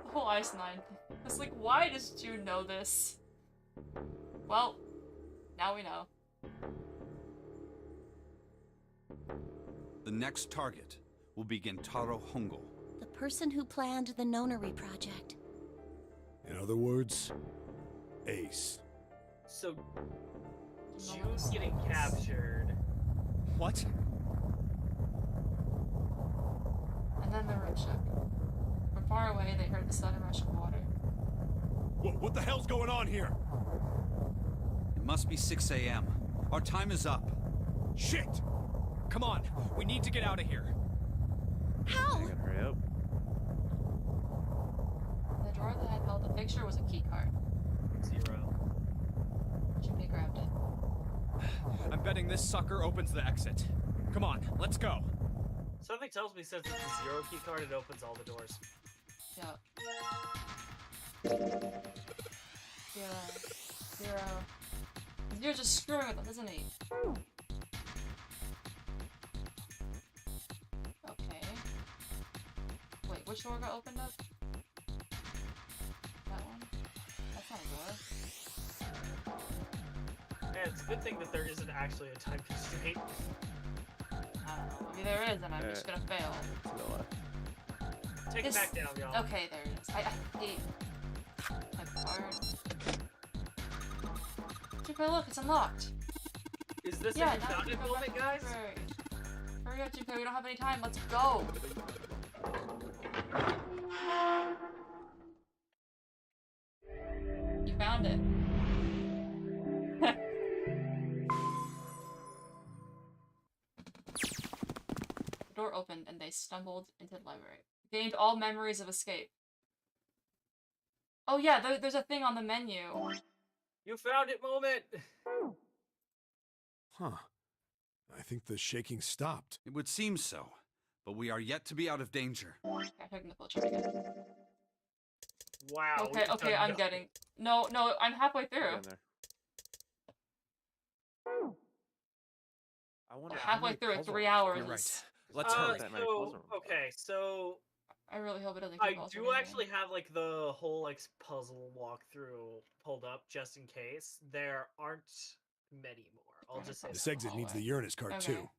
[SPEAKER 4] The whole ice 9 thing. It's like, why does June know this? Well, now we know.
[SPEAKER 9] The next target will be Gentaro Hongo.
[SPEAKER 8] The person who planned the Nonary project.
[SPEAKER 7] In other words, Ace.
[SPEAKER 3] So, June's getting captured.
[SPEAKER 6] What?
[SPEAKER 4] And then the room shook. From far away, they heard the sudden rush of water.
[SPEAKER 7] What the hell's going on here?
[SPEAKER 9] It must be 6 a.m. Our time is up.
[SPEAKER 7] Shit!
[SPEAKER 13] Come on, we need to get out of here.
[SPEAKER 8] How?
[SPEAKER 5] You gotta hurry up.
[SPEAKER 4] The drawer that had held the picture was a key card.
[SPEAKER 3] 0.
[SPEAKER 4] Junpei grabbed it.
[SPEAKER 13] I'm betting this sucker opens the exit. Come on, let's go.
[SPEAKER 3] Something tells me since it's a 0 key card, it opens all the doors.
[SPEAKER 4] Yeah. 0. You're just screwing with us, isn't he? Okay. Wait, which door got opened up? That one? That's not a door.
[SPEAKER 3] Man, it's a good thing that there isn't actually a time constraint.
[SPEAKER 4] I don't know. Maybe there is, and I'm just gonna fail.
[SPEAKER 5] To the left.
[SPEAKER 3] Take it back down, y'all.
[SPEAKER 4] Okay, there it is. I hate that card. Junpei, look, it's unlocked.
[SPEAKER 3] Is this
[SPEAKER 4] Yeah,
[SPEAKER 3] a founded moment, guys?
[SPEAKER 4] Hurry up, Junpei, we don't have any time. Let's go. You found it. The door opened and they stumbled into the library. Gained all memories of escape. Oh yeah, there's a thing on the menu.
[SPEAKER 3] You found it, moment!
[SPEAKER 7] Huh. I think the shaking stopped.
[SPEAKER 9] It would seem so, but we are yet to be out of danger.
[SPEAKER 4] I'm taking the flowchart again.
[SPEAKER 3] Wow.
[SPEAKER 4] Okay, I'm getting... No, I'm halfway through.
[SPEAKER 5] I wonder
[SPEAKER 4] halfway through 3 hours.
[SPEAKER 13] You're right. Let's hurry.
[SPEAKER 3] So
[SPEAKER 4] I really hope it doesn't
[SPEAKER 3] I
[SPEAKER 4] keep us
[SPEAKER 3] do
[SPEAKER 4] from
[SPEAKER 3] actually have like the whole like puzzle walkthrough pulled up just in case. There aren't many more. I'll just say
[SPEAKER 7] This
[SPEAKER 3] that.
[SPEAKER 7] exit needs the Uranus card too.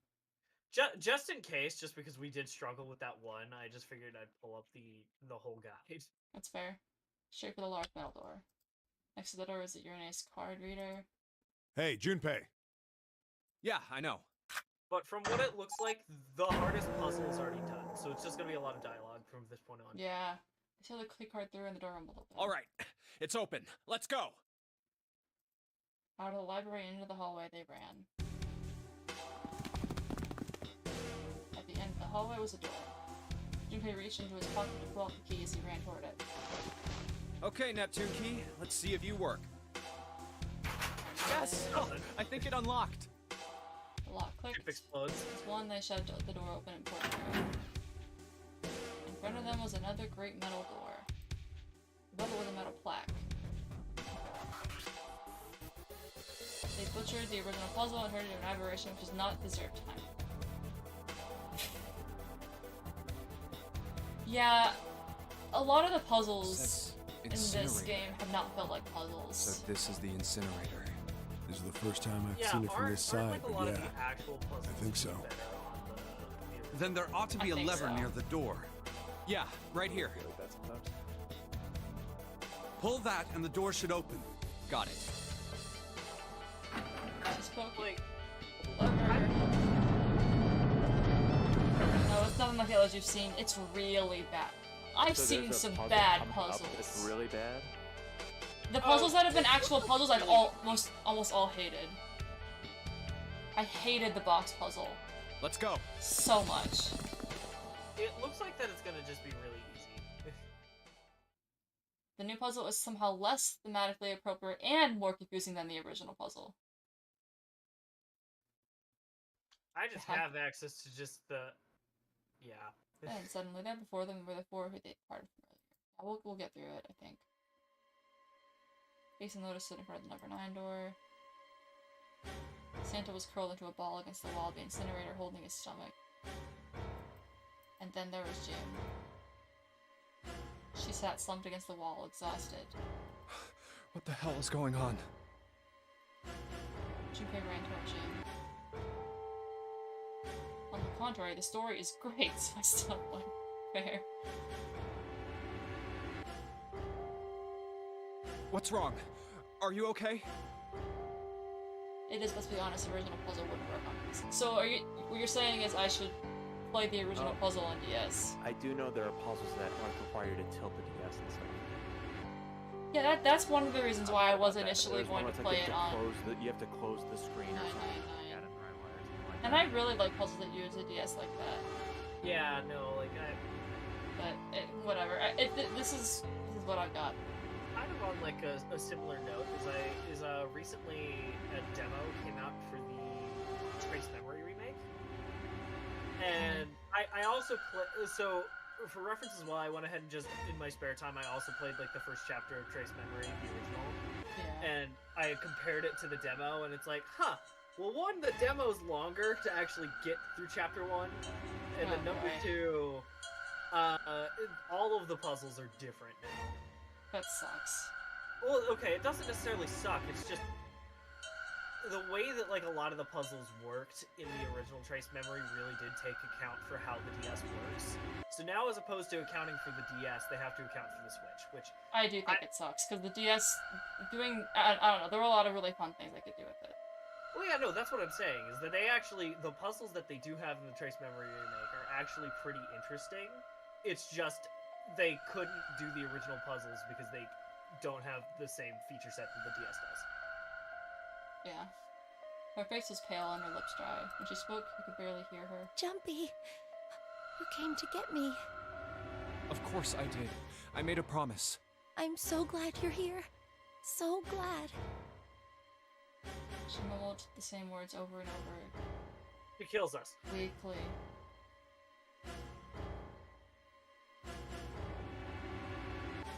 [SPEAKER 3] Just in case, just because we did struggle with that one, I just figured I'd pull up the whole guide.
[SPEAKER 4] That's fair. Straight for the large metal door. Next to the door is the Uranus card reader.
[SPEAKER 7] Hey, Junpei.
[SPEAKER 6] Yeah, I know.
[SPEAKER 3] But from what it looks like, the hardest puzzle is already done, so it's just gonna be a lot of dialogue from this point on.
[SPEAKER 4] Yeah. I saw the click card through and the door rumbled open.
[SPEAKER 13] Alright, it's open. Let's go.
[SPEAKER 4] Out of the library and into the hallway they ran. At the end of the hallway was a door. Junpei reached into his pocket to pull out the key as he ran toward it.
[SPEAKER 6] Okay, Neptune Key, let's see if you work.
[SPEAKER 13] Yes! Oh, I think it unlocked.
[SPEAKER 4] The lock clicked.
[SPEAKER 3] It explodes.
[SPEAKER 4] As one, they shoved the door open and poured through. In front of them was another great metal door. Above it was a metal plaque. They butchered the original puzzle and turned it into an aberration which does not deserve time. Yeah, a lot of the puzzles in this game have not felt like puzzles.
[SPEAKER 6] So this is the incinerator.
[SPEAKER 7] This is the first time I've seen it from this side,
[SPEAKER 3] like a
[SPEAKER 7] but
[SPEAKER 3] lot
[SPEAKER 7] yeah,
[SPEAKER 3] of the actual puzzles
[SPEAKER 7] I think so.
[SPEAKER 9] Then there ought to be a lever near the door.
[SPEAKER 6] Yeah, right here.
[SPEAKER 9] Pull that and the door should open.
[SPEAKER 6] Got it.
[SPEAKER 4] She spoke
[SPEAKER 3] Like,
[SPEAKER 4] No, it's nothing like the others you've seen. It's really bad. I've
[SPEAKER 5] So
[SPEAKER 4] seen
[SPEAKER 5] there's a
[SPEAKER 4] some
[SPEAKER 5] puzzle
[SPEAKER 4] bad
[SPEAKER 5] coming up
[SPEAKER 4] puzzles.
[SPEAKER 5] that's really bad.
[SPEAKER 4] The puzzles that have been actual puzzles, I've almost all hated. I hated the box puzzle
[SPEAKER 6] Let's go.
[SPEAKER 4] so much.
[SPEAKER 3] it looks like that it's gonna just be really easy.
[SPEAKER 4] The new puzzle is somehow less thematically appropriate and more confusing than the original puzzle.
[SPEAKER 3] I just have access to just the, yeah.
[SPEAKER 4] And suddenly there before them were the four who they parted from earlier. Yeah, we'll get through it, I think. Jason Lotus stood in front of the number 9 door. Santa was curled into a ball against the wall of the incinerator, holding his stomach. And then there was Jim. She sat slumped against the wall, exhausted.
[SPEAKER 6] What the hell is going on?
[SPEAKER 4] Junpei ran toward Jim. On the contrary, the story is great, so I still like fair.
[SPEAKER 6] What's wrong? Are you okay?
[SPEAKER 4] It is, let's be honest, the original puzzle wouldn't work on this. So what you're saying is I should play the original puzzle on DS.
[SPEAKER 5] I do know there are puzzles that aren't required to tilt the DS and stuff.
[SPEAKER 4] Yeah, that's one of the reasons why I was initially
[SPEAKER 5] There's one
[SPEAKER 4] going to
[SPEAKER 5] where
[SPEAKER 4] play
[SPEAKER 5] it's
[SPEAKER 4] it
[SPEAKER 5] like
[SPEAKER 4] on.
[SPEAKER 5] you have to close the screen or something.
[SPEAKER 4] And I really like puzzles that use a DS like that.
[SPEAKER 3] Yeah, no, like
[SPEAKER 4] But whatever. This is what I got.
[SPEAKER 3] kind of on like a similar note, is recently a demo came out for the Trace Memory remake, and I also so for reference as well, I went ahead and just in my spare time I also played like the first chapter of Trace Memory, the original, and I compared it to the demo, and it's like, well, one, the demo's longer to actually get through chapter 1, and then number 2, all of the puzzles are different now.
[SPEAKER 4] That sucks.
[SPEAKER 3] Well, okay, it doesn't necessarily suck, it's just the way that like a lot of the puzzles worked in the original Trace Memory really did take account for how the DS works. So now, as opposed to accounting for the DS, they have to account for the Switch, which
[SPEAKER 4] I do think it sucks, because the DS doing, I don't know, there were a lot of really fun things I could do with it.
[SPEAKER 3] Well, yeah, no, that's what I'm saying, is that they actually, the puzzles that they do have in the Trace Memory remake are actually pretty interesting. It's just, they couldn't do the original puzzles because they don't have the same feature set that the DS does.
[SPEAKER 4] Yeah. Her face was pale and her lips dry. When she spoke, you could barely hear her.
[SPEAKER 8] Jumpy, you came to get me.
[SPEAKER 6] Of course I did. I made a promise.
[SPEAKER 8] I'm so glad you're here. So glad.
[SPEAKER 4] She mumbled the same words over and over.
[SPEAKER 3] He kills us.
[SPEAKER 4] Weakly.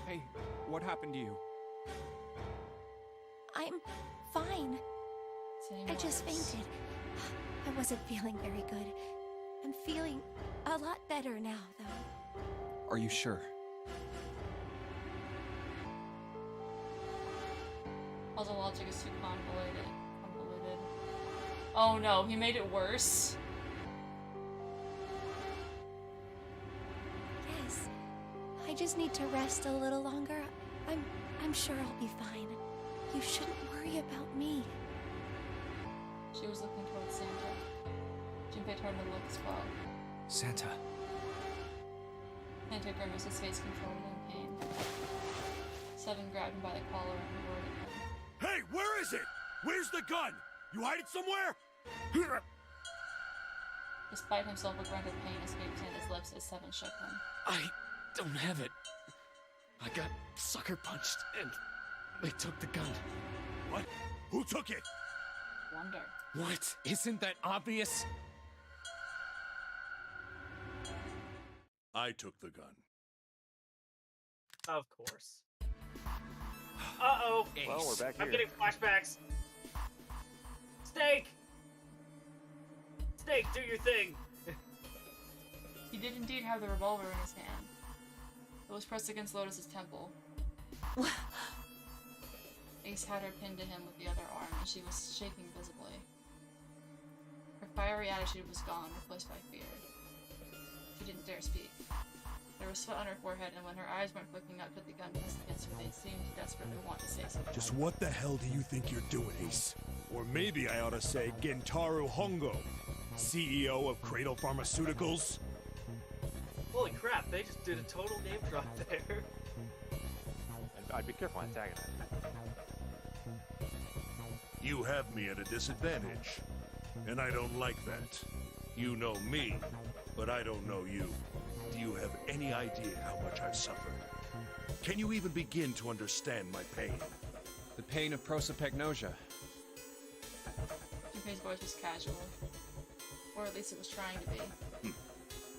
[SPEAKER 6] Hey, what happened to you?
[SPEAKER 8] I'm fine.
[SPEAKER 4] Same
[SPEAKER 8] I just
[SPEAKER 4] words.
[SPEAKER 8] fainted. I wasn't feeling very good. I'm feeling a lot better now, though.
[SPEAKER 6] Are you sure?
[SPEAKER 4] Puzzle logic is too convoluted. Oh no, he made it worse.
[SPEAKER 8] Yes. I just need to rest a little longer. I'm sure I'll be fine. You shouldn't worry about me.
[SPEAKER 4] She was looking towards Santa. Junpei turned to look as well.
[SPEAKER 6] Santa.
[SPEAKER 4] Santa grimaced, his face contorted in pain. Seven grabbed him by the collar and roared at him.
[SPEAKER 15] Hey, where is it? Where's the gun? You hide it somewhere?
[SPEAKER 4] Despite himself, a grunt of pain escaped Santa's lips as Seven shook him.
[SPEAKER 13] I don't have it. I got sucker punched and they took the gun.
[SPEAKER 15] What? Who took it?
[SPEAKER 4] Wonder.
[SPEAKER 13] What? Isn't that obvious?
[SPEAKER 15] I took the gun.
[SPEAKER 3] Of course. Uh-oh.
[SPEAKER 5] Well, we're back here.
[SPEAKER 3] I'm getting flashbacks. Snake! Snake, do your thing!
[SPEAKER 4] He did indeed have the revolver in his hand. It was pressed against Lotus's temple. Ace had her pinned to him with the other arm, and she was shaking visibly. Her fiery attitude was gone, replaced by fear. She didn't dare speak. There was sweat on her forehead, and when her eyes weren't flicking up to the gun pressed against her face, seemed to desperately want to say something.
[SPEAKER 7] Just what the hell do you think you're doing, Ace? Or maybe I ought to say Gentaro Hongo, CEO of Cradle Pharmaceuticals.
[SPEAKER 3] Holy crap, they just did a total name drop there.
[SPEAKER 5] I'd be careful antagonizing.
[SPEAKER 15] You have me at a disadvantage, and I don't like that. You know me, but I don't know you. Do you have any idea how much I've suffered? Can you even begin to understand my pain?
[SPEAKER 6] The pain of prosopagnosia.
[SPEAKER 4] Junpei's voice was casual. Or at least it was trying to be.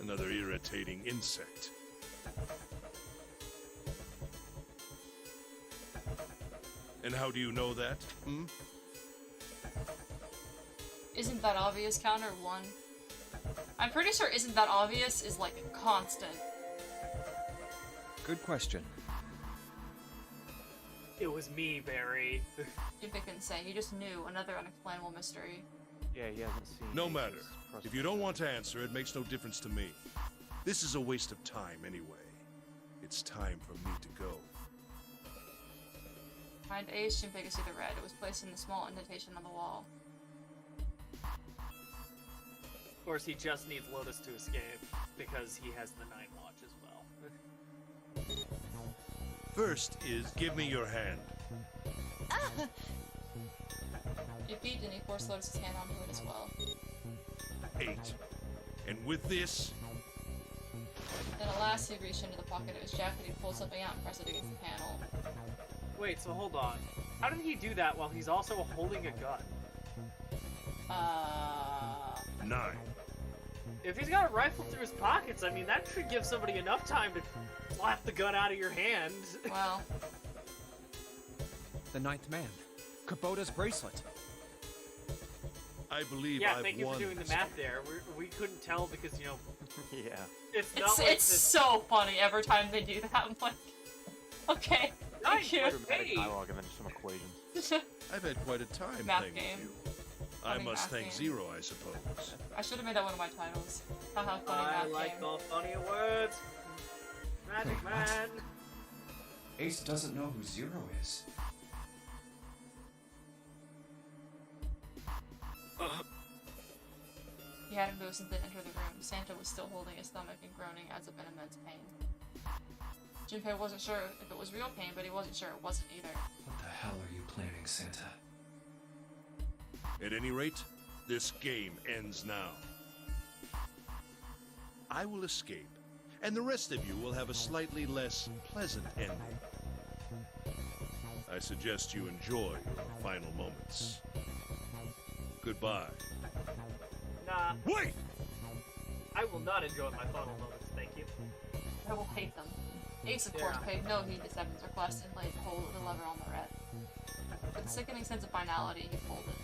[SPEAKER 15] Another irritating insect. And how do you know that,
[SPEAKER 4] Isn't that obvious counter 1? I'm pretty sure isn't that obvious is like constant.
[SPEAKER 6] Good question.
[SPEAKER 3] It was me, Barry.
[SPEAKER 4] Junpei couldn't say. He just knew. Another unexplainable mystery.
[SPEAKER 5] Yeah, he hasn't seen.
[SPEAKER 15] No matter. If you don't want to answer, it makes no difference to me. This is a waste of time anyway. It's time for me to go.
[SPEAKER 4] Behind Ace, Junpei could see the red. It was placed in the small indentation on the wall.
[SPEAKER 3] Of course, he just needs Lotus to escape, because he has the Night Watch as well.
[SPEAKER 15] First is give me your hand.
[SPEAKER 4] He beat and he forced Lotus's hand onto it as well.
[SPEAKER 15] 8. And with this...
[SPEAKER 4] Then at last he reached into the pocket of his jacket, he pulled something out and pressed it against the panel.
[SPEAKER 3] Wait, so hold on. How did he do that while he's also holding a gun?
[SPEAKER 15] 9.
[SPEAKER 3] If he's got a rifle through his pockets, I mean, that should give somebody enough time to slap the gun out of your hand.
[SPEAKER 4] Well.
[SPEAKER 6] The Ninth Man. Kubota's bracelet.
[SPEAKER 15] I believe
[SPEAKER 3] yeah,
[SPEAKER 15] I've
[SPEAKER 3] thank you
[SPEAKER 15] won
[SPEAKER 3] for doing the math there. We couldn't tell because, you know...
[SPEAKER 5] Yeah.
[SPEAKER 3] It's not like
[SPEAKER 4] it's so funny every time they do that. I'm like, okay, thank you.
[SPEAKER 5] Dramatic dialogue and then just some equations.
[SPEAKER 15] I've had quite a time
[SPEAKER 4] Math
[SPEAKER 15] playing
[SPEAKER 4] game.
[SPEAKER 15] with you. I must thank
[SPEAKER 4] game.
[SPEAKER 15] Zero, I suppose.
[SPEAKER 4] I should have made that one of my titles. Haha, funny
[SPEAKER 3] I
[SPEAKER 4] math
[SPEAKER 3] like
[SPEAKER 4] game.
[SPEAKER 3] the funny words. Magic Man.
[SPEAKER 11] Ace doesn't know who Zero is.
[SPEAKER 4] He hadn't moved since they entered the room. Santa was still holding his stomach and groaning as if in immense pain. Junpei wasn't sure if it was real pain, but he wasn't sure it wasn't either.
[SPEAKER 11] What the hell are you planning, Santa?
[SPEAKER 15] At any rate, this game ends now. I will escape, and the rest of you will have a slightly less pleasant ending. I suggest you enjoy your final moments. Goodbye.
[SPEAKER 3] Nah.
[SPEAKER 15] Wait!
[SPEAKER 3] I will not enjoy my final moments, thank you.
[SPEAKER 4] I will hate them. Ace, of course, paid no heed to Seven's request and laid hold of the lever on the red. With a sickening sense of finality, he pulled it.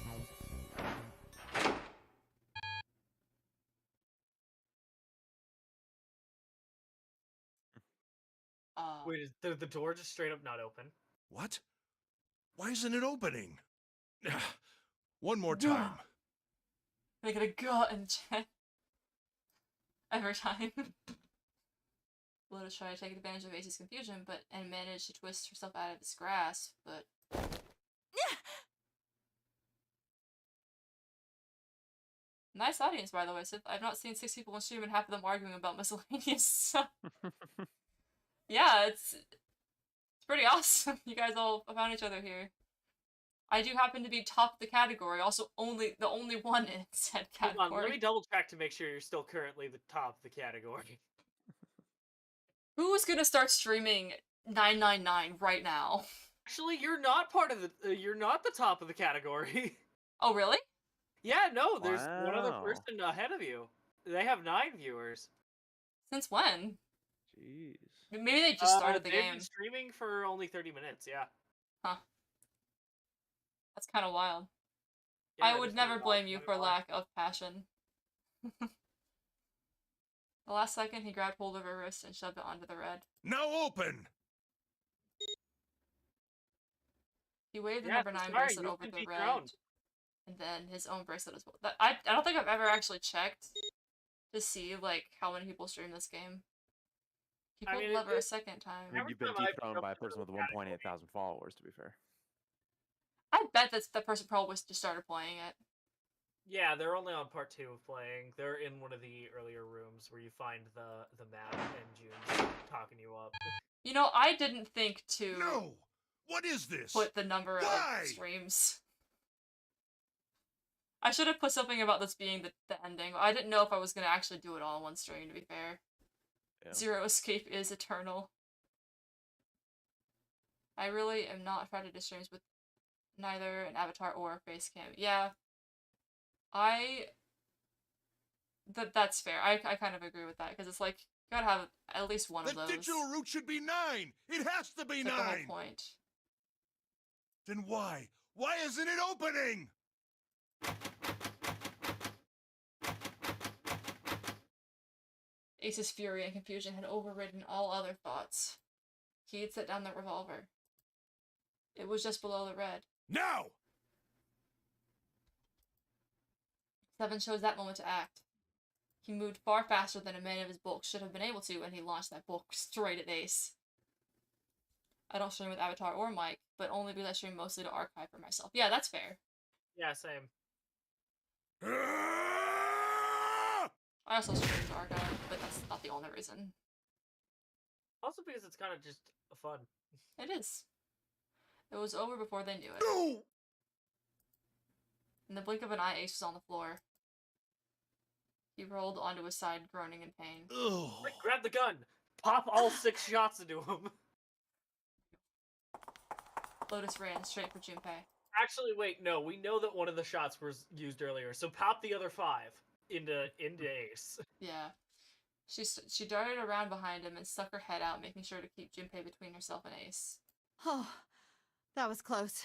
[SPEAKER 3] Wait, is the door just straight up not open?
[SPEAKER 15] What? Why isn't it opening? One more time.
[SPEAKER 4] They get a gut and check every time. Lotus tried to take advantage of Ace's confusion, and managed to twist herself out of his grasp, but... Nice audience, by the way. So I've not seen 6 people in stream and half of them arguing about miscellaneous stuff. Yeah, it's pretty awesome. You guys all found each other here. I do happen to be top of the category, also the only one in said category.
[SPEAKER 3] Hold on, let me double check to make sure you're still currently the top of the category.
[SPEAKER 4] Who's gonna start streaming 999 right now?
[SPEAKER 3] Actually, you're not part of the. You're not the top of the category.
[SPEAKER 4] Oh, really?
[SPEAKER 3] Yeah, no. There's one other
[SPEAKER 5] Wow.
[SPEAKER 3] person ahead of you. They have 9 viewers.
[SPEAKER 4] Since when?
[SPEAKER 5] Jeez.
[SPEAKER 4] Maybe they just started the
[SPEAKER 3] they've
[SPEAKER 4] game.
[SPEAKER 3] been streaming for only 30 minutes. Yeah.
[SPEAKER 4] Huh. That's kind of wild.
[SPEAKER 3] Yeah,
[SPEAKER 4] I would
[SPEAKER 3] just
[SPEAKER 4] never
[SPEAKER 3] leave it
[SPEAKER 4] blame
[SPEAKER 3] off,
[SPEAKER 4] you
[SPEAKER 3] let it
[SPEAKER 4] for
[SPEAKER 3] off.
[SPEAKER 4] lack of passion. The last second, he grabbed hold of her wrist and shoved it onto the red.
[SPEAKER 15] Now open!
[SPEAKER 4] He waved the
[SPEAKER 3] Yeah,
[SPEAKER 4] number 9
[SPEAKER 3] sorry,
[SPEAKER 4] bracelet
[SPEAKER 3] you
[SPEAKER 4] over
[SPEAKER 3] can
[SPEAKER 4] the
[SPEAKER 3] be
[SPEAKER 4] red,
[SPEAKER 3] drowned.
[SPEAKER 4] and then his own bracelet as well. I don't think I've ever actually checked to see like how many people stream this game. He pulled the lever a second time.
[SPEAKER 5] I mean, you've been dethroned by a person with 1.8 thousand followers, to be fair.
[SPEAKER 4] I bet that person probably just started playing it.
[SPEAKER 3] Yeah, they're only on part 2 of playing. They're in one of the earlier rooms where you find the map and June's talking you up.
[SPEAKER 4] You know, I didn't think to
[SPEAKER 15] No! What is this?
[SPEAKER 4] put the number
[SPEAKER 15] Why?
[SPEAKER 4] of streams. I should have put something about this being the ending. I didn't know if I was going to actually do it all in one stream, to be fair.
[SPEAKER 5] Yeah.
[SPEAKER 4] Zero Escape is eternal. I really am not afraid to do streams with neither an avatar or a face cam. Yeah. That's fair. I kind of agree with that, because it's like, you gotta have at least one of those.
[SPEAKER 15] The digital route should be 9! It has to be 9!
[SPEAKER 4] That's the whole point.
[SPEAKER 15] Then why? Why isn't it opening?
[SPEAKER 4] Ace's fury and confusion had overridden all other thoughts. He had set down the revolver. It was just below the red.
[SPEAKER 15] Now!
[SPEAKER 4] Seven chose that moment to act. He moved far faster than a man of his bulk should have been able to, and he launched that bulk straight at Ace. I don't stream with Avatar or Mike, but only because I stream mostly to archive for myself. Yeah, that's fair.
[SPEAKER 3] Yeah, same.
[SPEAKER 4] I also stream to archive, but that's not the only reason.
[SPEAKER 3] Also because it's kind of just fun.
[SPEAKER 4] It is. It was over before they knew it.
[SPEAKER 15] No!
[SPEAKER 4] In the blink of an eye, Ace was on the floor. He rolled onto his side, groaning in pain.
[SPEAKER 3] Like, grab the gun! Pop all 6 shots into him!
[SPEAKER 4] Lotus ran straight for Junpei.
[SPEAKER 3] Actually, wait, no. We know that one of the shots was used earlier, so pop the other 5 into Ace.
[SPEAKER 4] Yeah. She darted around behind him and stuck her head out, making sure to keep Junpei between herself and Ace.
[SPEAKER 10] Oh, that was close.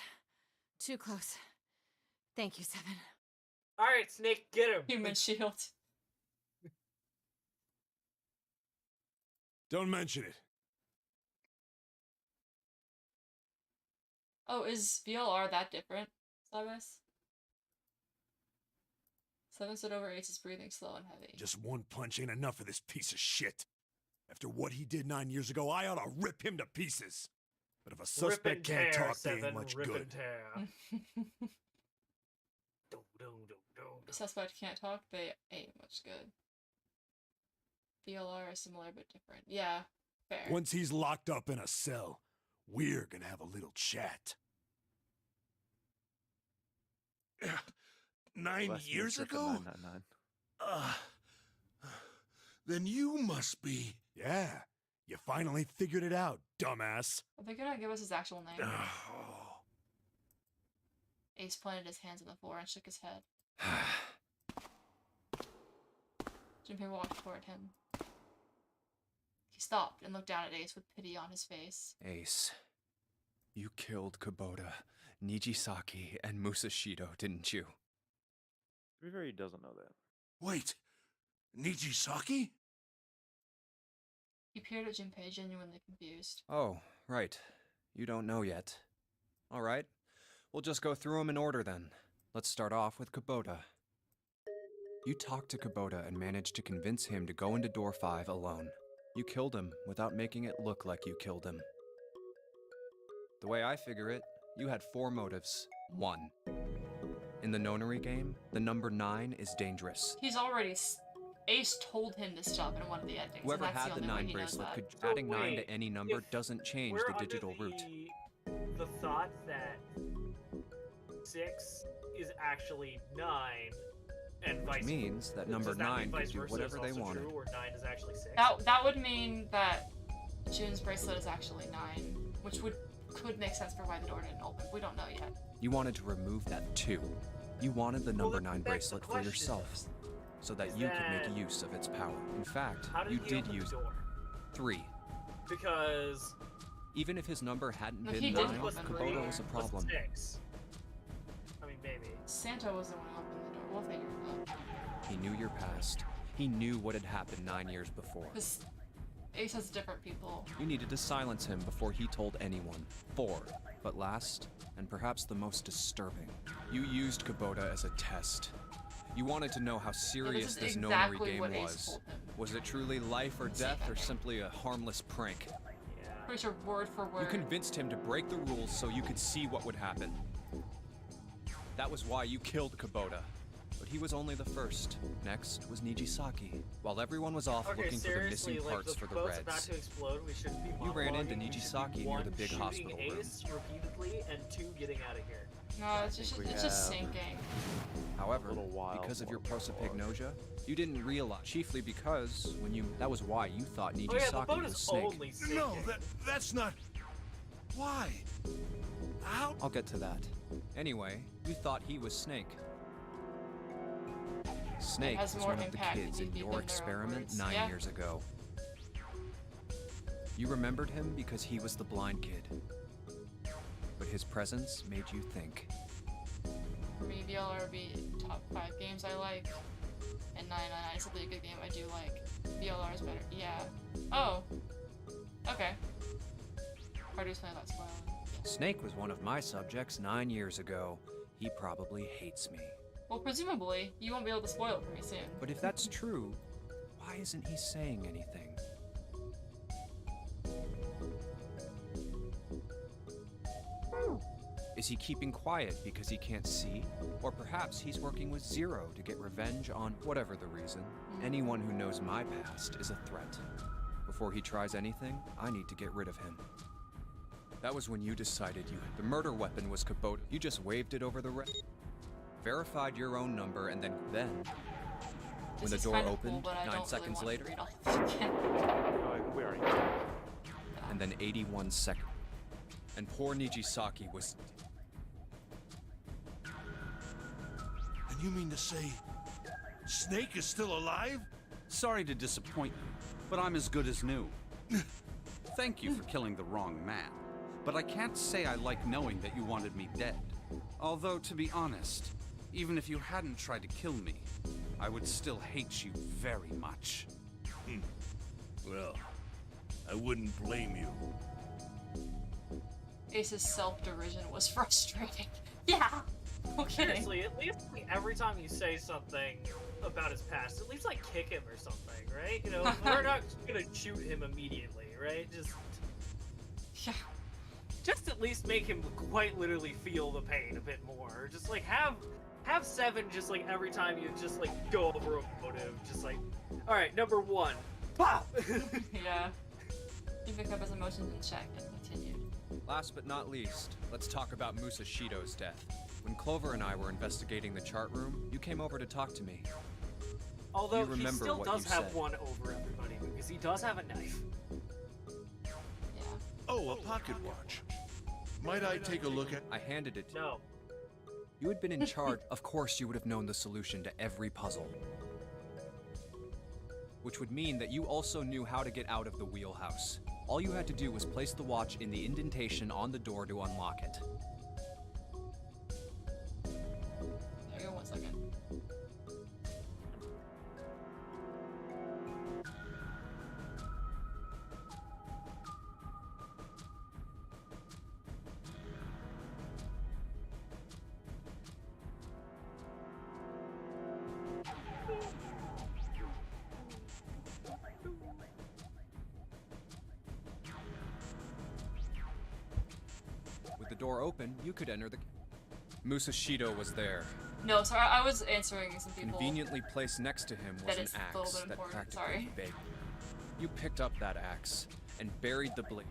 [SPEAKER 10] Too close. Thank you, Seven.
[SPEAKER 3] Alright, Snake, get him!
[SPEAKER 4] Human shield.
[SPEAKER 7] Don't mention it.
[SPEAKER 4] Oh, is VLR that different, Cyrus? Seven stood over Ace's, breathing slow and heavy.
[SPEAKER 7] Just one punch ain't enough for this piece of shit. After what he did 9 years ago, I ought to rip him to pieces. But if a suspect can't talk, they ain't much good.
[SPEAKER 4] If suspect can't talk, they ain't much good. VLR are similar but different. Yeah, fair.
[SPEAKER 7] Once he's locked up in a cell, we're gonna have a little chat.
[SPEAKER 15] 9 years ago?
[SPEAKER 5] 999.
[SPEAKER 15] Then you must be...
[SPEAKER 7] Yeah, you finally figured it out, dumbass.
[SPEAKER 4] Are they gonna give us his actual name? Ace planted his hands on the floor and shook his head. Junpei walked toward him. He stopped and looked down at Ace with pity on his face.
[SPEAKER 6] Ace, you killed Kubota, Nijisaki, and Musashido, didn't you?
[SPEAKER 5] To be fair, he doesn't know that.
[SPEAKER 15] Wait, Nijisaki?
[SPEAKER 4] He peered at Junpei, genuinely confused.
[SPEAKER 6] Oh, right. You don't know yet. All right. We'll just go through them in order then. Let's start off with Kubota. You talked to Kubota and managed to convince him to go into door 5 alone. You killed him without making it look like you killed him. The way I figure it, you had 4 motives. 1. In the nonary game, the number 9 is dangerous.
[SPEAKER 4] He's already... Ace told him to stop in one of the endings.
[SPEAKER 6] Whoever
[SPEAKER 4] and that's
[SPEAKER 6] had
[SPEAKER 4] the
[SPEAKER 6] the
[SPEAKER 4] only way
[SPEAKER 6] 9
[SPEAKER 4] he knows
[SPEAKER 6] bracelet
[SPEAKER 4] that.
[SPEAKER 6] could
[SPEAKER 3] So
[SPEAKER 6] adding 9
[SPEAKER 3] wait,
[SPEAKER 6] to any number
[SPEAKER 3] if
[SPEAKER 6] doesn't change
[SPEAKER 3] we're
[SPEAKER 6] the
[SPEAKER 3] under
[SPEAKER 6] digital route.
[SPEAKER 3] The thought that 6 is actually 9, and vice
[SPEAKER 6] Which means that number
[SPEAKER 3] does that
[SPEAKER 6] 9
[SPEAKER 3] mean
[SPEAKER 6] could
[SPEAKER 3] vice
[SPEAKER 6] do
[SPEAKER 3] versa
[SPEAKER 6] whatever
[SPEAKER 3] is
[SPEAKER 6] they
[SPEAKER 3] also
[SPEAKER 6] wanted.
[SPEAKER 3] True, or 9 is actually 6?
[SPEAKER 4] That would mean that June's bracelet is actually 9, which could make sense for why the door didn't open. We don't know yet.
[SPEAKER 6] You wanted to remove that too. You wanted the number 9
[SPEAKER 3] that's the
[SPEAKER 6] bracelet for
[SPEAKER 3] question,
[SPEAKER 6] yourself, so that
[SPEAKER 3] is
[SPEAKER 6] you
[SPEAKER 3] that-
[SPEAKER 6] could make use of its power. In fact,
[SPEAKER 3] How did
[SPEAKER 6] you
[SPEAKER 3] he
[SPEAKER 6] did
[SPEAKER 3] open
[SPEAKER 6] use
[SPEAKER 3] the door?
[SPEAKER 6] 3.
[SPEAKER 3] Because
[SPEAKER 6] Even if his number hadn't
[SPEAKER 4] No,
[SPEAKER 6] been
[SPEAKER 4] he
[SPEAKER 6] 9,
[SPEAKER 4] didn't open the
[SPEAKER 6] Kubota
[SPEAKER 4] door.
[SPEAKER 6] was a
[SPEAKER 3] was
[SPEAKER 6] problem.
[SPEAKER 3] 6. I mean, maybe.
[SPEAKER 4] Santa was the one who opened the door. We'll figure it out.
[SPEAKER 6] He knew your past. He knew what had happened 9 years before.
[SPEAKER 4] Because Ace has different people.
[SPEAKER 6] You needed to silence him before he told anyone. 4. But last, and perhaps the most disturbing, you used Kubota as a test. You wanted to know how serious
[SPEAKER 4] is
[SPEAKER 6] this
[SPEAKER 4] exactly
[SPEAKER 6] nonary game
[SPEAKER 4] what Ace
[SPEAKER 6] was.
[SPEAKER 4] told him.
[SPEAKER 6] Was it truly life or death, or simply a harmless prank?
[SPEAKER 4] Pretty sure word for word.
[SPEAKER 6] You convinced him to break the rules so you could see what would happen. That was why you killed Kubota. But he was only the first. Next was Nijisaki. While everyone was off
[SPEAKER 3] Okay,
[SPEAKER 6] looking for the
[SPEAKER 3] seriously,
[SPEAKER 6] missing
[SPEAKER 3] like
[SPEAKER 6] parts for the
[SPEAKER 3] boat's about
[SPEAKER 6] Reds,
[SPEAKER 3] to explode. We shouldn't be
[SPEAKER 6] you ran into
[SPEAKER 3] monologuing. We should
[SPEAKER 6] Nijisaki
[SPEAKER 3] be,
[SPEAKER 6] near
[SPEAKER 3] one,
[SPEAKER 6] the big
[SPEAKER 3] shooting
[SPEAKER 6] hospital room.
[SPEAKER 3] Ace repeatedly, and 2, getting out of here.
[SPEAKER 4] No, it's just sinking.
[SPEAKER 6] However, because of your prosopagnosia, you didn't realize, chiefly because that was why you thought Nijisaki
[SPEAKER 3] Oh yeah, the boat
[SPEAKER 6] was
[SPEAKER 3] is
[SPEAKER 6] Snake.
[SPEAKER 3] only sinking.
[SPEAKER 15] No, that's not. Why? How?
[SPEAKER 6] I'll get to that. Anyway, you thought he was Snake. Snake
[SPEAKER 4] has
[SPEAKER 6] was
[SPEAKER 4] more
[SPEAKER 6] one of the
[SPEAKER 4] impact
[SPEAKER 6] kids
[SPEAKER 4] if you
[SPEAKER 6] in
[SPEAKER 4] beat
[SPEAKER 6] your
[SPEAKER 4] them
[SPEAKER 6] experiment
[SPEAKER 4] thereafterwards.
[SPEAKER 6] 9
[SPEAKER 4] Yeah.
[SPEAKER 6] years ago. You remembered him because he was the blind kid. But his presence made you think.
[SPEAKER 4] For me, VLR would be top 5 games I like, and 999 is simply a good game I do like. VLR is better. Yeah. Oh. Okay. Party's playing that spoiler.
[SPEAKER 6] Snake was one of my subjects 9 years ago. He probably hates me.
[SPEAKER 4] Well, presumably, you won't be able to spoil it for me soon.
[SPEAKER 6] But if that's true, why isn't he saying anything? Is he keeping quiet because he can't see? Or perhaps he's working with Zero to get revenge on whatever the reason. Anyone who knows my past is a threat. Before he tries anything, I need to get rid of him. That was when you decided the murder weapon was Kubota. You just waved it over the verified your own number, and then when the door opened, 9 seconds later,
[SPEAKER 5] We already.
[SPEAKER 6] and then 81 seconds, and poor Nijisaki was.
[SPEAKER 15] And you mean to say Snake is still alive?
[SPEAKER 9] Sorry to disappoint you, but I'm as good as new. Thank you for killing the wrong man, but I can't say I like knowing that you wanted me dead. Although, to be honest, even if you hadn't tried to kill me, I would still hate you very much.
[SPEAKER 15] Well, I wouldn't blame you.
[SPEAKER 4] Ace's self-derision was frustrating. Yeah! No kidding.
[SPEAKER 3] Seriously, at least every time you say something about his past, at least like kick him or something, right? You know, we're not gonna shoot him immediately, right? Just at least make him quite literally feel the pain a bit more. Just like have Seven just like every time you just like go over a motive, just like, all right, number 1, pop.
[SPEAKER 4] Yeah. He picked up his emotions in check and continued.
[SPEAKER 6] Last but not least, let's talk about Musashido's death. When Clover and I were investigating the chart room, you came over to talk to me.
[SPEAKER 3] Although
[SPEAKER 6] you
[SPEAKER 3] he
[SPEAKER 6] remember
[SPEAKER 3] still
[SPEAKER 6] what
[SPEAKER 3] does
[SPEAKER 6] you
[SPEAKER 3] have
[SPEAKER 6] said.
[SPEAKER 3] one over everybody because he does have a knife.
[SPEAKER 15] Oh, a pocket watch. Might I take a look at?
[SPEAKER 6] I handed it to
[SPEAKER 3] No.
[SPEAKER 6] you. Had been in charge. Of course, you would have known the solution to every puzzle. Which would mean that you also knew how to get out of the wheelhouse. All you had to do was place the watch in the indentation on the door to unlock it.
[SPEAKER 4] There you go, 1 second.
[SPEAKER 6] With the door open, you could enter the. Musashido was there.
[SPEAKER 4] No, sorry, I was answering some people.
[SPEAKER 6] Conveniently placed next to him was
[SPEAKER 4] That
[SPEAKER 6] an
[SPEAKER 4] is a little
[SPEAKER 6] axe
[SPEAKER 4] bit
[SPEAKER 6] that
[SPEAKER 4] important,
[SPEAKER 6] practically
[SPEAKER 4] sorry.
[SPEAKER 6] begged. You picked up that axe and buried the blade.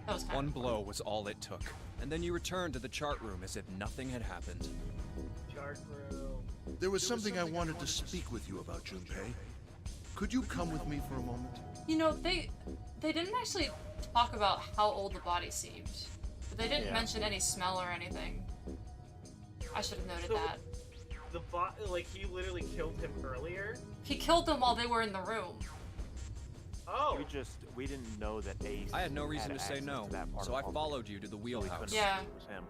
[SPEAKER 4] That was
[SPEAKER 6] One blow was all it took, and then you returned to the chart room as if nothing had happened.
[SPEAKER 3] Chart room.
[SPEAKER 15] There was something I wanted to speak with you about, Junpei. Could you come with me for a moment?
[SPEAKER 4] You know, they didn't actually talk about how old the body seemed. But they didn't
[SPEAKER 3] Yeah.
[SPEAKER 4] mention any smell or anything. I should have noted
[SPEAKER 3] So,
[SPEAKER 4] that.
[SPEAKER 3] The like he literally killed him earlier.
[SPEAKER 4] He killed them while they were in the room.
[SPEAKER 3] Oh.
[SPEAKER 5] We didn't know that Ace.
[SPEAKER 6] I had no reason to say
[SPEAKER 5] access
[SPEAKER 6] no,
[SPEAKER 5] to that part
[SPEAKER 6] so
[SPEAKER 5] of
[SPEAKER 6] I
[SPEAKER 5] the
[SPEAKER 6] followed you to the wheelhouse.
[SPEAKER 4] Yeah.
[SPEAKER 5] It was him.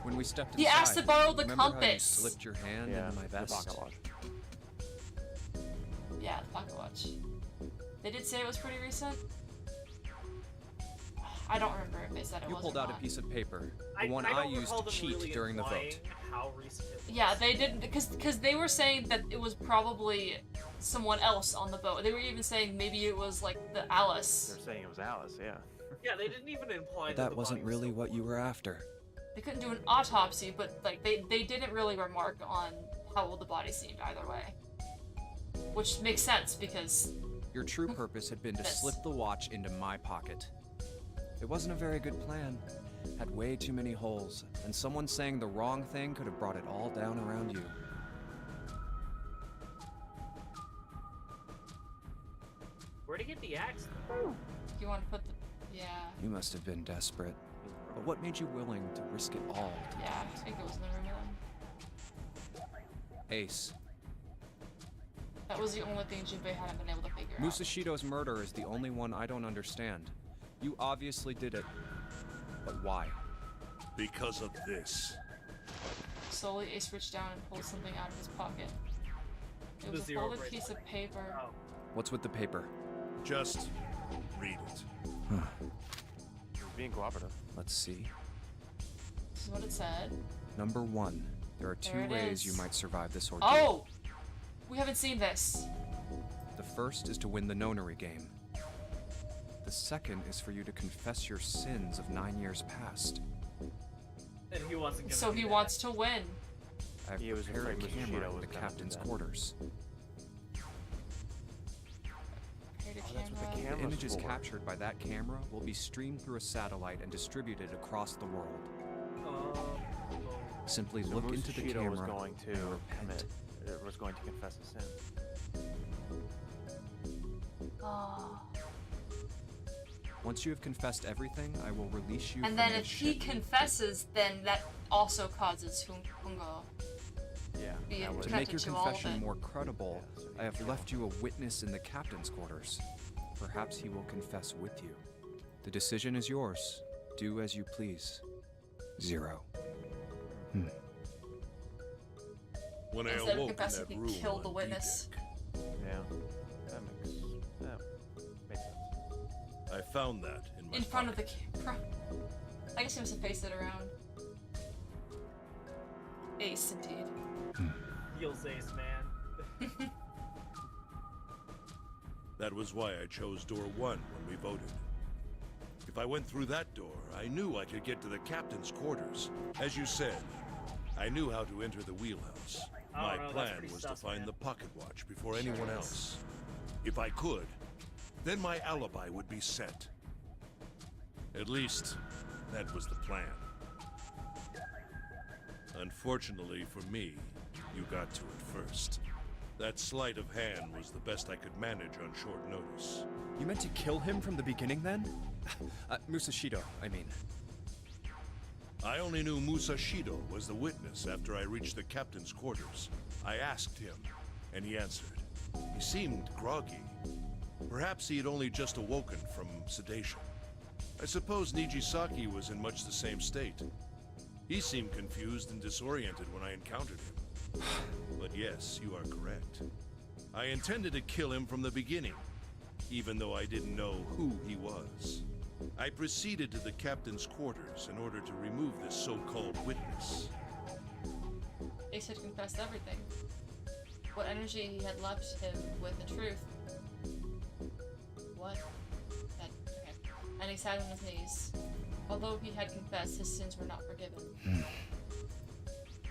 [SPEAKER 6] When we stepped
[SPEAKER 4] He
[SPEAKER 6] inside,
[SPEAKER 4] asked to borrow the
[SPEAKER 6] remember how you
[SPEAKER 4] compass.
[SPEAKER 6] slipped your hand
[SPEAKER 5] Yeah,
[SPEAKER 6] into my
[SPEAKER 5] the
[SPEAKER 6] vest?
[SPEAKER 5] pocket watch.
[SPEAKER 4] Yeah, the pocket watch. They did say it was pretty recent. I don't remember if they said it
[SPEAKER 6] You
[SPEAKER 4] was
[SPEAKER 6] pulled
[SPEAKER 4] or
[SPEAKER 6] out a
[SPEAKER 4] not.
[SPEAKER 6] piece of paper, the one
[SPEAKER 3] I
[SPEAKER 6] I
[SPEAKER 3] don't
[SPEAKER 6] used
[SPEAKER 3] recall
[SPEAKER 6] to
[SPEAKER 3] them
[SPEAKER 6] cheat
[SPEAKER 3] really
[SPEAKER 6] during the vote.
[SPEAKER 3] implying how recent it was.
[SPEAKER 4] Yeah, they didn't because they were saying that it was probably someone else on the boat. They were even saying maybe it was like the Alice.
[SPEAKER 5] They're saying it was Alice, yeah.
[SPEAKER 3] Yeah, they didn't even imply
[SPEAKER 6] But
[SPEAKER 3] that
[SPEAKER 6] that
[SPEAKER 3] the
[SPEAKER 6] wasn't
[SPEAKER 3] body was
[SPEAKER 6] really what you were after.
[SPEAKER 4] They couldn't do an autopsy, but like they didn't really remark on how old the body seemed either way. Which makes sense because
[SPEAKER 6] Your true purpose had been to
[SPEAKER 4] This.
[SPEAKER 6] slip the watch into my pocket. It wasn't a very good plan. Had way too many holes, and someone saying the wrong thing could have brought it all down around you.
[SPEAKER 3] Where'd he get the axe?
[SPEAKER 4] you want to put the
[SPEAKER 6] You must have been desperate. But what made you willing to risk it all?
[SPEAKER 4] yeah, I think it was in the room with him.
[SPEAKER 6] Ace,
[SPEAKER 4] That was the only thing Junpei hadn't been able to figure out.
[SPEAKER 6] Musashido's murder is the only one I don't understand. You obviously did it. But why?
[SPEAKER 15] Because of this.
[SPEAKER 4] Slowly, Ace reached down and pulled something out of his pocket. It
[SPEAKER 3] The
[SPEAKER 4] was a
[SPEAKER 3] zero
[SPEAKER 4] folded
[SPEAKER 3] bracelet.
[SPEAKER 4] piece of paper.
[SPEAKER 3] Oh.
[SPEAKER 6] What's with the paper?
[SPEAKER 15] Just read it.
[SPEAKER 5] You're being cooperative.
[SPEAKER 6] Let's see.
[SPEAKER 4] This is what it said.
[SPEAKER 6] Number 1. There are two
[SPEAKER 4] There it
[SPEAKER 6] ways you
[SPEAKER 4] is.
[SPEAKER 6] might survive this ordeal.
[SPEAKER 4] Oh! We haven't seen this.
[SPEAKER 6] The first is to win the nonary game. The second is for you to confess your sins of 9 years past.
[SPEAKER 3] And he wasn't gonna
[SPEAKER 4] So
[SPEAKER 3] do
[SPEAKER 4] he
[SPEAKER 3] that.
[SPEAKER 4] wants to win.
[SPEAKER 6] I've
[SPEAKER 5] He was
[SPEAKER 6] prepared a
[SPEAKER 5] afraid Musashido
[SPEAKER 6] camera in
[SPEAKER 5] was
[SPEAKER 6] the
[SPEAKER 5] gonna do
[SPEAKER 6] captain's
[SPEAKER 5] that.
[SPEAKER 6] quarters.
[SPEAKER 4] Create a
[SPEAKER 5] Oh, that's what the
[SPEAKER 4] camera.
[SPEAKER 6] The
[SPEAKER 5] camera's
[SPEAKER 6] images
[SPEAKER 5] for.
[SPEAKER 6] captured by that camera will be streamed through a satellite and distributed across the world. Simply
[SPEAKER 5] So
[SPEAKER 6] look into the
[SPEAKER 5] Musashido
[SPEAKER 6] camera
[SPEAKER 5] was going to
[SPEAKER 6] and repent.
[SPEAKER 5] was going to confess his sin.
[SPEAKER 4] Oh.
[SPEAKER 6] Once you have confessed everything, I will release you
[SPEAKER 4] And
[SPEAKER 6] from
[SPEAKER 4] then
[SPEAKER 6] this
[SPEAKER 4] if he
[SPEAKER 6] ship.
[SPEAKER 4] confesses, then that also causes Hungo
[SPEAKER 5] Yeah.
[SPEAKER 4] being
[SPEAKER 6] To make
[SPEAKER 4] connected
[SPEAKER 6] your
[SPEAKER 4] to all of
[SPEAKER 6] confession
[SPEAKER 4] it.
[SPEAKER 6] more credible,
[SPEAKER 5] Yeah, so
[SPEAKER 6] I have left you a witness in the captain's quarters. Perhaps he will confess with you. The decision is yours. Do as you please. 0.
[SPEAKER 15] When I
[SPEAKER 4] Instead of
[SPEAKER 15] awoke in
[SPEAKER 4] confessing,
[SPEAKER 15] that
[SPEAKER 4] he
[SPEAKER 15] room
[SPEAKER 4] killed the
[SPEAKER 15] on
[SPEAKER 4] witness.
[SPEAKER 5] Yeah. That makes sense.
[SPEAKER 15] I found that in my
[SPEAKER 4] In front of
[SPEAKER 15] pocket.
[SPEAKER 4] the camera. I guess he must have faced it around. Ace, indeed.
[SPEAKER 3] Feels ace, man.
[SPEAKER 15] That was why I chose door 1 when we voted. If I went through that door, I knew I could get to the captain's quarters. As you said, I knew how to enter the wheelhouse.
[SPEAKER 3] Oh,
[SPEAKER 15] My
[SPEAKER 3] no, that's
[SPEAKER 15] plan
[SPEAKER 3] pretty
[SPEAKER 15] was
[SPEAKER 3] sus,
[SPEAKER 15] to find
[SPEAKER 3] man.
[SPEAKER 15] the pocket watch before
[SPEAKER 4] Sure
[SPEAKER 15] anyone
[SPEAKER 4] is.
[SPEAKER 15] else. If I could, then my alibi would be set. At least, that was the plan. Unfortunately for me, you got to it first. That sleight of hand was the best I could manage on short notice.
[SPEAKER 6] You meant to kill him from the beginning then? Musashido, I mean.
[SPEAKER 15] I only knew Musashido was the witness after I reached the captain's quarters. I asked him, and he answered. He seemed groggy. Perhaps he had only just awoken from sedation. I suppose Nijisaki was in much the same state. He seemed confused and disoriented when I encountered him. But yes, you are correct. I intended to kill him from the beginning, even though I didn't know who he was. I proceeded to the captain's quarters in order to remove this so-called witness.
[SPEAKER 4] Ace had confessed everything. What energy he had left him with in truth. What? Okay. And he sat on his knees. Although he had confessed, his sins were not forgiven.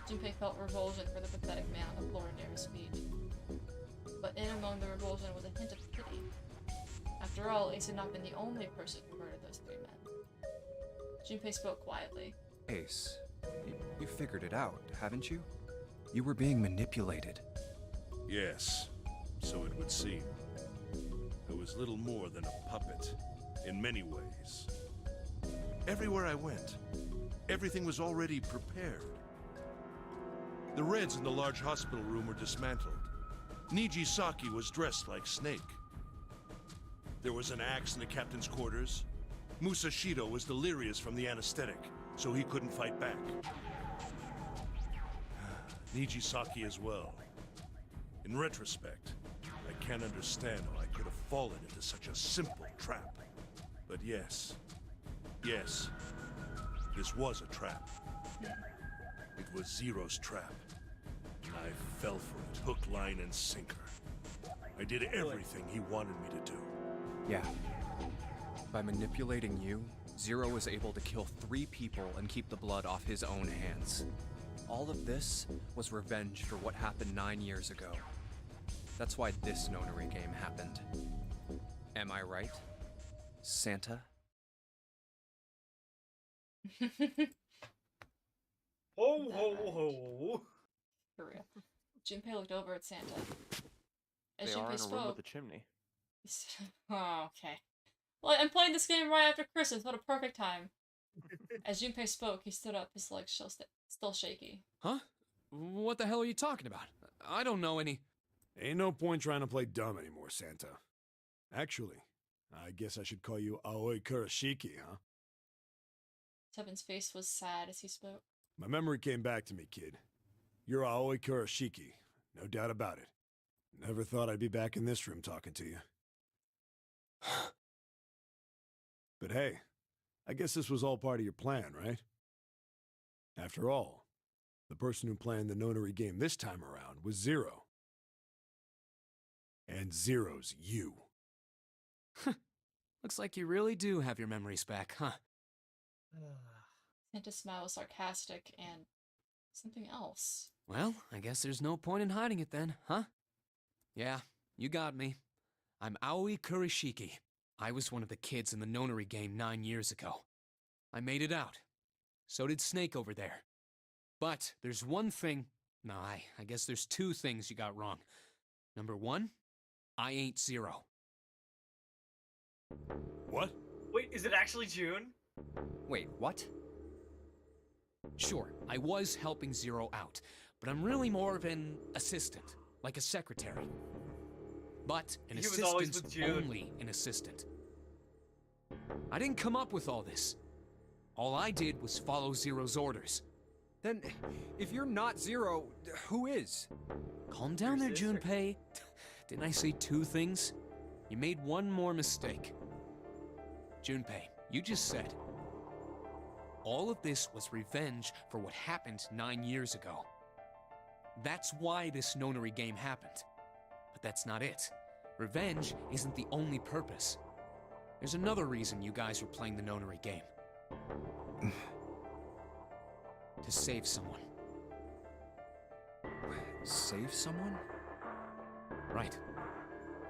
[SPEAKER 4] Junpei felt revulsion for the pathetic man on the floor near his feet. But in among the revulsion was a hint of pity. After all, Ace had not been the only person who murdered those 3 men. Junpei spoke quietly.
[SPEAKER 6] Ace, you figured it out, haven't you? You were being manipulated.
[SPEAKER 15] Yes, so it would seem. I was little more than a puppet, in many ways. Everywhere I went, everything was already prepared. The Reds in the large hospital room were dismantled. Nijisaki was dressed like Snake. There was an axe in the captain's quarters. Musashido was delirious from the anesthetic, so he couldn't fight back. Nijisaki as well. In retrospect, I can't understand how I could have fallen into such a simple trap. But yes, Yes. This was a trap. It was Zero's trap. I fell for it, hook, line, and sinker. I did everything he wanted me to do.
[SPEAKER 6] Yeah. By manipulating you, Zero was able to kill 3 people and keep the blood off his own hands. All of this was revenge for what happened 9 years ago. That's why this Nonary game happened. Am I right, Santa?
[SPEAKER 3] Ho ho ho!
[SPEAKER 4] For real. Junpei looked over at Santa. As
[SPEAKER 5] They are
[SPEAKER 4] Junpei
[SPEAKER 5] in a room
[SPEAKER 4] spoke,
[SPEAKER 5] with a chimney.
[SPEAKER 4] oh, okay. Well, I'm playing this game right after Christmas. What a perfect time. As Junpei spoke, he stood up, his legs still shaky.
[SPEAKER 7] Huh? What the hell are you talking about? I don't know any... Ain't no point trying to play dumb anymore, Santa. Actually, I guess I should call you Aoi Kurashiki, huh?
[SPEAKER 4] Tubin's face was sad as he spoke.
[SPEAKER 7] My memory came back to me, kid. You're Aoi Kurashiki, no doubt about it. Never thought I'd be back in this room talking to you. But hey, I guess this was all part of your plan, right? After all, the person who planned the Nonary game this time around was Zero. And Zero's you.
[SPEAKER 13] Looks like you really do have your memories back, huh?
[SPEAKER 4] Santa's smile was sarcastic and something else.
[SPEAKER 13] Well, I guess there's no point in hiding it then, huh? Yeah, you got me. I'm Aoi Kurashiki. I was one of the kids in the Nonary game 9 years ago. I made it out. So did Snake over there. But there's one thing... No, I guess there's 2 things you got wrong. Number 1, I ain't Zero.
[SPEAKER 7] What?
[SPEAKER 3] Wait, is it actually June?
[SPEAKER 6] Wait, what?
[SPEAKER 13] Sure, I was helping Zero out, but I'm really more of an assistant, like a secretary. But an
[SPEAKER 3] He was always with
[SPEAKER 13] assistant's
[SPEAKER 3] June.
[SPEAKER 13] only an assistant. I didn't come up with all this. All I did was follow Zero's orders.
[SPEAKER 6] Then, if you're not Zero, who is?
[SPEAKER 13] Calm down there,
[SPEAKER 3] Your sister.
[SPEAKER 13] Junpei. Didn't I say 2 things? You made one more mistake. Junpei, you just said, all of this was revenge for what happened 9 years ago. That's why this Nonary game happened. But that's not it. Revenge isn't the only purpose. There's another reason you guys were playing the Nonary game. To save someone.
[SPEAKER 6] Save someone?
[SPEAKER 13] Right.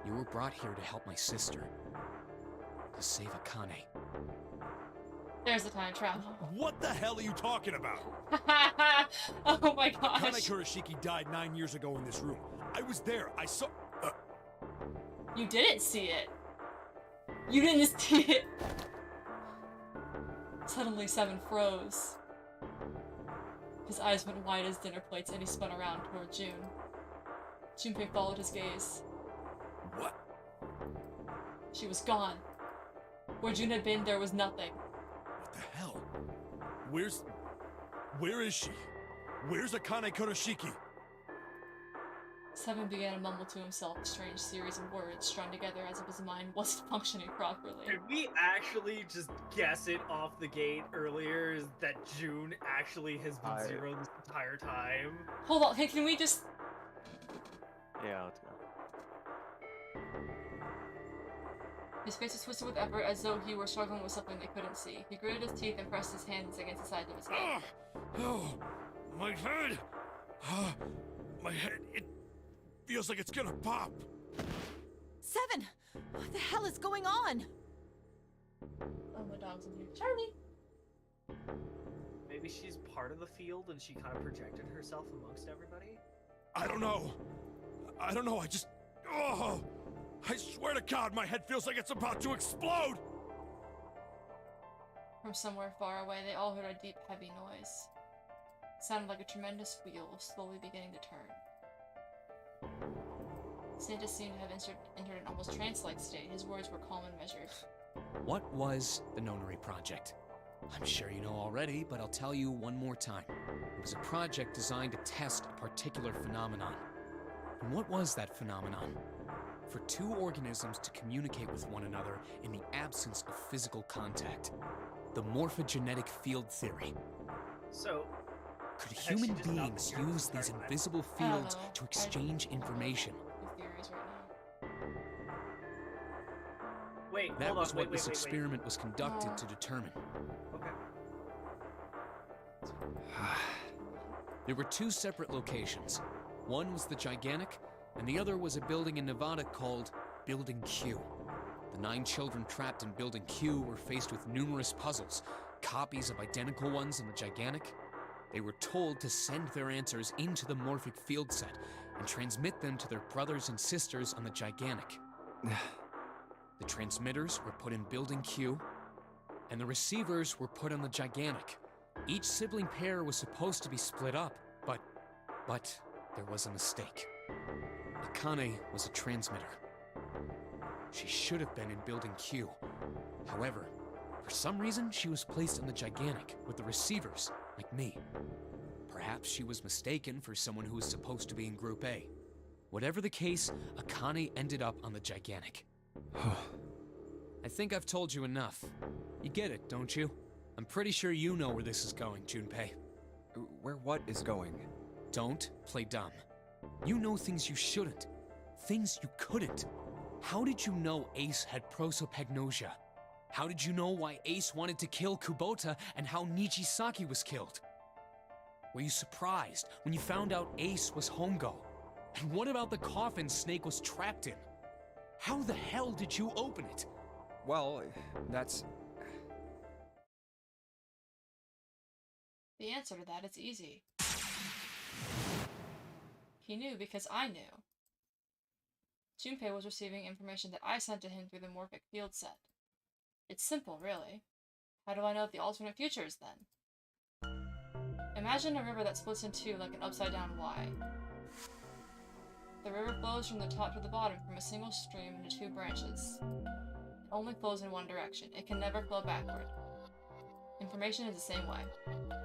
[SPEAKER 13] You were brought here to help my sister. To save Akane.
[SPEAKER 4] There's the time travel.
[SPEAKER 7] What the hell are you talking about?
[SPEAKER 4] Oh my gosh.
[SPEAKER 7] Akane Kurashiki died 9 years ago in this room. I was there. I saw...
[SPEAKER 4] You didn't see it. You didn't see it. Suddenly, Seven froze. His eyes went wide as dinner plates and he spun around toward June. Junpei followed his gaze.
[SPEAKER 7] What?
[SPEAKER 4] She was gone. Where June had been, there was nothing.
[SPEAKER 7] What the hell? Where is she? Where's Akane Kurashiki?
[SPEAKER 4] Seven began to mumble to himself a strange series of words strung together as if his mind wasn't functioning properly.
[SPEAKER 3] Did we actually just guess it off the gate earlier? Is that June actually has been Zero this entire time?
[SPEAKER 4] Hold on, hey, can we just...
[SPEAKER 5] Yeah, let's go.
[SPEAKER 4] His face was twisted with effort as though he were struggling with something they couldn't see. He gritted his teeth and pressed his hands against the sides of his head.
[SPEAKER 7] Oh, my head! My head, it feels like it's gonna pop!
[SPEAKER 10] Seven! What the hell is going on?
[SPEAKER 4] Oh, my dog's in here. Charlie!
[SPEAKER 3] Maybe she's part of the field and she kind of projected herself amongst everybody?
[SPEAKER 7] I don't know. I just... Oh! I swear to God, my head feels like it's about to explode!
[SPEAKER 4] From somewhere far away, they all heard a deep, heavy noise. It sounded like a tremendous wheel slowly beginning to turn. Santa seemed to have entered an almost trance-like state. His words were calm and measured.
[SPEAKER 13] What was the Nonary Project? I'm sure you know already, but I'll tell you one more time. It was a project designed to test a particular phenomenon. And what was that phenomenon? For 2 organisms to communicate with one another in the absence of physical contact. the morphogenetic field theory.
[SPEAKER 3] So,
[SPEAKER 13] Could
[SPEAKER 3] actually
[SPEAKER 13] human
[SPEAKER 3] just not
[SPEAKER 13] beings
[SPEAKER 3] hear this
[SPEAKER 13] use these
[SPEAKER 3] start,
[SPEAKER 13] invisible
[SPEAKER 4] I don't
[SPEAKER 13] fields
[SPEAKER 4] know.
[SPEAKER 13] to exchange information?
[SPEAKER 4] The theories right now.
[SPEAKER 3] Wait,
[SPEAKER 13] That
[SPEAKER 3] hold on.
[SPEAKER 13] was what
[SPEAKER 3] Wait,
[SPEAKER 13] this
[SPEAKER 3] wait.
[SPEAKER 13] experiment was conducted to determine.
[SPEAKER 3] Okay.
[SPEAKER 13] There were two separate locations. One was the Gigantic, and the other was a building in Nevada called Building Q. The 9 children trapped in Building Q were faced with numerous puzzles, copies of identical ones in the Gigantic. They were told to send their answers into the morphic field set and transmit them to their brothers and sisters on the Gigantic. The transmitters were put in Building Q, and the receivers were put on the Gigantic. Each sibling pair was supposed to be split up, but there was a mistake. Akane was a transmitter. She should have been in Building Q. However, for some reason, she was placed on the Gigantic with the receivers, like me. Perhaps she was mistaken for someone who was supposed to be in Group A. Whatever the case, Akane ended up on the Gigantic. I think I've told you enough. You get it, don't you? I'm pretty sure you know where this is going, Junpei.
[SPEAKER 6] Where what is going?
[SPEAKER 13] Don't play dumb. You know things you shouldn't. Things you couldn't. How did you know Ace had prosopagnosia? How did you know why Ace wanted to kill Kubota and how Nijisaki was killed? Were you surprised when you found out Ace was Hongo? And what about the coffin Snake was trapped in? How the hell did you open it?
[SPEAKER 6] Well, that's...
[SPEAKER 4] The answer to that is easy. He knew because I knew. Junpei was receiving information that I sent to him through the morphic field set. It's simple, really. How do I know the alternate futures, then? Imagine a river that splits in two like an upside-down Y. The river flows from the top to the bottom from a single stream into 2 branches. It only flows in one direction. It can never flow backward. Information is the same way.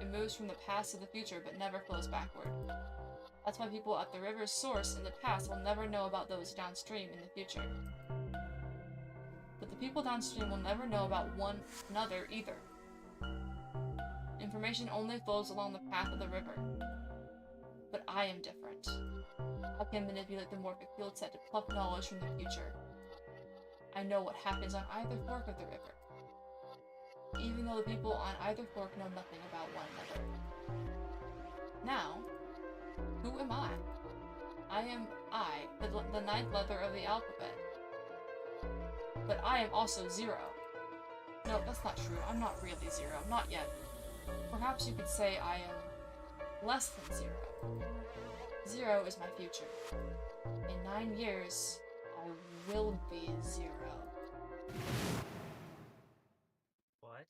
[SPEAKER 4] It moves from the past to the future, but never flows backward. That's why people at the river's source in the past will never know about those downstream in the future. But the people downstream will never know about one another either. Information only flows along the path of the river. But I am different. I can manipulate the morphic field set to pluck knowledge from the future. I know what happens on either fork of the river, even though the people on either fork know nothing about one another. Now, who am I? I am the 9th letter of the alphabet. But I am also 0. No, that's not true. I'm not really 0. Not yet. Perhaps you could say I am less than 0. 0 is my future. In 9 years, I will be 0.
[SPEAKER 3] What?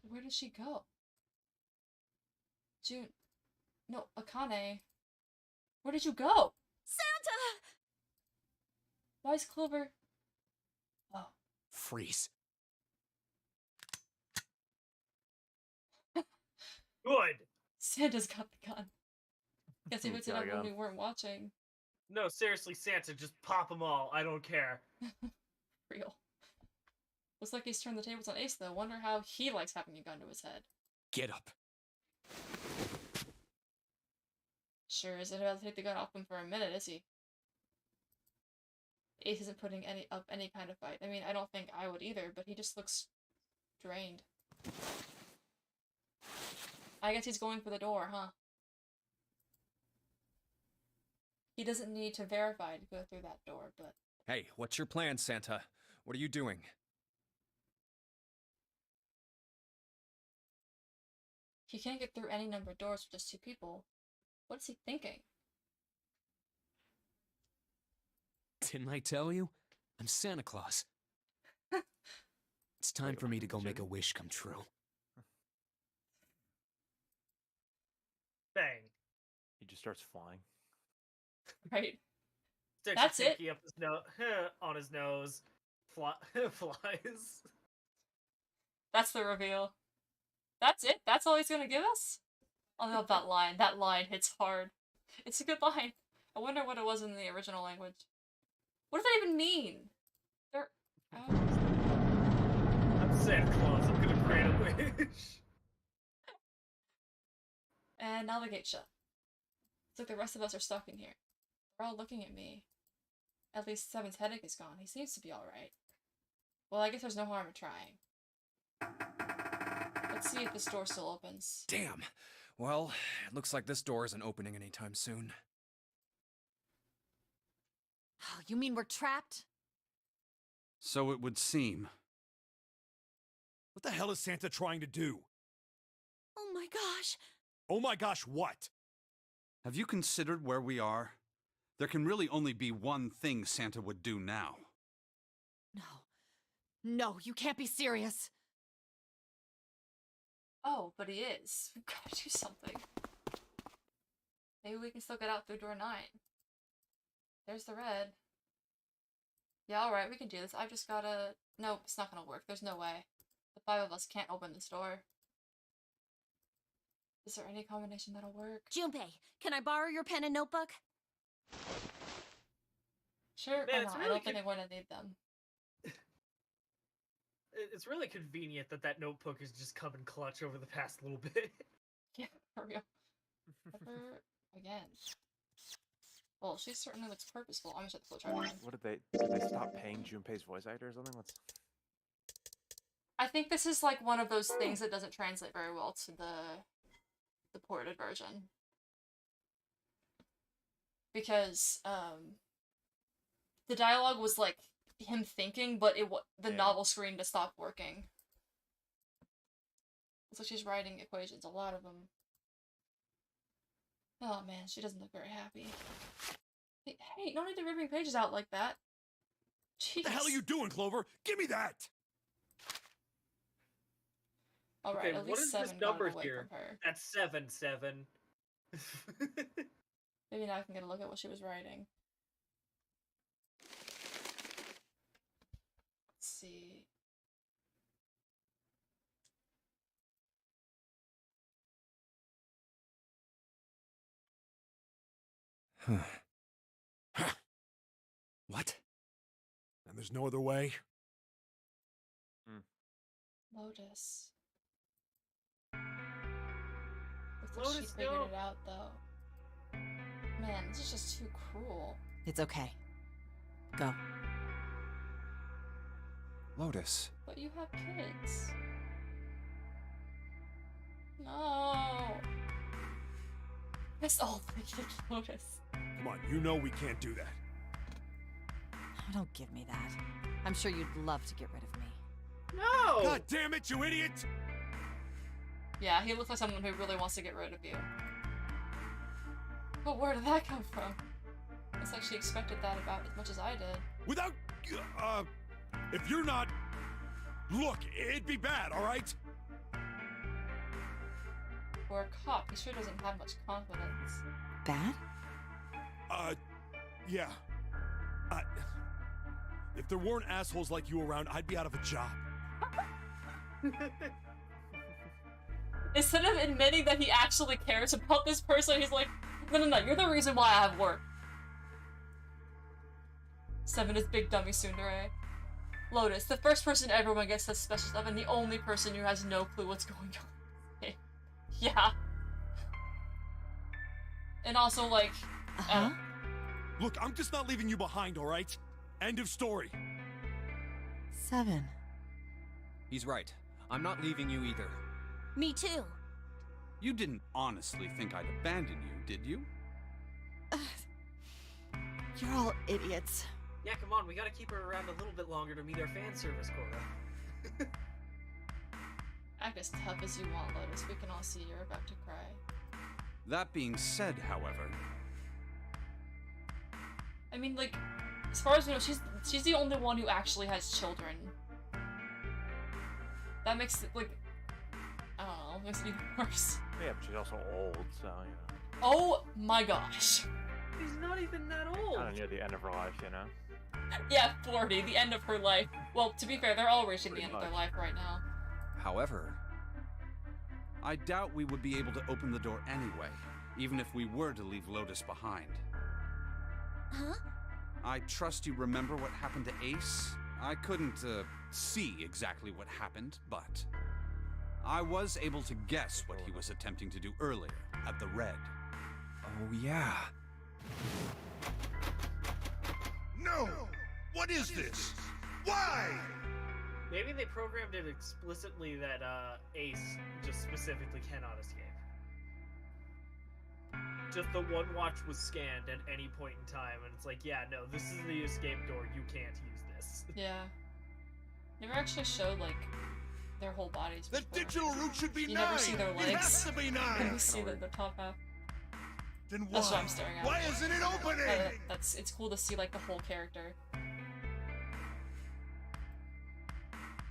[SPEAKER 4] Where did she go? No, Akane. Where did you go?
[SPEAKER 8] Santa!
[SPEAKER 4] Why is Clover... Oh.
[SPEAKER 13] Freeze.
[SPEAKER 3] Good!
[SPEAKER 4] Santa's got the gun. Guess he
[SPEAKER 5] He's
[SPEAKER 4] picked it
[SPEAKER 5] got
[SPEAKER 4] up
[SPEAKER 5] a
[SPEAKER 4] when
[SPEAKER 5] gun.
[SPEAKER 4] we weren't watching.
[SPEAKER 3] No, seriously, Santa, just pop them all. I don't care.
[SPEAKER 4] Real. Looks like he's turned the tables on Ace, though. Wonder how he likes having a gun to his head.
[SPEAKER 13] Get up.
[SPEAKER 4] Sure isn't about to take the gun off him for a minute, is he? Ace isn't putting up any kind of fight. I mean, I don't think I would either, but he just looks drained. I guess he's going for the door, huh? He doesn't need to verify to go through that door, but...
[SPEAKER 6] Hey, what's your plan, Santa? What are you doing?
[SPEAKER 4] He can't get through any number of doors with just 2 people. What is he thinking?
[SPEAKER 13] Didn't I tell you? I'm Santa Claus. It's time for me to go make a wish come true.
[SPEAKER 3] Bang.
[SPEAKER 5] He just starts flying.
[SPEAKER 4] Right.
[SPEAKER 3] Sticks
[SPEAKER 4] That's
[SPEAKER 3] his
[SPEAKER 4] it.
[SPEAKER 3] pinky up his on his nose. Flies.
[SPEAKER 4] That's the reveal. That's it? That's all he's gonna give us? I love that line. That line hits hard. It's a good line. I wonder what it was in the original language. What does that even mean?
[SPEAKER 3] Santa Claus. I'm gonna grant a wish.
[SPEAKER 4] And now the gate shut. It's like the rest of us are stuck in here. They're all looking at me. At least Seven's headache is gone. He seems to be alright. Well, I guess there's no harm in trying. Let's see if this door still opens.
[SPEAKER 6] Damn. Well, it looks like this door isn't opening anytime soon.
[SPEAKER 10] Oh, you mean we're trapped?
[SPEAKER 9] So it would seem.
[SPEAKER 7] What the hell is Santa trying to do?
[SPEAKER 8] Oh my gosh.
[SPEAKER 7] Oh my gosh, what?
[SPEAKER 9] Have you considered where we are? There can really only be one thing Santa would do now.
[SPEAKER 10] No. No, you can't be serious.
[SPEAKER 4] Oh, but he is. We've got to do something. Maybe we can still get out through door 9. There's the red. Yeah, alright, we can do this. I've just gotta... Nope, it's not gonna work. There's no way. The 5 of us can't open this door. Is there any combination that'll work?
[SPEAKER 8] Junpei, can I borrow your pen and notebook?
[SPEAKER 4] Sure,
[SPEAKER 3] Man,
[SPEAKER 4] why
[SPEAKER 3] it's
[SPEAKER 4] not?
[SPEAKER 3] really
[SPEAKER 4] I don't think I'm going to need them.
[SPEAKER 3] It's really convenient that that notebook has just come in clutch over the past little bit.
[SPEAKER 4] Yeah, for real. Never again. Well, she certainly looks purposeful. I'm gonna shut the flowchart down.
[SPEAKER 5] What did they stop paying Junpei's voice actor or something? What's...
[SPEAKER 4] I think this is like one of those things that doesn't translate very well to the ported version. Because the dialogue was like him thinking, but the novel screen to stop working. So she's writing equations, a lot of them. Oh man, she doesn't look very happy. Hey, no need to ripping pages out like that. Jeez.
[SPEAKER 7] What the hell are you doing, Clover? Give me that!
[SPEAKER 4] Alright,
[SPEAKER 3] Okay,
[SPEAKER 4] at
[SPEAKER 3] what
[SPEAKER 4] least
[SPEAKER 3] is
[SPEAKER 4] 7
[SPEAKER 3] this
[SPEAKER 4] got
[SPEAKER 3] number
[SPEAKER 4] away
[SPEAKER 3] here?
[SPEAKER 4] from her.
[SPEAKER 3] That's 7.
[SPEAKER 4] Maybe now I can get a look at what she was writing. Let's see.
[SPEAKER 6] What?
[SPEAKER 7] And there's no other way?
[SPEAKER 4] Lotus. Looks like she
[SPEAKER 3] Lotus,
[SPEAKER 4] figured
[SPEAKER 3] no.
[SPEAKER 4] it out, though. Man, this is just too cruel.
[SPEAKER 10] It's okay. Go.
[SPEAKER 6] Lotus.
[SPEAKER 4] But you have kids. No. That's all they did, Lotus.
[SPEAKER 7] Come on, you know we can't do that.
[SPEAKER 10] Oh, don't give me that. I'm sure you'd love to get rid of me.
[SPEAKER 3] No!
[SPEAKER 7] God damn it, you idiot!
[SPEAKER 4] Yeah, he looks like someone who really wants to get rid of you. But where did that come from? It's like she expected that about as much as I did.
[SPEAKER 7] Without... if you're not... Look, it'd be bad, alright?
[SPEAKER 4] For a cop, he sure doesn't have much confidence.
[SPEAKER 10] Bad?
[SPEAKER 7] Yeah. If there weren't assholes like you around, I'd be out of a job.
[SPEAKER 4] Instead of admitting that he actually cares about this person, he's like, no, you're the reason why I have work. 7 is big dummy tsundere. Lotus, the first person everyone gets suspicious of, and the only person who has no clue what's going on. Yeah. And also, like,
[SPEAKER 7] Look, I'm just not leaving you behind, alright? End of story.
[SPEAKER 10] 7.
[SPEAKER 6] He's right. I'm not leaving you either.
[SPEAKER 8] Me too.
[SPEAKER 9] You didn't honestly think I'd abandon you, did you?
[SPEAKER 10] You're all idiots.
[SPEAKER 3] Yeah, come on, we gotta keep her around a little bit longer to meet our fan service quota.
[SPEAKER 4] act as tough as you want, Lotus. We can all see you're about to cry.
[SPEAKER 9] That being said, however...
[SPEAKER 4] I mean, like, as far as we know, she's the only one who actually has children. That makes it, like, I don't know, makes it even worse.
[SPEAKER 5] Yeah, but she's also old, so, you know.
[SPEAKER 4] Oh my gosh.
[SPEAKER 3] He's not even that old.
[SPEAKER 5] Kind of near the end of her life, you know?
[SPEAKER 4] Yeah, 40, the end of her life. Well, to be fair, they're all reaching the end of their life right now.
[SPEAKER 6] However...
[SPEAKER 9] I doubt we would be able to open the door anyway, even if we were to leave Lotus behind.
[SPEAKER 8] Huh?
[SPEAKER 9] I trust you remember what happened to Ace I couldn't see exactly what happened, but I was able to guess what he was attempting to do earlier at the Red.
[SPEAKER 6] Oh, yeah.
[SPEAKER 15] No! What is this? Why?
[SPEAKER 3] Maybe they programmed it explicitly that Ace just specifically cannot escape. Just the one watch was scanned at any point in time, and it's like, yeah, no, this is the escape door. You can't use this.
[SPEAKER 4] Yeah. Never actually showed, like, their whole bodies.
[SPEAKER 15] The digital route should be 9!
[SPEAKER 4] You never see their legs.
[SPEAKER 15] It has to be 9!
[SPEAKER 4] You see the top half.
[SPEAKER 15] Then why?
[SPEAKER 4] That's what I'm staring at.
[SPEAKER 15] Why isn't it opening?
[SPEAKER 4] It's cool to see, like, the whole character.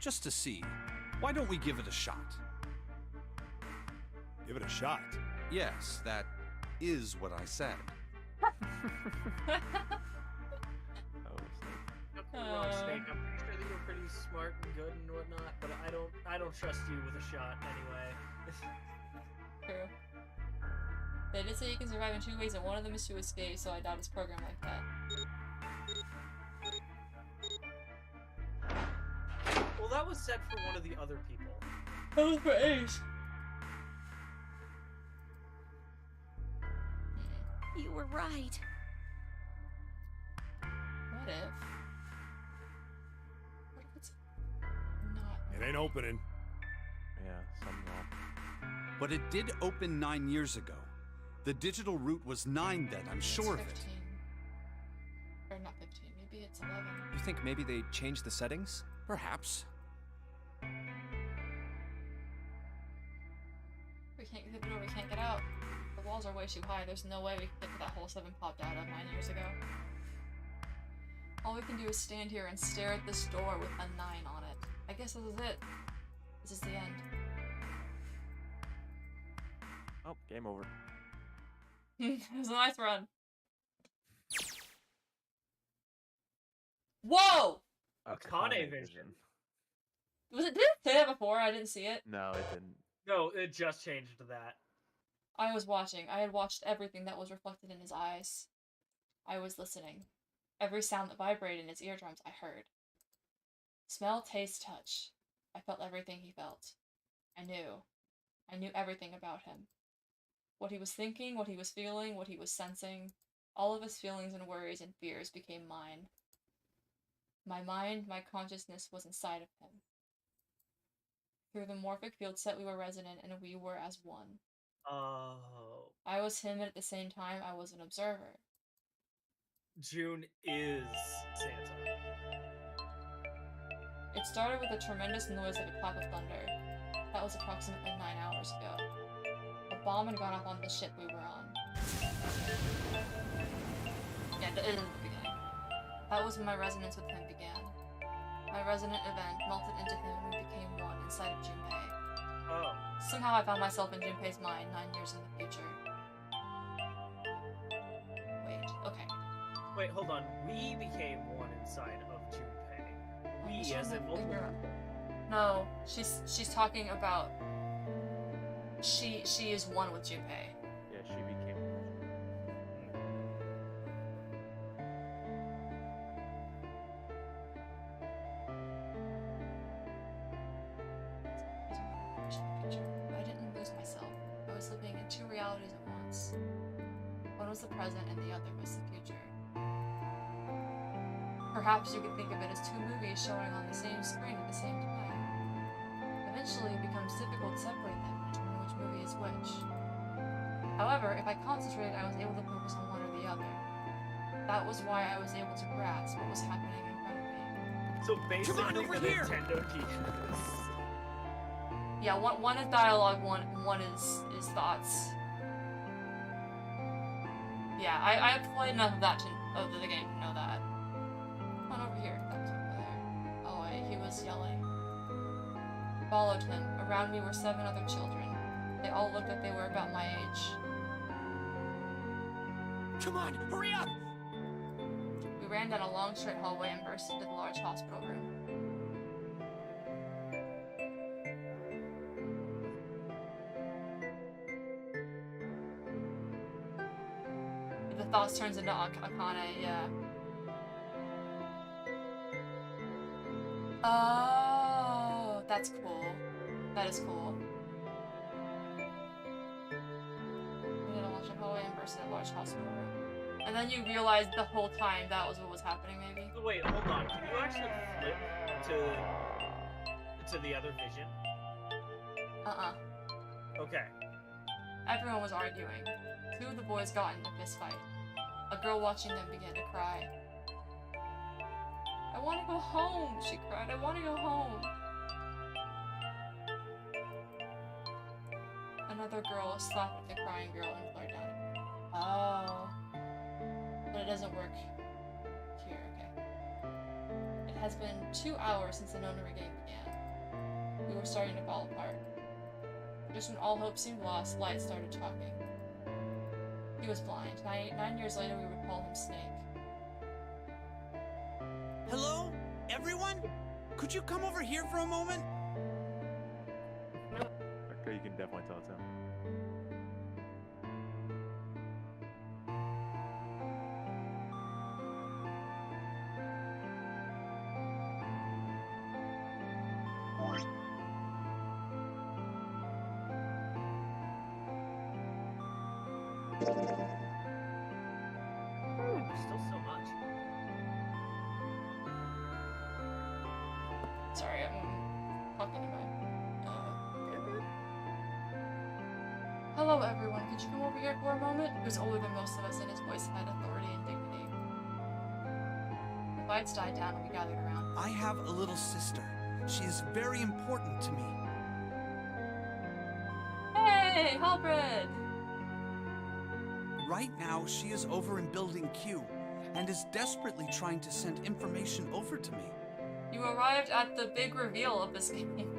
[SPEAKER 9] Just to see, why don't we give it a shot?
[SPEAKER 7] Give it a shot?
[SPEAKER 9] Yes, that is what I said.
[SPEAKER 3] Wrong, Snake. I'm pretty sure that you're pretty smart and good and whatnot, but I don't trust you with a shot anyway.
[SPEAKER 4] True. They did say you can survive in 2 ways, and one of them is to escape, so I doubt it's programmed like that.
[SPEAKER 3] Well, that was said for one of the other people.
[SPEAKER 4] That was for Ace.
[SPEAKER 8] You were right.
[SPEAKER 4] What if? What if it's not?
[SPEAKER 7] It ain't opening.
[SPEAKER 5] Yeah, something wrong.
[SPEAKER 9] But it did open 9 years ago. The digital route was 9 then, I'm sure of it.
[SPEAKER 4] 15. Or not 15, maybe it's 11.
[SPEAKER 6] You think maybe they changed the settings?
[SPEAKER 9] Perhaps.
[SPEAKER 4] We can't get through the door, we can't get out. The walls are way too high, there's no way we can get to that hole 7 popped out of 9 years ago. All we can do is stand here and stare at this door with a 9 on it. I guess this is it. This is the end.
[SPEAKER 5] Oh, game over.
[SPEAKER 4] It was a nice run. Whoa!
[SPEAKER 3] Akane vision.
[SPEAKER 4] Did it say that before? I didn't see it.
[SPEAKER 5] No, it didn't.
[SPEAKER 3] No, it just changed to that.
[SPEAKER 4] I was watching. I had watched everything that was reflected in his eyes. I was listening. Every sound that vibrated in his eardrums, I heard. Smell, taste, touch. I felt everything he felt. I knew everything about him. What he was thinking, what he was feeling, what he was sensing. All of his feelings and worries and fears became mine. My mind, my consciousness was inside of him. Through the morphic field set we were resonant, and we were as one.
[SPEAKER 3] Oh.
[SPEAKER 4] I was him, and at the same time, I was an observer.
[SPEAKER 3] June is Santa.
[SPEAKER 4] It started with a tremendous noise like a clap of thunder. That was approximately 9 hours ago. A bomb had gone off on the ship we were on. Yeah, it is the beginning. That was when my resonance with him began. My resonant event melted into him and we became one inside of Junpei.
[SPEAKER 3] Oh.
[SPEAKER 4] Somehow I found myself in Junpei's mind 9 years in the future. Wait, okay.
[SPEAKER 3] Wait, hold on. We became one inside of Junpei. We as in multiple.
[SPEAKER 4] No, she's talking about she is one with Junpei.
[SPEAKER 5] Yeah, she became.
[SPEAKER 4] I didn't lose myself. I was living in 2 realities at once. One was the present and the other was the future. Perhaps you could think of it as 2 movies showing on the same screen at the same time. Eventually it becomes difficult to separate them and determine which movie is which. However, if I concentrated, I was able to focus on one or the other. That was why I was able to grasp what was happening in front of me.
[SPEAKER 3] So basically
[SPEAKER 4] over
[SPEAKER 3] the
[SPEAKER 4] here!
[SPEAKER 3] Nintendo DS.
[SPEAKER 4] Yeah, one is dialogue, one is thoughts. Yeah, I played enough of that of the game to know that. Come on over here. That was over there. Oh wait, he was yelling. Followed him. Around me were 7 other children. They all looked like they were about my age.
[SPEAKER 12] Come on, hurry up!
[SPEAKER 4] We ran down a long straight hallway and burst into the large hospital room. The thoughts turns into Akane, yeah. Oh, that's cool. That is cool. We did a launch of hallway and burst in a large hospital room. And then you realized the whole time that was what was happening, maybe?
[SPEAKER 3] Wait, hold on. Can you actually flip to the other vision? Okay.
[SPEAKER 4] Everyone was arguing. Two of the boys got in a fist fight. A girl watching them began to cry. I want to go home, she cried. I want to go home. Another girl slapped the crying girl and glared down at her. Oh. But it doesn't work here, okay. It has been 2 hours since the Nonary game began. We were starting to fall apart. Just when all hope seemed lost, Light started talking. He was blind. 9 years later, we would call him Snake.
[SPEAKER 9] Hello? Everyone? Could you come over here for a moment?
[SPEAKER 5] Okay, you can definitely tell it's him.
[SPEAKER 3] There's still so much.
[SPEAKER 4] Sorry, I'm talking to my... Hello, everyone. Could you come over here for a moment? He was older than most of us, and his voice had authority and dignity. The fights died down, and we gathered around.
[SPEAKER 9] I have a little sister. She is very important to me.
[SPEAKER 4] Hey, Halberd!
[SPEAKER 9] Right now, she is over in Building Q, and is desperately trying to send information over to me.
[SPEAKER 4] You arrived at the big reveal of this game.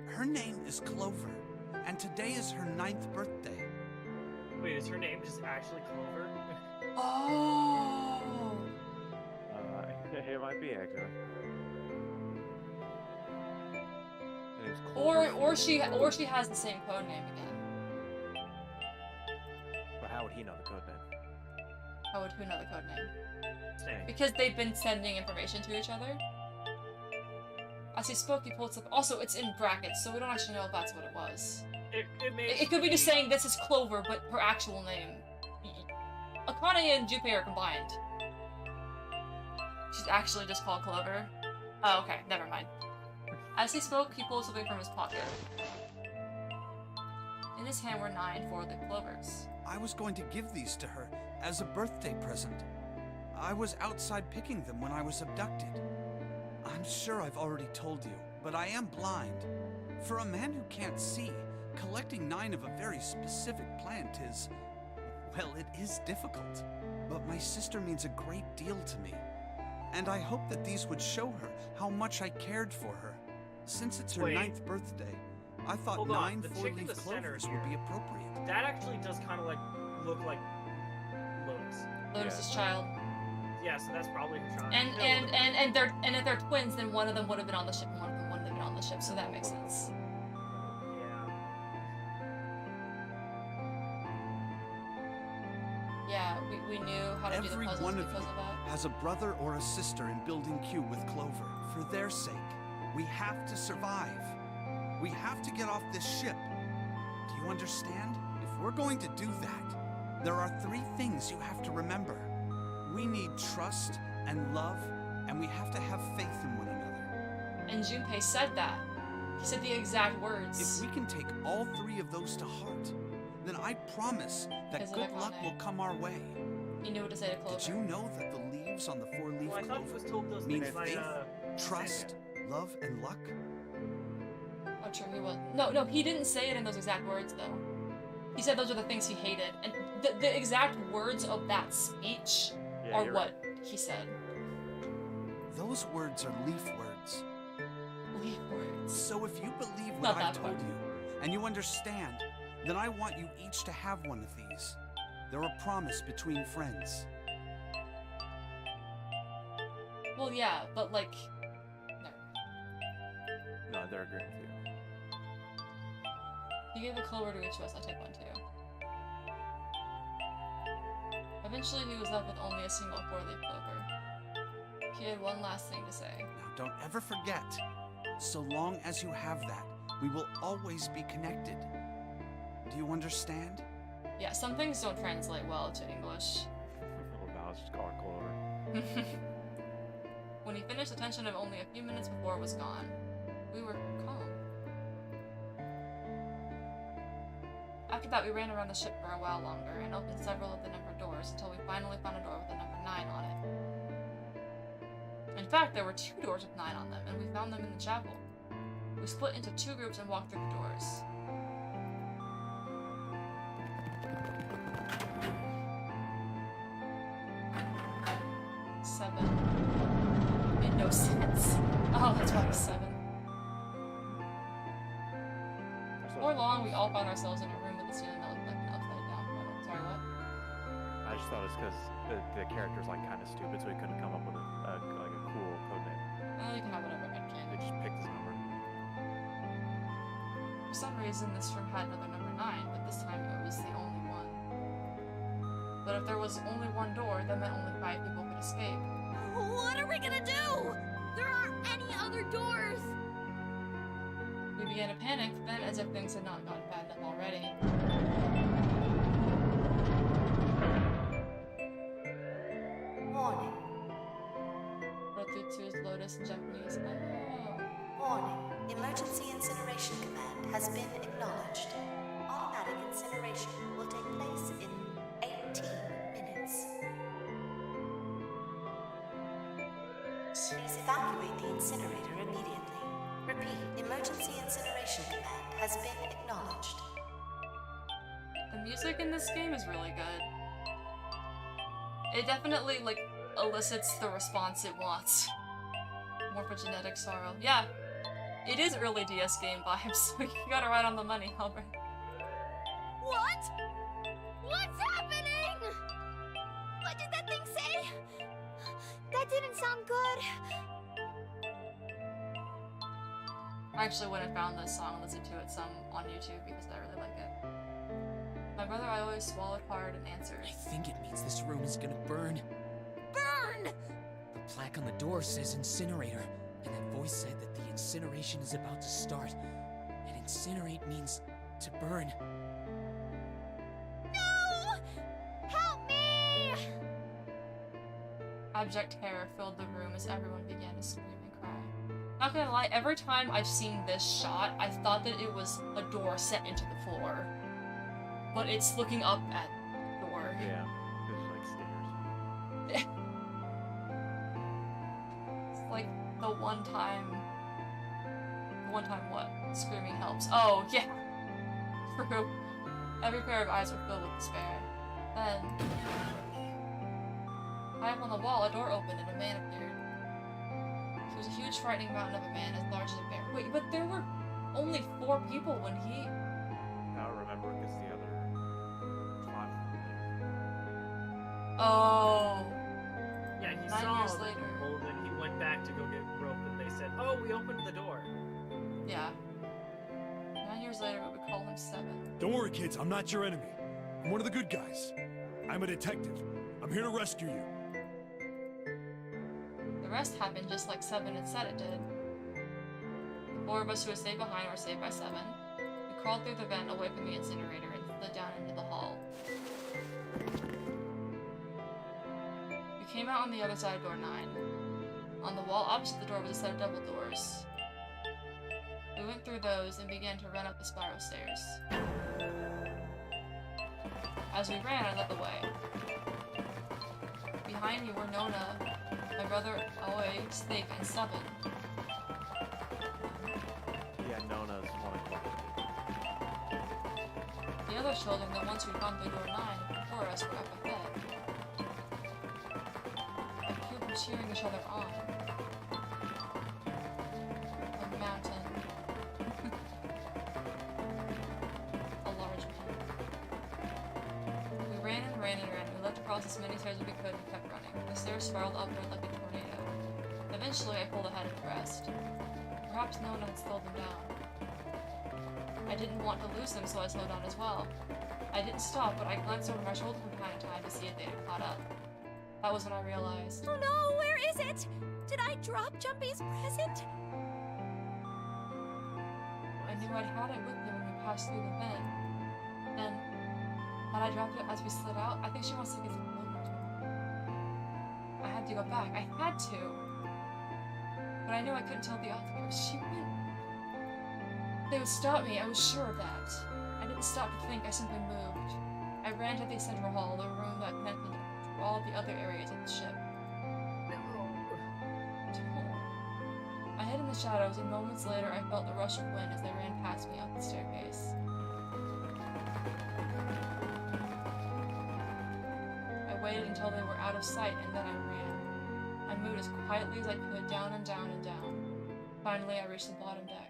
[SPEAKER 9] Her name is Clover, and today is her 9th birthday.
[SPEAKER 3] Wait, is her name just actually Clover?
[SPEAKER 4] Oh!
[SPEAKER 5] It might be actually.
[SPEAKER 4] Or she has the same code name again.
[SPEAKER 5] But how would he know the code name?
[SPEAKER 4] How would who know the code name?
[SPEAKER 3] Snake.
[SPEAKER 4] Because they've been sending information to each other. As he spoke, he pulled stuff. Also, it's in brackets, so we don't actually know if that's what it was. It could be just saying this is Clover, but her actual name. Akane and Junpei are combined. She's actually just called Clover. Oh, okay, never mind. As he spoke, he pulled something from his pocket. In his hand were 9 four-leaf clovers.
[SPEAKER 9] I was going to give these to her as a birthday present. I was outside picking them when I was abducted. I'm sure I've already told you, but I am blind. For a man who can't see, collecting 9 of a very specific plant is... well, it is difficult. But my sister means a great deal to me. And I hope that these would show her how much I cared for her. Since it's her 9th birthday, I thought 9 four-leaf clovers would be appropriate.
[SPEAKER 3] That actually does kind of like look like Lotus.
[SPEAKER 4] Lotus's child.
[SPEAKER 3] Yeah, so that's probably her child.
[SPEAKER 4] And if they're twins, then one of them would have been on the ship and one of them wouldn't have been on the ship, so that makes sense. Yeah, we knew how to do the
[SPEAKER 9] Every
[SPEAKER 4] puzzles
[SPEAKER 9] one of
[SPEAKER 4] because
[SPEAKER 9] you
[SPEAKER 4] of that.
[SPEAKER 9] has a brother or a sister in Building Q with Clover. For their sake, we have to survive. We have to get off this ship. Do you understand? If we're going to do that, there are 3 things you have to remember. We need trust and love, and we have to have faith in one another.
[SPEAKER 4] And Junpei said that. He said the exact words.
[SPEAKER 9] If we can take all 3 of those to heart, then I promise that
[SPEAKER 4] Because of
[SPEAKER 9] good
[SPEAKER 4] Akane.
[SPEAKER 9] luck will come our way.
[SPEAKER 4] He knew what to say to Clover.
[SPEAKER 9] Did you know that the leaves on the 4-leaf
[SPEAKER 3] Well, I thought he was told those
[SPEAKER 9] mean
[SPEAKER 3] things by,
[SPEAKER 9] faith, trust, love, and luck?
[SPEAKER 4] Oh, true, he was. No, he didn't say it in those exact words, though. He said those are the things he hated. And the exact words of that speech are
[SPEAKER 5] you're
[SPEAKER 4] what he said.
[SPEAKER 9] Those words are leaf words.
[SPEAKER 4] Leaf words.
[SPEAKER 9] So if you believe
[SPEAKER 4] Not
[SPEAKER 9] what I've
[SPEAKER 4] that
[SPEAKER 9] told
[SPEAKER 4] part.
[SPEAKER 9] you, and you understand, then I want you each to have one of these. They're a promise between friends.
[SPEAKER 4] Well, yeah, but like...
[SPEAKER 5] No, they're agreeing with you.
[SPEAKER 4] He gave a clover to each of us. I take one too. Eventually, he was left with only a single 4-leaf clover. he had one last thing to say.
[SPEAKER 9] Now, don't ever forget, so long as you have that, we will always be connected. Do you understand?
[SPEAKER 4] Yeah, some things don't translate well to English.
[SPEAKER 5] Little Val's just call her Clover.
[SPEAKER 4] When he finished, the tension of only a few minutes before was gone. We were calm. After that, we ran around the ship for a while longer and opened several of the numbered doors until we finally found a door with the number 9 on it. In fact, there were 2 doors with 9 on them, and we found them in the chapel. We split into 2 groups and walked through the doors. Seven. Made no sense. Oh, that's why it was 7. Before long, we all found ourselves in a room with a ceiling that looked like an upside down portal. Sorry, what?
[SPEAKER 5] I just thought it was because the character's like kind of stupid, so he couldn't come up with like a cool code name.
[SPEAKER 4] Well, you can have whatever I can.
[SPEAKER 5] They just picked his number.
[SPEAKER 4] For some reason, this room had another number 9, but this time it was the only one. But if there was only one door, that meant only 5 people could escape.
[SPEAKER 8] What are we gonna do? There aren't any other doors!
[SPEAKER 4] We began to panic, then as if things had not gotten bad enough already.
[SPEAKER 14] Warning.
[SPEAKER 4] Wrote through 2's Lotus in Japanese. Oh.
[SPEAKER 14] Warning. Emergency incineration command has been acknowledged. Automatic incineration will take place in 18 minutes. Please evacuate the incinerator immediately. Repeat, emergency incineration command has been acknowledged.
[SPEAKER 4] The music in this game is really good. It definitely, like, elicits the response it wants. Morphogenetic sorrow. Yeah, it is early DS game vibes, so you got it right on the money, Albert.
[SPEAKER 8] What? What's happening? What did that thing say? That didn't sound good.
[SPEAKER 4] I actually went and found this song and listened to it some on YouTube because I really like it. My brother, I always swallowed hard and answered.
[SPEAKER 13] I think it means this room is gonna burn.
[SPEAKER 8] Burn!
[SPEAKER 13] The plaque on the door says incinerator, and that voice said that the incineration is about to start. And incinerate means to burn.
[SPEAKER 8] No! Help me!
[SPEAKER 4] Abject terror filled the room as everyone began to scream and cry. Not gonna lie, every time I've seen this shot, I thought that it was a door set into the floor. But it's looking up at the door.
[SPEAKER 5] Yeah, there's like stairs.
[SPEAKER 4] It's like the one time what? Screaming helps. Oh, yeah! True. Every pair of eyes were filled with despair. Then, high up on the wall, a door opened and a man appeared. He was a huge, frightening mountain of a man as large as a bear. Wait, but there were only 4 people when he...
[SPEAKER 5] I don't remember because the other
[SPEAKER 4] Oh.
[SPEAKER 3] Yeah, he
[SPEAKER 4] 9
[SPEAKER 3] saw
[SPEAKER 4] years
[SPEAKER 3] the
[SPEAKER 4] later.
[SPEAKER 3] people, then he went back to go get rope, and they said, "Oh, we opened the door."
[SPEAKER 4] Yeah. 9 years later, we would call him 7.
[SPEAKER 7] Don't worry, kids. I'm not your enemy. I'm one of the good guys. I'm a detective. I'm here to rescue you.
[SPEAKER 4] The rest happened just like 7 had said it did. The 4 of us who had stayed behind were saved by 7. We crawled through the vent away from the incinerator and slid down into the hall. We came out on the other side of door 9. On the wall opposite the door was a set of double doors. We went through those and began to run up the spiral stairs. As we ran, I led the way. Behind me were Nona, my brother Aoi, Snake, and Seven.
[SPEAKER 5] Yeah, Nona's one of
[SPEAKER 4] The other children, the ones who'd gone through door 9 before us, were up ahead. A few were cheering each other on. A mountain. A large one. We ran and ran and ran. We leapt across as many stairs as we could and kept running. The stairs spiraled upward like a tornado. Eventually, I pulled ahead and rest. Perhaps no one had slowed them down. I didn't want to lose them, so I slowed down as well. I didn't stop, but I glanced over my shoulder from time to time to see if they had caught up. That was when I realized.
[SPEAKER 8] Oh no, where is it? Did I drop Jumpy's present?
[SPEAKER 4] I knew I'd had it with me when we passed through the vent. Then, had I dropped it as we slid out? I think she wants to get the phone. I had to go back. I had to. But I knew I couldn't tell the others. She went. They would stop me, I was sure of that. I didn't stop to think, I simply moved. I ran to the central hall, the room that connected to all the other areas of the ship. I hid in the shadows, and moments later I felt the rush of wind as they ran past me up the staircase. I waited until they were out of sight, and then I ran. I moved as quietly as I could, down and down and down. Finally, I reached the bottom deck.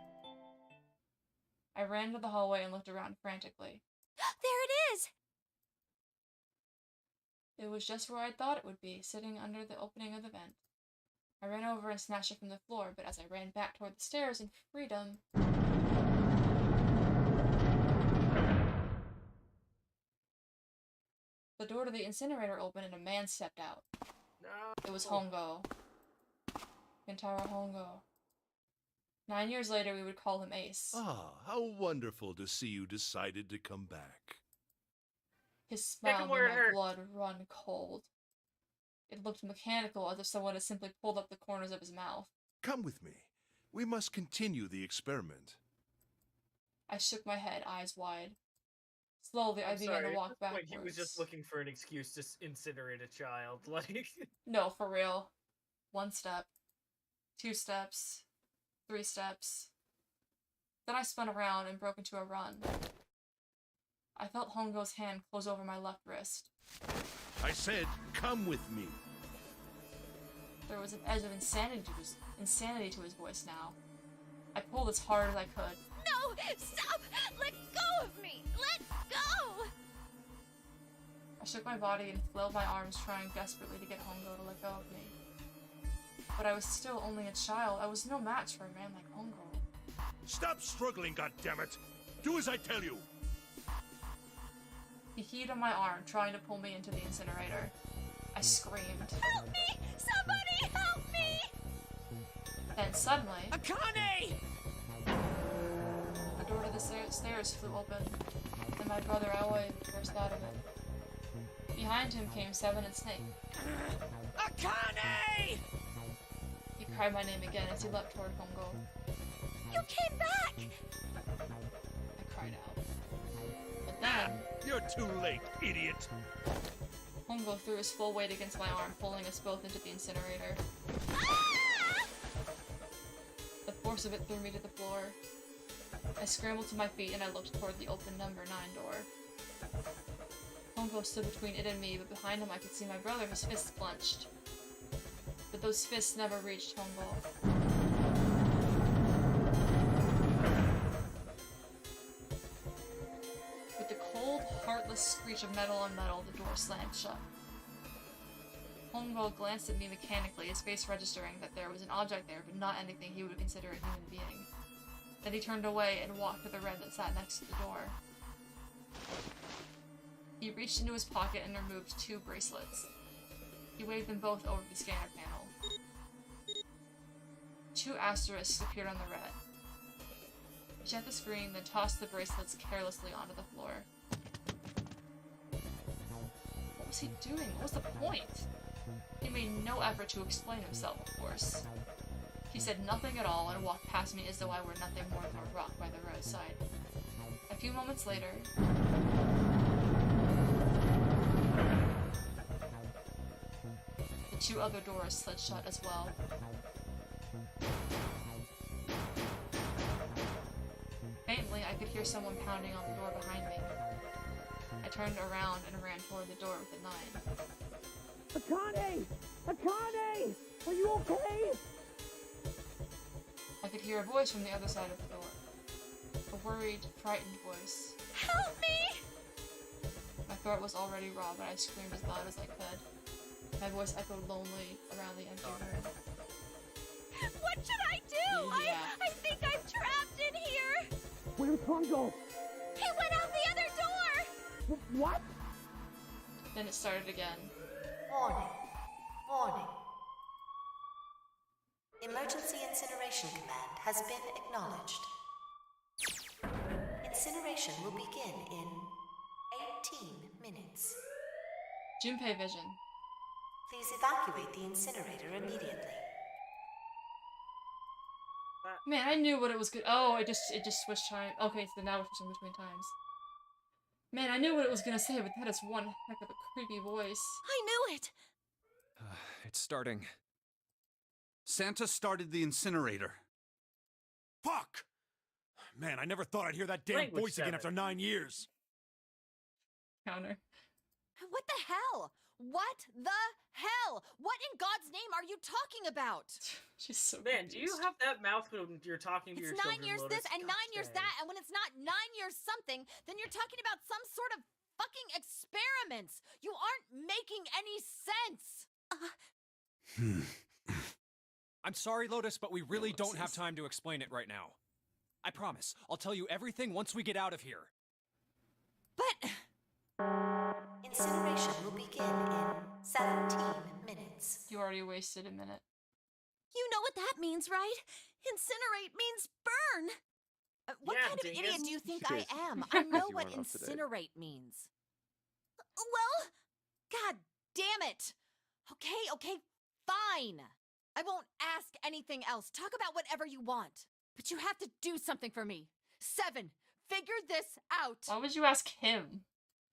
[SPEAKER 4] I ran to the hallway and looked around frantically.
[SPEAKER 8] There it is!
[SPEAKER 4] It was just where I thought it would be, sitting under the opening of the vent. I ran over and snatched it from the floor, but as I ran back toward the stairs in freedom... The door to the incinerator opened and a man stepped out.
[SPEAKER 3] No.
[SPEAKER 4] It was Hongo. Kentaro Hongo. 9 years later, we would call him Ace.
[SPEAKER 15] Ah, how wonderful to see you decided to come back.
[SPEAKER 4] His smile made my blood run cold. It looked mechanical, as if someone had simply pulled up the corners of his mouth.
[SPEAKER 15] Come with me. We must continue the experiment.
[SPEAKER 4] I shook my head, eyes wide. Slowly, I began to walk backwards.
[SPEAKER 3] He was just looking for an excuse to incinerate a child. Like,
[SPEAKER 4] no, for real. 1 step. 2 steps. 3 steps. Then I spun around and broke into a run. I felt Hongo's hand close over my left wrist.
[SPEAKER 15] I said, come with me.
[SPEAKER 4] There was an edge of insanity to his voice now. I pulled as hard as I could.
[SPEAKER 8] No! Stop! Let go of me! Let go!
[SPEAKER 4] I shook my body and flailed my arms, trying desperately to get Hongo to let go of me. But I was still only a child. I was no match for a man like Hongo.
[SPEAKER 15] Stop struggling, goddammit! Do as I tell you!
[SPEAKER 4] He heaved on my arm, trying to pull me into the incinerator. I screamed.
[SPEAKER 8] Help me! Somebody help me!
[SPEAKER 4] Then suddenly...
[SPEAKER 12] Akane!
[SPEAKER 4] The door to the stairs flew open, and my brother Aoi burst out of it. Behind him came Seven and Snake.
[SPEAKER 12] Akane!
[SPEAKER 4] He cried my name again as he leapt toward Hongo.
[SPEAKER 8] You came back!
[SPEAKER 4] I cried out. But then...
[SPEAKER 15] You're too late, idiot!
[SPEAKER 4] Hongo threw his full weight against my arm, pulling us both into the incinerator.
[SPEAKER 8] Ah!
[SPEAKER 4] The force of it threw me to the floor. I scrambled to my feet and I looked toward the open number 9 door. Hongo stood between it and me, but behind him I could see my brother, his fists clenched. But those fists never reached Hongo. With the cold, heartless screech of metal on metal, the door slammed shut. Hongo glanced at me mechanically, his face registering that there was an object there, but not anything he would consider a human being. Then he turned away and walked to the red that sat next to the door. He reached into his pocket and removed 2 bracelets. He waved them both over the scanner panel. 2 asterisks appeared on the red. He checked the screen, then tossed the bracelets carelessly onto the floor. What was he doing? What was the point? He made no effort to explain himself, of course. He said nothing at all and walked past me as though I were nothing more than a rock by the roadside. A few moments later... the 2 other doors slid shut as well. Faintly, I could hear someone pounding on the door behind me. I turned around and ran toward the door with the 9.
[SPEAKER 16] Akane! Akane! Are you okay?
[SPEAKER 4] I could hear a voice from the other side of the door. A worried, frightened voice.
[SPEAKER 8] Help me!
[SPEAKER 4] My throat was already raw, but I screamed as loud as I could. My voice echoed lonely around the empty room.
[SPEAKER 8] What should I do?
[SPEAKER 4] Yeah.
[SPEAKER 8] I think I'm trapped in here!
[SPEAKER 16] Where's Hongo?
[SPEAKER 8] He went out the other door!
[SPEAKER 16] What?
[SPEAKER 4] Then it started again.
[SPEAKER 14] Warning. Warning. Emergency Incineration Command has been acknowledged. Incineration will begin in 18 minutes.
[SPEAKER 4] Junpei vision.
[SPEAKER 14] Please evacuate the incinerator immediately.
[SPEAKER 4] Man, I knew what it was good. Oh, it just switched time. Okay, so now we're switching between times. Man, I knew what it was gonna say, but that is one heck of a creepy voice.
[SPEAKER 8] I knew it!
[SPEAKER 6] It's starting.
[SPEAKER 9] Santa started the incinerator.
[SPEAKER 7] Fuck! Man, I never thought I'd hear that damn
[SPEAKER 3] Language
[SPEAKER 7] voice again
[SPEAKER 3] 7.
[SPEAKER 7] after 9 years.
[SPEAKER 4] Counter.
[SPEAKER 10] What the hell? What the hell? What in God's name are you talking about?
[SPEAKER 4] She's so
[SPEAKER 3] Man, do you
[SPEAKER 4] confused.
[SPEAKER 3] have that mouth when you're talking to
[SPEAKER 10] It's
[SPEAKER 3] your
[SPEAKER 10] 9
[SPEAKER 3] children,
[SPEAKER 10] years
[SPEAKER 3] Lotus?
[SPEAKER 10] this and 9 years
[SPEAKER 3] Gosh
[SPEAKER 10] that,
[SPEAKER 3] dang.
[SPEAKER 10] and when it's not 9 years something, then you're talking about some sort of fucking experiments. You aren't making any sense.
[SPEAKER 6] I'm sorry, Lotus, but we really don't have time to explain it right now. I promise. I'll tell you everything once we get out of here.
[SPEAKER 10] But
[SPEAKER 14] Incineration will begin in 17 minutes.
[SPEAKER 4] You already wasted a minute.
[SPEAKER 8] You know what that means, right? Incinerate means burn.
[SPEAKER 10] what
[SPEAKER 3] Yeah,
[SPEAKER 10] kind of
[SPEAKER 3] dingus.
[SPEAKER 10] idiot do you think
[SPEAKER 5] She
[SPEAKER 10] I
[SPEAKER 5] is.
[SPEAKER 10] am? I know
[SPEAKER 5] You
[SPEAKER 10] what
[SPEAKER 5] weren't up to date.
[SPEAKER 10] incinerate means. Well, God damn it. Okay, fine. I won't ask anything else. Talk about whatever you want. But you have to do something for me. 7, figure this out.
[SPEAKER 4] Why would you ask him?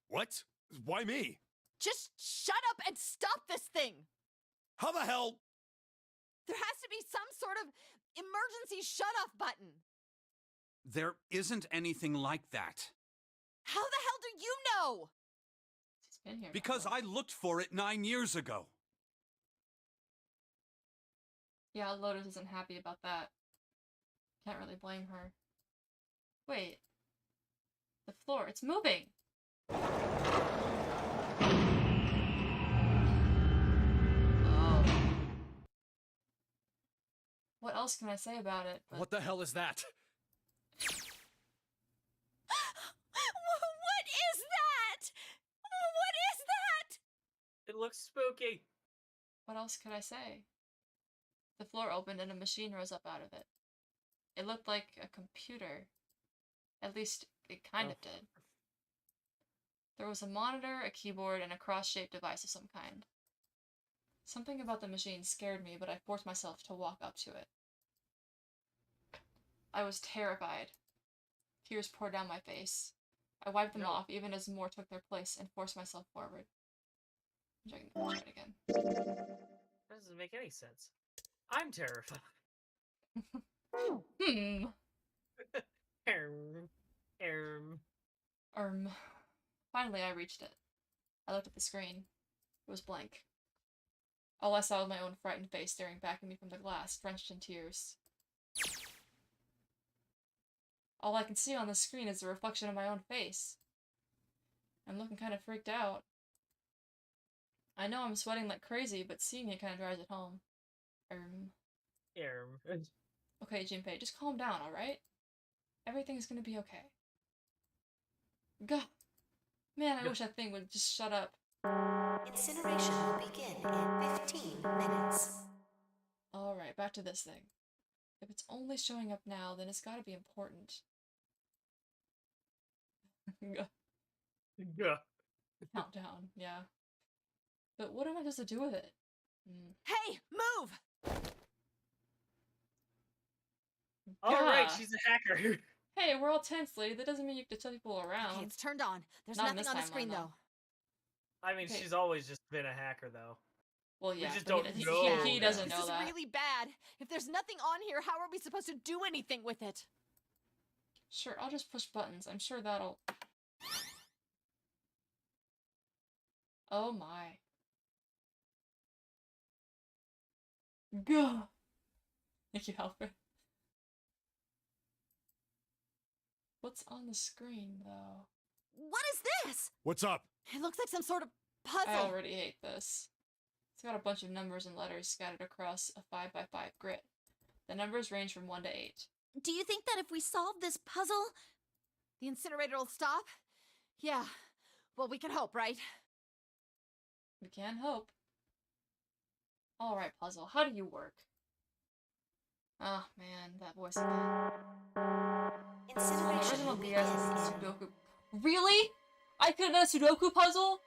[SPEAKER 7] What? Why me?
[SPEAKER 10] Just shut up and stop this thing.
[SPEAKER 7] How the hell?
[SPEAKER 10] There has to be some sort of emergency shut-off button.
[SPEAKER 9] There isn't anything like that.
[SPEAKER 10] How the hell do you know?
[SPEAKER 4] She's been here.
[SPEAKER 9] Because
[SPEAKER 4] before.
[SPEAKER 9] I looked for it 9 years ago.
[SPEAKER 4] Yeah, Lotus isn't happy about that. Can't really blame her. Wait. The floor, it's moving! Oh. What else can I say about it? But
[SPEAKER 6] What the hell is that?
[SPEAKER 8] What is that? What is that?
[SPEAKER 3] It looks spooky.
[SPEAKER 4] what else could I say? The floor opened and a machine rose up out of it. It looked like a computer. At least, it kind of did. There was a monitor, a keyboard, and a cross-shaped device of some kind. Something about the machine scared me, but I forced myself to walk up to it. I was terrified. Tears poured down my face. I wiped them off, even as more took their place, and forced myself forward. I'm checking the chat again.
[SPEAKER 3] That doesn't make any sense. I'm terrified.
[SPEAKER 4] Finally, I reached it. I looked at the screen. It was blank. All I saw was my own frightened face staring back at me from the glass, drenched in tears. All I can see on the screen is the reflection of my own face. I'm looking kind of freaked out. I know I'm sweating like crazy, but seeing it kind of drives it home. Okay, Junpei, just calm down, alright? Everything's gonna be okay. God. Man, I wish that thing would just shut up.
[SPEAKER 14] Incineration will begin in 15 minutes.
[SPEAKER 4] Alright, back to this thing. If it's only showing up now, then it's gotta be important.
[SPEAKER 3] Yeah.
[SPEAKER 4] Countdown, yeah. But what am I supposed to do with it?
[SPEAKER 10] Hey, move!
[SPEAKER 3] Alright,
[SPEAKER 4] Gah.
[SPEAKER 3] she's a hacker.
[SPEAKER 4] Hey, we're all tense, lady. That doesn't mean you can tell people around.
[SPEAKER 10] Okay, it's turned on. There's
[SPEAKER 4] Not in
[SPEAKER 10] nothing
[SPEAKER 4] this
[SPEAKER 10] on the
[SPEAKER 4] timeline,
[SPEAKER 10] screen, though.
[SPEAKER 3] I mean,
[SPEAKER 4] Okay.
[SPEAKER 3] she's always just been a hacker, though.
[SPEAKER 4] Well,
[SPEAKER 3] We
[SPEAKER 4] yeah,
[SPEAKER 3] just
[SPEAKER 4] but
[SPEAKER 3] don't
[SPEAKER 4] he,
[SPEAKER 3] know
[SPEAKER 4] he doesn't
[SPEAKER 10] This
[SPEAKER 4] know
[SPEAKER 10] is
[SPEAKER 4] that.
[SPEAKER 10] really bad. If there's nothing on here, how are we supposed to do anything with it?
[SPEAKER 4] Sure, I'll just push buttons. I'm sure that'll... Oh my. Go. Thank you, Alfred. What's on the screen, though?
[SPEAKER 8] What is this?
[SPEAKER 7] What's up?
[SPEAKER 10] It looks like some sort of
[SPEAKER 4] I
[SPEAKER 10] puzzle.
[SPEAKER 4] already hate this. It's got a bunch of numbers and letters scattered across a 5x5 grid. The numbers range from 1 to 8.
[SPEAKER 8] Do you think that if we solve this puzzle,
[SPEAKER 10] The incinerator will stop? Yeah. Well, we can hope, right?
[SPEAKER 4] We can hope. Alright, puzzle, how do you work? Oh man, that voice again. The
[SPEAKER 14] Incineration
[SPEAKER 4] original
[SPEAKER 14] will
[SPEAKER 4] DS
[SPEAKER 14] begin
[SPEAKER 4] is a
[SPEAKER 14] in
[SPEAKER 4] Sudoku. Really? I could have done a Sudoku puzzle?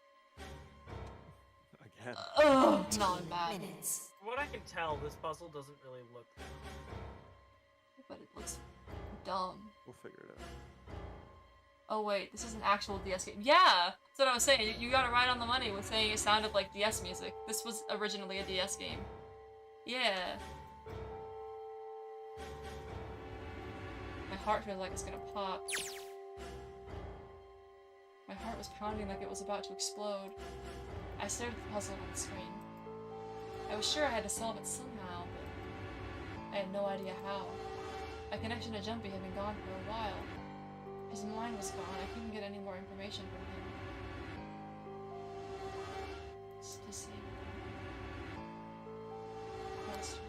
[SPEAKER 5] Again.
[SPEAKER 4] Oh, no, I'm bad.
[SPEAKER 14] minutes.
[SPEAKER 3] From what I can tell, this puzzle doesn't really look that
[SPEAKER 4] But it looks dumb.
[SPEAKER 5] We'll figure it out.
[SPEAKER 4] Oh wait, this is an actual DS game. Yeah! That's what I was saying. You got it right on the money with saying it sounded like DS music. This was originally a DS game. Yeah. My heart feels like it's gonna pop. My heart was pounding like it was about to explode. I stared at the puzzle on the screen. I was sure I had to solve it somehow, but I had no idea how. My connection to Jumpy had been gone for a while. His mind was gone. I couldn't get any more information from him. It's the same. Question.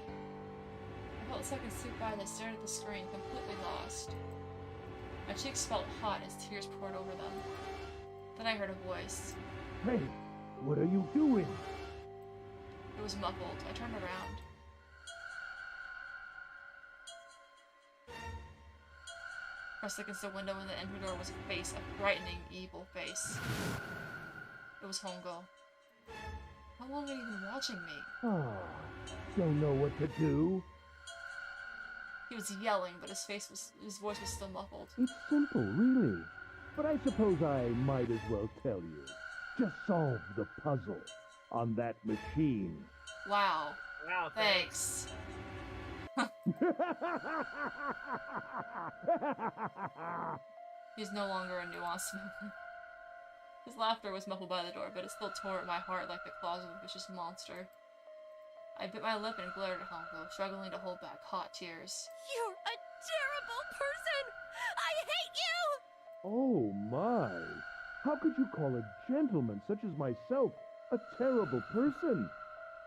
[SPEAKER 4] I felt seconds slip by as I stared at the screen, completely lost. My cheeks felt hot as tears poured over them. Then I heard a voice.
[SPEAKER 12] Hey, what are you doing?
[SPEAKER 4] It was muffled. I turned around. Pressed against the window in the entry door was a face, a frightening, evil face. It was Hongo. How long had he been watching me?
[SPEAKER 12] Ah, don't know what to do.
[SPEAKER 4] He was yelling, but his voice was still muffled.
[SPEAKER 12] It's simple, really. But I suppose I might as well tell you. Just solve the puzzle on that machine.
[SPEAKER 4] Wow.
[SPEAKER 3] Wow,
[SPEAKER 4] thanks. He's no longer a nuanced member. His laughter was muffled by the door, but it still tore at my heart like the claws of a vicious monster. I bit my lip and glared at Hongo, struggling to hold back hot tears.
[SPEAKER 8] You're a terrible person! I hate you!
[SPEAKER 12] Oh my! How could you call a gentleman such as myself a terrible person?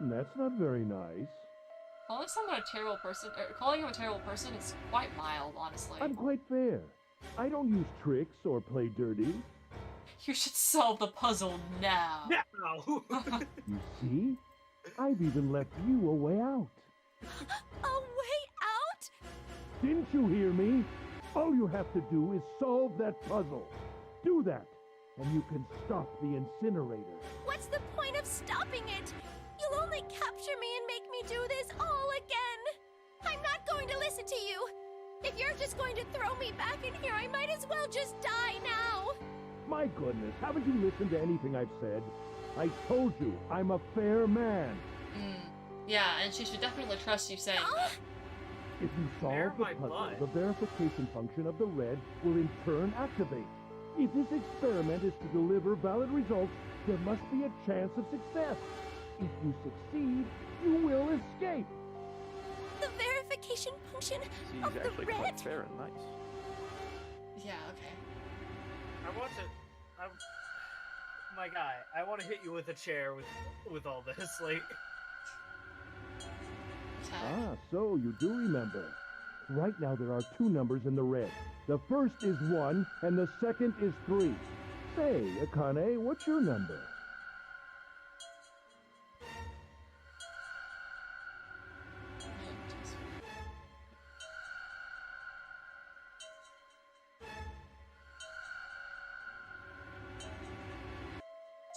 [SPEAKER 12] That's not very nice.
[SPEAKER 4] Calling someone a terrible person, calling him a terrible person is quite mild, honestly.
[SPEAKER 12] I'm quite fair. I don't use tricks or play dirty.
[SPEAKER 4] You should solve the puzzle now.
[SPEAKER 3] Now.
[SPEAKER 12] You see? I've even left you a way out.
[SPEAKER 8] A way out?
[SPEAKER 12] Didn't you hear me? All you have to do is solve that puzzle. Do that, and you can stop the incinerator.
[SPEAKER 8] What's the point of stopping it? You'll only capture me and make me do this all again. I'm not going to listen to you. If you're just going to throw me back in here, I might as well just die now.
[SPEAKER 12] My goodness, haven't you listened to anything I've said? I told you, I'm a fair man.
[SPEAKER 4] Yeah, and she should definitely trust you saying that.
[SPEAKER 12] If you solve the puzzle, the verification function of the red will in turn activate. If this experiment is to deliver valid results, there must be a chance of success. If you succeed, you will escape.
[SPEAKER 8] The verification function
[SPEAKER 5] She's
[SPEAKER 8] of the
[SPEAKER 5] actually
[SPEAKER 8] red?
[SPEAKER 5] quite fair and nice.
[SPEAKER 4] Yeah, okay.
[SPEAKER 3] I want to. My guy, I want to hit you with a chair with all this. Like.
[SPEAKER 12] Ah, so you do remember. Right now there are two numbers in the red. The first is 1, and the second is 3. Say, Akane, what's your number?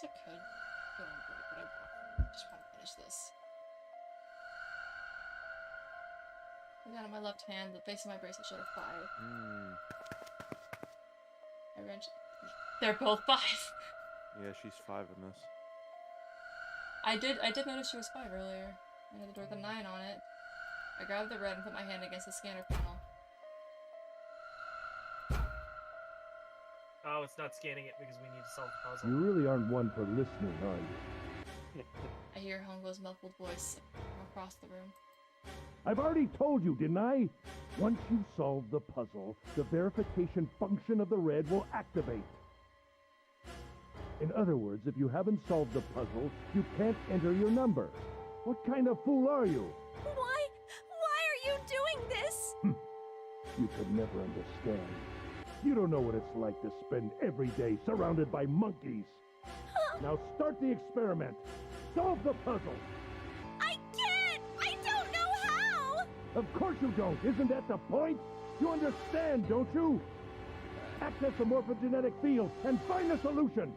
[SPEAKER 4] I could go on break, but I just want to finish this. The gun in my left hand, the face of my bracelet showed a 5. I wrenched. They're both 5.
[SPEAKER 5] Yeah, she's 5 in this.
[SPEAKER 4] I did notice she was 5 earlier. I had the door with a 9 on it. I grabbed the red and put my hand against the scanner panel.
[SPEAKER 3] Oh, it's not scanning it because we need to solve the puzzle.
[SPEAKER 12] You really aren't one for listening, are you?
[SPEAKER 4] I hear Hongo's muffled voice from across the room.
[SPEAKER 12] I've already told you, didn't I? Once you solve the puzzle, the verification function of the red will activate. In other words, if you haven't solved the puzzle, you can't enter your number. What kind of fool are you?
[SPEAKER 8] Why are you doing this?
[SPEAKER 12] You could never understand. You don't know what it's like to spend every day surrounded by monkeys. Now start the experiment. Solve the puzzle.
[SPEAKER 8] I can't! I don't know how!
[SPEAKER 12] Of course you don't. Isn't that the point? You understand, don't you? Access the morphogenetic field and find a solution.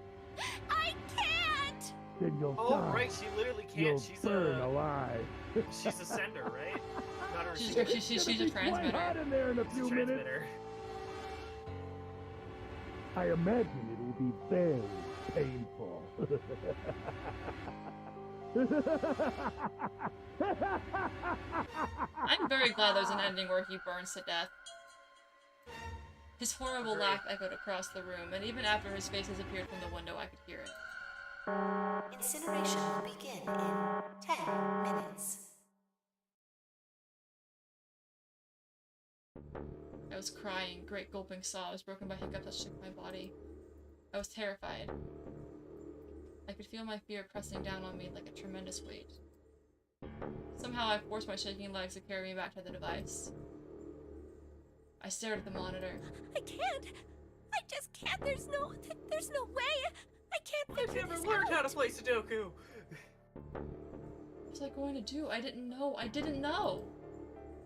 [SPEAKER 8] I can't!
[SPEAKER 12] Then you'll
[SPEAKER 3] Oh,
[SPEAKER 12] die.
[SPEAKER 3] right, she literally can't.
[SPEAKER 12] You'll
[SPEAKER 3] She's
[SPEAKER 12] burn
[SPEAKER 3] a
[SPEAKER 12] alive.
[SPEAKER 3] she's a sender, right? Not a
[SPEAKER 4] She's
[SPEAKER 3] receiver.
[SPEAKER 4] she's
[SPEAKER 12] It's
[SPEAKER 4] a
[SPEAKER 12] gonna be quite hot
[SPEAKER 4] transmitter.
[SPEAKER 12] in there in a
[SPEAKER 3] She's
[SPEAKER 12] few
[SPEAKER 3] a
[SPEAKER 12] minutes.
[SPEAKER 3] transmitter.
[SPEAKER 12] I imagine it will be very painful.
[SPEAKER 4] I'm very glad there's an ending where he burns to death. His horrible laugh echoed across the room, and even after his face disappeared from the window, I could hear it.
[SPEAKER 14] Incineration will begin in 10 minutes.
[SPEAKER 4] I was crying, great gulping sobs broken by hiccups that shook my body. I was terrified. I could feel my fear pressing down on me like a tremendous weight. Somehow I forced my shaking legs to carry me back to the device. I stared at the monitor.
[SPEAKER 8] I can't. I just can't. There's no way. I can't
[SPEAKER 3] I've
[SPEAKER 8] figure
[SPEAKER 3] never
[SPEAKER 8] this
[SPEAKER 3] learned
[SPEAKER 8] out.
[SPEAKER 3] how to play Sudoku.
[SPEAKER 4] What was I going to do? I didn't know. I didn't know.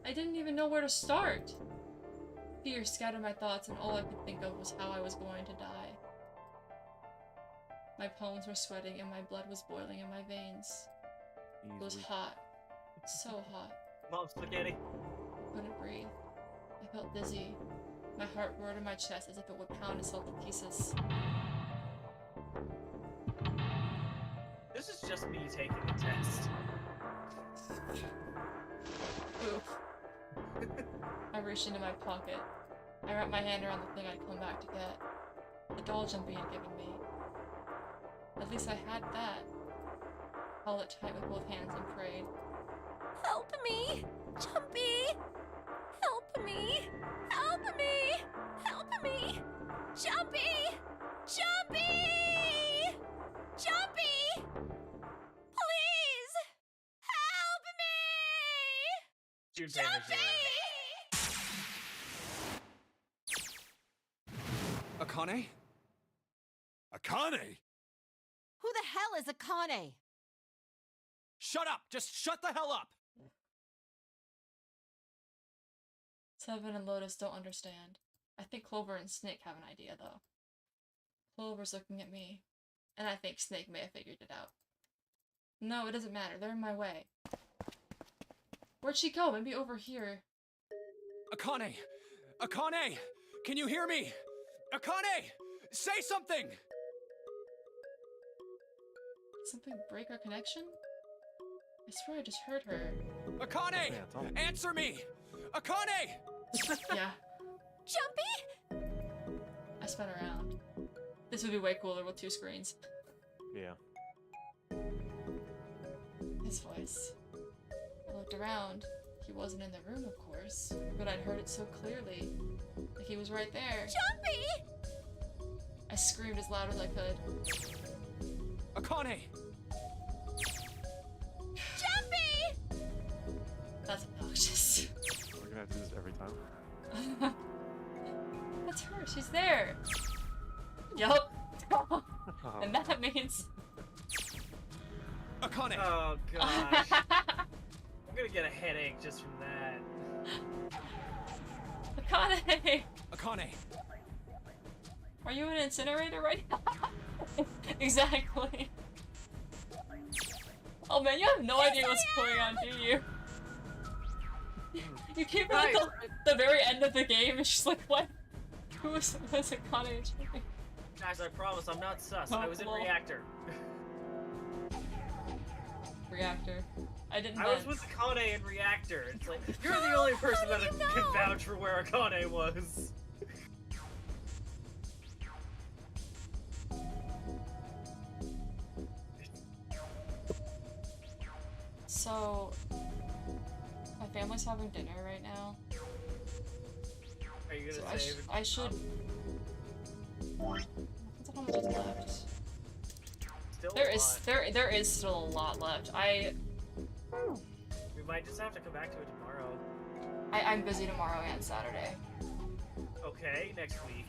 [SPEAKER 4] I didn't even know where to start. Fear scattered my thoughts, and all I could think of was how I was going to die. My palms were sweating, and my blood was boiling in my veins. It was hot. So hot.
[SPEAKER 3] Mom spaghetti.
[SPEAKER 4] I couldn't breathe. I felt dizzy. My heart roared in my chest as if it would pound itself to pieces.
[SPEAKER 3] This is just me taking a test.
[SPEAKER 4] Oof. I reached into my pocket. I wrapped my hand around the thing I'd come back to get. The doll Jumpy had given me. At least I had that. Held it tight with both hands and prayed.
[SPEAKER 8] Help me, Jumpy. Help me. Help me. Help me. Jumpy. Jumpy. Jumpy. Please. Help me.
[SPEAKER 3] Junpei has your
[SPEAKER 6] Akane?
[SPEAKER 7] Akane?
[SPEAKER 10] Who the hell is Akane?
[SPEAKER 6] Shut up! Just shut the hell up!
[SPEAKER 4] Seven and Lotus don't understand. I think Clover and Snake have an idea, though. Clover's looking at me, and I think Snake may have figured it out. No, it doesn't matter. They're in my way. Where'd she go? Maybe over here.
[SPEAKER 6] Akane! Akane! Can you hear me? Akane! Say something!
[SPEAKER 4] Something break our connection? I swear I just heard her.
[SPEAKER 6] Akane! Answer me! Akane!
[SPEAKER 4] Yeah.
[SPEAKER 8] Jumpy?
[SPEAKER 4] I spun around. This would be way cooler with two screens.
[SPEAKER 5] Yeah.
[SPEAKER 4] His voice. I looked around. He wasn't in the room, of course, but I'd heard it so clearly. Like he was right there.
[SPEAKER 8] Jumpy!
[SPEAKER 4] I screamed as loud as I could.
[SPEAKER 6] Akane!
[SPEAKER 8] Jumpy!
[SPEAKER 4] That's obnoxious.
[SPEAKER 5] We're gonna have to do this every time.
[SPEAKER 4] That's her. She's there. Yup. And that means...
[SPEAKER 6] Akane!
[SPEAKER 3] Oh gosh. I'm gonna get a headache just from that.
[SPEAKER 4] Akane!
[SPEAKER 6] Akane!
[SPEAKER 4] Are you in an incinerator right now? Exactly. Oh man, you have no idea what's going on, do you? You came from like the very end of the game, and she's like, what? Who was Akane?
[SPEAKER 3] Guys, I promise I'm not sus.
[SPEAKER 4] Oh,
[SPEAKER 3] I was in
[SPEAKER 4] lol.
[SPEAKER 3] Reactor.
[SPEAKER 4] Reactor. I didn't
[SPEAKER 3] I was with Akane in Reactor. It's like, you're the only person that can vouch for where Akane was.
[SPEAKER 4] So, my family's having dinner right now.
[SPEAKER 3] Are you
[SPEAKER 4] So
[SPEAKER 3] gonna
[SPEAKER 4] I,
[SPEAKER 3] save?
[SPEAKER 4] I should. Depends on how much is left.
[SPEAKER 3] Still
[SPEAKER 4] There
[SPEAKER 3] a
[SPEAKER 4] is
[SPEAKER 3] lot.
[SPEAKER 4] there is still a lot left.
[SPEAKER 3] We might just have to come back to it tomorrow.
[SPEAKER 4] I'm busy tomorrow and Saturday.
[SPEAKER 3] Okay, next week.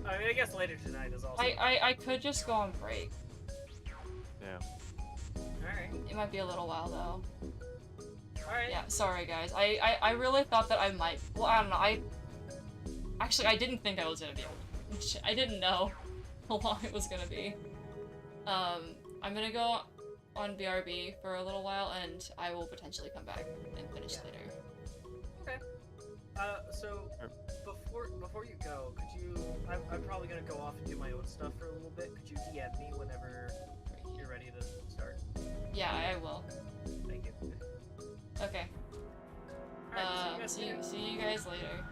[SPEAKER 3] I mean, I guess later tonight is also.
[SPEAKER 4] I could just go on break.
[SPEAKER 5] Yeah.
[SPEAKER 3] Alright.
[SPEAKER 4] It might be a little while though.
[SPEAKER 3] Alright.
[SPEAKER 4] Yeah, sorry guys. I really thought that I might. Well, I don't know. Actually, I didn't think I was gonna be able to. I didn't know how long it was gonna be. I'm gonna go on BRB for a little while, and I will potentially come back and finish later.
[SPEAKER 3] Okay. So before you go, could you? I'm probably gonna go off and do my own stuff for a little bit. Could you DM me whenever you're ready to start?
[SPEAKER 4] Yeah, I will.
[SPEAKER 3] Thank you.
[SPEAKER 4] Okay.
[SPEAKER 3] Alright, see you
[SPEAKER 4] See you guys later.